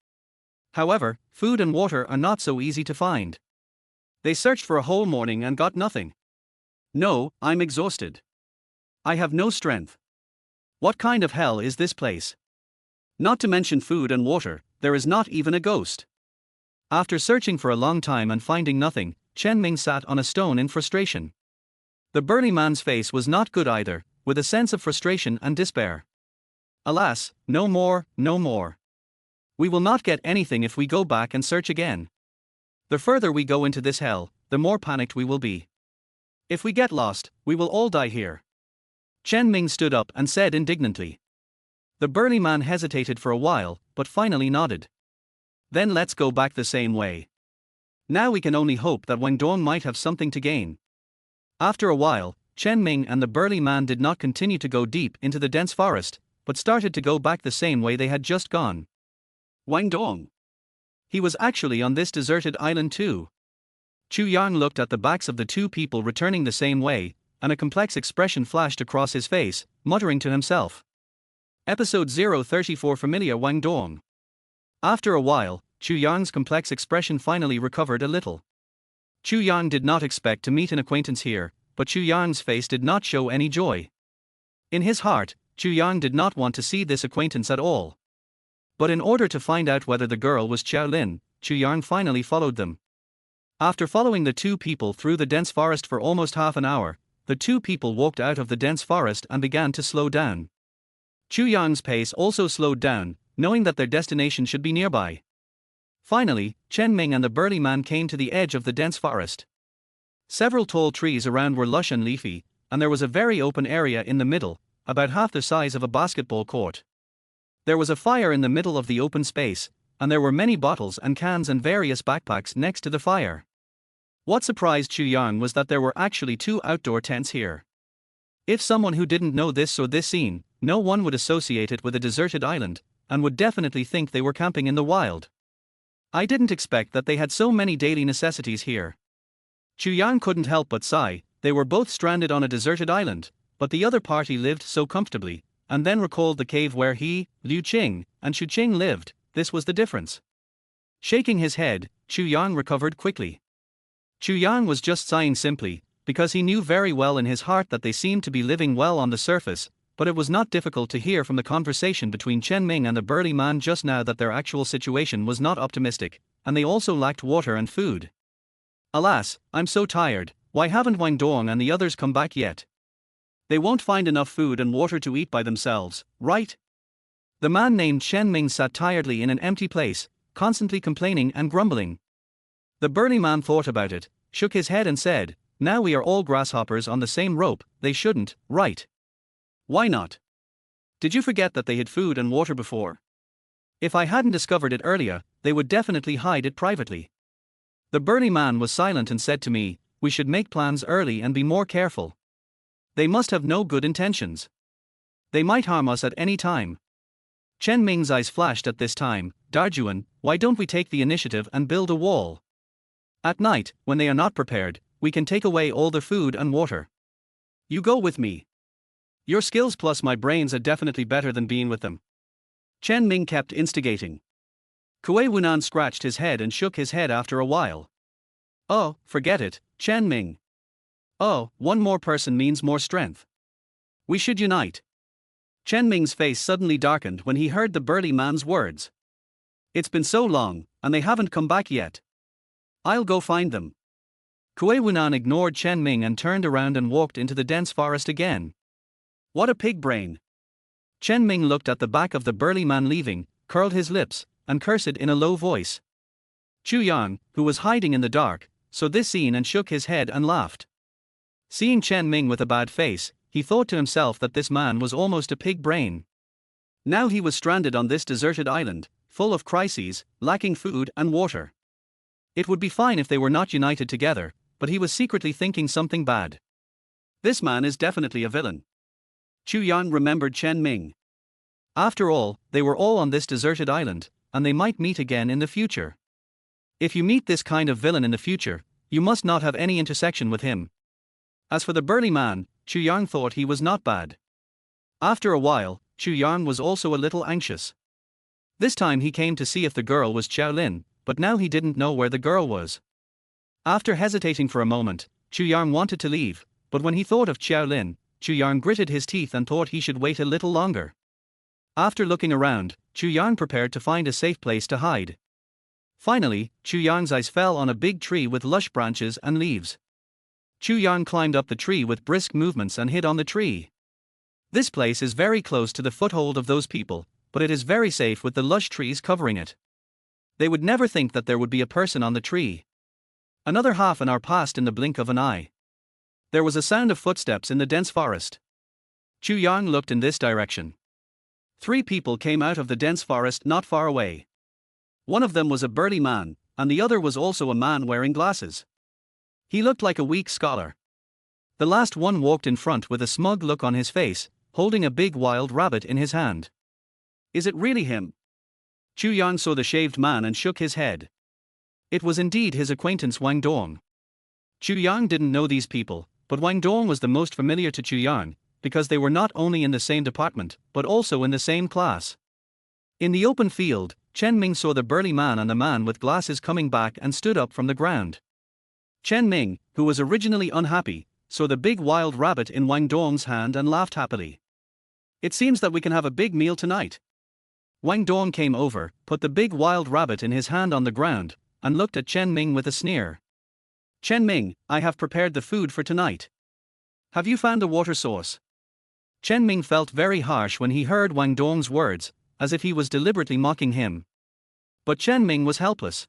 However, food and water are not so easy to find. They searched for a whole morning and got nothing. No, I'm exhausted. I have no strength. What kind of hell is this place? Not to mention food and water, there is not even a ghost. After searching for a long time and finding nothing, Chen Ming sat on a stone in frustration. The burly man's face was not good either, with a sense of frustration and despair. Alas, no more, no more. We will not get anything if we go back and search again. The further we go into this hell, the more panicked we will be. If we get lost, we will all die here. Chen Ming stood up and said indignantly. The burly man hesitated for a while, but finally nodded. Then let's go back the same way. Now we can only hope that Wang Dong might have something to gain. After a while, Chen Ming and the burly man did not continue to go deep into the dense forest, but started to go back the same way they had just gone. Wang Dong. He was actually on this deserted island too. Chu Yang looked at the backs of the two people returning the same way, and a complex expression flashed across his face, muttering to himself. Episode 034 Familiar Wang Dong. After a while, Chu Yang's complex expression finally recovered a little. Chu Yang did not expect to meet an acquaintance here, but Chu Yang's face did not show any joy. In his heart, Chu Yang did not want to see this acquaintance at all. But in order to find out whether the girl was Xiao Lin, Chu Yang finally followed them. After following the two people through the dense forest for almost half an hour, the two people walked out of the dense forest and began to slow down. Chu Yang's pace also slowed down, knowing that their destination should be nearby. Finally, Chen Ming and the burly man came to the edge of the dense forest. Several tall trees around were lush and leafy, and there was a very open area in the middle, about half the size of a basketball court. There was a fire in the middle of the open space, and there were many bottles and cans and various backpacks next to the fire. What surprised Chu Yang was that there were actually two outdoor tents here. If someone who didn't know this saw this scene, no one would associate it with a deserted island, and would definitely think they were camping in the wild. I didn't expect that they had so many daily necessities here. Chu Yang couldn't help but sigh. They were both stranded on a deserted island, but the other party lived so comfortably, and then recalled the cave where he, Liu Qing, and Xu Qing lived. This was the difference. Shaking his head, Chu Yang recovered quickly. Chu Yang was just sighing simply, because he knew very well in his heart that they seemed to be living well on the surface, but it was not difficult to hear from the conversation between Chen Ming and the burly man just now that their actual situation was not optimistic, and they also lacked water and food. Alas, I'm so tired. Why haven't Wang Dong and the others come back yet? They won't find enough food and water to eat by themselves, right? The man named Chen Ming sat tiredly in an empty place, constantly complaining and grumbling. The burly man thought about it, shook his head and said, "Now we are all grasshoppers on the same rope, they shouldn't, right? Why not? Did you forget that they had food and water before? If I hadn't discovered it earlier, they would definitely hide it privately." The burly man was silent and said to me, "We should make plans early and be more careful. They must have no good intentions. They might harm us at any time." Chen Ming's eyes flashed at this time. "Darjuan, why don't we take the initiative and build a wall? At night, when they are not prepared, we can take away all their food and water. You go with me. Your skills plus my brains are definitely better than being with them." Chen Ming kept instigating. Kuei Wunan scratched his head and shook his head after a while. "Oh, forget it, Chen Ming. Oh, one more person means more strength. We should unite." Chen Ming's face suddenly darkened when he heard the burly man's words. "It's been so long, and they haven't come back yet. I'll go find them." Kuei Wunan ignored Chen Ming and turned around and walked into the dense forest again. What a pig brain. Chen Ming looked at the back of the burly man leaving, curled his lips, and cursed in a low voice. Chu Yang, who was hiding in the dark, saw this scene and shook his head and laughed. Seeing Chen Ming with a bad face, he thought to himself that this man was almost a pig brain. Now he was stranded on this deserted island, full of crises, lacking food and water. It would be fine if they were not united together, but he was secretly thinking something bad. This man is definitely a villain. Chu Yang remembered Chen Ming. After all, they were all on this deserted island, and they might meet again in the future. If you meet this kind of villain in the future, you must not have any intersection with him. As for the burly man, Chu Yang thought he was not bad. After a while, Chu Yang was also a little anxious. This time he came to see if the girl was Xiao Lin, but now he didn't know where the girl was. After hesitating for a moment, Chu Yang wanted to leave, but when he thought of Xiao Lin, Chu Yang gritted his teeth and thought he should wait a little longer. After looking around, Chu Yang prepared to find a safe place to hide. Finally, Chu Yang's eyes fell on a big tree with lush branches and leaves. Chu Yang climbed up the tree with brisk movements and hid on the tree. This place is very close to the foothold of those people, but it is very safe with the lush trees covering it. They would never think that there would be a person on the tree. Another half an hour passed in the blink of an eye. There was a sound of footsteps in the dense forest. Chu Yang looked in this direction. 3 people came out of the dense forest not far away. One of them was a burly man, and the other was also a man wearing glasses. He looked like a weak scholar. The last one walked in front with a smug look on his face, holding a big wild rabbit in his hand. Is it really him? Chu Yang saw the shaved man and shook his head. It was indeed his acquaintance Wang Dong. Chu Yang didn't know these people, but Wang Dong was the most familiar to Chu Yang, because they were not only in the same department, but also in the same class. In the open field, Chen Ming saw the burly man and the man with glasses coming back and stood up from the ground. Chen Ming, who was originally unhappy, saw the big wild rabbit in Wang Dong's hand and laughed happily. It seems that we can have a big meal tonight. Wang Dong came over, put the big wild rabbit in his hand on the ground, and looked at Chen Ming with a sneer. Chen Ming, I have prepared the food for tonight. Have you found a water source? Chen Ming felt very harsh when he heard Wang Dong's words, as if he was deliberately mocking him. But Chen Ming was helpless.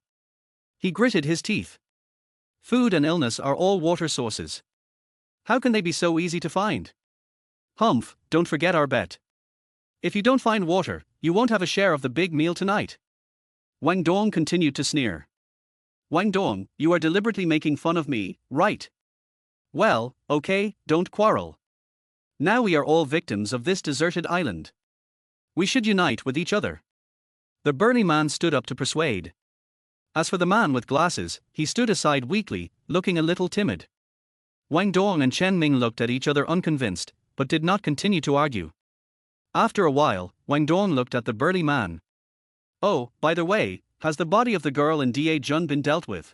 He gritted his teeth. Food and illness are all water sources. How can they be so easy to find? Humph, don't forget our bet. If you don't find water, you won't have a share of the big meal tonight. Wang Dong continued to sneer. Wang Dong, you are deliberately making fun of me, right? Well, okay, don't quarrel. Now we are all victims of this deserted island. We should unite with each other. The burly man stood up to persuade. As for the man with glasses, he stood aside weakly, looking a little timid. Wang Dong and Chen Ming looked at each other unconvinced, but did not continue to argue. After a while, Wang Dong looked at the burly man. Oh, by the way, has the body of the girl in Da Jun been dealt with?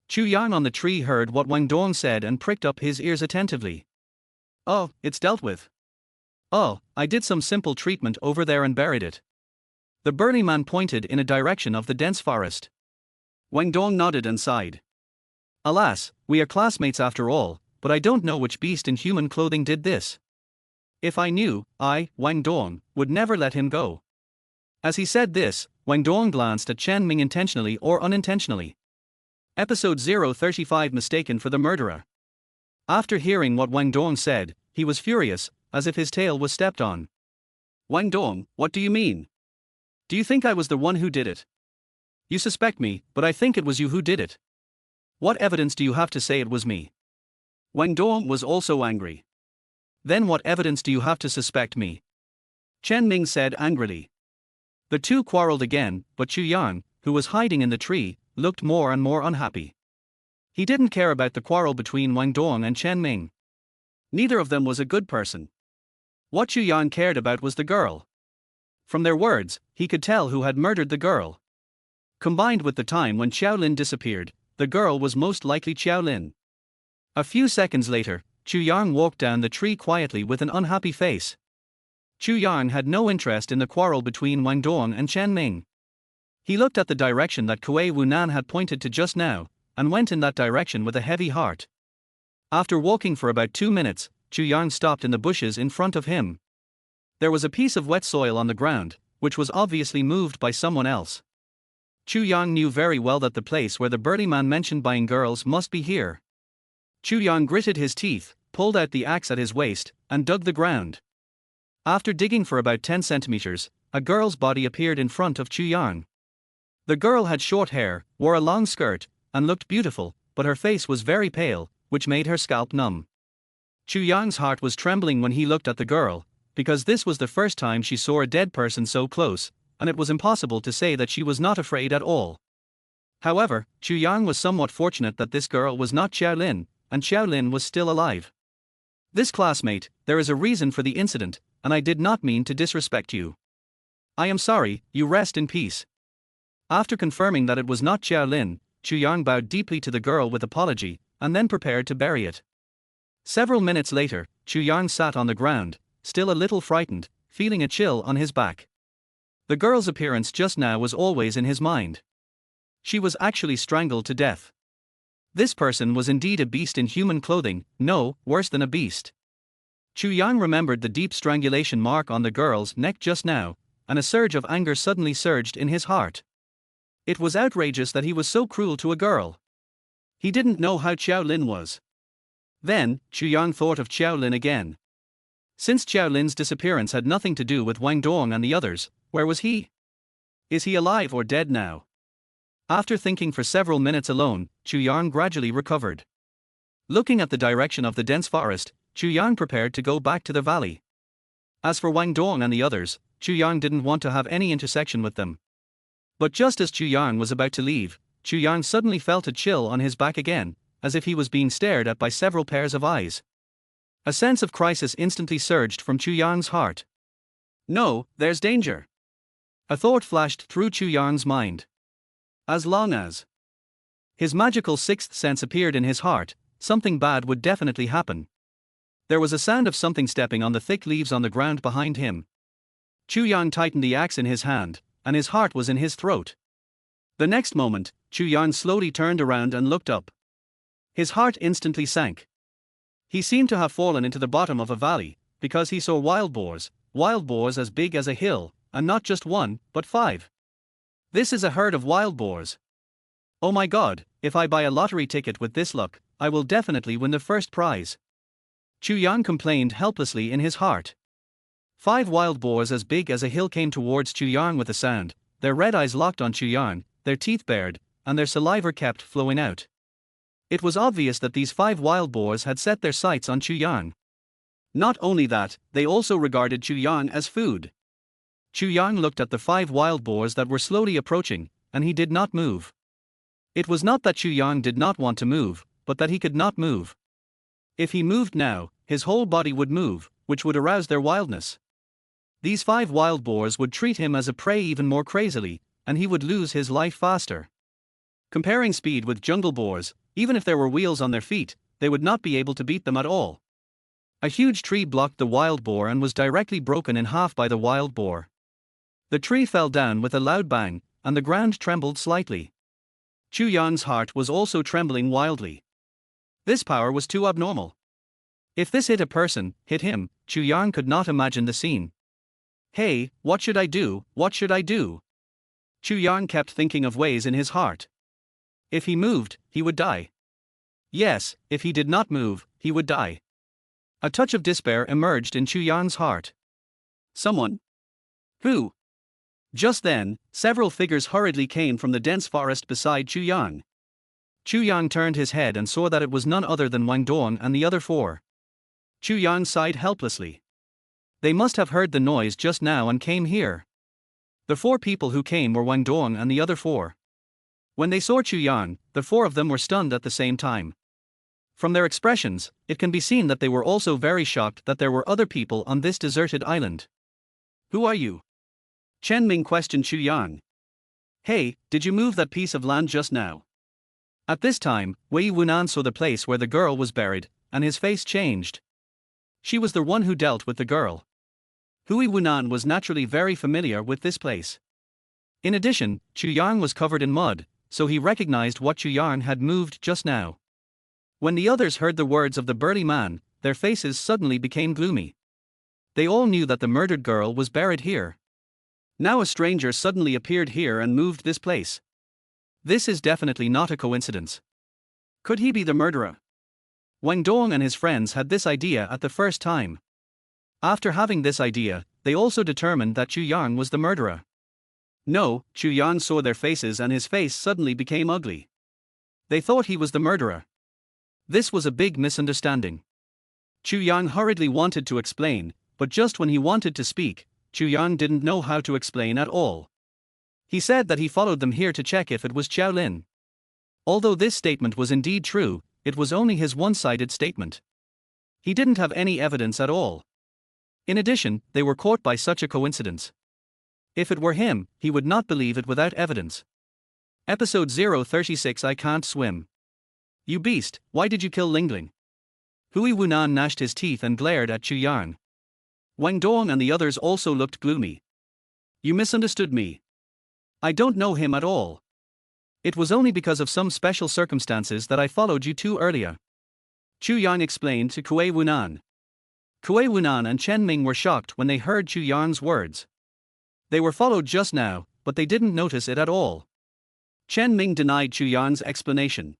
Chu Yang on the tree heard what Wang Dong said and pricked up his ears attentively. Oh, it's dealt with. Oh, I did some simple treatment over there and buried it. The burly man pointed in a direction of the dense forest. Wang Dong nodded and sighed. Alas, we are classmates after all, but I don't know which beast in human clothing did this. If I knew, I, Wang Dong, would never let him go. As he said this, Wang Dong glanced at Chen Ming intentionally or unintentionally. Episode 035 Mistaken for the Murderer. After hearing what Wang Dong said, he was furious, as if his tail was stepped on. Wang Dong, what do you mean? Do you think I was the one who did it? You suspect me, but I think it was you who did it. What evidence do you have to say it was me? Wang Dong was also angry. Then what evidence do you have to suspect me? Chen Ming said angrily. The two quarreled again, but Chu Yang, who was hiding in the tree, looked more and more unhappy. He didn't care about the quarrel between Wang Dong and Chen Ming. Neither of them was a good person. What Chu Yang cared about was the girl. From their words, he could tell who had murdered the girl. Combined with the time when Xiao Lin disappeared, the girl was most likely Xiao Lin. A few seconds later, Chu Yang walked down the tree quietly with an unhappy face. Chu Yang had no interest in the quarrel between Wang Dong and Chen Ming. He looked at the direction that Kuei Wunan had pointed to just now, and went in that direction with a heavy heart. After walking for about 2 minutes, Chu Yang stopped in the bushes in front of him. There was a piece of wet soil on the ground, which was obviously moved by someone else. Chu Yang knew very well that the place where the burly man mentioned buying girls must be here. Chu Yang gritted his teeth, pulled out the axe at his waist, and dug the ground. After digging for about 10 centimeters, a girl's body appeared in front of Chu Yang. The girl had short hair, wore a long skirt, and looked beautiful, but her face was very pale, which made her scalp numb. Chu Yang's heart was trembling when he looked at the girl, because this was the first time she saw a dead person so close, and it was impossible to say that she was not afraid at all. However, Chu Yang was somewhat fortunate that this girl was not Xiao Lin, and Xiao Lin was still alive. This classmate, there is a reason for the incident, and I did not mean to disrespect you. I am sorry, you rest in peace. After confirming that it was not Xiao Lin, Chu Yang bowed deeply to the girl with apology, and then prepared to bury it. Several minutes later, Chu Yang sat on the ground, still a little frightened, feeling a chill on his back. The girl's appearance just now was always in his mind. She was actually strangled to death. This person was indeed a beast in human clothing, no, worse than a beast. Chu Yang remembered the deep strangulation mark on the girl's neck just now, and a surge of anger suddenly surged in his heart. It was outrageous that he was so cruel to a girl. He didn't know how Xiao Lin was. Then, Chu Yang thought of Xiao Lin again. Since Xiao Lin's disappearance had nothing to do with Wang Dong and the others, where was he? Is he alive or dead now? After thinking for several minutes alone, Chu Yang gradually recovered. Looking at the direction of the dense forest, Chu Yang prepared to go back to the valley. As for Wang Dong and the others, Chu Yang didn't want to have any intersection with them. But just as Chu Yang was about to leave, Chu Yang suddenly felt a chill on his back again, as if he was being stared at by several pairs of eyes. A sense of crisis instantly surged from Chu Yang's heart. No, there's danger. A thought flashed through Chu Yang's mind. As long as his magical sixth sense appeared in his heart, something bad would definitely happen. There was a sound of something stepping on the thick leaves on the ground behind him. Chu Yang tightened the axe in his hand, and his heart was in his throat. The next moment, Chu Yang slowly turned around and looked up. His heart instantly sank. He seemed to have fallen into the bottom of a valley, because he saw wild boars as big as a hill, and not just one, but 5. This is a herd of wild boars. Oh my god, if I buy a lottery ticket with this luck, I will definitely win the first prize. Chu Yang complained helplessly in his heart. 5 wild boars as big as a hill came towards Chu Yang with a sound, their red eyes locked on Chu Yang, their teeth bared, and their saliva kept flowing out. It was obvious that these 5 wild boars had set their sights on Chu Yang. Not only that, they also regarded Chu Yang as food. Chu Yang looked at the 5 wild boars that were slowly approaching, and he did not move. It was not that Chu Yang did not want to move, but that he could not move. If he moved now, his whole body would move, which would arouse their wildness. These 5 wild boars would treat him as a prey even more crazily, and he would lose his life faster. Comparing speed with jungle boars, even if there were wheels on their feet, they would not be able to beat them at all. A huge tree blocked the wild boar and was directly broken in half by the wild boar. The tree fell down with a loud bang, and the ground trembled slightly. Chu Yang's heart was also trembling wildly. This power was too abnormal. If this hit a person, hit him, Chu Yang could not imagine the scene. Hey, what should I do, what should I do? Chu Yang kept thinking of ways in his heart. If he moved, he would die. Yes, if he did not move, he would die. A touch of despair emerged in Chu Yang's heart. Someone? Who? Just then, several figures hurriedly came from the dense forest beside Chu Yang. Chu Yang turned his head and saw that it was none other than Wang Dong and the other 4. Chu Yang sighed helplessly. They must have heard the noise just now and came here. The 4 people who came were Wang Dong and the other 4. When they saw Chu Yang, the 4 of them were stunned at the same time. From their expressions, it can be seen that they were also very shocked that there were other people on this deserted island. Who are you? Chen Ming questioned Chu Yang. Hey, did you move that piece of land just now? At this time, Wei Wunan saw the place where the girl was buried, and his face changed. She was the one who dealt with the girl. Hui Wunan was naturally very familiar with this place. In addition, Chu Yang was covered in mud, so he recognized what Chu Yang had moved just now. When the others heard the words of the burly man, their faces suddenly became gloomy. They all knew that the murdered girl was buried here. Now a stranger suddenly appeared here and moved this place. This is definitely not a coincidence. Could he be the murderer? Wang Dong and his friends had this idea at the first time. After having this idea, they also determined that Chu Yang was the murderer. No, Chu Yang saw their faces and his face suddenly became ugly. They thought he was the murderer. This was a big misunderstanding. Chu Yang hurriedly wanted to explain, but just when he wanted to speak, Chu Yang didn't know how to explain at all. He said that he followed them here to check if it was Xiao Lin. Although this statement was indeed true, it was only his one-sided statement. He didn't have any evidence at all. In addition, they were caught by such a coincidence. If it were him, he would not believe it without evidence. Episode 036 I Can't Swim. You beast, why did you kill Lingling? Hui Wunan gnashed his teeth and glared at Chu Yang. Wang Dong and the others also looked gloomy. You misunderstood me. I don't know him at all. It was only because of some special circumstances that I followed you 2 earlier. Chu Yang explained to Kuei Wunan. Kuei Wunan and Chen Ming were shocked when they heard Chu Yang's words. They were followed just now, but they didn't notice it at all. Chen Ming denied Chu Yang's explanation.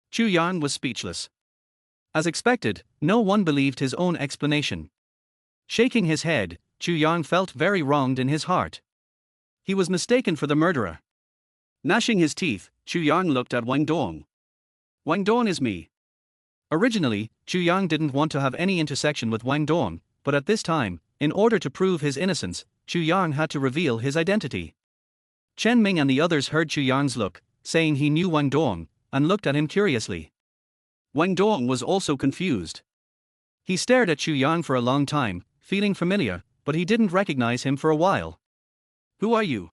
Chu Yang was speechless. As expected, no one believed his own explanation. Shaking his head, Chu Yang felt very wronged in his heart. He was mistaken for the murderer. Gnashing his teeth, Chu Yang looked at Wang Dong. Wang Dong is me. Originally, Chu Yang didn't want to have any intersection with Wang Dong, but at this time, in order to prove his innocence, Chu Yang had to reveal his identity. Chen Ming and the others heard Chu Yang's look, saying he knew Wang Dong, and looked at him curiously. Wang Dong was also confused. He stared at Chu Yang for a long time, feeling familiar, but he didn't recognize him for a while. Who are you?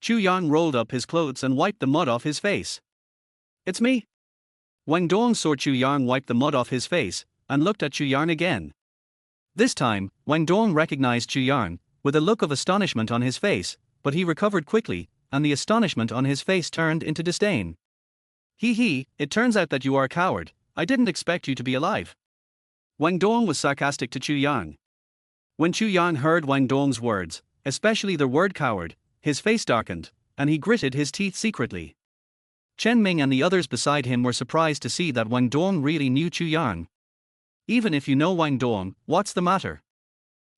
Chu Yang rolled up his clothes and wiped the mud off his face. It's me. Wang Dong saw Chu Yang wipe the mud off his face, and looked at Chu Yang again. This time, Wang Dong recognized Chu Yang, with a look of astonishment on his face, but he recovered quickly, and the astonishment on his face turned into disdain. It turns out that you are a coward. I didn't expect you to be alive. Wang Dong was sarcastic to Chu Yang. When Chu Yang heard Wang Dong's words, especially the word coward, his face darkened, and he gritted his teeth secretly. Chen Ming and the others beside him were surprised to see that Wang Dong really knew Chu Yang. Even if you know Wang Dong, what's the matter?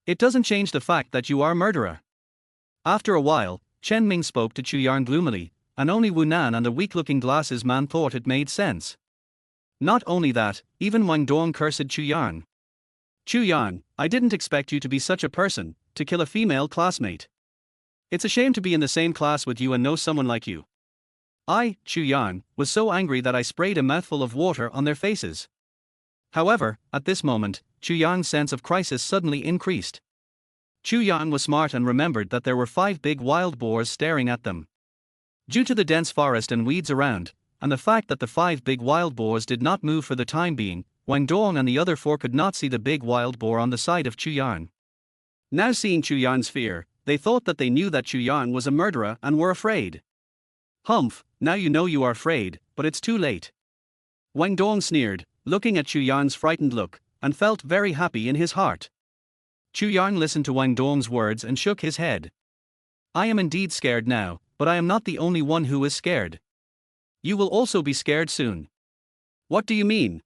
It doesn't change the fact that you are a murderer. After a while, Chen Ming spoke to Chu Yang gloomily, and only Wu Nan and the weak-looking glasses man thought it made sense. Not only that, even Wang Dong cursed Chu Yang. Chu Yang, I didn't expect you to be such a person, to kill a female classmate. It's a shame to be in the same class with you and know someone like you. I, Chu Yang, was so angry that I sprayed a mouthful of water on their faces. However, at this moment, Chu Yang's sense of crisis suddenly increased. Chu Yang was smart and remembered that there were 5 big wild boars staring at them. Due to the dense forest and weeds around, and the fact that the 5 big wild boars did not move for the time being, Wang Dong and the other 4 could not see the big wild boar on the side of Chu Yang. Now seeing Chu Yang's fear, they thought that they knew that Chu Yang was a murderer and were afraid. Humph, now you know you are afraid, but it's too late. Wang Dong sneered, looking at Chu Yang's frightened look, and felt very happy in his heart. Chu Yang listened to Wang Dong's words and shook his head. I am indeed scared now, but I am not the only one who is scared. You will also be scared soon. What do you mean?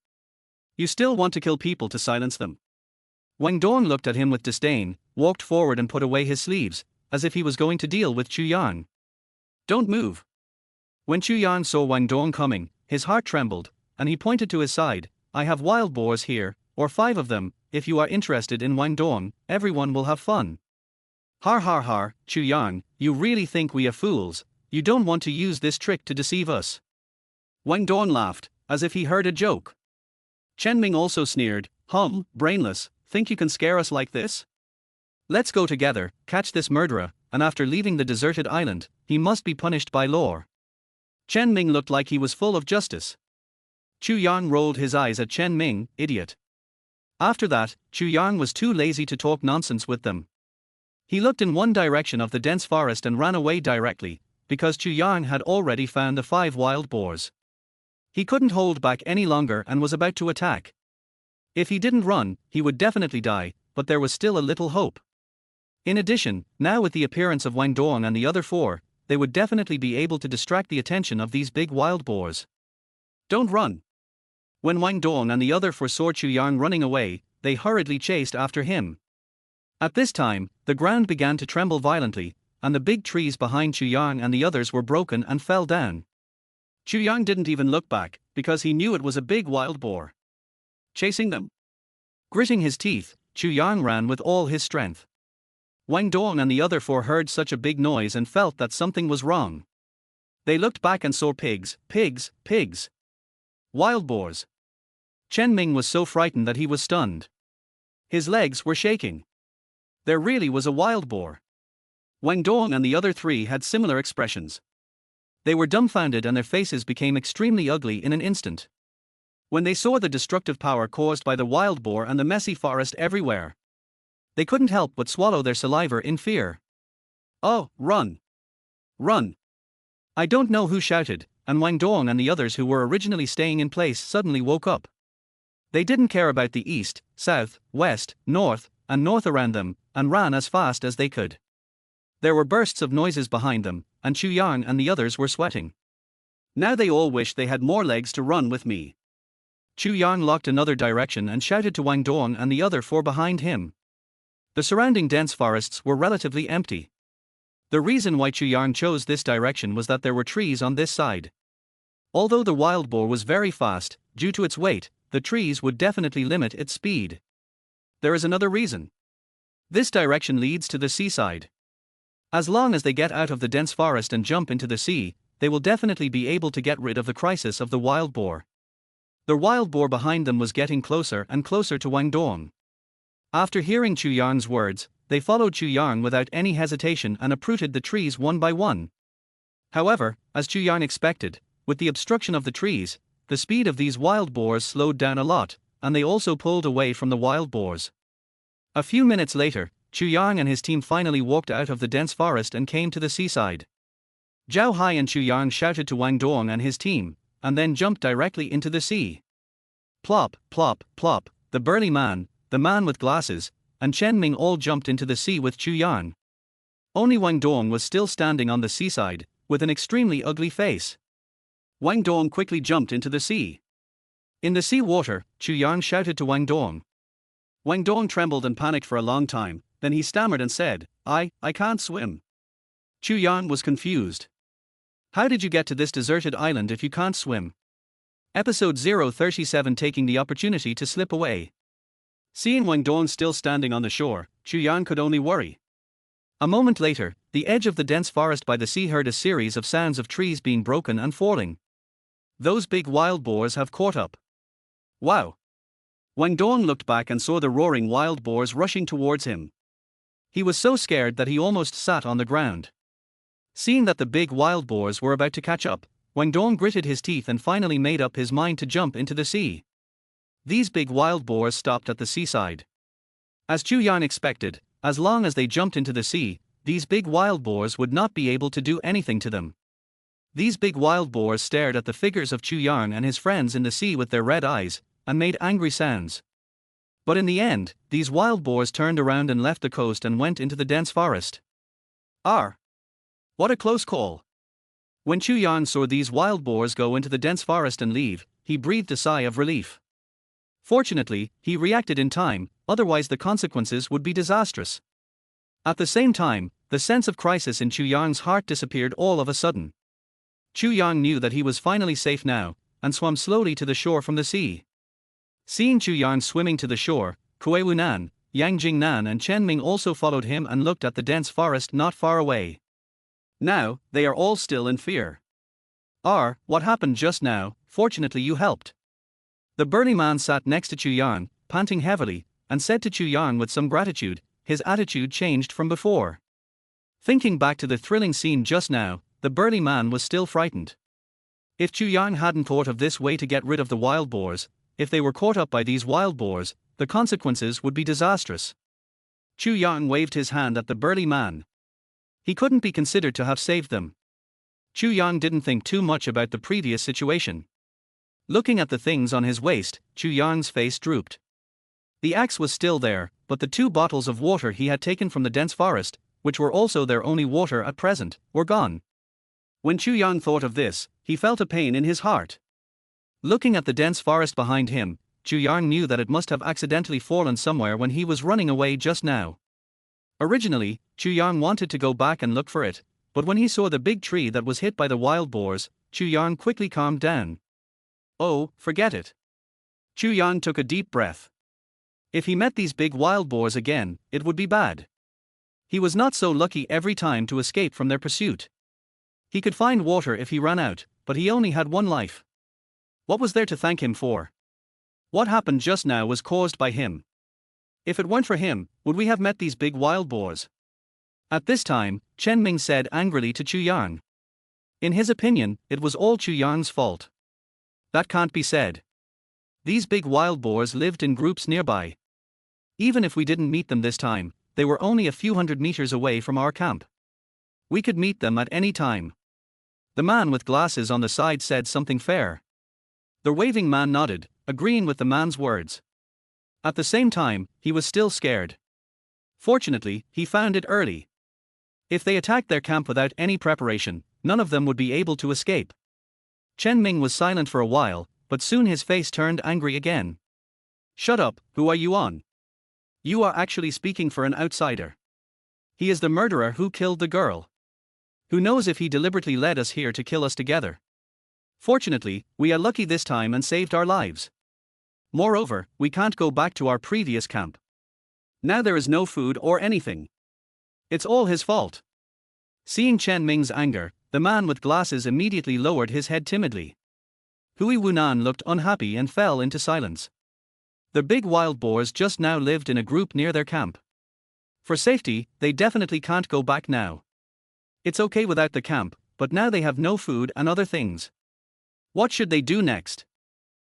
You still want to kill people to silence them? Wang Dong looked at him with disdain, walked forward and put away his sleeves, as if he was going to deal with Chu Yang. Don't move. When Chu Yang saw Wang Dong coming, his heart trembled, and he pointed to his side. I have wild boars here, or 5 of them. If you are interested in Wang Dong, everyone will have fun. Har har har, Chu Yang, you really think we are fools? You don't want to use this trick to deceive us. Wang Dong laughed, as if he heard a joke. Chen Ming also sneered, brainless, think you can scare us like this? Let's go together, catch this murderer, and after leaving the deserted island, he must be punished by law. Chen Ming looked like he was full of justice. Chu Yang rolled his eyes at Chen Ming, idiot. After that, Chu Yang was too lazy to talk nonsense with them. He looked in one direction of the dense forest and ran away directly, because Chu Yang had already found the 5 wild boars. He couldn't hold back any longer and was about to attack. If he didn't run, he would definitely die, but there was still a little hope. In addition, now with the appearance of Wang Dong and the other 4, they would definitely be able to distract the attention of these big wild boars. Don't run. When Wang Dong and the other 4 saw Chu Yang running away, they hurriedly chased after him. At this time, the ground began to tremble violently, and the big trees behind Chu Yang and the others were broken and fell down. Chu Yang didn't even look back, because he knew it was a big wild boar chasing them. Gritting his teeth, Chu Yang ran with all his strength. Wang Dong and the other 4 heard such a big noise and felt that something was wrong. They looked back and saw pigs. Wild boars. Chen Ming was so frightened that he was stunned. His legs were shaking. There really was a wild boar. Wang Dong and the other 3 had similar expressions. They were dumbfounded and their faces became extremely ugly in an instant. When they saw the destructive power caused by the wild boar and the messy forest everywhere, they couldn't help but swallow their saliva in fear. Oh, run! Run! I don't know who shouted, and Wang Dong and the others who were originally staying in place suddenly woke up. They didn't care about the east, south, west, north, and north around them, and ran as fast as they could. There were bursts of noises behind them, and Chu Yang and the others were sweating. Now they all wished they had more legs to run with me. Chu Yang looked another direction and shouted to Wang Dong and the other 4 behind him. The surrounding dense forests were relatively empty. The reason why Chu Yang chose this direction was that there were trees on this side. Although the wild boar was very fast, due to its weight, the trees would definitely limit its speed. There is another reason. This direction leads to the seaside. As long as they get out of the dense forest and jump into the sea, they will definitely be able to get rid of the crisis of the wild boar. The wild boar behind them was getting closer and closer to Wang Dong. After hearing Chu Yang's words, they followed Chu Yang without any hesitation and uprooted the trees one by one. However, as Chu Yang expected, with the obstruction of the trees, the speed of these wild boars slowed down a lot, and they also pulled away from the wild boars. A few minutes later, Chu Yang and his team finally walked out of the dense forest and came to the seaside. Zhao Hai and Chu Yang shouted to Wang Dong and his team, and then jumped directly into the sea. Plop, plop, plop, the burly man, the man with glasses, and Chen Ming all jumped into the sea with Chu Yang. Only Wang Dong was still standing on the seaside, with an extremely ugly face. Wang Dong quickly jumped into the sea. In the sea water, Chu Yang shouted to Wang Dong. Wang Dong trembled and panicked for a long time, then he stammered and said, I can't swim. Chu Yang was confused. How did you get to this deserted island if you can't swim? Episode 037 taking the opportunity to slip away. Seeing Wang Dong still standing on the shore, Chu Yang could only worry. A moment later, the edge of the dense forest by the sea heard a series of sounds of trees being broken and falling. Those big wild boars have caught up. Wow! Wang Dong looked back and saw the roaring wild boars rushing towards him. He was so scared that he almost sat on the ground. Seeing that the big wild boars were about to catch up, Wang Dong gritted his teeth and finally made up his mind to jump into the sea. These big wild boars stopped at the seaside. As Chu Yang expected, as long as they jumped into the sea, these big wild boars would not be able to do anything to them. These big wild boars stared at the figures of Chu Yang and his friends in the sea with their red eyes, and made angry sounds. But in the end, these wild boars turned around and left the coast and went into the dense forest. What a close call! When Chu Yang saw these wild boars go into the dense forest and leave, he breathed a sigh of relief. Fortunately, he reacted in time, otherwise the consequences would be disastrous. At the same time, the sense of crisis in Chu Yang's heart disappeared all of a sudden. Chu Yang knew that he was finally safe now, and swam slowly to the shore from the sea. Seeing Chu Yang swimming to the shore, Kuei Wunan, Yang Jingnan and Chen Ming also followed him and looked at the dense forest not far away. Now, they are all still in fear. What happened just now? Fortunately you helped. The burly man sat next to Chu Yang, panting heavily, and said to Chu Yang with some gratitude, his attitude changed from before. Thinking back to the thrilling scene just now, the burly man was still frightened. If Chu Yang hadn't thought of this way to get rid of the wild boars, if they were caught up by these wild boars, the consequences would be disastrous. Chu Yang waved his hand at the burly man. He couldn't be considered to have saved them. Chu Yang didn't think too much about the previous situation. Looking at the things on his waist, Chu Yang's face drooped. The axe was still there, but the 2 bottles of water he had taken from the dense forest, which were also their only water at present, were gone. When Chu Yang thought of this, he felt a pain in his heart. Looking at the dense forest behind him, Chu Yang knew that it must have accidentally fallen somewhere when he was running away just now. Originally, Chu Yang wanted to go back and look for it, but when he saw the big tree that was hit by the wild boars, Chu Yang quickly calmed down. Oh, forget it. Chu Yang took a deep breath. If he met these big wild boars again, it would be bad. He was not so lucky every time to escape from their pursuit. He could find water if he ran out, but he only had one life. What was there to thank him for? What happened just now was caused by him. If it weren't for him, would we have met these big wild boars? At this time, Chen Ming said angrily to Chu Yang. In his opinion, it was all Chu Yang's fault. That can't be said. These big wild boars lived in groups nearby. Even if we didn't meet them this time, they were only a few hundred meters away from our camp. We could meet them at any time. The man with glasses on the side said something fair. The waving man nodded, agreeing with the man's words. At the same time, he was still scared. Fortunately, he found it early. If they attacked their camp without any preparation, none of them would be able to escape. Chen Ming was silent for a while, but soon his face turned angry again. Shut up, who are you on? You are actually speaking for an outsider. He is the murderer who killed the girl. Who knows if he deliberately led us here to kill us together? Fortunately, we are lucky this time and saved our lives. Moreover, we can't go back to our previous camp. Now there is no food or anything. It's all his fault. Seeing Chen Ming's anger, the man with glasses immediately lowered his head timidly. Hui Wunan looked unhappy and fell into silence. The big wild boars just now lived in a group near their camp. For safety, they definitely can't go back now. It's okay without the camp, but now they have no food and other things. What should they do next?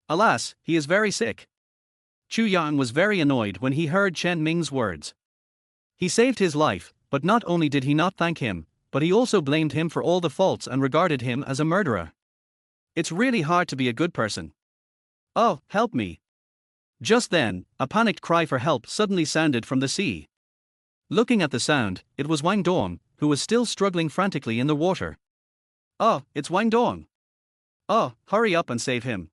Alas, he is very sick. Chu Yang was very annoyed when he heard Chen Ming's words. He saved his life, but not only did he not thank him, but he also blamed him for all the faults and regarded him as a murderer. It's really hard to be a good person. Oh, help me. Just then, a panicked cry for help suddenly sounded from the sea. Looking at the sound, it was Wang Dong, who was still struggling frantically in the water. Oh, it's Wang Dong. Oh, hurry up and save him.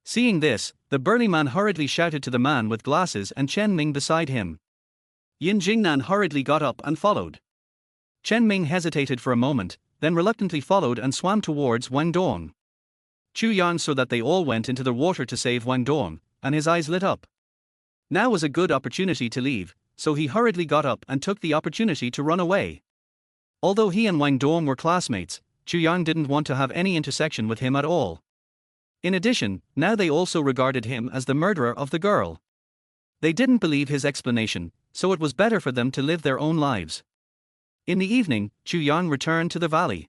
Seeing this, the burly man hurriedly shouted to the man with glasses and Chen Ming beside him. Yin Jingnan hurriedly got up and followed. Chen Ming hesitated for a moment, then reluctantly followed and swam towards Wang Dong. Chu Yang saw that they all went into the water to save Wang Dong, and his eyes lit up. Now was a good opportunity to leave, so he hurriedly got up and took the opportunity to run away. Although he and Wang Dong were classmates, Chu Yang didn't want to have any intersection with him at all. In addition, now they also regarded him as the murderer of the girl. They didn't believe his explanation, so it was better for them to live their own lives. In the evening, Chu Yang returned to the valley.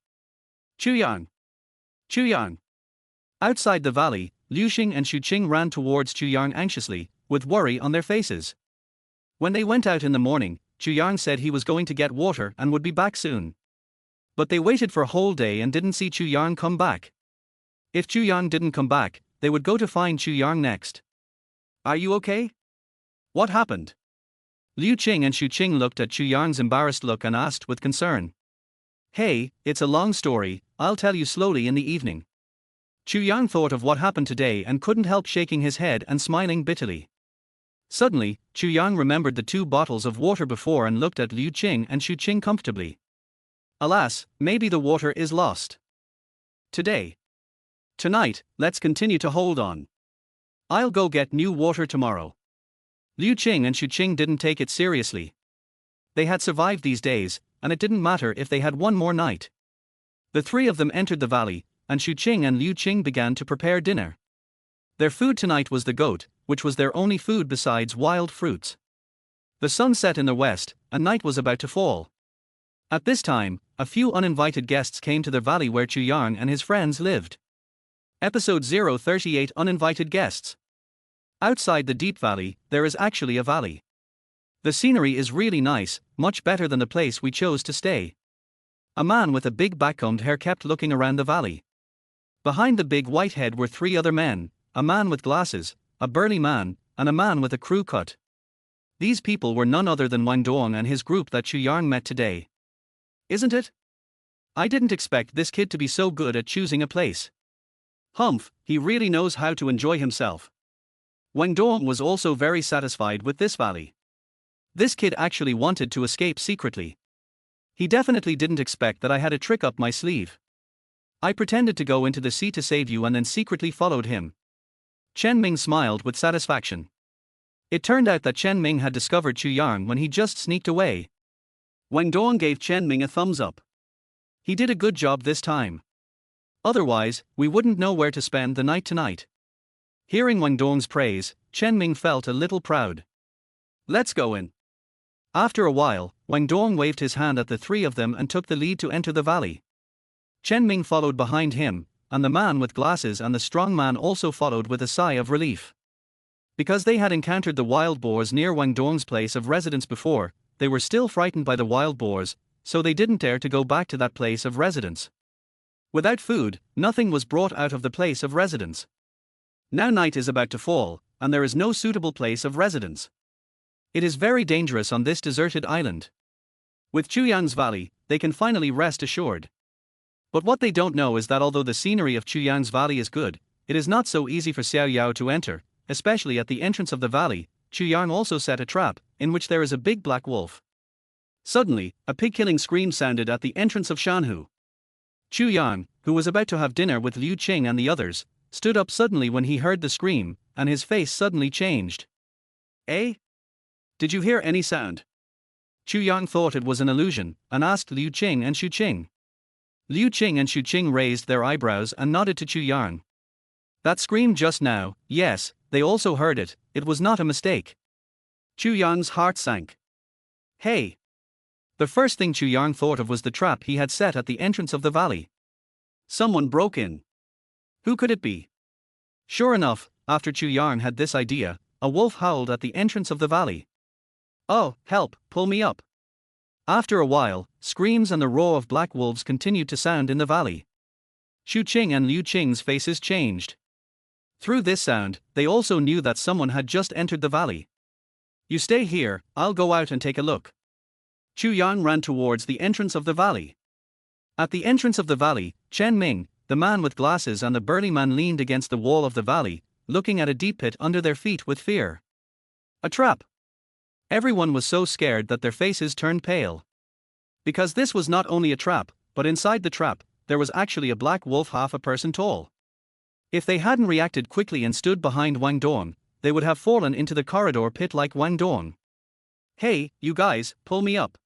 Chu Yang! Chu Yang! Outside the valley, Liu Xing and Xu Qing ran towards Chu Yang anxiously, with worry on their faces. When they went out in the morning, Chu Yang said he was going to get water and would be back soon. But they waited for a whole day and didn't see Chu Yang come back. If Chu Yang didn't come back, they would go to find Chu Yang next. Are you okay? What happened? Liu Qing and Xu Qing looked at Chu Yang's embarrassed look and asked with concern. Hey, it's a long story, I'll tell you slowly in the evening. Chu Yang thought of what happened today and couldn't help shaking his head and smiling bitterly. Suddenly, Chu Yang remembered the 2 bottles of water before and looked at Liu Qing and Xu Qing comfortably. Alas, maybe the water is lost. Tonight, let's continue to hold on. I'll go get new water tomorrow. Liu Qing and Xu Qing didn't take it seriously. They had survived these days, and it didn't matter if they had one more night. The 3 of them entered the valley, and Xu Qing and Liu Qing began to prepare dinner. Their food tonight was the goat, which was their only food besides wild fruits. The sun set in the west, and night was about to fall. At this time, a few uninvited guests came to the valley where Chu Yang and his friends lived. Episode 038 Uninvited Guests. Outside the deep valley, there is actually a valley. The scenery is really nice, much better than the place we chose to stay. A man with a big backcombed hair kept looking around the valley. Behind the big white head were 3 other men, a man with glasses, a burly man, and a man with a crew cut. These people were none other than Wang Dong and his group that Chu Yang met today. Isn't it? I didn't expect this kid to be so good at choosing a place. Humph, he really knows how to enjoy himself. Wang Dong was also very satisfied with this valley. This kid actually wanted to escape secretly. He definitely didn't expect that I had a trick up my sleeve. I pretended to go into the sea to save you and then secretly followed him. Chen Ming smiled with satisfaction. It turned out that Chen Ming had discovered Chu Yang when he just sneaked away. Wang Dong gave Chen Ming a thumbs up. He did a good job this time. Otherwise, we wouldn't know where to spend the night tonight. Hearing Wang Dong's praise, Chen Ming felt a little proud. Let's go in. After a while, Wang Dong waved his hand at the 3 of them and took the lead to enter the valley. Chen Ming followed behind him, and the man with glasses and the strong man also followed with a sigh of relief. Because they had encountered the wild boars near Wang Dong's place of residence before, they were still frightened by the wild boars, so they didn't dare to go back to that place of residence. Without food, nothing was brought out of the place of residence. Now night is about to fall, and there is no suitable place of residence. It is very dangerous on this deserted island. With Chu Yang's valley, they can finally rest assured. But what they don't know is that although the scenery of Chu Yang's valley is good, it is not so easy for Xiao Yao to enter, especially at the entrance of the valley. Chu Yang also set a trap, in which there is a big black wolf. Suddenly, a pig-killing scream sounded at the entrance of Shanhu. Chu Yang, who was about to have dinner with Liu Qing and the others, stood up suddenly when he heard the scream, and his face suddenly changed. Eh? Did you hear any sound? Chu Yang thought it was an illusion, and asked Liu Qing and Xu Qing. Liu Qing and Xu Qing raised their eyebrows and nodded to Chu Yang. That scream just now, yes, they also heard it, it was not a mistake. Chu Yang's heart sank. Hey! The first thing Chu Yang thought of was the trap he had set at the entrance of the valley. Someone broke in. Who could it be? Sure enough, after Chu Yang had this idea, a wolf howled at the entrance of the valley. Oh, help, pull me up. After a while, screams and the roar of black wolves continued to sound in the valley. Xu Qing and Liu Qing's faces changed. Through this sound, they also knew that someone had just entered the valley. You stay here, I'll go out and take a look. Chu Yang ran towards the entrance of the valley. At the entrance of the valley, Chen Ming, the man with glasses and the burly man leaned against the wall of the valley, looking at a deep pit under their feet with fear. A trap. Everyone was so scared that their faces turned pale. Because this was not only a trap, but inside the trap, there was actually a black wolf half a person tall. If they hadn't reacted quickly and stood behind Wang Dong, they would have fallen into the corridor pit like Wang Dong. Hey, you guys, pull me up.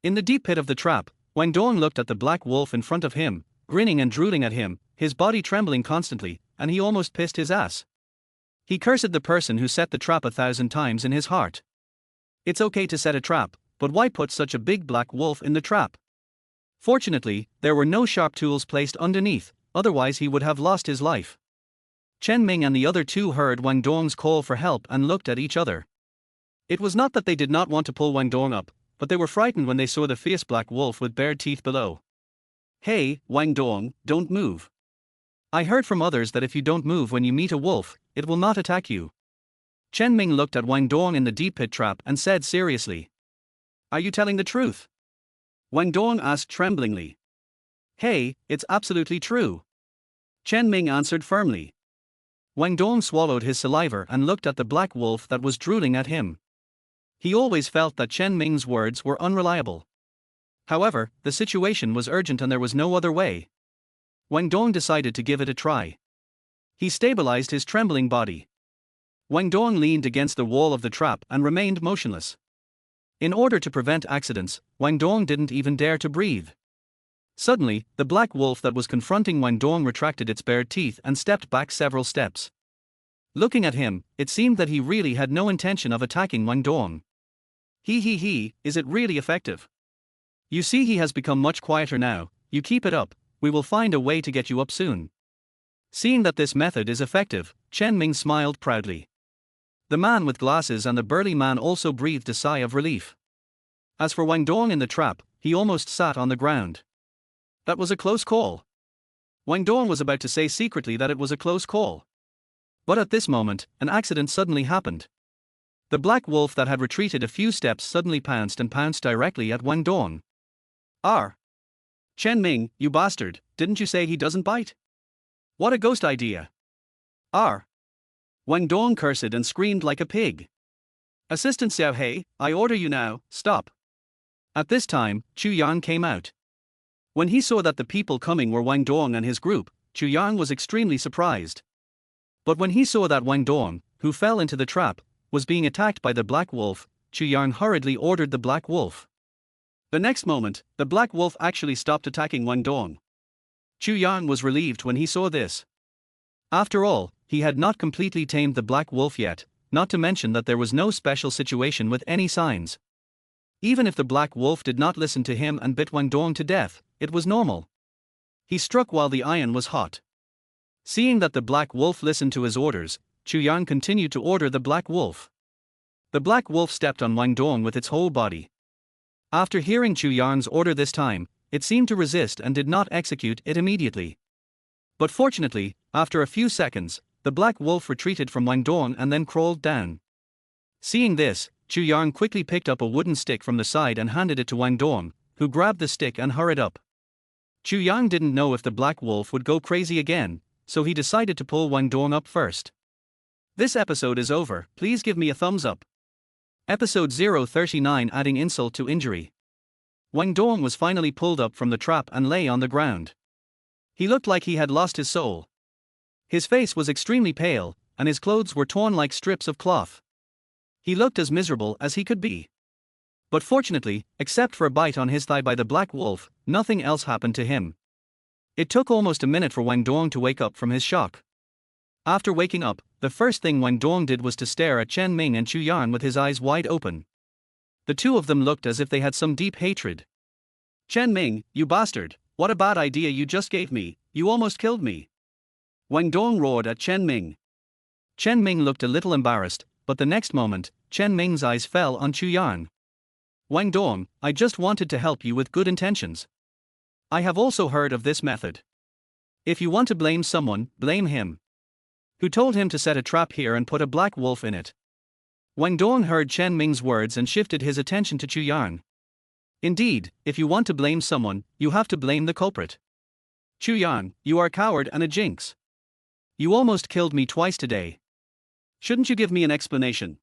In the deep pit of the trap, Wang Dong looked at the black wolf in front of him, grinning and drooling at him, his body trembling constantly, and he almost pissed his ass. He cursed the person who set the trap 1,000 times in his heart. It's okay to set a trap, but why put such a big black wolf in the trap? Fortunately, there were no sharp tools placed underneath, otherwise he would have lost his life. Chen Ming and the other two heard Wang Dong's call for help and looked at each other. It was not that they did not want to pull Wang Dong up, but they were frightened when they saw the fierce black wolf with bared teeth below. Hey, Wang Dong, don't move. I heard from others that if you don't move when you meet a wolf, it will not attack you. Chen Ming looked at Wang Dong in the deep pit trap and said seriously. Are you telling the truth? Wang Dong asked tremblingly. Hey, it's absolutely true. Chen Ming answered firmly. Wang Dong swallowed his saliva and looked at the black wolf that was drooling at him. He always felt that Chen Ming's words were unreliable. However, the situation was urgent and there was no other way. Wang Dong decided to give it a try. He stabilized his trembling body. Wang Dong leaned against the wall of the trap and remained motionless. In order to prevent accidents, Wang Dong didn't even dare to breathe. Suddenly, the black wolf that was confronting Wang Dong retracted its bared teeth and stepped back several steps. Looking at him, it seemed that he really had no intention of attacking Wang Dong. Is it really effective? You see, he has become much quieter now. You keep it up, we will find a way to get you up soon. Seeing that this method is effective, Chen Ming smiled proudly. The man with glasses and the burly man also breathed a sigh of relief. As for Wang Dong in the trap, he almost sat on the ground. That was a close call. Wang Dong was about to say secretly that it was a close call. But at this moment, an accident suddenly happened. The black wolf that had retreated a few steps suddenly pounced directly at Wang Dong. Chen Ming, you bastard, didn't you say he doesn't bite? What a ghost idea. Wang Dong cursed and screamed like a pig. Assistant Xiao Hei, I order you now, stop. At this time, Chu Yang came out. When he saw that the people coming were Wang Dong and his group, Chu Yang was extremely surprised. But when he saw that Wang Dong, who fell into the trap, was being attacked by the black wolf, Chu Yang hurriedly ordered the black wolf. The next moment, the black wolf actually stopped attacking Wang Dong. Chu Yang was relieved when he saw this. After all, he had not completely tamed the black wolf yet, not to mention that there was no special situation with any signs. Even if the black wolf did not listen to him and bit Wang Dong to death, it was normal. He struck while the iron was hot. Seeing that the black wolf listened to his orders, Chu Yang continued to order the black wolf. The black wolf stepped on Wang Dong with its whole body. After hearing Chu Yang's order this time, it seemed to resist and did not execute it immediately. But fortunately, after a few seconds, the black wolf retreated from Wang Dong and then crawled down. Seeing this, Chu Yang quickly picked up a wooden stick from the side and handed it to Wang Dong, who grabbed the stick and hurried up. Chu Yang didn't know if the black wolf would go crazy again, so he decided to pull Wang Dong up first. This episode is over, please give me a thumbs up. Episode 039, adding insult to injury. Wang Dong was finally pulled up from the trap and lay on the ground. He looked like he had lost his soul. His face was extremely pale, and his clothes were torn like strips of cloth. He looked as miserable as he could be. But fortunately, except for a bite on his thigh by the black wolf, nothing else happened to him. It took almost a minute for Wang Dong to wake up from his shock. After waking up, the first thing Wang Dong did was to stare at Chen Ming and Chu Yan with his eyes wide open. The two of them looked as if they had some deep hatred. Chen Ming, you bastard, what a bad idea you just gave me, you almost killed me. Wang Dong roared at Chen Ming. Chen Ming looked a little embarrassed, but the next moment, Chen Ming's eyes fell on Chu Yang. Wang Dong, I just wanted to help you with good intentions. I have also heard of this method. If you want to blame someone, blame him. Who told him to set a trap here and put a black wolf in it? Wang Dong heard Chen Ming's words and shifted his attention to Chu Yang. Indeed, if you want to blame someone, you have to blame the culprit. Chu Yang, you are a coward and a jinx. You almost killed me twice today. Shouldn't you give me an explanation?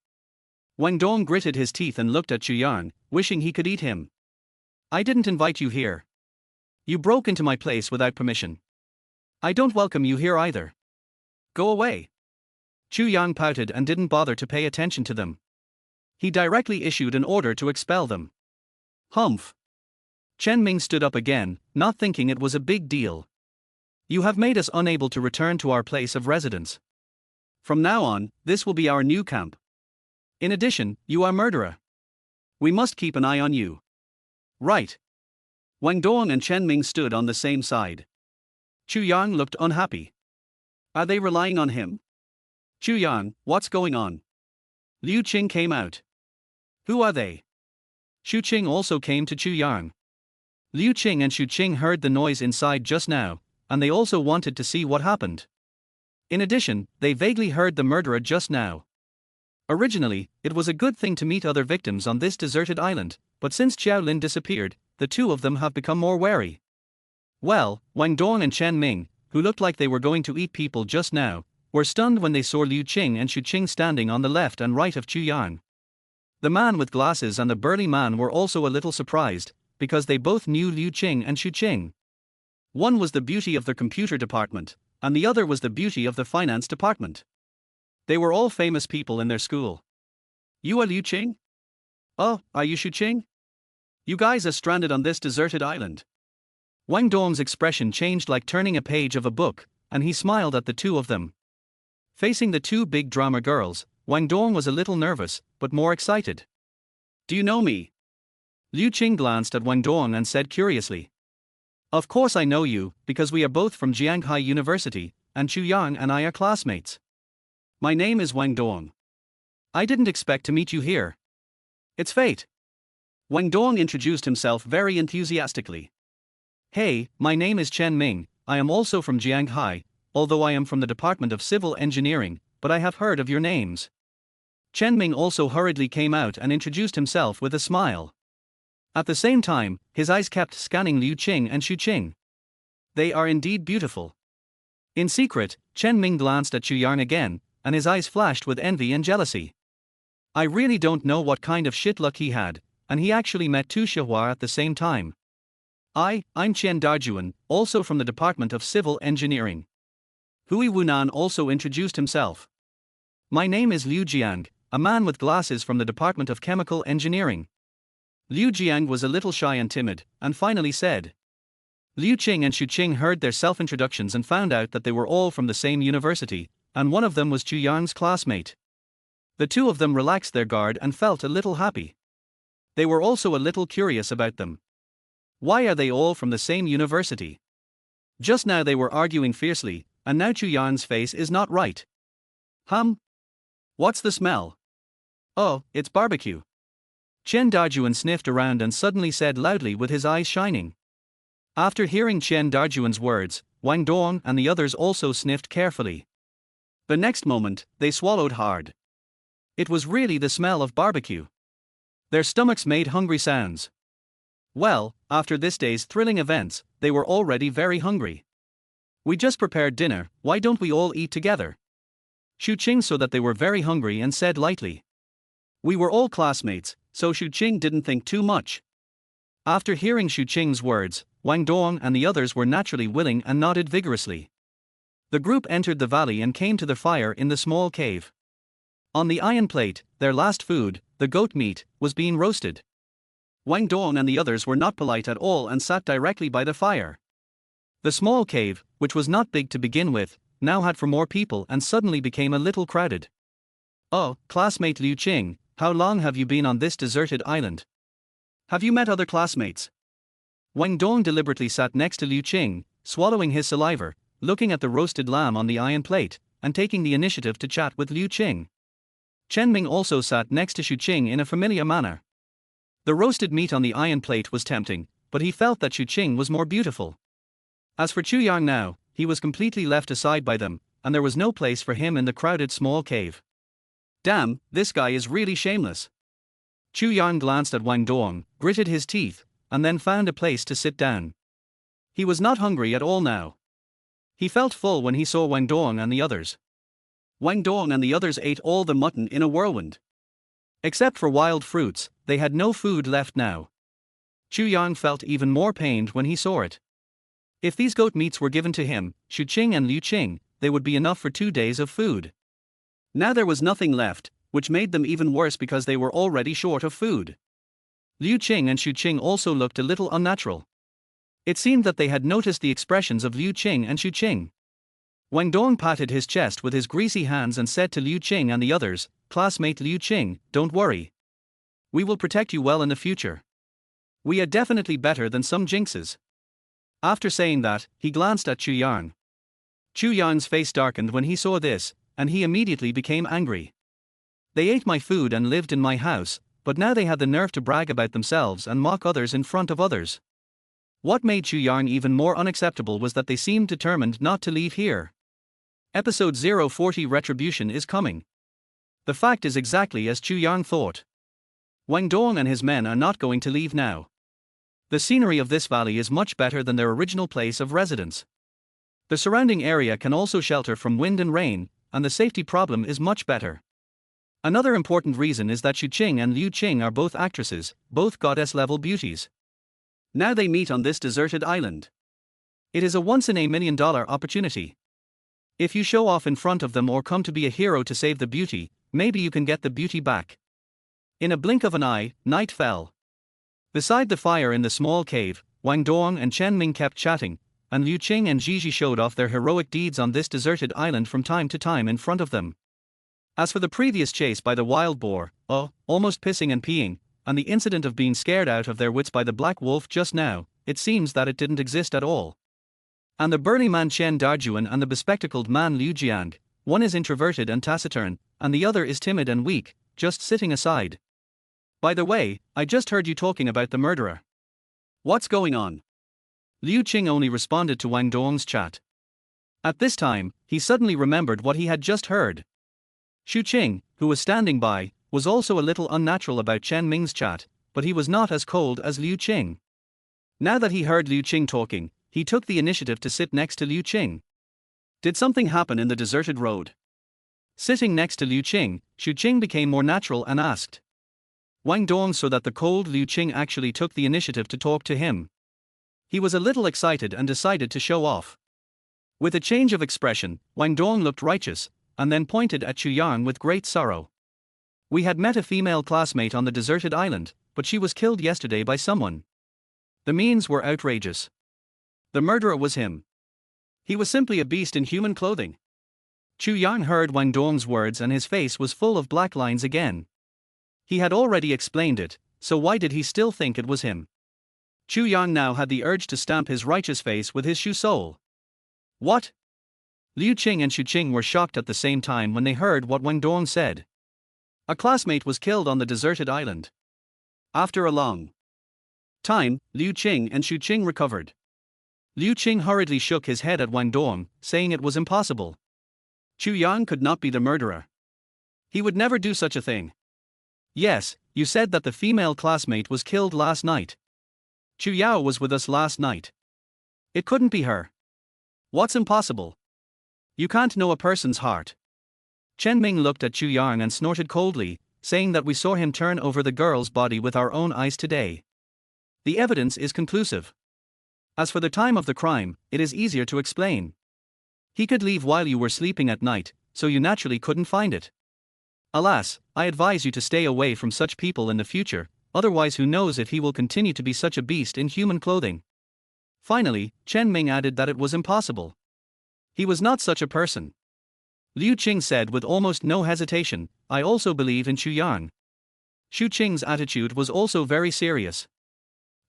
Wang Dong gritted his teeth and looked at Chu Yang, wishing he could eat him. I didn't invite you here. You broke into my place without permission. I don't welcome you here either. Go away. Chu Yang pouted and didn't bother to pay attention to them. He directly issued an order to expel them. Humph. Chen Ming stood up again, not thinking it was a big deal. You have made us unable to return to our place of residence. From now on, this will be our new camp. In addition, you are a murderer. We must keep an eye on you. Right. Wang Dong and Chen Ming stood on the same side. Chu Yang looked unhappy. Are they relying on him? Chu Yang, what's going on? Liu Qing came out. Who are they? Shu Qing also came to Chu Yang. Liu Qing and Shu Qing heard the noise inside just now, and they also wanted to see what happened. In addition, they vaguely heard the murderer just now. Originally, it was a good thing to meet other victims on this deserted island, but since Xiao Lin disappeared, the two of them have become more wary. Well, Wang Dong and Chen Ming, who looked like they were going to eat people just now, were stunned when they saw Liu Qing and Shu Qing standing on the left and right of Chu Yang. The man with glasses and the burly man were also a little surprised, because they both knew Liu Qing and Shu Qing. One was the beauty of the computer department, and the other was the beauty of the finance department. They were all famous people in their school. You are Liu Qing? Oh, are you Shu Qing? You guys are stranded on this deserted island. Wang Dong's expression changed like turning a page of a book, and he smiled at the two of them. Facing the two big drama girls, Wang Dong was a little nervous, but more excited. Do you know me? Liu Qing glanced at Wang Dong and said curiously. Of course I know you, because we are both from Jianghai University, and Chu Yang and I are classmates. My name is Wang Dong. I didn't expect to meet you here. It's fate. Wang Dong introduced himself very enthusiastically. Hey, my name is Chen Ming, I am also from Jianghai, although I am from the Department of Civil Engineering, but I have heard of your names. Chen Ming also hurriedly came out and introduced himself with a smile. At the same time, his eyes kept scanning Liu Qing and Shu Qing. They are indeed beautiful. In secret, Chen Ming glanced at Chu Yang again, and his eyes flashed with envy and jealousy. I really don't know what kind of shit luck he had, and he actually met Tu Shihua at the same time. I'm Qian Darjuan, also from the Department of Civil Engineering. Hui Wunan also introduced himself. My name is Liu Jiang, a man with glasses from the Department of Chemical Engineering. Liu Jiang was a little shy and timid, and finally said. Liu Qing and Shu Qing heard their self-introductions and found out that they were all from the same university, and one of them was Chu Yang's classmate. The two of them relaxed their guard and felt a little happy. They were also a little curious about them. Why are they all from the same university? Just now they were arguing fiercely, and now Chu Yan's face is not right. What's the smell? Oh, it's barbecue. Chen Darjuan sniffed around and suddenly said loudly with his eyes shining. After hearing Chen Darjuan's words, Wang Dong and the others also sniffed carefully. The next moment, they swallowed hard. It was really the smell of barbecue. Their stomachs made hungry sounds. Well, after this day's thrilling events, they were already very hungry. We just prepared dinner, why don't we all eat together? Shu Qing saw that they were very hungry and said lightly. We were all classmates, so Shu Qing didn't think too much. After hearing Shu Qing's words, Wang Dong and the others were naturally willing and nodded vigorously. The group entered the valley and came to the fire in the small cave. On the iron plate, their last food, the goat meat, was being roasted. Wang Dong and the others were not polite at all and sat directly by the fire. The small cave, which was not big to begin with, now had for more people and suddenly became a little crowded. Oh, classmate Liu Qing, how long have you been on this deserted island? Have you met other classmates? Wang Dong deliberately sat next to Liu Qing, swallowing his saliva, looking at the roasted lamb on the iron plate, and taking the initiative to chat with Liu Qing. Chen Ming also sat next to Xu Qing in a familiar manner. The roasted meat on the iron plate was tempting, but he felt that Xu Qing was more beautiful. As for Chu Yang now, he was completely left aside by them, and there was no place for him in the crowded small cave. Damn, this guy is really shameless. Chu Yang glanced at Wang Dong, gritted his teeth, and then found a place to sit down. He was not hungry at all now. He felt full when he saw Wang Dong and the others. Wang Dong and the others ate all the mutton in a whirlwind. Except for wild fruits, they had no food left now. Chu Yang felt even more pained when he saw it. If these goat meats were given to him, Xu Qing and Liu Qing, they would be enough for 2 days of food. Now there was nothing left, which made them even worse because they were already short of food. Liu Qing and Xu Qing also looked a little unnatural. It seemed that they had noticed the expressions of Liu Qing and Xu Qing. Wang Dong patted his chest with his greasy hands and said to Liu Qing and the others, "Classmate Liu Qing, don't worry. We will protect you well in the future. We are definitely better than some jinxes." After saying that, he glanced at Chu Yang. Chu Yang's face darkened when he saw this, and he immediately became angry. They ate my food and lived in my house, but now they had the nerve to brag about themselves and mock others in front of others. What made Chu Yang even more unacceptable was that they seemed determined not to leave here. Episode 040 Retribution is coming. The fact is exactly as Chu Yang thought. Wang Dong and his men are not going to leave now. The scenery of this valley is much better than their original place of residence. The surrounding area can also shelter from wind and rain, and the safety problem is much better. Another important reason is that Xu Qing and Liu Qing are both actresses, both goddess-level beauties. Now they meet on this deserted island. It is a once-in-a-million-dollar opportunity. If you show off in front of them or come to be a hero to save the beauty, maybe you can get the beauty back. In a blink of an eye, night fell. Beside the fire in the small cave, Wang Dong and Chen Ming kept chatting, and Liu Qing and Ji showed off their heroic deeds on this deserted island from time to time in front of them. As for the previous chase by the wild boar, almost pissing and peeing, and the incident of being scared out of their wits by the black wolf just now, it seems that it didn't exist at all. And the burly man Chen Darjuan and the bespectacled man Liu Jiang, one is introverted and taciturn, and the other is timid and weak, just sitting aside. By the way, I just heard you talking about the murderer. What's going on? Liu Qing only responded to Wang Dong's chat. At this time, he suddenly remembered what he had just heard. Xu Qing, who was standing by, was also a little unnatural about Chen Ming's chat, but he was not as cold as Liu Qing. Now that he heard Liu Qing talking, he took the initiative to sit next to Liu Qing. Did something happen in the deserted road? Sitting next to Liu Qing, Xu Qing became more natural and asked. Wang Dong saw that the cold Liu Qing actually took the initiative to talk to him. He was a little excited and decided to show off. With a change of expression, Wang Dong looked righteous, and then pointed at Chu Yang with great sorrow. We had met a female classmate on the deserted island, but she was killed yesterday by someone. The means were outrageous. The murderer was him. He was simply a beast in human clothing. Chu Yang heard Wang Dong's words and his face was full of black lines again. He had already explained it, so why did he still think it was him? Chu Yang now had the urge to stamp his righteous face with his shoe sole. What? Liu Qing and Xu Qing were shocked at the same time when they heard what Wang Dong said. A classmate was killed on the deserted island. After a long time, Liu Qing and Xu Qing recovered. Liu Qing hurriedly shook his head at Wang Dong, saying it was impossible. Chu Yang could not be the murderer. He would never do such a thing. Yes, you said that the female classmate was killed last night. Chu Yao was with us last night. It couldn't be her. What's impossible? You can't know a person's heart. Chen Ming looked at Chu Yang and snorted coldly, saying that we saw him turn over the girl's body with our own eyes today. The evidence is conclusive. As for the time of the crime, it is easier to explain. He could leave while you were sleeping at night, so you naturally couldn't find it. Alas, I advise you to stay away from such people in the future, otherwise who knows if he will continue to be such a beast in human clothing. Finally, Chen Ming added that it was impossible. He was not such a person. Liu Qing said with almost no hesitation, I also believe in Chu Yang. Xu Qing's attitude was also very serious.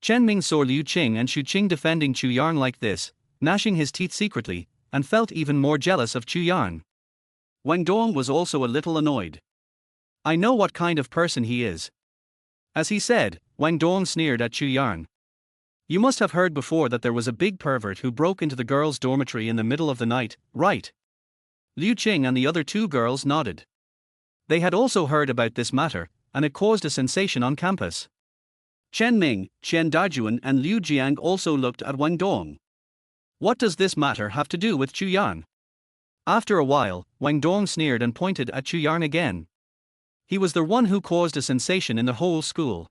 Chen Ming saw Liu Qing and Xu Qing defending Chu Yang like this, gnashing his teeth secretly, and felt even more jealous of Chu Yang. Wang Dong was also a little annoyed. I know what kind of person he is. As he said, Wang Dong sneered at Chu Yang. You must have heard before that there was a big pervert who broke into the girls' dormitory in the middle of the night, right? Liu Qing and the other two girls nodded. They had also heard about this matter, and it caused a sensation on campus. Chen Ming, Chen Dajuan and Liu Jiang also looked at Wang Dong. What does this matter have to do with Chu Yang? After a while, Wang Dong sneered and pointed at Chu Yang again. He was the one who caused a sensation in the whole school.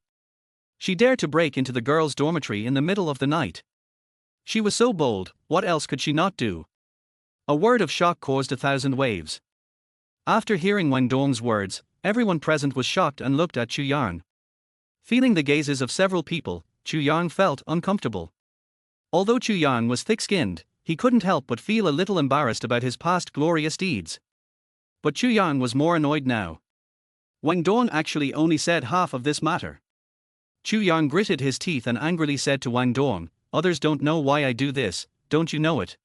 She dared to break into the girls' dormitory in the middle of the night. She was so bold, what else could she not do? A word of shock caused 1,000 waves. After hearing Wang Dong's words, everyone present was shocked and looked at Chu Yang. Feeling the gazes of several people, Chu Yang felt uncomfortable. Although Chu Yang was thick-skinned, he couldn't help but feel a little embarrassed about his past glorious deeds. But Chu Yang was more annoyed now. Wang Dong actually only said half of this matter. Chu Yang gritted his teeth and angrily said to Wang Dong, "Others don't know why I do this, don't you know it?"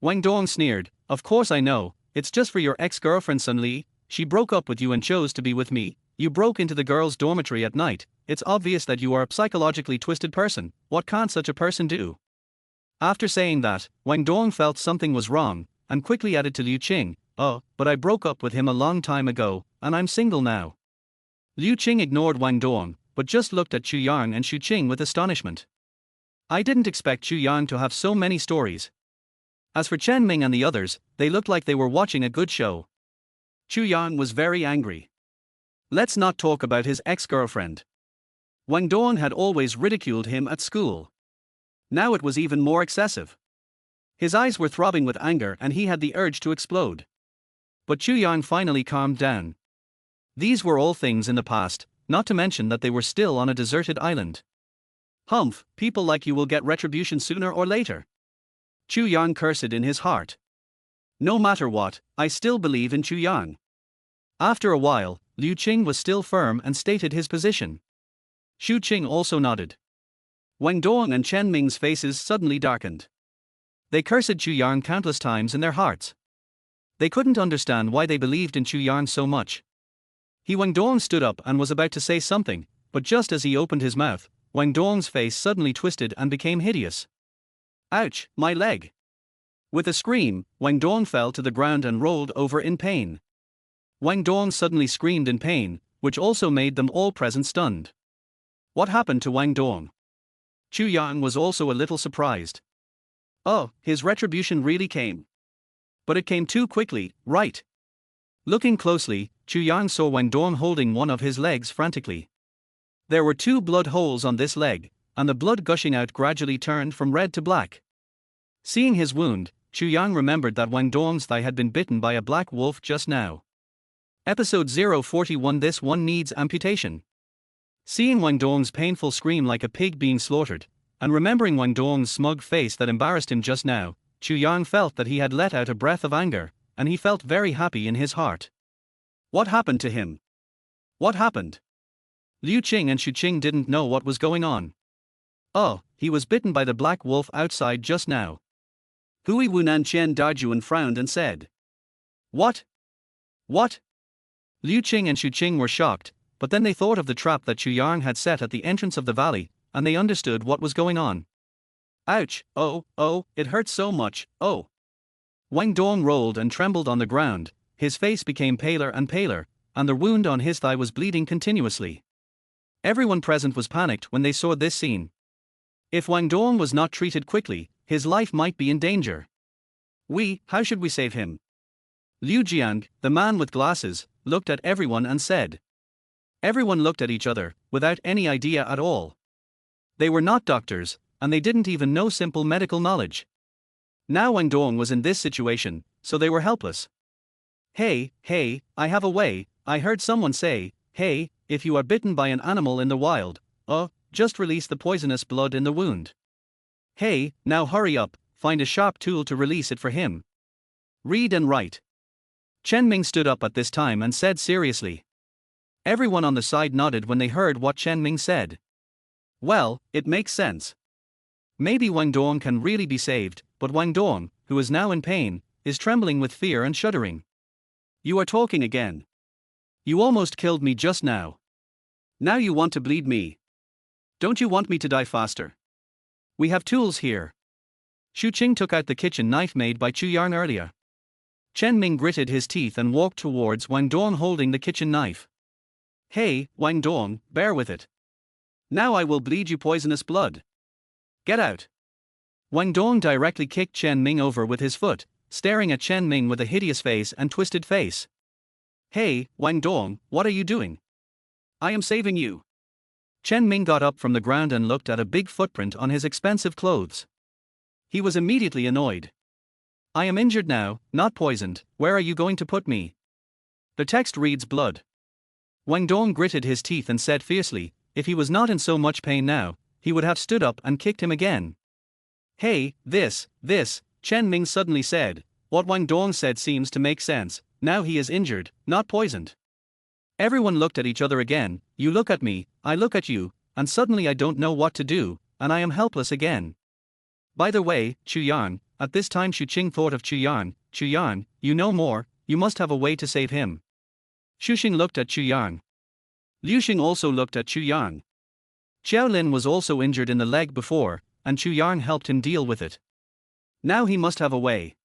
Wang Dong sneered, "Of course I know, it's just for your ex-girlfriend Sun Li, she broke up with you and chose to be with me, you broke into the girls' dormitory at night, it's obvious that you are a psychologically twisted person, what can't such a person do?" After saying that, Wang Dong felt something was wrong, and quickly added to Liu Qing, "Oh, but I broke up with him a long time ago, and I'm single now." Liu Qing ignored Wang Dong, but just looked at Chu Yang and Xu Qing with astonishment. I didn't expect Chu Yang to have so many stories. As for Chen Ming and the others, they looked like they were watching a good show. Chu Yang was very angry. Let's not talk about his ex-girlfriend. Wang Dong had always ridiculed him at school. Now it was even more excessive. His eyes were throbbing with anger and he had the urge to explode. But Chu Yang finally calmed down. These were all things in the past, not to mention that they were still on a deserted island. Humph, people like you will get retribution sooner or later. Chu Yang cursed in his heart. No matter what, I still believe in Chu Yang. After a while, Liu Qing was still firm and stated his position. Xu Qing also nodded. Wang Dong and Chen Ming's faces suddenly darkened. They cursed Chu Yang countless times in their hearts. They couldn't understand why they believed in Chu Yang so much. Wang Dong stood up and was about to say something, but just as he opened his mouth, Wang Dong's face suddenly twisted and became hideous. Ouch, my leg! With a scream, Wang Dong fell to the ground and rolled over in pain. Wang Dong suddenly screamed in pain, which also made them all present stunned. What happened to Wang Dong? Chu Yang was also a little surprised. Oh, his retribution really came. But it came too quickly, right? Looking closely, Chu Yang saw Wang Dong holding one of his legs frantically. There were 2 blood holes on this leg, and the blood gushing out gradually turned from red to black. Seeing his wound, Chu Yang remembered that Wang Dong's thigh had been bitten by a black wolf just now. Episode 041 This one needs amputation. Seeing Wang Dong's painful scream like a pig being slaughtered, and remembering Wang Dong's smug face that embarrassed him just now, Chu Yang felt that he had let out a breath of anger, and he felt very happy in his heart. What happened to him? What happened? Liu Qing and Xu Qing didn't know what was going on. Oh, he was bitten by the black wolf outside just now. Hui Wunan Chen Dajuan frowned and said. What? What? Liu Qing and Xu Qing were shocked, but then they thought of the trap that Chu Yang had set at the entrance of the valley, and they understood what was going on. Ouch, oh, it hurts so much, oh. Wang Dong rolled and trembled on the ground, his face became paler and paler, and the wound on his thigh was bleeding continuously. Everyone present was panicked when they saw this scene. If Wang Dong was not treated quickly, his life might be in danger. How should we save him? Liu Jiang, the man with glasses, looked at everyone and said. Everyone looked at each other, without any idea at all. They were not doctors, and they didn't even know simple medical knowledge. Now Wang Dong was in this situation, so they were helpless. Hey, I have a way, I heard someone say, hey, if you are bitten by an animal in the wild, just release the poisonous blood in the wound. Hey, now hurry up, find a sharp tool to release it for him. Read and write. Chen Ming stood up at this time and said seriously. Everyone on the side nodded when they heard what Chen Ming said. Well, it makes sense. Maybe Wang Dong can really be saved, but Wang Dong, who is now in pain, is trembling with fear and shuddering. You are talking again. You almost killed me just now. Now you want to bleed me. Don't you want me to die faster? We have tools here. Xu Qing took out the kitchen knife made by Chu Yang earlier. Chen Ming gritted his teeth and walked towards Wang Dong holding the kitchen knife. Hey, Wang Dong, bear with it. Now I will bleed you poisonous blood. Get out. Wang Dong directly kicked Chen Ming over with his foot, staring at Chen Ming with a hideous face and twisted face. Hey, Wang Dong, what are you doing? I am saving you. Chen Ming got up from the ground and looked at a big footprint on his expensive clothes. He was immediately annoyed. I am injured now, not poisoned. Where are you going to put me? The text reads blood. Wang Dong gritted his teeth and said fiercely, if he was not in so much pain now, he would have stood up and kicked him again. Hey, this, Chen Ming suddenly said. What Wang Dong said seems to make sense. Now he is injured, not poisoned. Everyone looked at each other again. You look at me, I look at you, and suddenly I don't know what to do, and I am helpless again. By the way, Chu Yan, at this time Xu Qing thought of Chu Yan, you know more, you must have a way to save him. Xu Xing looked at Chu Yan. Liu Xing also looked at Chu Yan. Xiao Lin was also injured in the leg before, and Chu Yan helped him deal with it. Now he must have a way.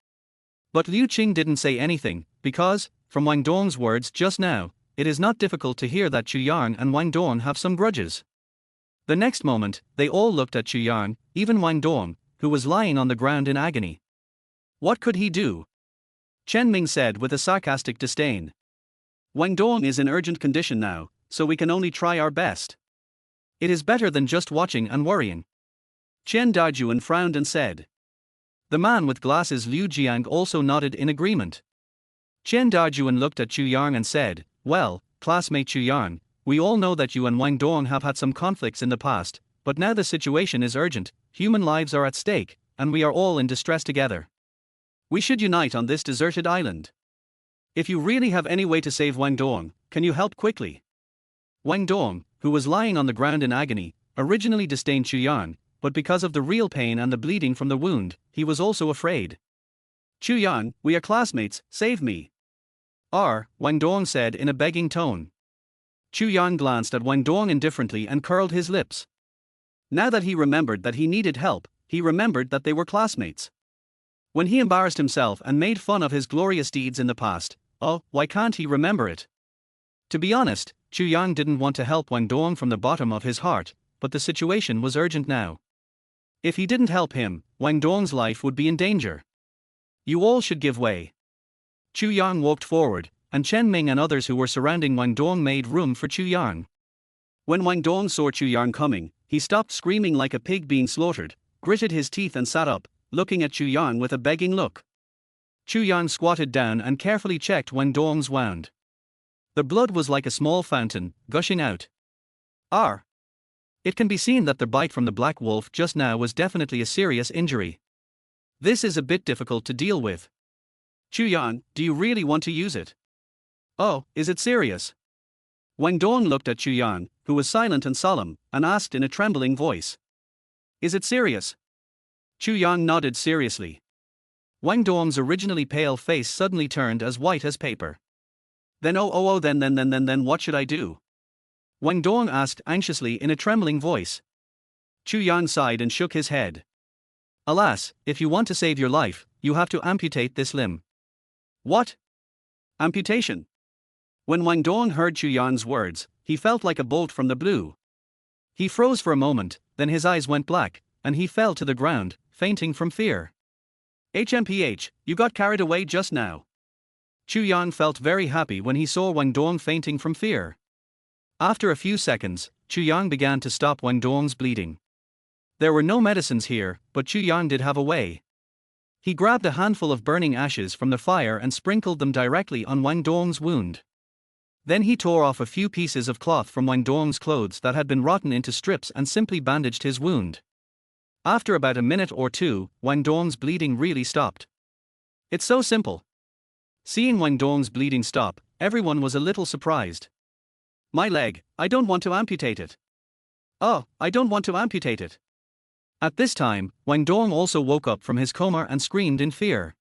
But Liu Qing didn't say anything, because, from Wang Dong's words just now, it is not difficult to hear that Chu Yan and Wang Dong have some grudges. The next moment, they all looked at Chu Yan, even Wang Dong, who was lying on the ground in agony. What could he do? Chen Ming said with a sarcastic disdain. Wang Dong is in urgent condition now, so we can only try our best. It is better than just watching and worrying. Chen Dajuan frowned and said. The man with glasses Liu Jiang also nodded in agreement. Chen Dajuan looked at Chu Yang and said, well, classmate Chu Yang, we all know that you and Wang Dong have had some conflicts in the past, but now the situation is urgent, human lives are at stake, and we are all in distress together. We should unite on this deserted island. If you really have any way to save Wang Dong, can you help quickly? Wang Dong, who was lying on the ground in agony, originally disdained Chu Yan, but because of the real pain and the bleeding from the wound, he was also afraid. Chu Yan, we are classmates, save me. Wang Dong said in a begging tone. Chu Yan glanced at Wang Dong indifferently and curled his lips. Now that he remembered that he needed help, he remembered that they were classmates. When he embarrassed himself and made fun of his glorious deeds in the past, why can't he remember it? To be honest, Chu Yang didn't want to help Wang Dong from the bottom of his heart, but the situation was urgent now. If he didn't help him, Wang Dong's life would be in danger. You all should give way. Chu Yang walked forward, and Chen Ming and others who were surrounding Wang Dong made room for Chu Yang. When Wang Dong saw Chu Yang coming, he stopped screaming like a pig being slaughtered, gritted his teeth and sat up, looking at Chu Yang with a begging look. Chu Yang squatted down and carefully checked Wang Dong's wound. The blood was like a small fountain, gushing out. It can be seen that the bite from the black wolf just now was definitely a serious injury. This is a bit difficult to deal with. Chu Yang, do you really want to use it? Is it serious? Wang Dong looked at Chu Yang, who was silent and solemn, and asked in a trembling voice. Is it serious? Chu Yang nodded seriously. Wang Dong's originally pale face suddenly turned as white as paper. Then then what should I do? Wang Dong asked anxiously in a trembling voice. Chu Yang sighed and shook his head. Alas, if you want to save your life, you have to amputate this limb. What? Amputation? When Wang Dong heard Chu Yan's words, he felt like a bolt from the blue. He froze for a moment, then his eyes went black, and he fell to the ground, fainting from fear. HMPH, you got carried away just now. Chu Yang felt very happy when he saw Wang Dong fainting from fear. After a few seconds, Chu Yang began to stop Wang Dong's bleeding. There were no medicines here, but Chu Yang did have a way. He grabbed a handful of burning ashes from the fire and sprinkled them directly on Wang Dong's wound. Then he tore off a few pieces of cloth from Wang Dong's clothes that had been rotten into strips and simply bandaged his wound. After about a minute or two, Wang Dong's bleeding really stopped. It's so simple. Seeing Wang Dong's bleeding stop, everyone was a little surprised. My leg, I don't want to amputate it. Oh, I don't want to amputate it. At this time, Wang Dong also woke up from his coma and screamed in fear.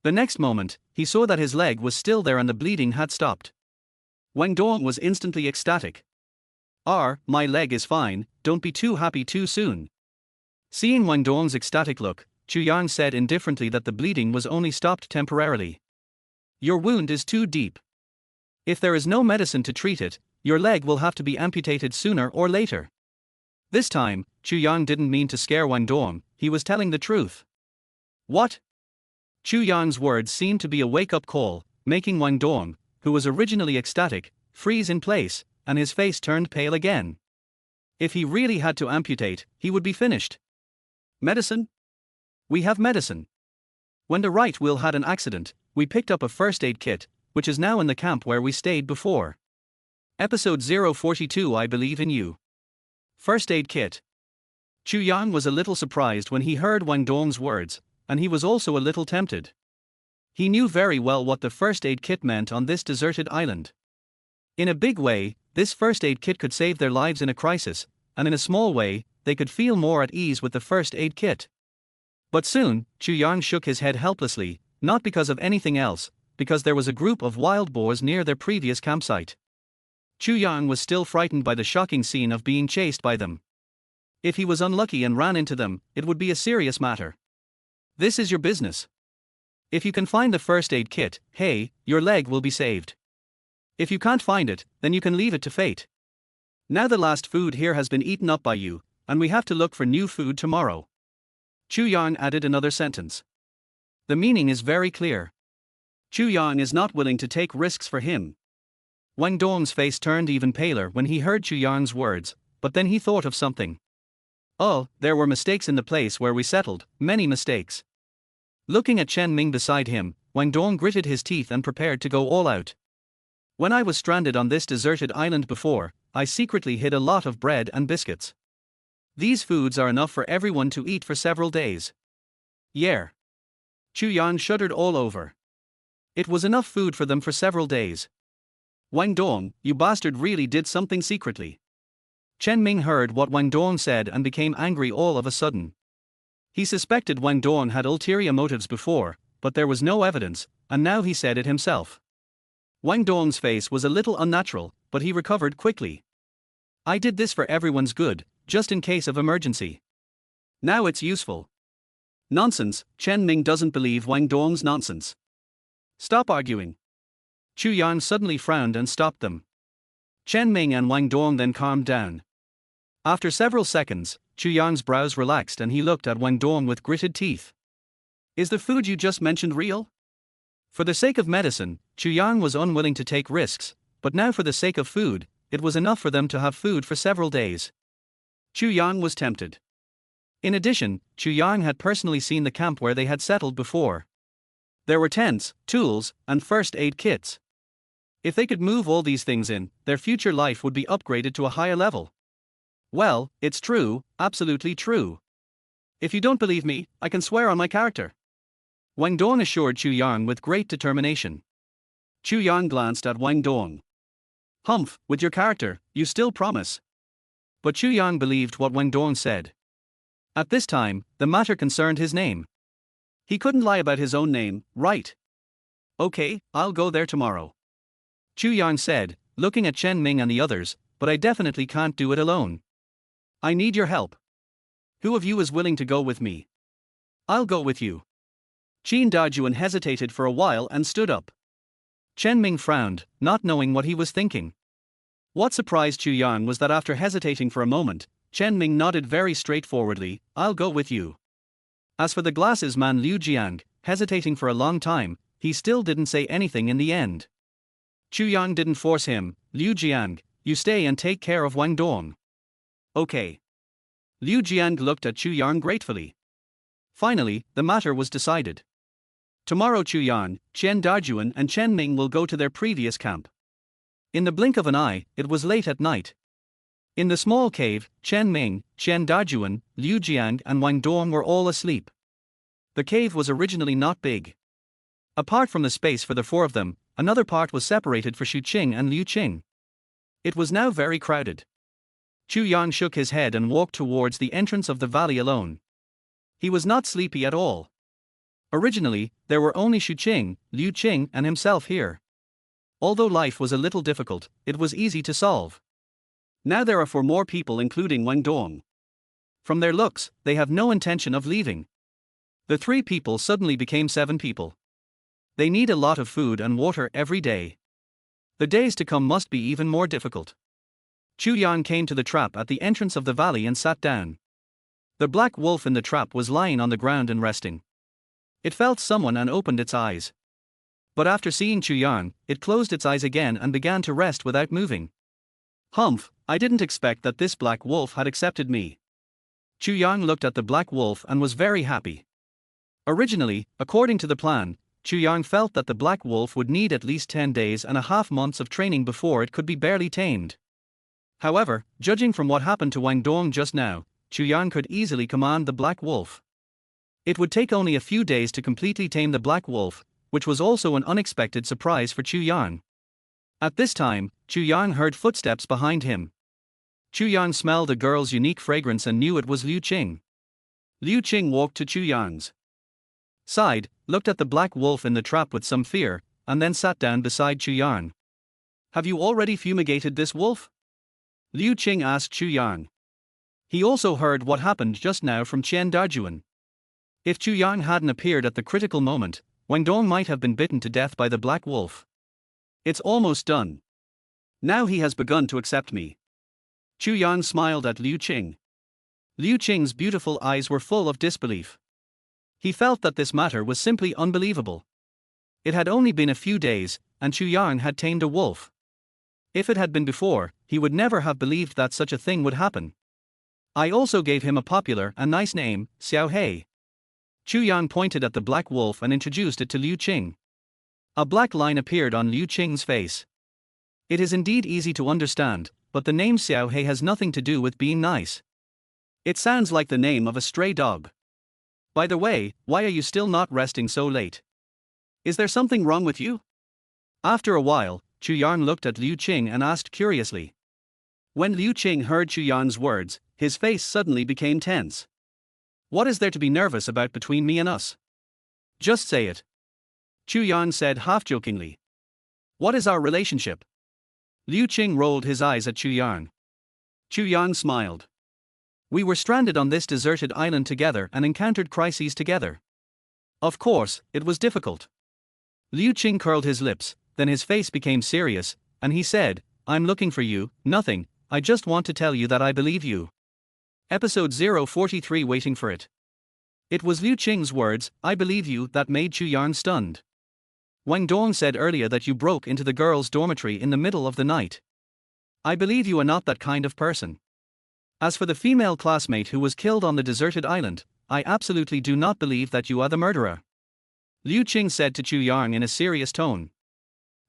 The next moment, he saw that his leg was still there and the bleeding had stopped. Wang Dong was instantly ecstatic. My leg is fine, don't be too happy too soon. Seeing Wang Dong's ecstatic look, Chu Yang said indifferently that the bleeding was only stopped temporarily. Your wound is too deep. If there is no medicine to treat it, your leg will have to be amputated sooner or later. This time, Chu Yang didn't mean to scare Wang Dong, he was telling the truth. What? Chu Yang's words seemed to be a wake-up call, making Wang Dong, who was originally ecstatic, freeze in place, and his face turned pale again. If he really had to amputate, he would be finished. Medicine? We have medicine. When the right wheel had an accident, we picked up a first aid kit, which is now in the camp where we stayed before. Episode 042 I Believe in You. First aid kit. Chu Yang was a little surprised when he heard Wang Dong's words, and he was also a little tempted. He knew very well what the first aid kit meant on this deserted island. In a big way, this first aid kit could save their lives in a crisis, and in a small way, they could feel more at ease with the first aid kit. But soon, Chu Yang shook his head helplessly, not because of anything else, because there was a group of wild boars near their previous campsite. Chu Yang was still frightened by the shocking scene of being chased by them. If he was unlucky and ran into them, it would be a serious matter. This is your business. If you can find the first aid kit, hey, your leg will be saved. If you can't find it, then you can leave it to fate. Now the last food here has been eaten up by you, and we have to look for new food tomorrow. Chu Yang added another sentence. The meaning is very clear. Chu Yang is not willing to take risks for him. Wang Dong's face turned even paler when he heard Chu Yang's words, but then he thought of something. Oh, there were mistakes in the place where we settled, many mistakes. Looking at Chen Ming beside him, Wang Dong gritted his teeth and prepared to go all out. When I was stranded on this deserted island before, I secretly hid a lot of bread and biscuits. These foods are enough for everyone to eat for several days. Yeah. Chu Yang shuddered all over. It was enough food for them for several days. Wang Dong, you bastard really did something secretly. Chen Ming heard what Wang Dong said and became angry all of a sudden. He suspected Wang Dong had ulterior motives before, but there was no evidence, and now he said it himself. Wang Dong's face was a little unnatural, but he recovered quickly. I did this for everyone's good, just in case of emergency. Now it's useful. Nonsense, Chen Ming doesn't believe Wang Dong's nonsense. Stop arguing. Chu Yang suddenly frowned and stopped them. Chen Ming and Wang Dong then calmed down. After several seconds, Chu Yang's brows relaxed and he looked at Wang Dong with gritted teeth. Is the food you just mentioned real? For the sake of medicine, Chu Yang was unwilling to take risks, but now for the sake of food, it was enough for them to have food for several days. Chu Yang was tempted. In addition, Chu Yang had personally seen the camp where they had settled before. There were tents, tools, and first aid kits. If they could move all these things in, their future life would be upgraded to a higher level. Well, it's true, absolutely true. If you don't believe me, I can swear on my character. Wang Dong assured Chu Yang with great determination. Chu Yang glanced at Wang Dong. Humph, with your character, you still promise. But Chu Yang believed what Wang Dong said. At this time, the matter concerned his name. He couldn't lie about his own name, right? Okay, I'll go there tomorrow. Chu Yang said, looking at Chen Ming and the others, but I definitely can't do it alone. I need your help. Who of you is willing to go with me? I'll go with you. Qin Dajuan hesitated for a while and stood up. Chen Ming frowned, not knowing what he was thinking. What surprised Chu Yang was that after hesitating for a moment, Chen Ming nodded very straightforwardly, I'll go with you. As for the glasses man Liu Jiang, hesitating for a long time, he still didn't say anything in the end. Chu Yang didn't force him, Liu Jiang, you stay and take care of Wang Dong. Okay. Liu Jiang looked at Chu Yang gratefully. Finally, the matter was decided. Tomorrow Chu Yang, Chen Dajuan and Chen Ming will go to their previous camp. In the blink of an eye, it was late at night. In the small cave, Chen Ming, Chen Dajuan, Liu Jiang and Wang Dong were all asleep. The cave was originally not big. Apart from the space for the four of them, another part was separated for Xu Qing and Liu Qing. It was now very crowded. Chu Yang shook his head and walked towards the entrance of the valley alone. He was not sleepy at all. Originally, there were only Shu Qing, Liu Qing, and himself here. Although life was a little difficult, it was easy to solve. Now there are 4 more people, including Wang Dong. From their looks, they have no intention of leaving. The 3 people suddenly became 7 people. They need a lot of food and water every day. The days to come must be even more difficult. Chu Yang came to the trap at the entrance of the valley and sat down. The black wolf in the trap was lying on the ground and resting. It felt someone and opened its eyes. But after seeing Chu Yang, it closed its eyes again and began to rest without moving. Humph, I didn't expect that this black wolf had accepted me. Chu Yang looked at the black wolf and was very happy. Originally, according to the plan, Chu Yang felt that the black wolf would need at least 10 days and a half months of training before it could be barely tamed. However, judging from what happened to Wang Dong just now, Chu Yang could easily command the black wolf. It would take only a few days to completely tame the black wolf, which was also an unexpected surprise for Chu Yang. At this time, Chu Yang heard footsteps behind him. Chu Yang smelled a girl's unique fragrance and knew it was Liu Qing. Liu Qing walked to Chu Yang's side, looked at the black wolf in the trap with some fear, and then sat down beside Chu Yang. Have you already fumigated this wolf? Liu Qing asked Chu Yang. He also heard what happened just now from Qian Dajuan. If Chu Yang hadn't appeared at the critical moment, Wang Dong might have been bitten to death by the black wolf. It's almost done. Now he has begun to accept me. Chu Yang smiled at Liu Qing. Liu Qing's beautiful eyes were full of disbelief. He felt that this matter was simply unbelievable. It had only been a few days, and Chu Yang had tamed a wolf. If it had been before, he would never have believed that such a thing would happen. I also gave him a popular and nice name, Xiao Hei. Chu Yang pointed at the black wolf and introduced it to Liu Qing. A black line appeared on Liu Qing's face. It is indeed easy to understand, but the name Xiao Hei has nothing to do with being nice. It sounds like the name of a stray dog. By the way, why are you still not resting so late? Is there something wrong with you? After a while, Chu Yang looked at Liu Qing and asked curiously. When Liu Qing heard Chu Yang's words, his face suddenly became tense. What is there to be nervous about between me and us? Just say it. Chu Yang said half-jokingly. What is our relationship? Liu Qing rolled his eyes at Chu Yang. Chu Yang smiled. We were stranded on this deserted island together and encountered crises together. Of course, it was difficult. Liu Qing curled his lips, then his face became serious, and he said, I'm looking for you, nothing, I just want to tell you that I believe you. Episode 043 Waiting for it. It was Liu Qing's words, I believe you, that made Chu Yang stunned. Wang Dong said earlier that you broke into the girls' dormitory in the middle of the night. I believe you are not that kind of person. As for the female classmate who was killed on the deserted island, I absolutely do not believe that you are the murderer. Liu Qing said to Chu Yang in a serious tone.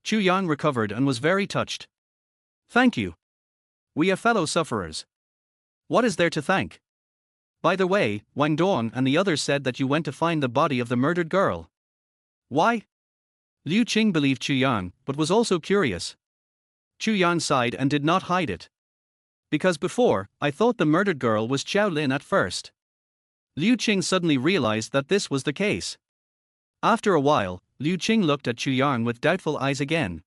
Chu Yang recovered and was very touched. Thank you. We are fellow sufferers. What is there to thank? By the way, Wang Dong and the others said that you went to find the body of the murdered girl. Why? Liu Qing believed Chu Yang, but was also curious. Chu Yang sighed and did not hide it. Because before, I thought the murdered girl was Xiao Lin at first. Liu Qing suddenly realized that this was the case. After a while, Liu Qing looked at Chu Yang with doubtful eyes again.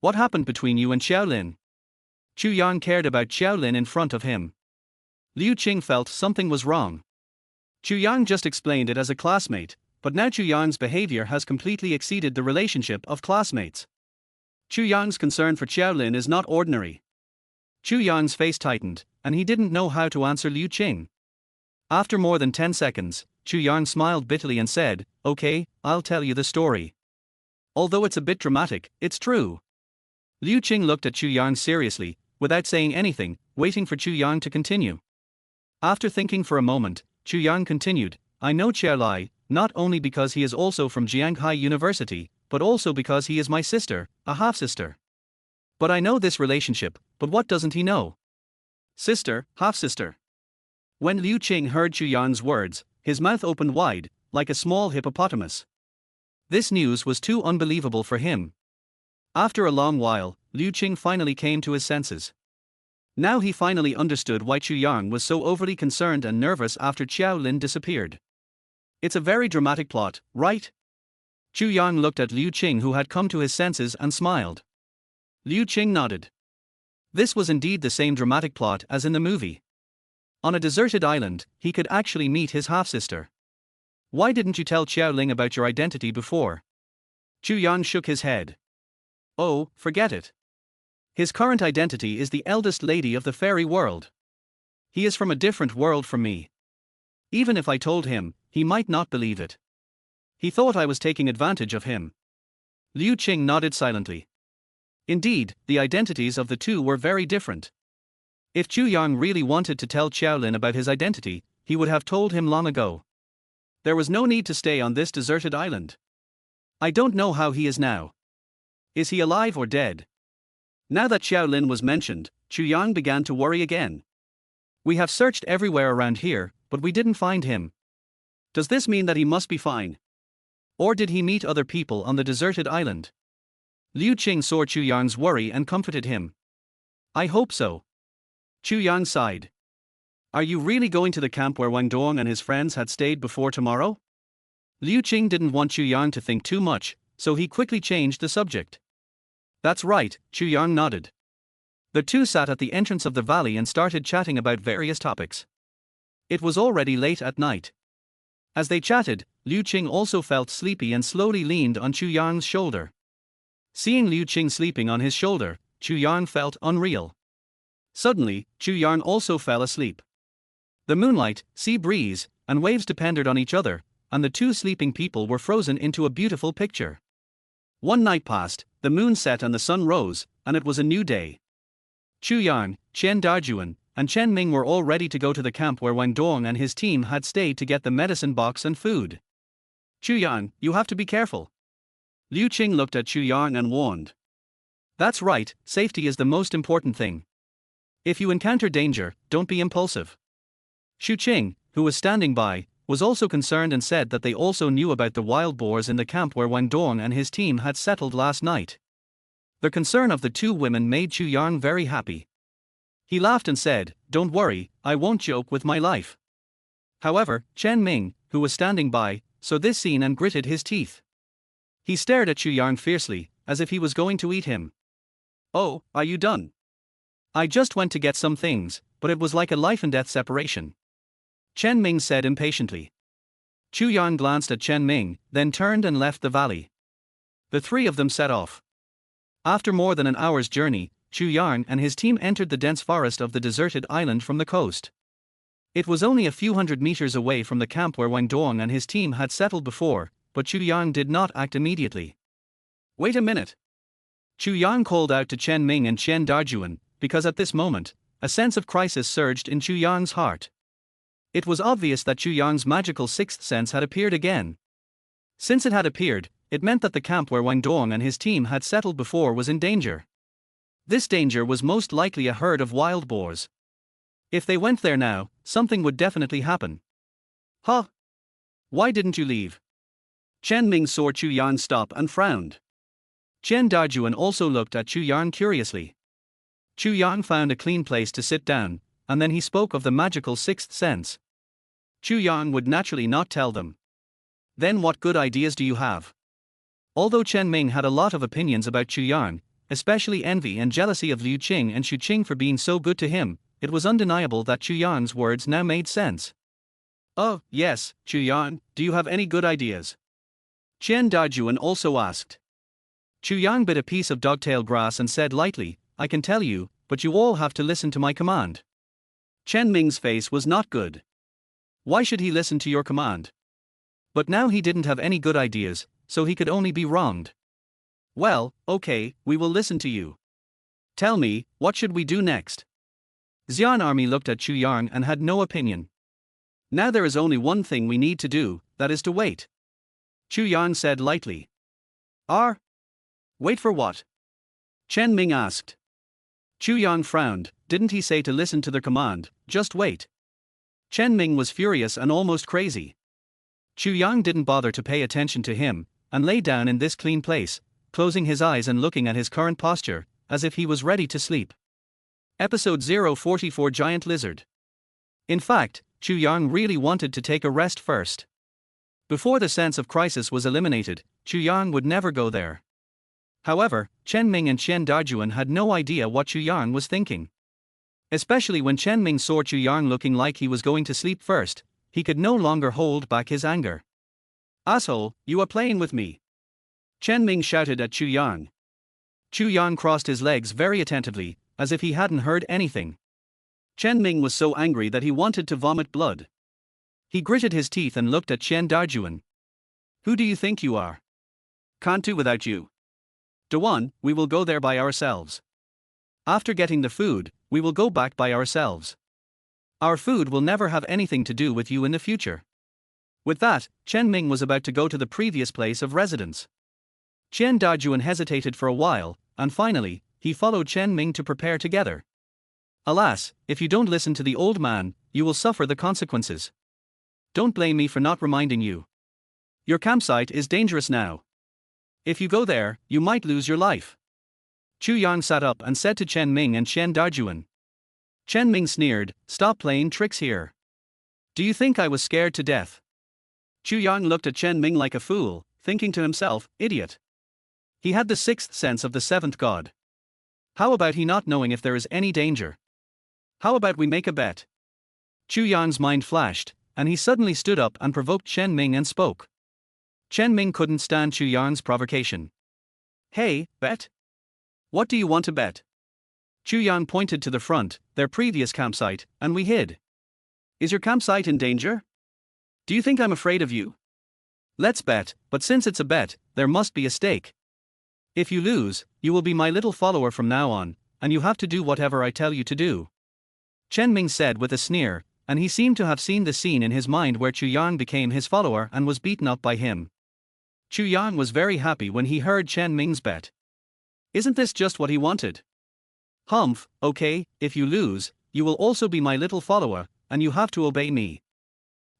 What happened between you and Xiao Lin? Chu Yang cared about Xiao Lin in front of him. Liu Qing felt something was wrong. Chu Yang just explained it as a classmate, but now Chu Yang's behavior has completely exceeded the relationship of classmates. Chu Yang's concern for Xiao Lin is not ordinary. Chu Yang's face tightened, and he didn't know how to answer Liu Qing. After more than 10 seconds, Chu Yang smiled bitterly and said, Okay, I'll tell you the story. Although it's a bit dramatic, it's true. Liu Qing looked at Chu Yang seriously, without saying anything, waiting for Chu Yang to continue. After thinking for a moment, Chu Yang continued, I know Qiao Lai, not only because he is also from Jianghai University, but also because he is my sister, a half-sister. But I know this relationship, but what doesn't he know? Sister, half-sister. When Liu Qing heard Chu Yang's words, his mouth opened wide, like a small hippopotamus. This news was too unbelievable for him. After a long while, Liu Qing finally came to his senses. Now he finally understood why Chu Yang was so overly concerned and nervous after Xiao Lin disappeared. It's a very dramatic plot, right? Chu Yang looked at Liu Qing, who had come to his senses, and smiled. Liu Qing nodded. This was indeed the same dramatic plot as in the movie. On a deserted island, he could actually meet his half-sister. Why didn't you tell Xiao Ling about your identity before? Chu Yang shook his head. Oh, forget it. His current identity is the eldest lady of the fairy world. He is from a different world from me. Even if I told him, he might not believe it. He thought I was taking advantage of him. Liu Qing nodded silently. Indeed, the identities of the two were very different. If Chu Yang really wanted to tell Xiao Lin about his identity, he would have told him long ago. There was no need to stay on this deserted island. I don't know how he is now. Is he alive or dead? Now that Xiao Lin was mentioned, Chu Yang began to worry again. We have searched everywhere around here, but we didn't find him. Does this mean that he must be fine? Or did he meet other people on the deserted island? Liu Qing saw Chu Yang's worry and comforted him. I hope so. Chu Yang sighed. Are you really going to the camp where Wang Dong and his friends had stayed before tomorrow? Liu Qing didn't want Chu Yang to think too much, so he quickly changed the subject. That's right, Chu Yang nodded. The two sat at the entrance of the valley and started chatting about various topics. It was already late at night. As they chatted, Liu Qing also felt sleepy and slowly leaned on Chu Yang's shoulder. Seeing Liu Qing sleeping on his shoulder, Chu Yang felt unreal. Suddenly, Chu Yang also fell asleep. The moonlight, sea breeze, and waves depended on each other, and the two sleeping people were frozen into a beautiful picture. One night passed, the moon set and the sun rose, and it was a new day. Chu Yang, Chen Dajuan, and Chen Ming were all ready to go to the camp where Wang Dong and his team had stayed to get the medicine box and food. Chu Yang, you have to be careful. Liu Qing looked at Chu Yang and warned. That's right, safety is the most important thing. If you encounter danger, don't be impulsive. Xu Qing, who was standing by, was also concerned and said that they also knew about the wild boars in the camp where Wang Dong and his team had settled last night. The concern of the two women made Chu Yang very happy. He laughed and said, Don't worry, I won't joke with my life. However, Chen Ming, who was standing by, saw this scene and gritted his teeth. He stared at Chu Yang fiercely, as if he was going to eat him. Oh, are you done? I just went to get some things, but it was like a life and death separation. Chen Ming said impatiently. Chu Yang glanced at Chen Ming, then turned and left the valley. The three of them set off. After more than an hour's journey, Chu Yang and his team entered the dense forest of the deserted island from the coast. It was only a few hundred meters away from the camp where Wang Dong and his team had settled before, but Chu Yang did not act immediately. Wait a minute. Chu Yang called out to Chen Ming and Chen Dajuan, because at this moment, a sense of crisis surged in Chu Yang's heart. It was obvious that Chu Yang's magical sixth sense had appeared again. Since it had appeared, it meant that the camp where Wang Dong and his team had settled before was in danger. This danger was most likely a herd of wild boars. If they went there now, something would definitely happen. Huh? Why didn't you leave? Chen Ming saw Chu Yang stop and frowned. Chen Dajuan also looked at Chu Yang curiously. Chu Yang found a clean place to sit down, and then he spoke of the magical sixth sense. Chu Yang would naturally not tell them. Then what good ideas do you have? Although Chen Ming had a lot of opinions about Chu Yang, especially envy and jealousy of Liu Qing and Xu Qing for being so good to him, it was undeniable that Chu Yang's words now made sense. Oh, yes, Chu Yang, do you have any good ideas? Chen Dajuan also asked. Chu Yang bit a piece of dogtail grass and said lightly, I can tell you, but you all have to listen to my command. Chen Ming's face was not good. Why should he listen to your command? But now he didn't have any good ideas, so he could only be wronged. Well, okay, we will listen to you. Tell me, what should we do next? Xian Army looked at Chu Yang and had no opinion. Now there is only one thing we need to do, that is to wait. Chu Yang said lightly. Wait for what? Chen Ming asked. Chu Yang frowned, didn't he say to listen to the command, just wait? Chen Ming was furious and almost crazy. Chu Yang didn't bother to pay attention to him, and lay down in this clean place, closing his eyes and looking at his current posture, as if he was ready to sleep. Episode 044 Giant Lizard. In fact, Chu Yang really wanted to take a rest first. Before the sense of crisis was eliminated, Chu Yang would never go there. However, Chen Ming and Chen Dajuan had no idea what Chu Yang was thinking. Especially when Chen Ming saw Chu Yang looking like he was going to sleep first, he could no longer hold back his anger. "Asshole, you are playing with me!" Chen Ming shouted at Chu Yang. Chu Yang crossed his legs very attentively, as if he hadn't heard anything. Chen Ming was so angry that he wanted to vomit blood. He gritted his teeth and looked at Chen Dajuan. "Who do you think you are? Can't do without you. Dawan, we will go there by ourselves. After getting the food, we will go back by ourselves. Our food will never have anything to do with you in the future." With that, Chen Ming was about to go to the previous place of residence. Chen Dajuan hesitated for a while, and finally, he followed Chen Ming to prepare together. "Alas, if you don't listen to the old man, you will suffer the consequences. Don't blame me for not reminding you. Your campsite is dangerous now. If you go there, you might lose your life." Chu Yang sat up and said to Chen Ming and Chen Dajuan. Chen Ming sneered, "Stop playing tricks here. Do you think I was scared to death?" Chu Yang looked at Chen Ming like a fool, thinking to himself, "Idiot. He had the sixth sense of the seventh god. How about he not knowing if there is any danger? How about we make a bet?" Chu Yang's mind flashed, and he suddenly stood up and provoked Chen Ming and spoke. Chen Ming couldn't stand Chu Yang's provocation. "Hey, bet? What do you want to bet?" Chu Yang pointed to the front, their previous campsite, "and we hid. Is your campsite in danger? Do you think I'm afraid of you? Let's bet, but since it's a bet, there must be a stake. If you lose, you will be my little follower from now on, and you have to do whatever I tell you to do." Chen Ming said with a sneer, and he seemed to have seen the scene in his mind where Chu Yang became his follower and was beaten up by him. Chu Yang was very happy when he heard Chen Ming's bet. Isn't this just what he wanted? "Humph, okay, if you lose, you will also be my little follower, and you have to obey me,"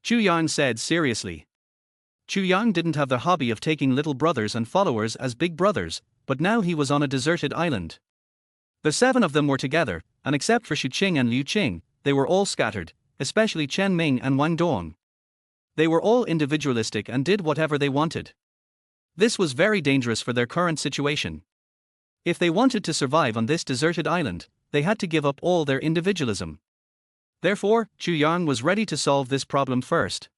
Chu Yang said seriously. Chu Yang didn't have the hobby of taking little brothers and followers as big brothers, but now he was on a deserted island. The 7 of them were together, and except for Shu Qing and Liu Qing, they were all scattered, especially Chen Ming and Wang Dong. They were all individualistic and did whatever they wanted. This was very dangerous for their current situation. If they wanted to survive on this deserted island, they had to give up all their individualism. Therefore, Chu Yang was ready to solve this problem first.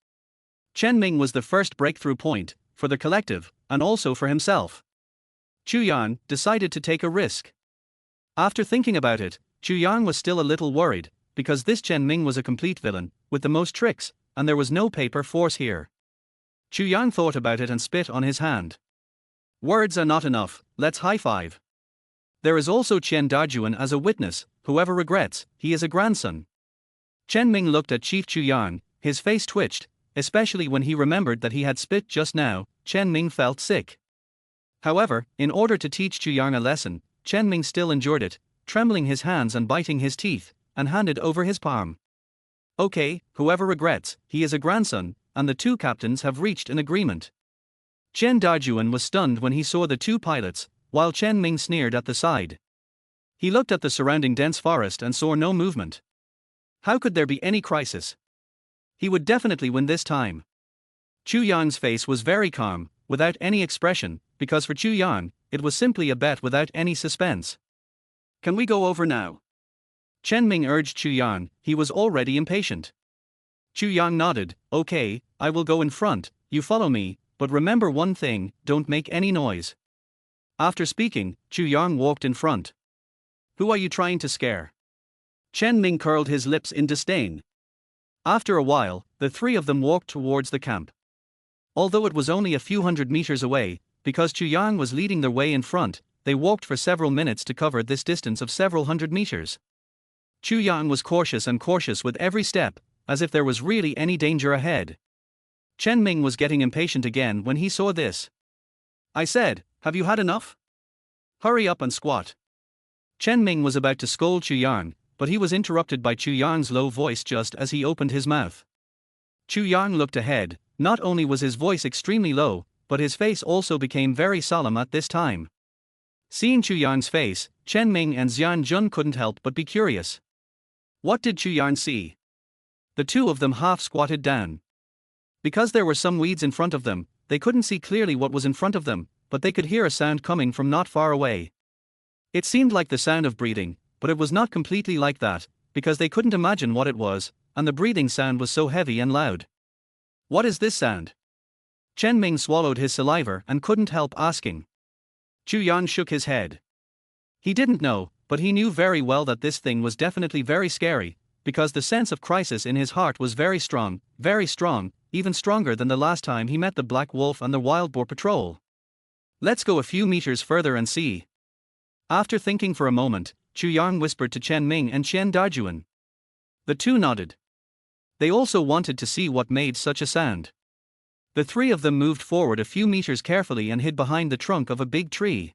Chen Ming was the first breakthrough point, for the collective, and also for himself. Chu Yang decided to take a risk. After thinking about it, Chu Yang was still a little worried, because this Chen Ming was a complete villain, with the most tricks, and there was no paper force here. Chu Yang thought about it and spit on his hand. Words are not enough, let's high-five. There is also Chen Dajuan as a witness, whoever regrets, he is a grandson. Chen Ming looked at Chief Chu Yang, his face twitched, especially when he remembered that he had spit just now. Chen Ming felt sick. However, in order to teach Chu Yang a lesson, Chen Ming still endured it, trembling his hands and biting his teeth, and handed over his palm. Okay, whoever regrets, he is a grandson, and the 2 captains have reached an agreement. Chen Dajuan was stunned when he saw the 2 pilots, while Chen Ming sneered at the side. He looked at the surrounding dense forest and saw no movement. How could there be any crisis? He would definitely win this time. Chu Yang's face was very calm, without any expression, because for Chu Yang, it was simply a bet without any suspense. Can we go over now? Chen Ming urged Chu Yang, he was already impatient. Chu Yang nodded, okay, I will go in front, you follow me, but remember one thing, don't make any noise. After speaking, Chu Yang walked in front. Who are you trying to scare? Chen Ming curled his lips in disdain. After a while, the 3 of them walked towards the camp. Although it was only a few hundred meters away, because Chu Yang was leading their way in front, they walked for several minutes to cover this distance of several hundred meters. Chu Yang was cautious with every step, as if there was really any danger ahead. Chen Ming was getting impatient again when he saw this. I said, have you had enough? Hurry up and squat. Chen Ming was about to scold Chu Yang, but he was interrupted by Chu Yang's low voice just as he opened his mouth. Chu Yang looked ahead. Not only was his voice extremely low, but his face also became very solemn at this time. Seeing Chu Yang's face, Chen Ming and Xian Jun couldn't help but be curious. What did Chu Yang see? The two of them half squatted down. Because there were some weeds in front of them, they couldn't see clearly what was in front of them, but they could hear a sound coming from not far away. It seemed like the sound of breathing, but it was not completely like that, because they couldn't imagine what it was, and the breathing sound was so heavy and loud. What is this sound? Chen Ming swallowed his saliva and couldn't help asking. Chu Yang shook his head. He didn't know, but he knew very well that this thing was definitely very scary, because the sense of crisis in his heart was very strong, even stronger than the last time he met the Black Wolf and the Wild Boar Patrol. Let's go a few meters further and see. After thinking for a moment, Chu Yang whispered to Chen Ming and Chen Dajuan. The two nodded. They also wanted to see what made such a sound. The three of them moved forward a few meters carefully and hid behind the trunk of a big tree.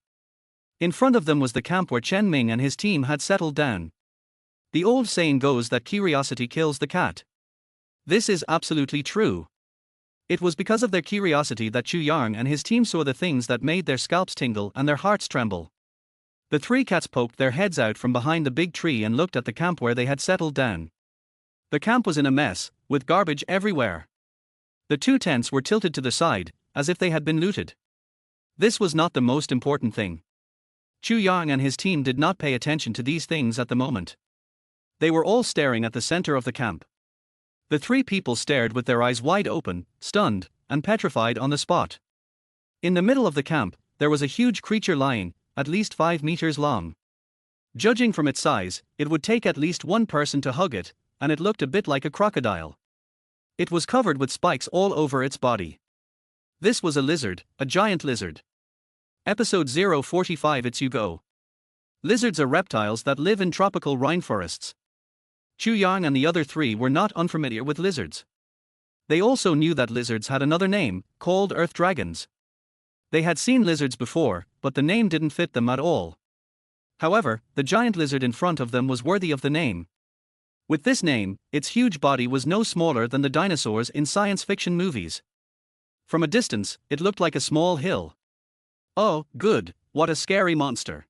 In front of them was the camp where Chen Ming and his team had settled down. The old saying goes that curiosity kills the cat. This is absolutely true. It was because of their curiosity that Chu Yang and his team saw the things that made their scalps tingle and their hearts tremble. The three cats poked their heads out from behind the big tree and looked at the camp where they had settled down. The camp was in a mess, with garbage everywhere. The two tents were tilted to the side, as if they had been looted. This was not the most important thing. Chu Yang and his team did not pay attention to these things at the moment. They were all staring at the center of the camp. The three people stared with their eyes wide open, stunned, and petrified on the spot. In the middle of the camp, there was a huge creature lying, at least 5 meters long. Judging from its size, it would take at least one person to hug it, and it looked a bit like a crocodile. It was covered with spikes all over its body. This was a lizard, a giant lizard. Episode 045. It's You Go. Lizards are reptiles that live in tropical rainforests. Chu Yang and the other three were not unfamiliar with lizards. They also knew that lizards had another name, called earth dragons. They had seen lizards before, but the name didn't fit them at all. However, the giant lizard in front of them was worthy of the name. With this name, its huge body was no smaller than the dinosaurs in science fiction movies. From a distance, it looked like a small hill. Oh, good, what a scary monster.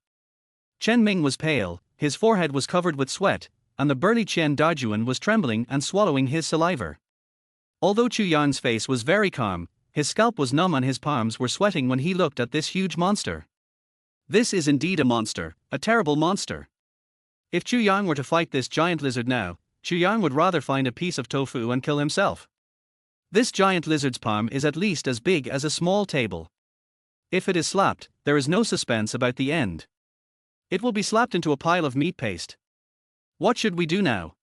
Chen Ming was pale, his forehead was covered with sweat, and the burly Chen Dajuan was trembling and swallowing his saliva. Although Chu Yang's face was very calm, his scalp was numb and his palms were sweating when he looked at this huge monster. This is indeed a monster, a terrible monster. If Chu Yang were to fight this giant lizard now, Chu Yang would rather find a piece of tofu and kill himself. This giant lizard's palm is at least as big as a small table. If it is slapped, there is no suspense about the end. It will be slapped into a pile of meat paste. What should we do now?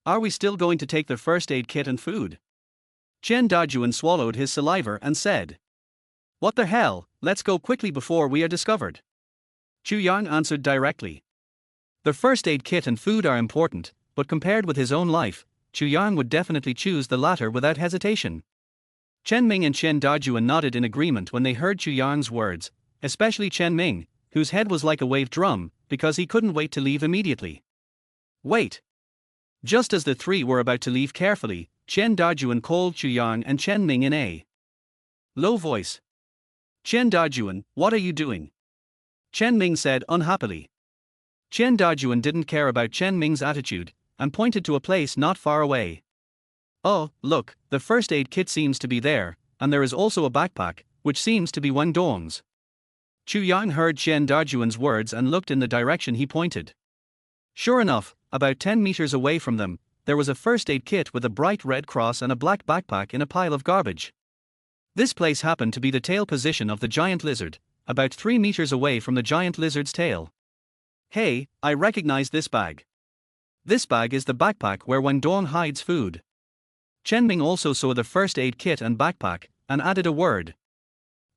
Are we still going to take the first aid kit and food? Chen Dajuan swallowed his saliva and said. What the hell, let's go quickly before we are discovered. Chu Yang answered directly. The first aid kit and food are important, but compared with his own life, Chu Yang would definitely choose the latter without hesitation. Chen Ming and Chen Dajuan nodded in agreement when they heard Chu Yang's words, especially Chen Ming, whose head was like a wave drum, because he couldn't wait to leave immediately. Wait! Just as the three were about to leave carefully, Chen Dajuan called Chu Yang and Chen Ming in a low voice. Chen Dajuan, what are you doing? Chen Ming said unhappily. Chen Dajuan didn't care about Chen Ming's attitude, and pointed to a place not far away. Oh, look, the first aid kit seems to be there, and there is also a backpack, which seems to be Wang Dong's. Chu Yang heard Chen Dajuan's words and looked in the direction he pointed. Sure enough, about 10 meters away from them, there was a first aid kit with a bright red cross and a black backpack in a pile of garbage. This place happened to be the tail position of the giant lizard, about 3 meters away from the giant lizard's tail. Hey, I recognize this bag. This bag is the backpack where Wang Dong hides food. Chen Ming also saw the first aid kit and backpack, and added a word.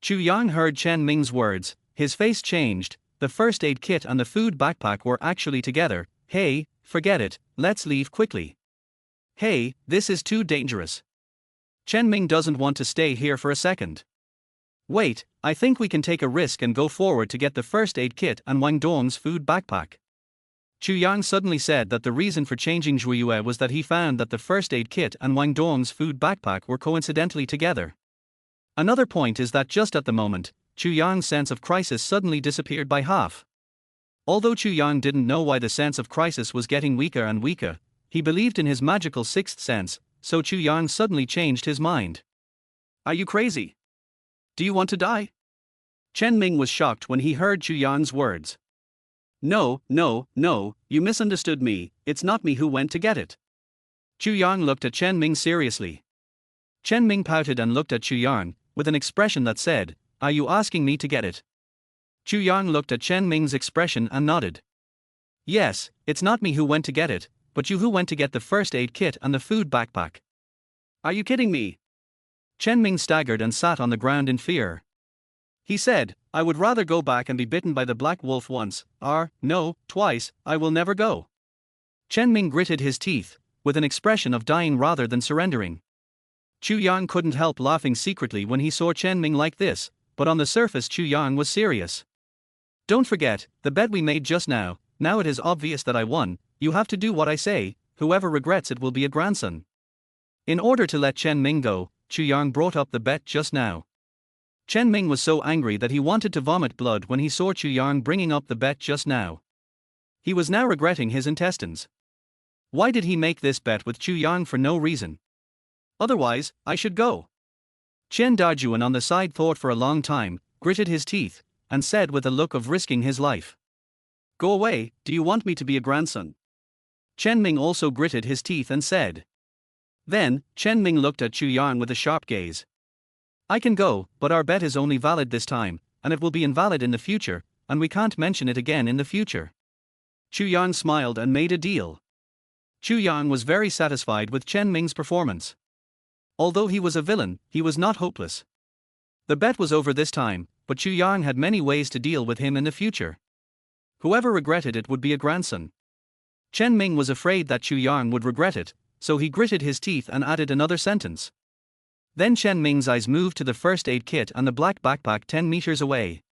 Chu Yang heard Chen Ming's words, his face changed. The first aid kit and the food backpack were actually together. Hey, forget it, let's leave quickly. Hey, this is too dangerous. Chen Ming doesn't want to stay here for a second. Wait, I think we can take a risk and go forward to get the first aid kit and Wang Dong's food backpack. Chu Yang suddenly said that the reason for changing Ji Mingyue was that he found that the first aid kit and Wang Dong's food backpack were coincidentally together. Another point is that just at the moment, Chu Yang's sense of crisis suddenly disappeared by half. Although Chu Yang didn't know why the sense of crisis was getting weaker and weaker, he believed in his magical sixth sense, so Chu Yang suddenly changed his mind. Are you crazy? Do you want to die? Chen Ming was shocked when he heard Chu Yang's words. No, you misunderstood me, it's not me who went to get it. Chu Yang looked at Chen Ming seriously. Chen Ming pouted and looked at Chu Yang, with an expression that said, "Are you asking me to get it?" Chu Yang looked at Chen Ming's expression and nodded. Yes, it's not me who went to get it, but you who went to get the first aid kit and the food backpack. Are you kidding me? Chen Ming staggered and sat on the ground in fear. He said, I would rather go back and be bitten by the black wolf once, no, twice, I will never go. Chen Ming gritted his teeth, with an expression of dying rather than surrendering. Chu Yang couldn't help laughing secretly when he saw Chen Ming like this, but on the surface Chu Yang was serious. Don't forget, the bet we made just now it is obvious that I won, you have to do what I say, whoever regrets it will be a grandson. In order to let Chen Ming go, Chu Yang brought up the bet just now. Chen Ming was so angry that he wanted to vomit blood when he saw Chu Yang bringing up the bet just now. He was now regretting his intestines. Why did he make this bet with Chu Yang for no reason? Otherwise, I should go. Chen Dajuan on the side thought for a long time, gritted his teeth, and said with a look of risking his life. Go away, do you want me to be a grandson? Chen Ming also gritted his teeth and said. Then, Chen Ming looked at Chu Yang with a sharp gaze. I can go, but our bet is only valid this time, and it will be invalid in the future, and we can't mention it again in the future. Chu Yang smiled and made a deal. Chu Yang was very satisfied with Chen Ming's performance. Although he was a villain, he was not hopeless. The bet was over this time, but Chu Yang had many ways to deal with him in the future. Whoever regretted it would be a grandson. Chen Ming was afraid that Chu Yang would regret it, so he gritted his teeth and added another sentence. Then Chen Ming's eyes moved to the first aid kit and the black backpack 10 meters away.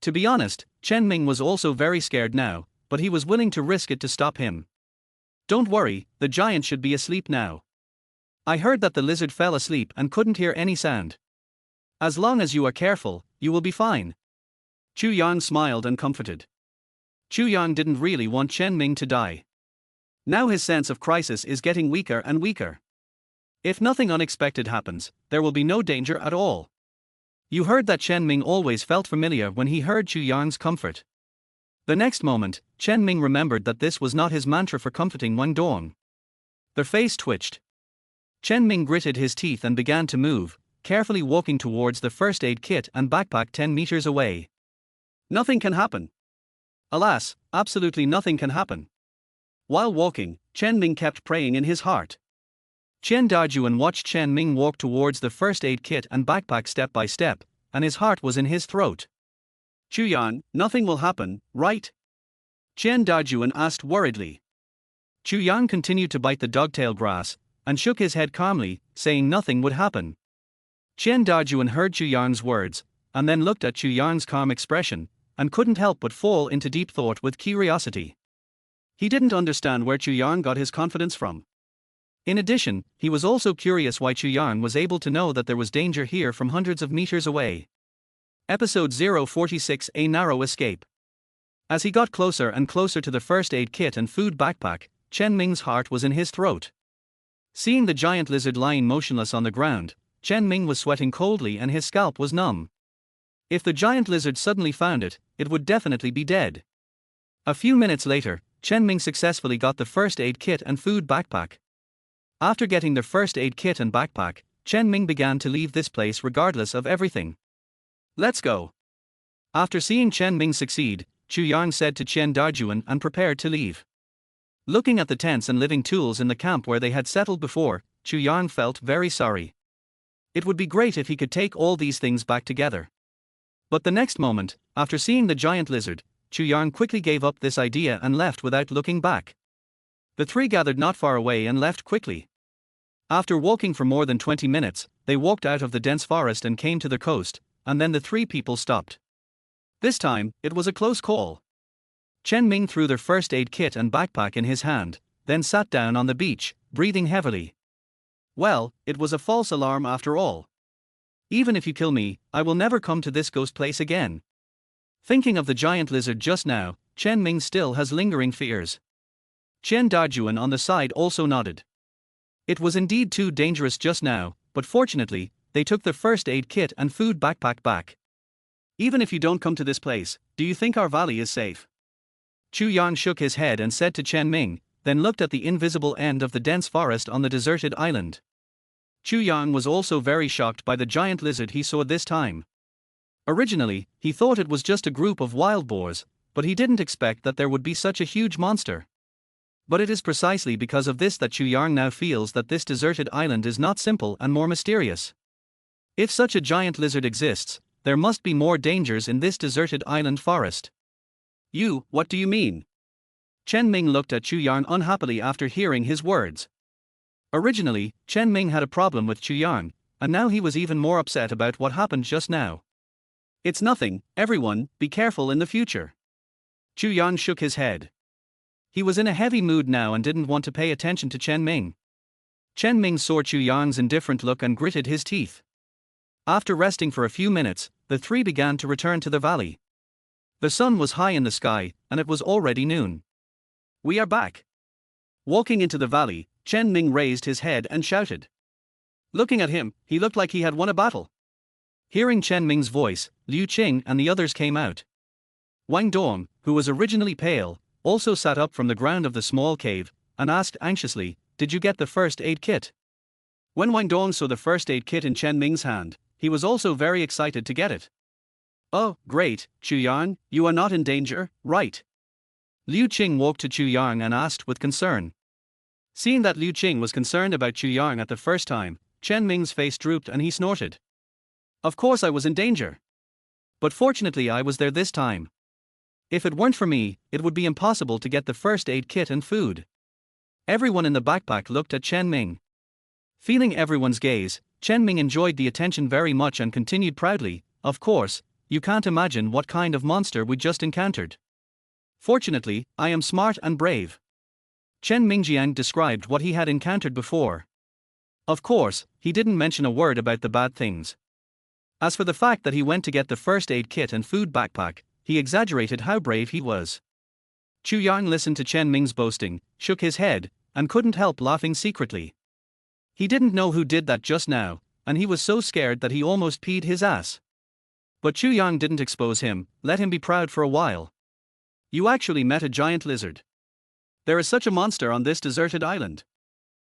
To be honest, Chen Ming was also very scared now, but he was willing to risk it to stop him. Don't worry, the giant should be asleep now. I heard that the lizard fell asleep and couldn't hear any sound. As long as you are careful, you will be fine. Chu Yang smiled and comforted. Chu Yang didn't really want Chen Ming to die. Now his sense of crisis is getting weaker and weaker. If nothing unexpected happens, there will be no danger at all. You heard that Chen Ming always felt familiar when he heard Chu Yang's comfort. The next moment, Chen Ming remembered that this was not his mantra for comforting Wang Dong. Their face twitched. Chen Ming gritted his teeth and began to move, carefully walking towards the first aid kit and backpack 10 meters away. Nothing can happen. Alas, absolutely nothing can happen. While walking, Chen Ming kept praying in his heart. Chen Dajuan watched Chen Ming walk towards the first aid kit and backpack step by step, and his heart was in his throat. Chu Yan, nothing will happen, right? Chen Dajuan asked worriedly. Chu Yan continued to bite the dogtail grass, and shook his head calmly, saying nothing would happen. Chen Dajuan heard Chu Yan's words, and then looked at Chu Yan's calm expression, and couldn't help but fall into deep thought with curiosity. He didn't understand where Chu Yan got his confidence from. In addition, he was also curious why Chu Yang was able to know that there was danger here from hundreds of meters away. Episode 046: A Narrow Escape. As he got closer and closer to the first aid kit and food backpack, Chen Ming's heart was in his throat. Seeing the giant lizard lying motionless on the ground, Chen Ming was sweating coldly and his scalp was numb. If the giant lizard suddenly found it, it would definitely be dead. A few minutes later, Chen Ming successfully got the first aid kit and food backpack. After getting the first aid kit and backpack, Chen Ming began to leave this place regardless of everything. Let's go. After seeing Chen Ming succeed, Chu Yang said to Chen Dajuan and prepared to leave. Looking at the tents and living tools in the camp where they had settled before, Chu Yang felt very sorry. It would be great if he could take all these things back together. But the next moment, after seeing the giant lizard, Chu Yang quickly gave up this idea and left without looking back. The three gathered not far away and left quickly. After walking for more than 20 minutes, they walked out of the dense forest and came to the coast, and then the three people stopped. This time, it was a close call. Chen Ming threw their first aid kit and backpack in his hand, then sat down on the beach, breathing heavily. Well, it was a false alarm after all. Even if you kill me, I will never come to this ghost place again. Thinking of the giant lizard just now, Chen Ming still has lingering fears. Chen Dajuan on the side also nodded. It was indeed too dangerous just now, but fortunately, they took the first aid kit and food backpack back. Even if you don't come to this place, do you think our valley is safe? Chu Yang shook his head and said to Chen Ming, then looked at the invisible end of the dense forest on the deserted island. Chu Yang was also very shocked by the giant lizard he saw this time. Originally, he thought it was just a group of wild boars, but he didn't expect that there would be such a huge monster. But it is precisely because of this that Chu Yang now feels that this deserted island is not simple and more mysterious. If such a giant lizard exists, there must be more dangers in this deserted island forest. What do you mean? Chen Ming looked at Chu Yang unhappily after hearing his words. Originally, Chen Ming had a problem with Chu Yang, and now he was even more upset about what happened just now. It's nothing, everyone, be careful in the future. Chu Yang shook his head. He was in a heavy mood now and didn't want to pay attention to Chen Ming. Chen Ming saw Chu Yang's indifferent look and gritted his teeth. After resting for a few minutes, the three began to return to the valley. The sun was high in the sky, and it was already noon. We are back. Walking into the valley, Chen Ming raised his head and shouted. Looking at him, he looked like he had won a battle. Hearing Chen Ming's voice, Liu Qing and the others came out. Wang Dong, who was originally pale, also sat up from the ground of the small cave, and asked anxiously, "Did you get the first aid kit?" When Wang Dong saw the first aid kit in Chen Ming's hand, he was also very excited to get it. "Oh, great, Chu Yang, you are not in danger, right?" Liu Qing walked to Chu Yang and asked with concern. Seeing that Liu Qing was concerned about Chu Yang at the first time, Chen Ming's face drooped and he snorted. "Of course I was in danger. But fortunately I was there this time. If it weren't for me, it would be impossible to get the first aid kit and food." Everyone in the backpack looked at Chen Ming. Feeling everyone's gaze, Chen Ming enjoyed the attention very much and continued proudly, "Of course, you can't imagine what kind of monster we just encountered. Fortunately, I am smart and brave." Chen Mingjiang described what he had encountered before. Of course, he didn't mention a word about the bad things. As for the fact that he went to get the first aid kit and food backpack, he exaggerated how brave he was. Chu Yang listened to Chen Ming's boasting, shook his head, and couldn't help laughing secretly. He didn't know who did that just now, and he was so scared that he almost peed his ass. But Chu Yang didn't expose him, let him be proud for a while. "You actually met a giant lizard. There is such a monster on this deserted island."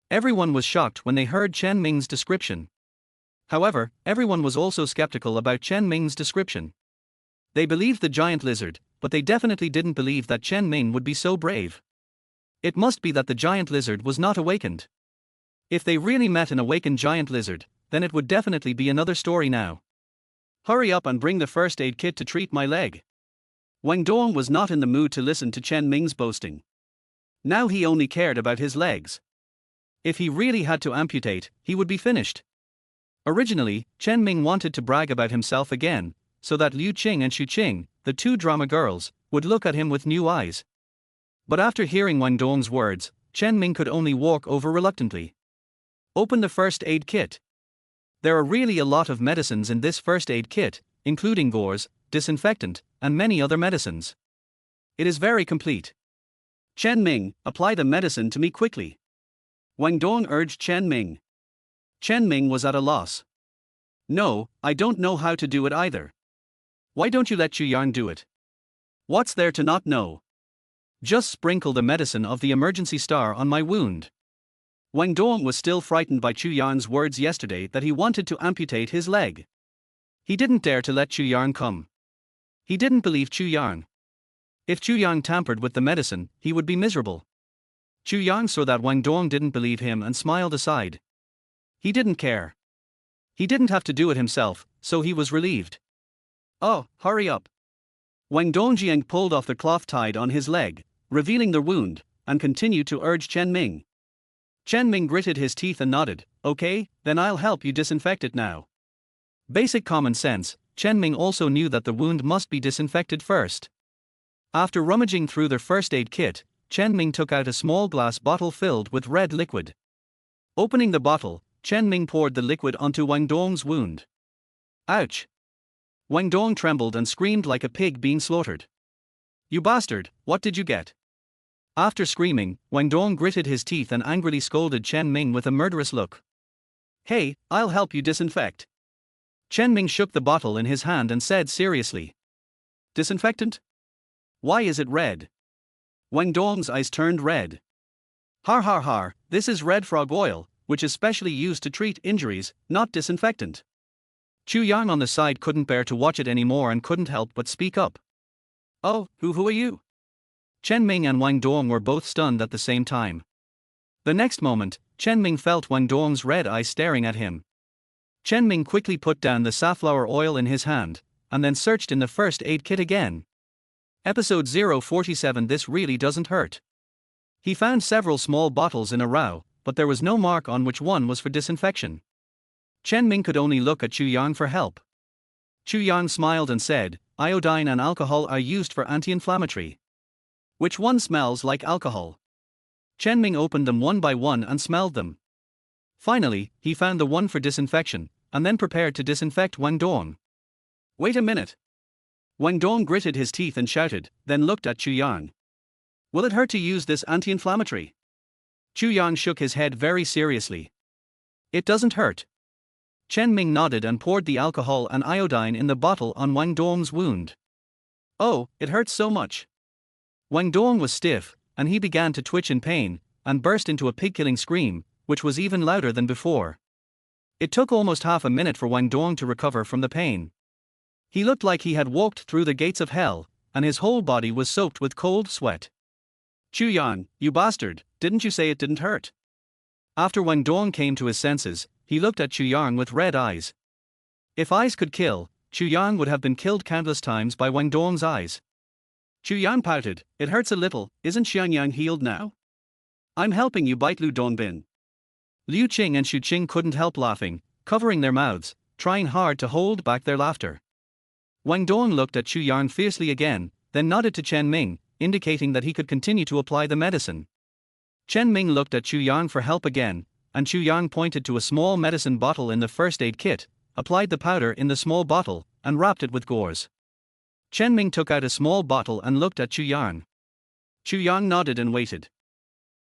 Everyone was shocked when they heard Chen Ming's description. However, everyone was also skeptical about Chen Ming's description. They believed the giant lizard, but they definitely didn't believe that Chen Ming would be so brave. It must be that the giant lizard was not awakened. If they really met an awakened giant lizard, then it would definitely be another story now. "Hurry up and bring the first aid kit to treat my leg." Wang Dong was not in the mood to listen to Chen Ming's boasting. Now he only cared about his legs. If he really had to amputate, he would be finished. Originally, Chen Ming wanted to brag about himself again, so that Liu Qing and Xu Qing, the two drama girls, would look at him with new eyes. But after hearing Wang Dong's words, Chen Ming could only walk over reluctantly. Open the first aid kit. There are really a lot of medicines in this first aid kit, including gauze, disinfectant, and many other medicines. It is very complete. Chen Ming, apply the medicine to me quickly. Wang Dong urged Chen Ming. Chen Ming was at a loss. "No, I don't know how to do it either." "Why don't you let Chu Yang do it? What's there to not know? Just sprinkle the medicine of the emergency star on my wound." Wang Dong was still frightened by Chu Yang's words yesterday that he wanted to amputate his leg. He didn't dare to let Chu Yang come. He didn't believe Chu Yang. If Chu Yang tampered with the medicine, he would be miserable. Chu Yang saw that Wang Dong didn't believe him and smiled aside. He didn't care. He didn't have to do it himself, so he was relieved. "Oh, hurry up." Wang Dongjiang pulled off the cloth tied on his leg, revealing the wound, and continued to urge Chen Ming. Chen Ming gritted his teeth and nodded. "Okay, then I'll help you disinfect it now." Basic common sense, Chen Ming also knew that the wound must be disinfected first. After rummaging through their first aid kit, Chen Ming took out a small glass bottle filled with red liquid. Opening the bottle, Chen Ming poured the liquid onto Wang Dong's wound. Ouch! Wang Dong trembled and screamed like a pig being slaughtered. You bastard, what did you get? After screaming, Wang Dong gritted his teeth and angrily scolded Chen Ming with a murderous look. Hey, I'll help you disinfect. Chen Ming shook the bottle in his hand and said seriously. Disinfectant? Why is it red? Wang Dong's eyes turned red. Har har har, this is red frog oil, which is specially used to treat injuries, not disinfectant. Chu Yang on the side couldn't bear to watch it anymore and couldn't help but speak up. Oh, who are you? Chen Ming and Wang Dong were both stunned at the same time. The next moment, Chen Ming felt Wang Dong's red eyes staring at him. Chen Ming quickly put down the safflower oil in his hand, and then searched in the first aid kit again. Episode 047. This really doesn't hurt. He found several small bottles in a row, but there was no mark on which one was for disinfection. Chen Ming could only look at Chu Yang for help. Chu Yang smiled and said, iodine and alcohol are used for anti-inflammatory. Which one smells like alcohol? Chen Ming opened them one by one and smelled them. Finally, he found the one for disinfection, and then prepared to disinfect Wang Dong. Wait a minute. Wang Dong gritted his teeth and shouted, then looked at Chu Yang. Will it hurt to use this anti-inflammatory? Chu Yang shook his head very seriously. It doesn't hurt. Chen Ming nodded and poured the alcohol and iodine in the bottle on Wang Dong's wound. Oh, it hurts so much. Wang Dong was stiff, and he began to twitch in pain, and burst into a pig-killing scream, which was even louder than before. It took almost half a minute for Wang Dong to recover from the pain. He looked like he had walked through the gates of hell, and his whole body was soaked with cold sweat. Chu Yang, you bastard, didn't you say it didn't hurt? After Wang Dong came to his senses, he looked at Chu Yang with red eyes. If eyes could kill, Chu Yang would have been killed countless times by Wang Dong's eyes. Chu Yang pouted, it hurts a little, isn't Xiang Yang healed now? I'm helping you bite Lu Dongbin. Liu Qing and Xu Qing couldn't help laughing, covering their mouths, trying hard to hold back their laughter. Wang Dong looked at Chu Yang fiercely again, then nodded to Chen Ming, indicating that he could continue to apply the medicine. Chen Ming looked at Chu Yang for help again, and Chu Yang pointed to a small medicine bottle in the first aid kit, applied the powder in the small bottle, and wrapped it with gauze. Chen Ming took out a small bottle and looked at Chu Yang. Chu Yang nodded and waited.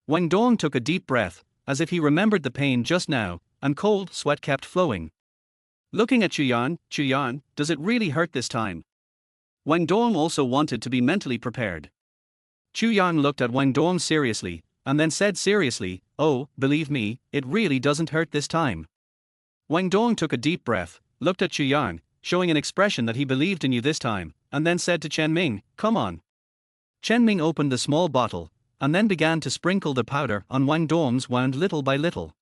Wang Dong took a deep breath, as if he remembered the pain just now, and cold sweat kept flowing. Looking at Chu Yang, does it really hurt this time? Wang Dong also wanted to be mentally prepared. Chu Yang looked at Wang Dong seriously, and then said seriously, oh, believe me, it really doesn't hurt this time. Wang Dong took a deep breath, looked at Chu Yang, showing an expression that he believed in you this time, and then said to Chen Ming, come on. Chen Ming opened the small bottle, and then began to sprinkle the powder on Wang Dong's wound little by little.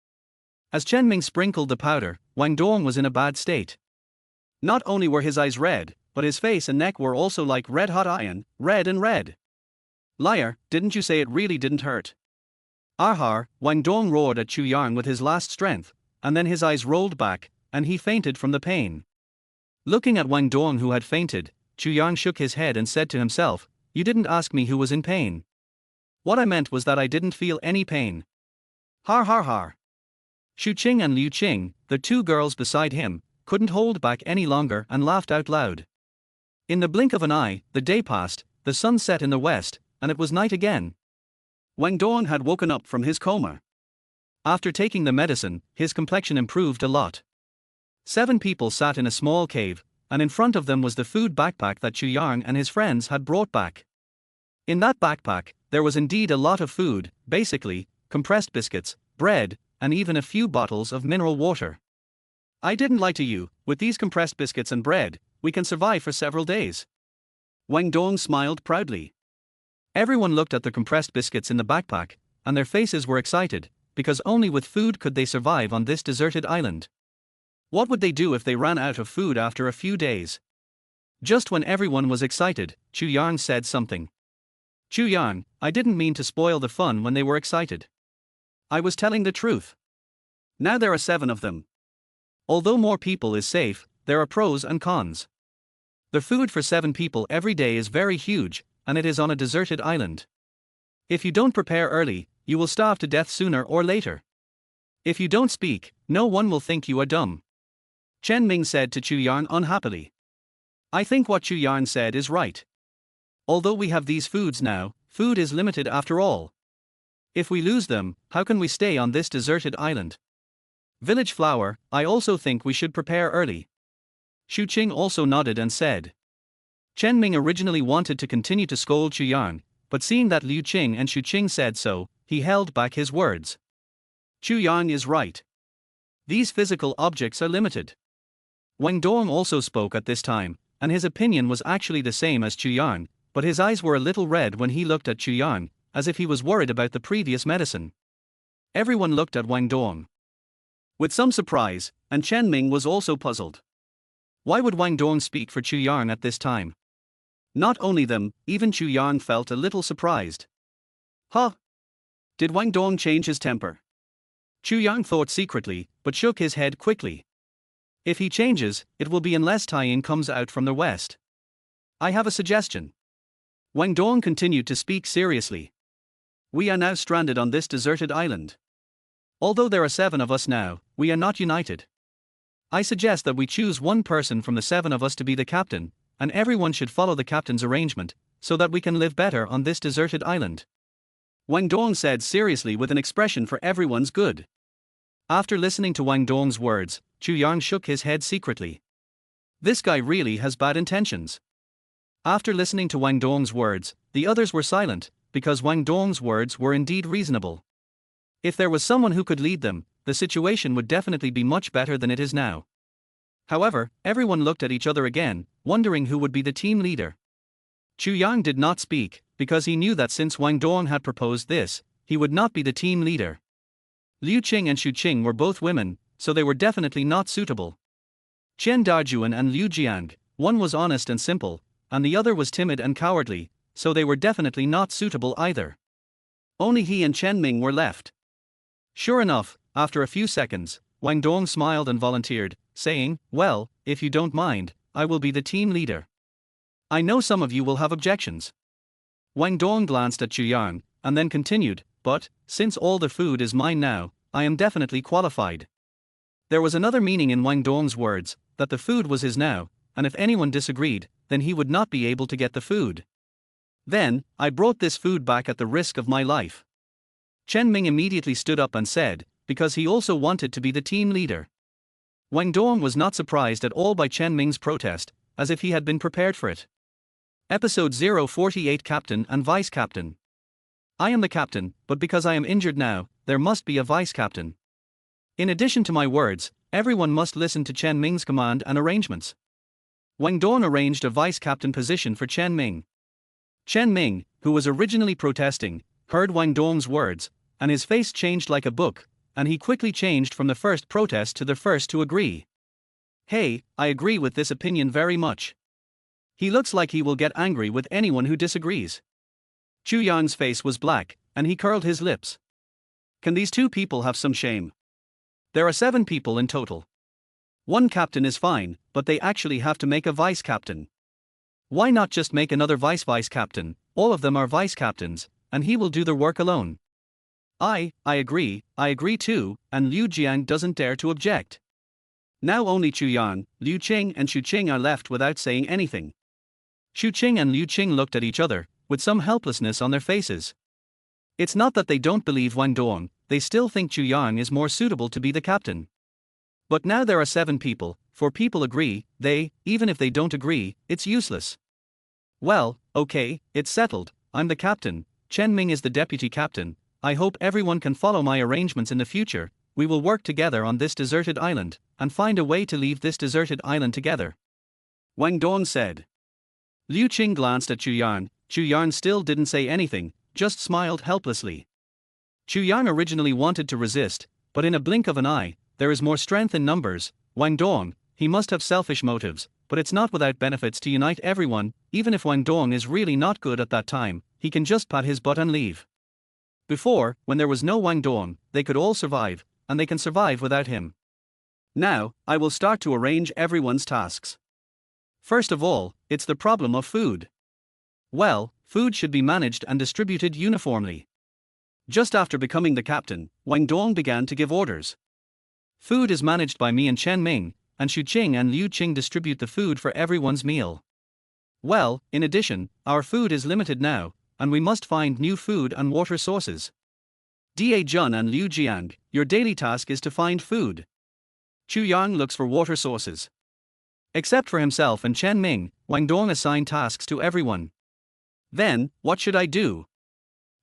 As Chen Ming sprinkled the powder, Wang Dong was in a bad state. Not only were his eyes red, but his face and neck were also like red-hot iron, red and red. Liar, didn't you say it really didn't hurt? Ahar, Wang Dong roared at Chu Yang with his last strength, and then his eyes rolled back, and he fainted from the pain. Looking at Wang Dong who had fainted, Chu Yang shook his head and said to himself, you didn't ask me who was in pain. What I meant was that I didn't feel any pain. Har har har. Xu Qing and Liu Qing, the two girls beside him, couldn't hold back any longer and laughed out loud. In the blink of an eye, the day passed, the sun set in the west, and it was night again. Wang Dong had woken up from his coma. After taking the medicine, his complexion improved a lot. 7 people sat in a small cave, and in front of them was the food backpack that Chu Yang and his friends had brought back. In that backpack, there was indeed a lot of food, basically, compressed biscuits, bread, and even a few bottles of mineral water. I didn't lie to you, with these compressed biscuits and bread, we can survive for several days. Wang Dong smiled proudly. Everyone looked at the compressed biscuits in the backpack, and their faces were excited, because only with food could they survive on this deserted island. What would they do if they ran out of food after a few days? Just when everyone was excited, Chu Yang said something. Chu Yang, I didn't mean to spoil the fun when they were excited. I was telling the truth. Now there are 7 of them. Although more people is safe, there are pros and cons. The food for 7 people every day is very huge, and it is on a deserted island. If you don't prepare early, you will starve to death sooner or later. If you don't speak, no one will think you are dumb. Chen Ming said to Chu Yan unhappily. I think what Chu Yan said is right. Although we have these foods now, food is limited after all. If we lose them, how can we stay on this deserted island? Village flower, I also think we should prepare early. Xu Qing also nodded and said. Chen Ming originally wanted to continue to scold Chu Yan, but seeing that Liu Qing and Xu Qing said so, he held back his words. Chu Yan is right. These physical objects are limited. Wang Dong also spoke at this time, and his opinion was actually the same as Chu Yan, but his eyes were a little red when he looked at Chu Yan, as if he was worried about the previous medicine. Everyone looked at Wang Dong with some surprise, and Chen Ming was also puzzled. Why would Wang Dong speak for Chu Yan at this time? Not only them, even Chu Yan felt a little surprised. Huh? Did Wang Dong change his temper? Chu Yan thought secretly, but shook his head quickly. If he changes, it will be unless Tai-Ying comes out from the west. I have a suggestion. Wang Dong continued to speak seriously. We are now stranded on this deserted island. Although there are 7 of us now, we are not united. I suggest that we choose one person from the 7 of us to be the captain, and everyone should follow the captain's arrangement, so that we can live better on this deserted island. Wang Dong said seriously with an expression for everyone's good. After listening to Wang Dong's words, Chu Yan shook his head secretly. This guy really has bad intentions. After listening to Wang Dong's words, the others were silent, because Wang Dong's words were indeed reasonable. If there was someone who could lead them, the situation would definitely be much better than it is now. However, everyone looked at each other again, wondering who would be the team leader. Chu Yang did not speak, because he knew that since Wang Dong had proposed this, he would not be the team leader. Liu Qing and Xu Qing were both women, so they were definitely not suitable. Chen Dajuan and Liu Jiang, one was honest and simple, and the other was timid and cowardly, so they were definitely not suitable either. Only he and Chen Ming were left. Sure enough, after a few seconds, Wang Dong smiled and volunteered, saying, well, if you don't mind, I will be the team leader. I know some of you will have objections. Wang Dong glanced at Chu Yang, and then continued, but, since all the food is mine now, I am definitely qualified. There was another meaning in Wang Dong's words, that the food was his now, and if anyone disagreed, then he would not be able to get the food. Then, I brought this food back at the risk of my life. Chen Ming immediately stood up and said, because he also wanted to be the team leader. Wang Dong was not surprised at all by Chen Ming's protest, as if he had been prepared for it. Episode 048 Captain and Vice Captain. I am the captain, but because I am injured now, there must be a vice captain. In addition to my words, everyone must listen to Chen Ming's command and arrangements. Wang Dong arranged a vice captain position for Chen Ming. Chen Ming, who was originally protesting, heard Wang Dong's words, and his face changed like a book, and he quickly changed from the first protest to the first to agree. Hey, I agree with this opinion very much. He looks like he will get angry with anyone who disagrees. Chu Yang's face was black, and he curled his lips. Can these 2 people have some shame? There are 7 people in total. One captain is fine, but they actually have to make a vice captain. Why not just make another vice captain? All of them are vice captains, and he will do the work alone. I agree too, and Liu Jiang doesn't dare to object. Now only Chu Yan, Liu Qing and Xu Qing are left without saying anything. Xu Qing and Liu Qing looked at each other, with some helplessness on their faces. It's not that they don't believe Wang Dong, they still think Chu Yang is more suitable to be the captain. But now there are 7 people, 4 people agree, even if they don't agree, it's useless. Well, okay, it's settled, I'm the captain, Chen Ming is the deputy captain, I hope everyone can follow my arrangements in the future, we will work together on this deserted island, and find a way to leave this deserted island together. Wang Dong said. Liu Qing glanced at Chu Yan still didn't say anything, just smiled helplessly. Chu Yan originally wanted to resist, but in a blink of an eye, there is more strength in numbers. Wang Dong, he must have selfish motives, but it's not without benefits to unite everyone, even if Wang Dong is really not good at that time, he can just pat his butt and leave. Before, when there was no Wang Dong, they could all survive, and they can survive without him. Now, I will start to arrange everyone's tasks. First of all, it's the problem of food. Well, food should be managed and distributed uniformly. Just after becoming the captain, Wang Dong began to give orders. Food is managed by me and Chen Ming, and Xu Qing and Liu Qing distribute the food for everyone's meal. Well, in addition, our food is limited now, and we must find new food and water sources. Da Jun and Liu Jiang, your daily task is to find food. Chu Yang looks for water sources. Except for himself and Chen Ming, Wang Dong assigned tasks to everyone. Then, what should I do?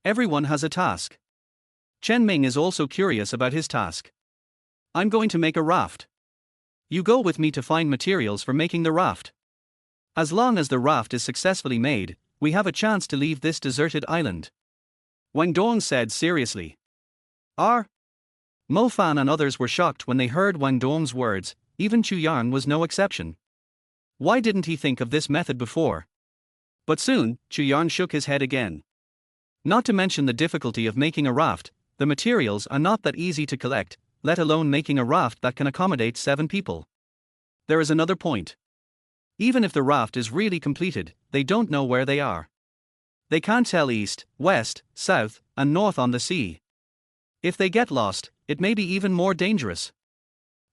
Everyone has a task. Chen Ming is also curious about his task. I'm going to make a raft. You go with me to find materials for making the raft. As long as the raft is successfully made, we have a chance to leave this deserted island. Wang Dong said seriously. Mo Fan and others were shocked when they heard Wang Dong's words, even Chu Yang was no exception. Why didn't he think of this method before? But soon, Chu Yang shook his head again. Not to mention the difficulty of making a raft, the materials are not that easy to collect, let alone making a raft that can accommodate 7 people. There is another point. Even if the raft is really completed, they don't know where they are. They can't tell east, west, south, and north on the sea. If they get lost, it may be even more dangerous.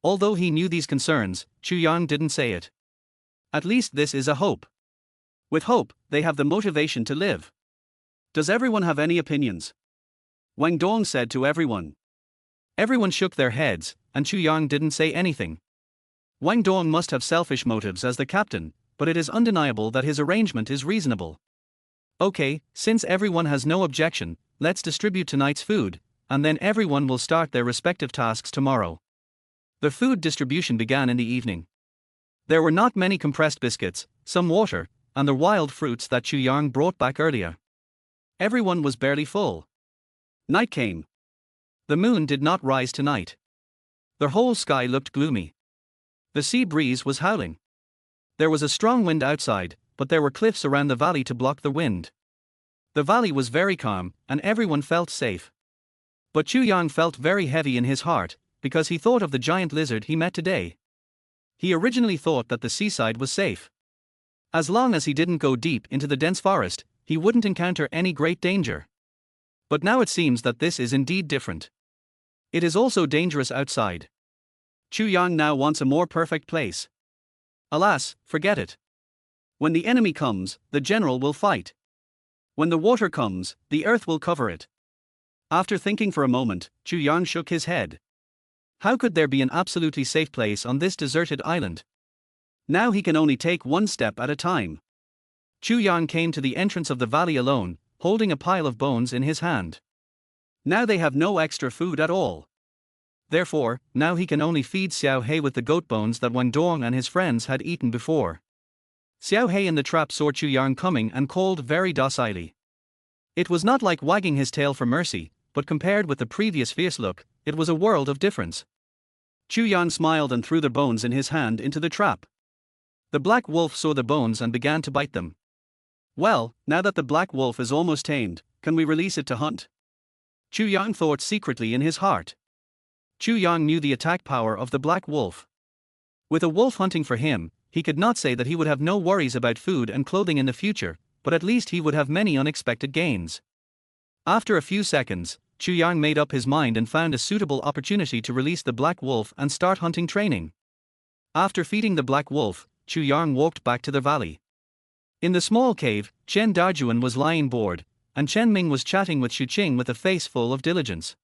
Although he knew these concerns, Chu Yang didn't say it. At least this is a hope. With hope, they have the motivation to live. Does everyone have any opinions? Wang Dong said to everyone. Everyone shook their heads, and Chu Yang didn't say anything. Wang Dong must have selfish motives as the captain, but it is undeniable that his arrangement is reasonable. Okay, since everyone has no objection, let's distribute tonight's food, and then everyone will start their respective tasks tomorrow. The food distribution began in the evening. There were not many compressed biscuits, some water, and the wild fruits that Chu Yang brought back earlier. Everyone was barely full. Night came. The moon did not rise tonight. The whole sky looked gloomy. The sea breeze was howling. There was a strong wind outside, but there were cliffs around the valley to block the wind. The valley was very calm, and everyone felt safe. But Chu Yang felt very heavy in his heart, because he thought of the giant lizard he met today. He originally thought that the seaside was safe. As long as he didn't go deep into the dense forest, he wouldn't encounter any great danger. But now it seems that this is indeed different. It is also dangerous outside. Chu Yang now wants a more perfect place. Alas, forget it. When the enemy comes, the general will fight. When the water comes, the earth will cover it. After thinking for a moment, Chu Yang shook his head. How could there be an absolutely safe place on this deserted island? Now he can only take one step at a time. Chu Yang came to the entrance of the valley alone, holding a pile of bones in his hand. Now they have no extra food at all. Therefore, now he can only feed Xiao He with the goat bones that Wang Dong and his friends had eaten before. Xiao He in the trap saw Chu Yang coming and called very docilely. It was not like wagging his tail for mercy, but compared with the previous fierce look, it was a world of difference. Chu Yang smiled and threw the bones in his hand into the trap. The black wolf saw the bones and began to bite them. Well, now that the black wolf is almost tamed, can we release it to hunt? Chu Yang thought secretly in his heart. Chu Yang knew the attack power of the black wolf. With a wolf hunting for him, he could not say that he would have no worries about food and clothing in the future, but at least he would have many unexpected gains. After a few seconds, Chu Yang made up his mind and found a suitable opportunity to release the black wolf and start hunting training. After feeding the black wolf, Chu Yang walked back to the valley. In the small cave, Chen Dajuan was lying bored, and Chen Ming was chatting with Xu Qing with a face full of diligence.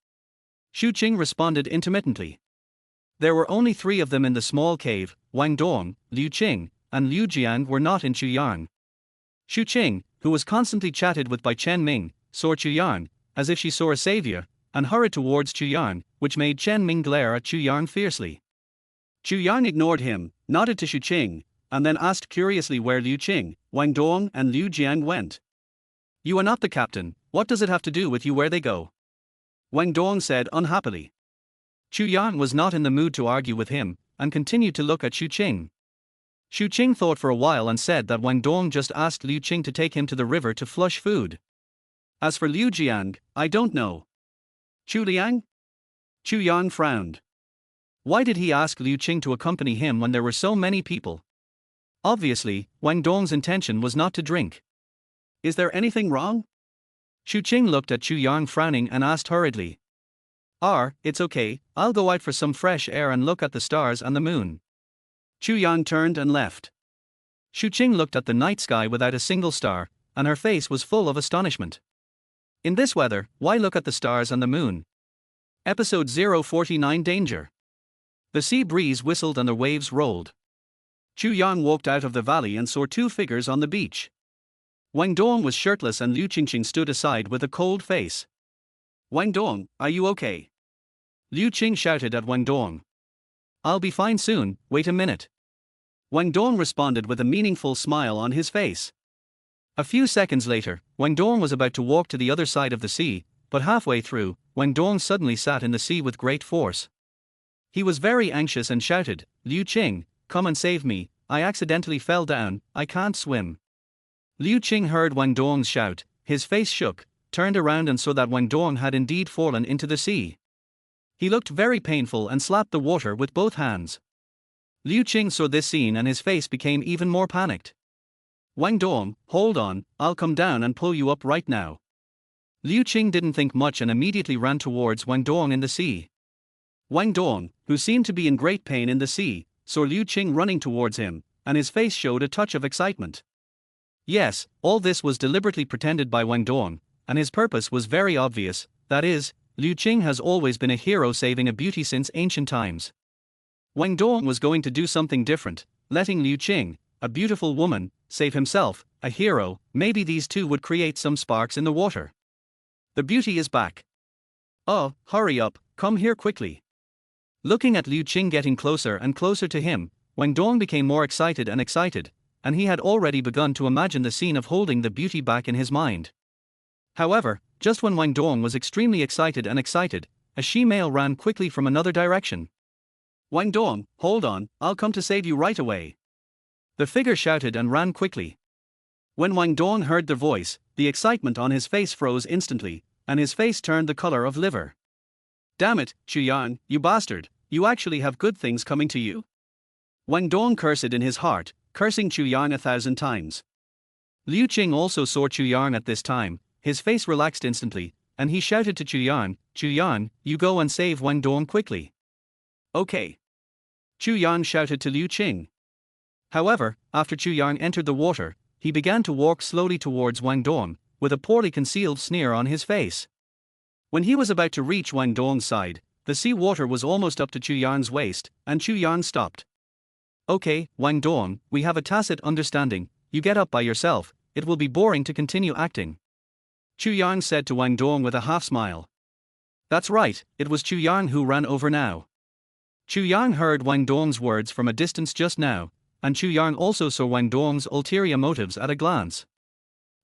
Xu Qing responded intermittently. There were only 3 of them in the small cave. Wang Dong, Liu Qing, and Liu Jiang were not in Chu Yang. Xu Qing, who was constantly chatted with by Chen Ming, saw Chu Yang, as if she saw a savior, and hurried towards Chu Yang, which made Chen Ming glare at Chu Yang fiercely. Chu Yang ignored him, nodded to Xu Qing, and then asked curiously where Liu Qing, Wang Dong and Liu Jiang went. You are not the captain, what does it have to do with you where they go? Wang Dong said unhappily. Chu Yang was not in the mood to argue with him, and continued to look at Xu Qing. Xu Qing thought for a while and said that Wang Dong just asked Liu Qing to take him to the river to flush food. As for Liu Jiang, I don't know. Chu Liang? Chu Yang frowned. Why did he ask Liu Qing to accompany him when there were so many people? Obviously, Wang Dong's intention was not to drink. Is there anything wrong? Xu Qing looked at Chu Yang frowning and asked hurriedly. It's okay, I'll go out for some fresh air and look at the stars and the moon. Chu Yang turned and left. Xu Qing looked at the night sky without a single star, and her face was full of astonishment. In this weather, why look at the stars and the moon? Episode 049 Danger. The sea breeze whistled and the waves rolled. Chu Yang walked out of the valley and saw two figures on the beach. Wang Dong was shirtless and Liu Qingqing stood aside with a cold face. Wang Dong, are you okay? Liu Qing shouted at Wang Dong. I'll be fine soon, wait a minute. Wang Dong responded with a meaningful smile on his face. A few seconds later, Wang Dong was about to walk to the other side of the sea, but halfway through, Wang Dong suddenly sat in the sea with great force. He was very anxious and shouted, Liu Qing, come and save me, I accidentally fell down, I can't swim. Liu Qing heard Wang Dong's shout, his face shook, turned around and saw that Wang Dong had indeed fallen into the sea. He looked very painful and slapped the water with both hands. Liu Qing saw this scene and his face became even more panicked. Wang Dong, hold on, I'll come down and pull you up right now. Liu Qing didn't think much and immediately ran towards Wang Dong in the sea. Wang Dong, who seemed to be in great pain in the sea, saw Liu Qing running towards him, and his face showed a touch of excitement. Yes, all this was deliberately pretended by Wang Dong, and his purpose was very obvious, that is, Liu Qing has always been a hero saving a beauty since ancient times. Wang Dong was going to do something different, letting Liu Qing, a beautiful woman, save himself, a hero. Maybe these two would create some sparks in the water. The beauty is back. Oh, hurry up, come here quickly. Looking at Liu Qing getting closer and closer to him, Wang Dong became more excited, and he had already begun to imagine the scene of holding the beauty back in his mind. However, just when Wang Dong was extremely excited, a she-male ran quickly from another direction. Wang Dong, hold on, I'll come to save you right away. The figure shouted and ran quickly. When Wang Dong heard the voice, the excitement on his face froze instantly, and his face turned the color of liver. Damn it, Chu Yang, you bastard, you actually have good things coming to you? Wang Dong cursed in his heart, cursing Chu Yang 1,000 times. Liu Qing also saw Chu Yang at this time, his face relaxed instantly, and he shouted to Chu Yang, you go and save Wang Dong quickly. Okay. Chu Yang shouted to Liu Qing. However, after Chu Yang entered the water, he began to walk slowly towards Wang Dong, with a poorly concealed sneer on his face. When he was about to reach Wang Dong's side, the sea water was almost up to Chu Yang's waist, and Chu Yang stopped. Okay, Wang Dong, we have a tacit understanding, you get up by yourself, it will be boring to continue acting. Chu Yang said to Wang Dong with a half-smile. That's right, it was Chu Yang who ran over now. Chu Yang heard Wang Dong's words from a distance just now, and Chu Yang also saw Wang Dong's ulterior motives at a glance.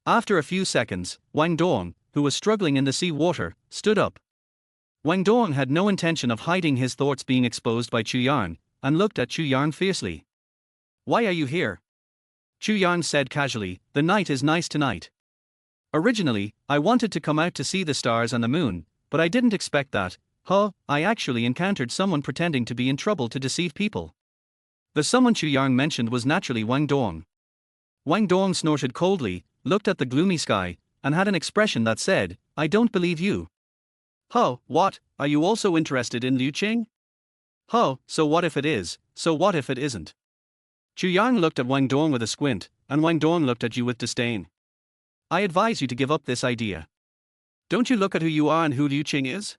After a few seconds, Wang Dong, who was struggling in the sea water, stood up. Wang Dong had no intention of hiding his thoughts being exposed by Chu Yang, and looked at Chu Yang fiercely. Why are you here? Chu Yang said casually, the night is nice tonight. Originally, I wanted to come out to see the stars and the moon, but I didn't expect that. I actually encountered someone pretending to be in trouble to deceive people. The someone Chu Yang mentioned was naturally Wang Dong. Wang Dong snorted coldly, looked at the gloomy sky, and had an expression that said, I don't believe you. What, are you also interested in Liu Qing? So what if it is, so what if it isn't? Chu Yang looked at Wang Dong with a squint, and Wang Dong looked at you with disdain. I advise you to give up this idea. Don't you look at who you are and who Liu Qing is?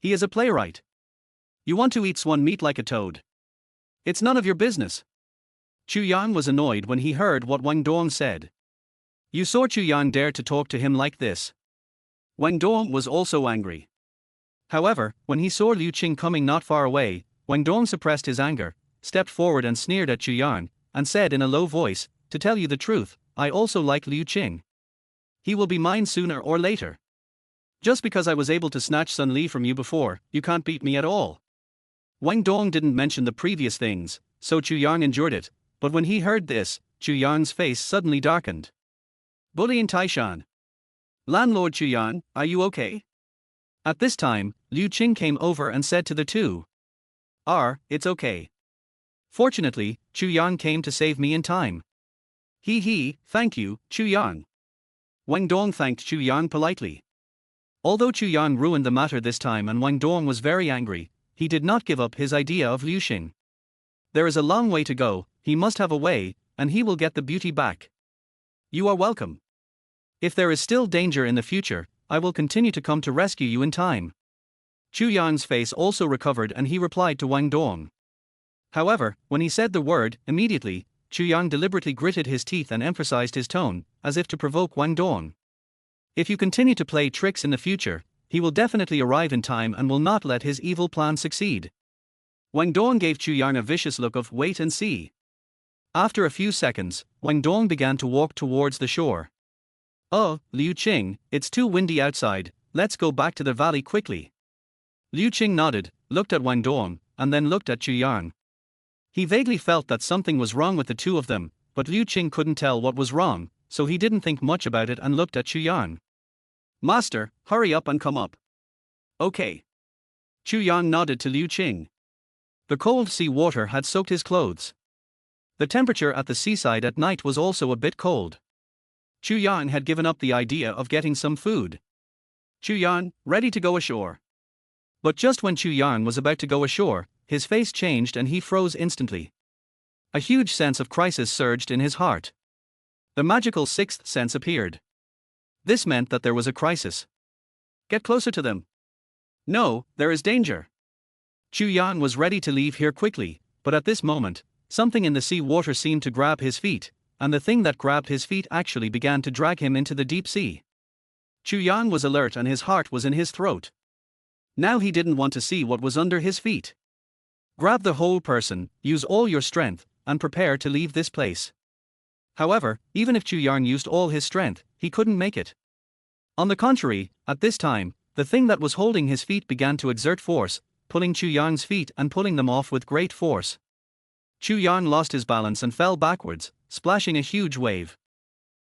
He is a playwright. You want to eat swan meat like a toad. It's none of your business. Chu Yang was annoyed when he heard what Wang Dong said. You saw Chu Yang dare to talk to him like this. Wang Dong was also angry. However, when he saw Liu Qing coming not far away, Wang Dong suppressed his anger, stepped forward and sneered at Chu Yang, and said in a low voice, to tell you the truth, I also like Liu Qing. He will be mine sooner or later. Just because I was able to snatch Sun Li from you before, you can't beat me at all. Wang Dong didn't mention the previous things, so Chu Yang endured it, but when he heard this, Chu Yang's face suddenly darkened. Bullying Taishan. Landlord Chu Yang, are you okay? At this time, Liu Qing came over and said to the two. It's okay. Fortunately, Chu Yang came to save me in time. Thank you, Chu Yang. Wang Dong thanked Chu Yang politely. Although Chu Yang ruined the matter this time and Wang Dong was very angry, he did not give up his idea of Liu Qing. There is a long way to go, he must have a way, and he will get the beauty back. You are welcome. If there is still danger in the future, I will continue to come to rescue you in time. Chu Yang's face also recovered and he replied to Wang Dong. However, when he said the word, immediately, Chu Yang deliberately gritted his teeth and emphasized his tone, as if to provoke Wang Dong. If you continue to play tricks in the future, he will definitely arrive in time and will not let his evil plan succeed. Wang Dong gave Chu Yang a vicious look of wait and see. After a few seconds, Wang Dong began to walk towards the shore. Oh, Liu Qing, it's too windy outside, let's go back to the valley quickly. Liu Qing nodded, looked at Wang Dong, and then looked at Chu Yang. He vaguely felt that something was wrong with the two of them, but Liu Qing couldn't tell what was wrong, so he didn't think much about it and looked at Chu Yang. Master, hurry up and come up. Okay. Chu Yang nodded to Liu Qing. The cold sea water had soaked his clothes. The temperature at the seaside at night was also a bit cold. Chu Yang had given up the idea of getting some food. Chu Yang, ready to go ashore. But just when Chu Yang was about to go ashore, his face changed and he froze instantly. A huge sense of crisis surged in his heart. The magical sixth sense appeared. This meant that there was a crisis. Get closer to them. No, there is danger. Chu Yang was ready to leave here quickly, but at this moment, something in the sea water seemed to grab his feet, and the thing that grabbed his feet actually began to drag him into the deep sea. Chu Yang was alert and his heart was in his throat. Now he didn't want to see what was under his feet. Grab the whole person, use all your strength, and prepare to leave this place. However, even if Chu Yang used all his strength, he couldn't make it. On the contrary, at this time, the thing that was holding his feet began to exert force, pulling Chu Yang's feet and pulling them off with great force. Chu Yang lost his balance and fell backwards, splashing a huge wave.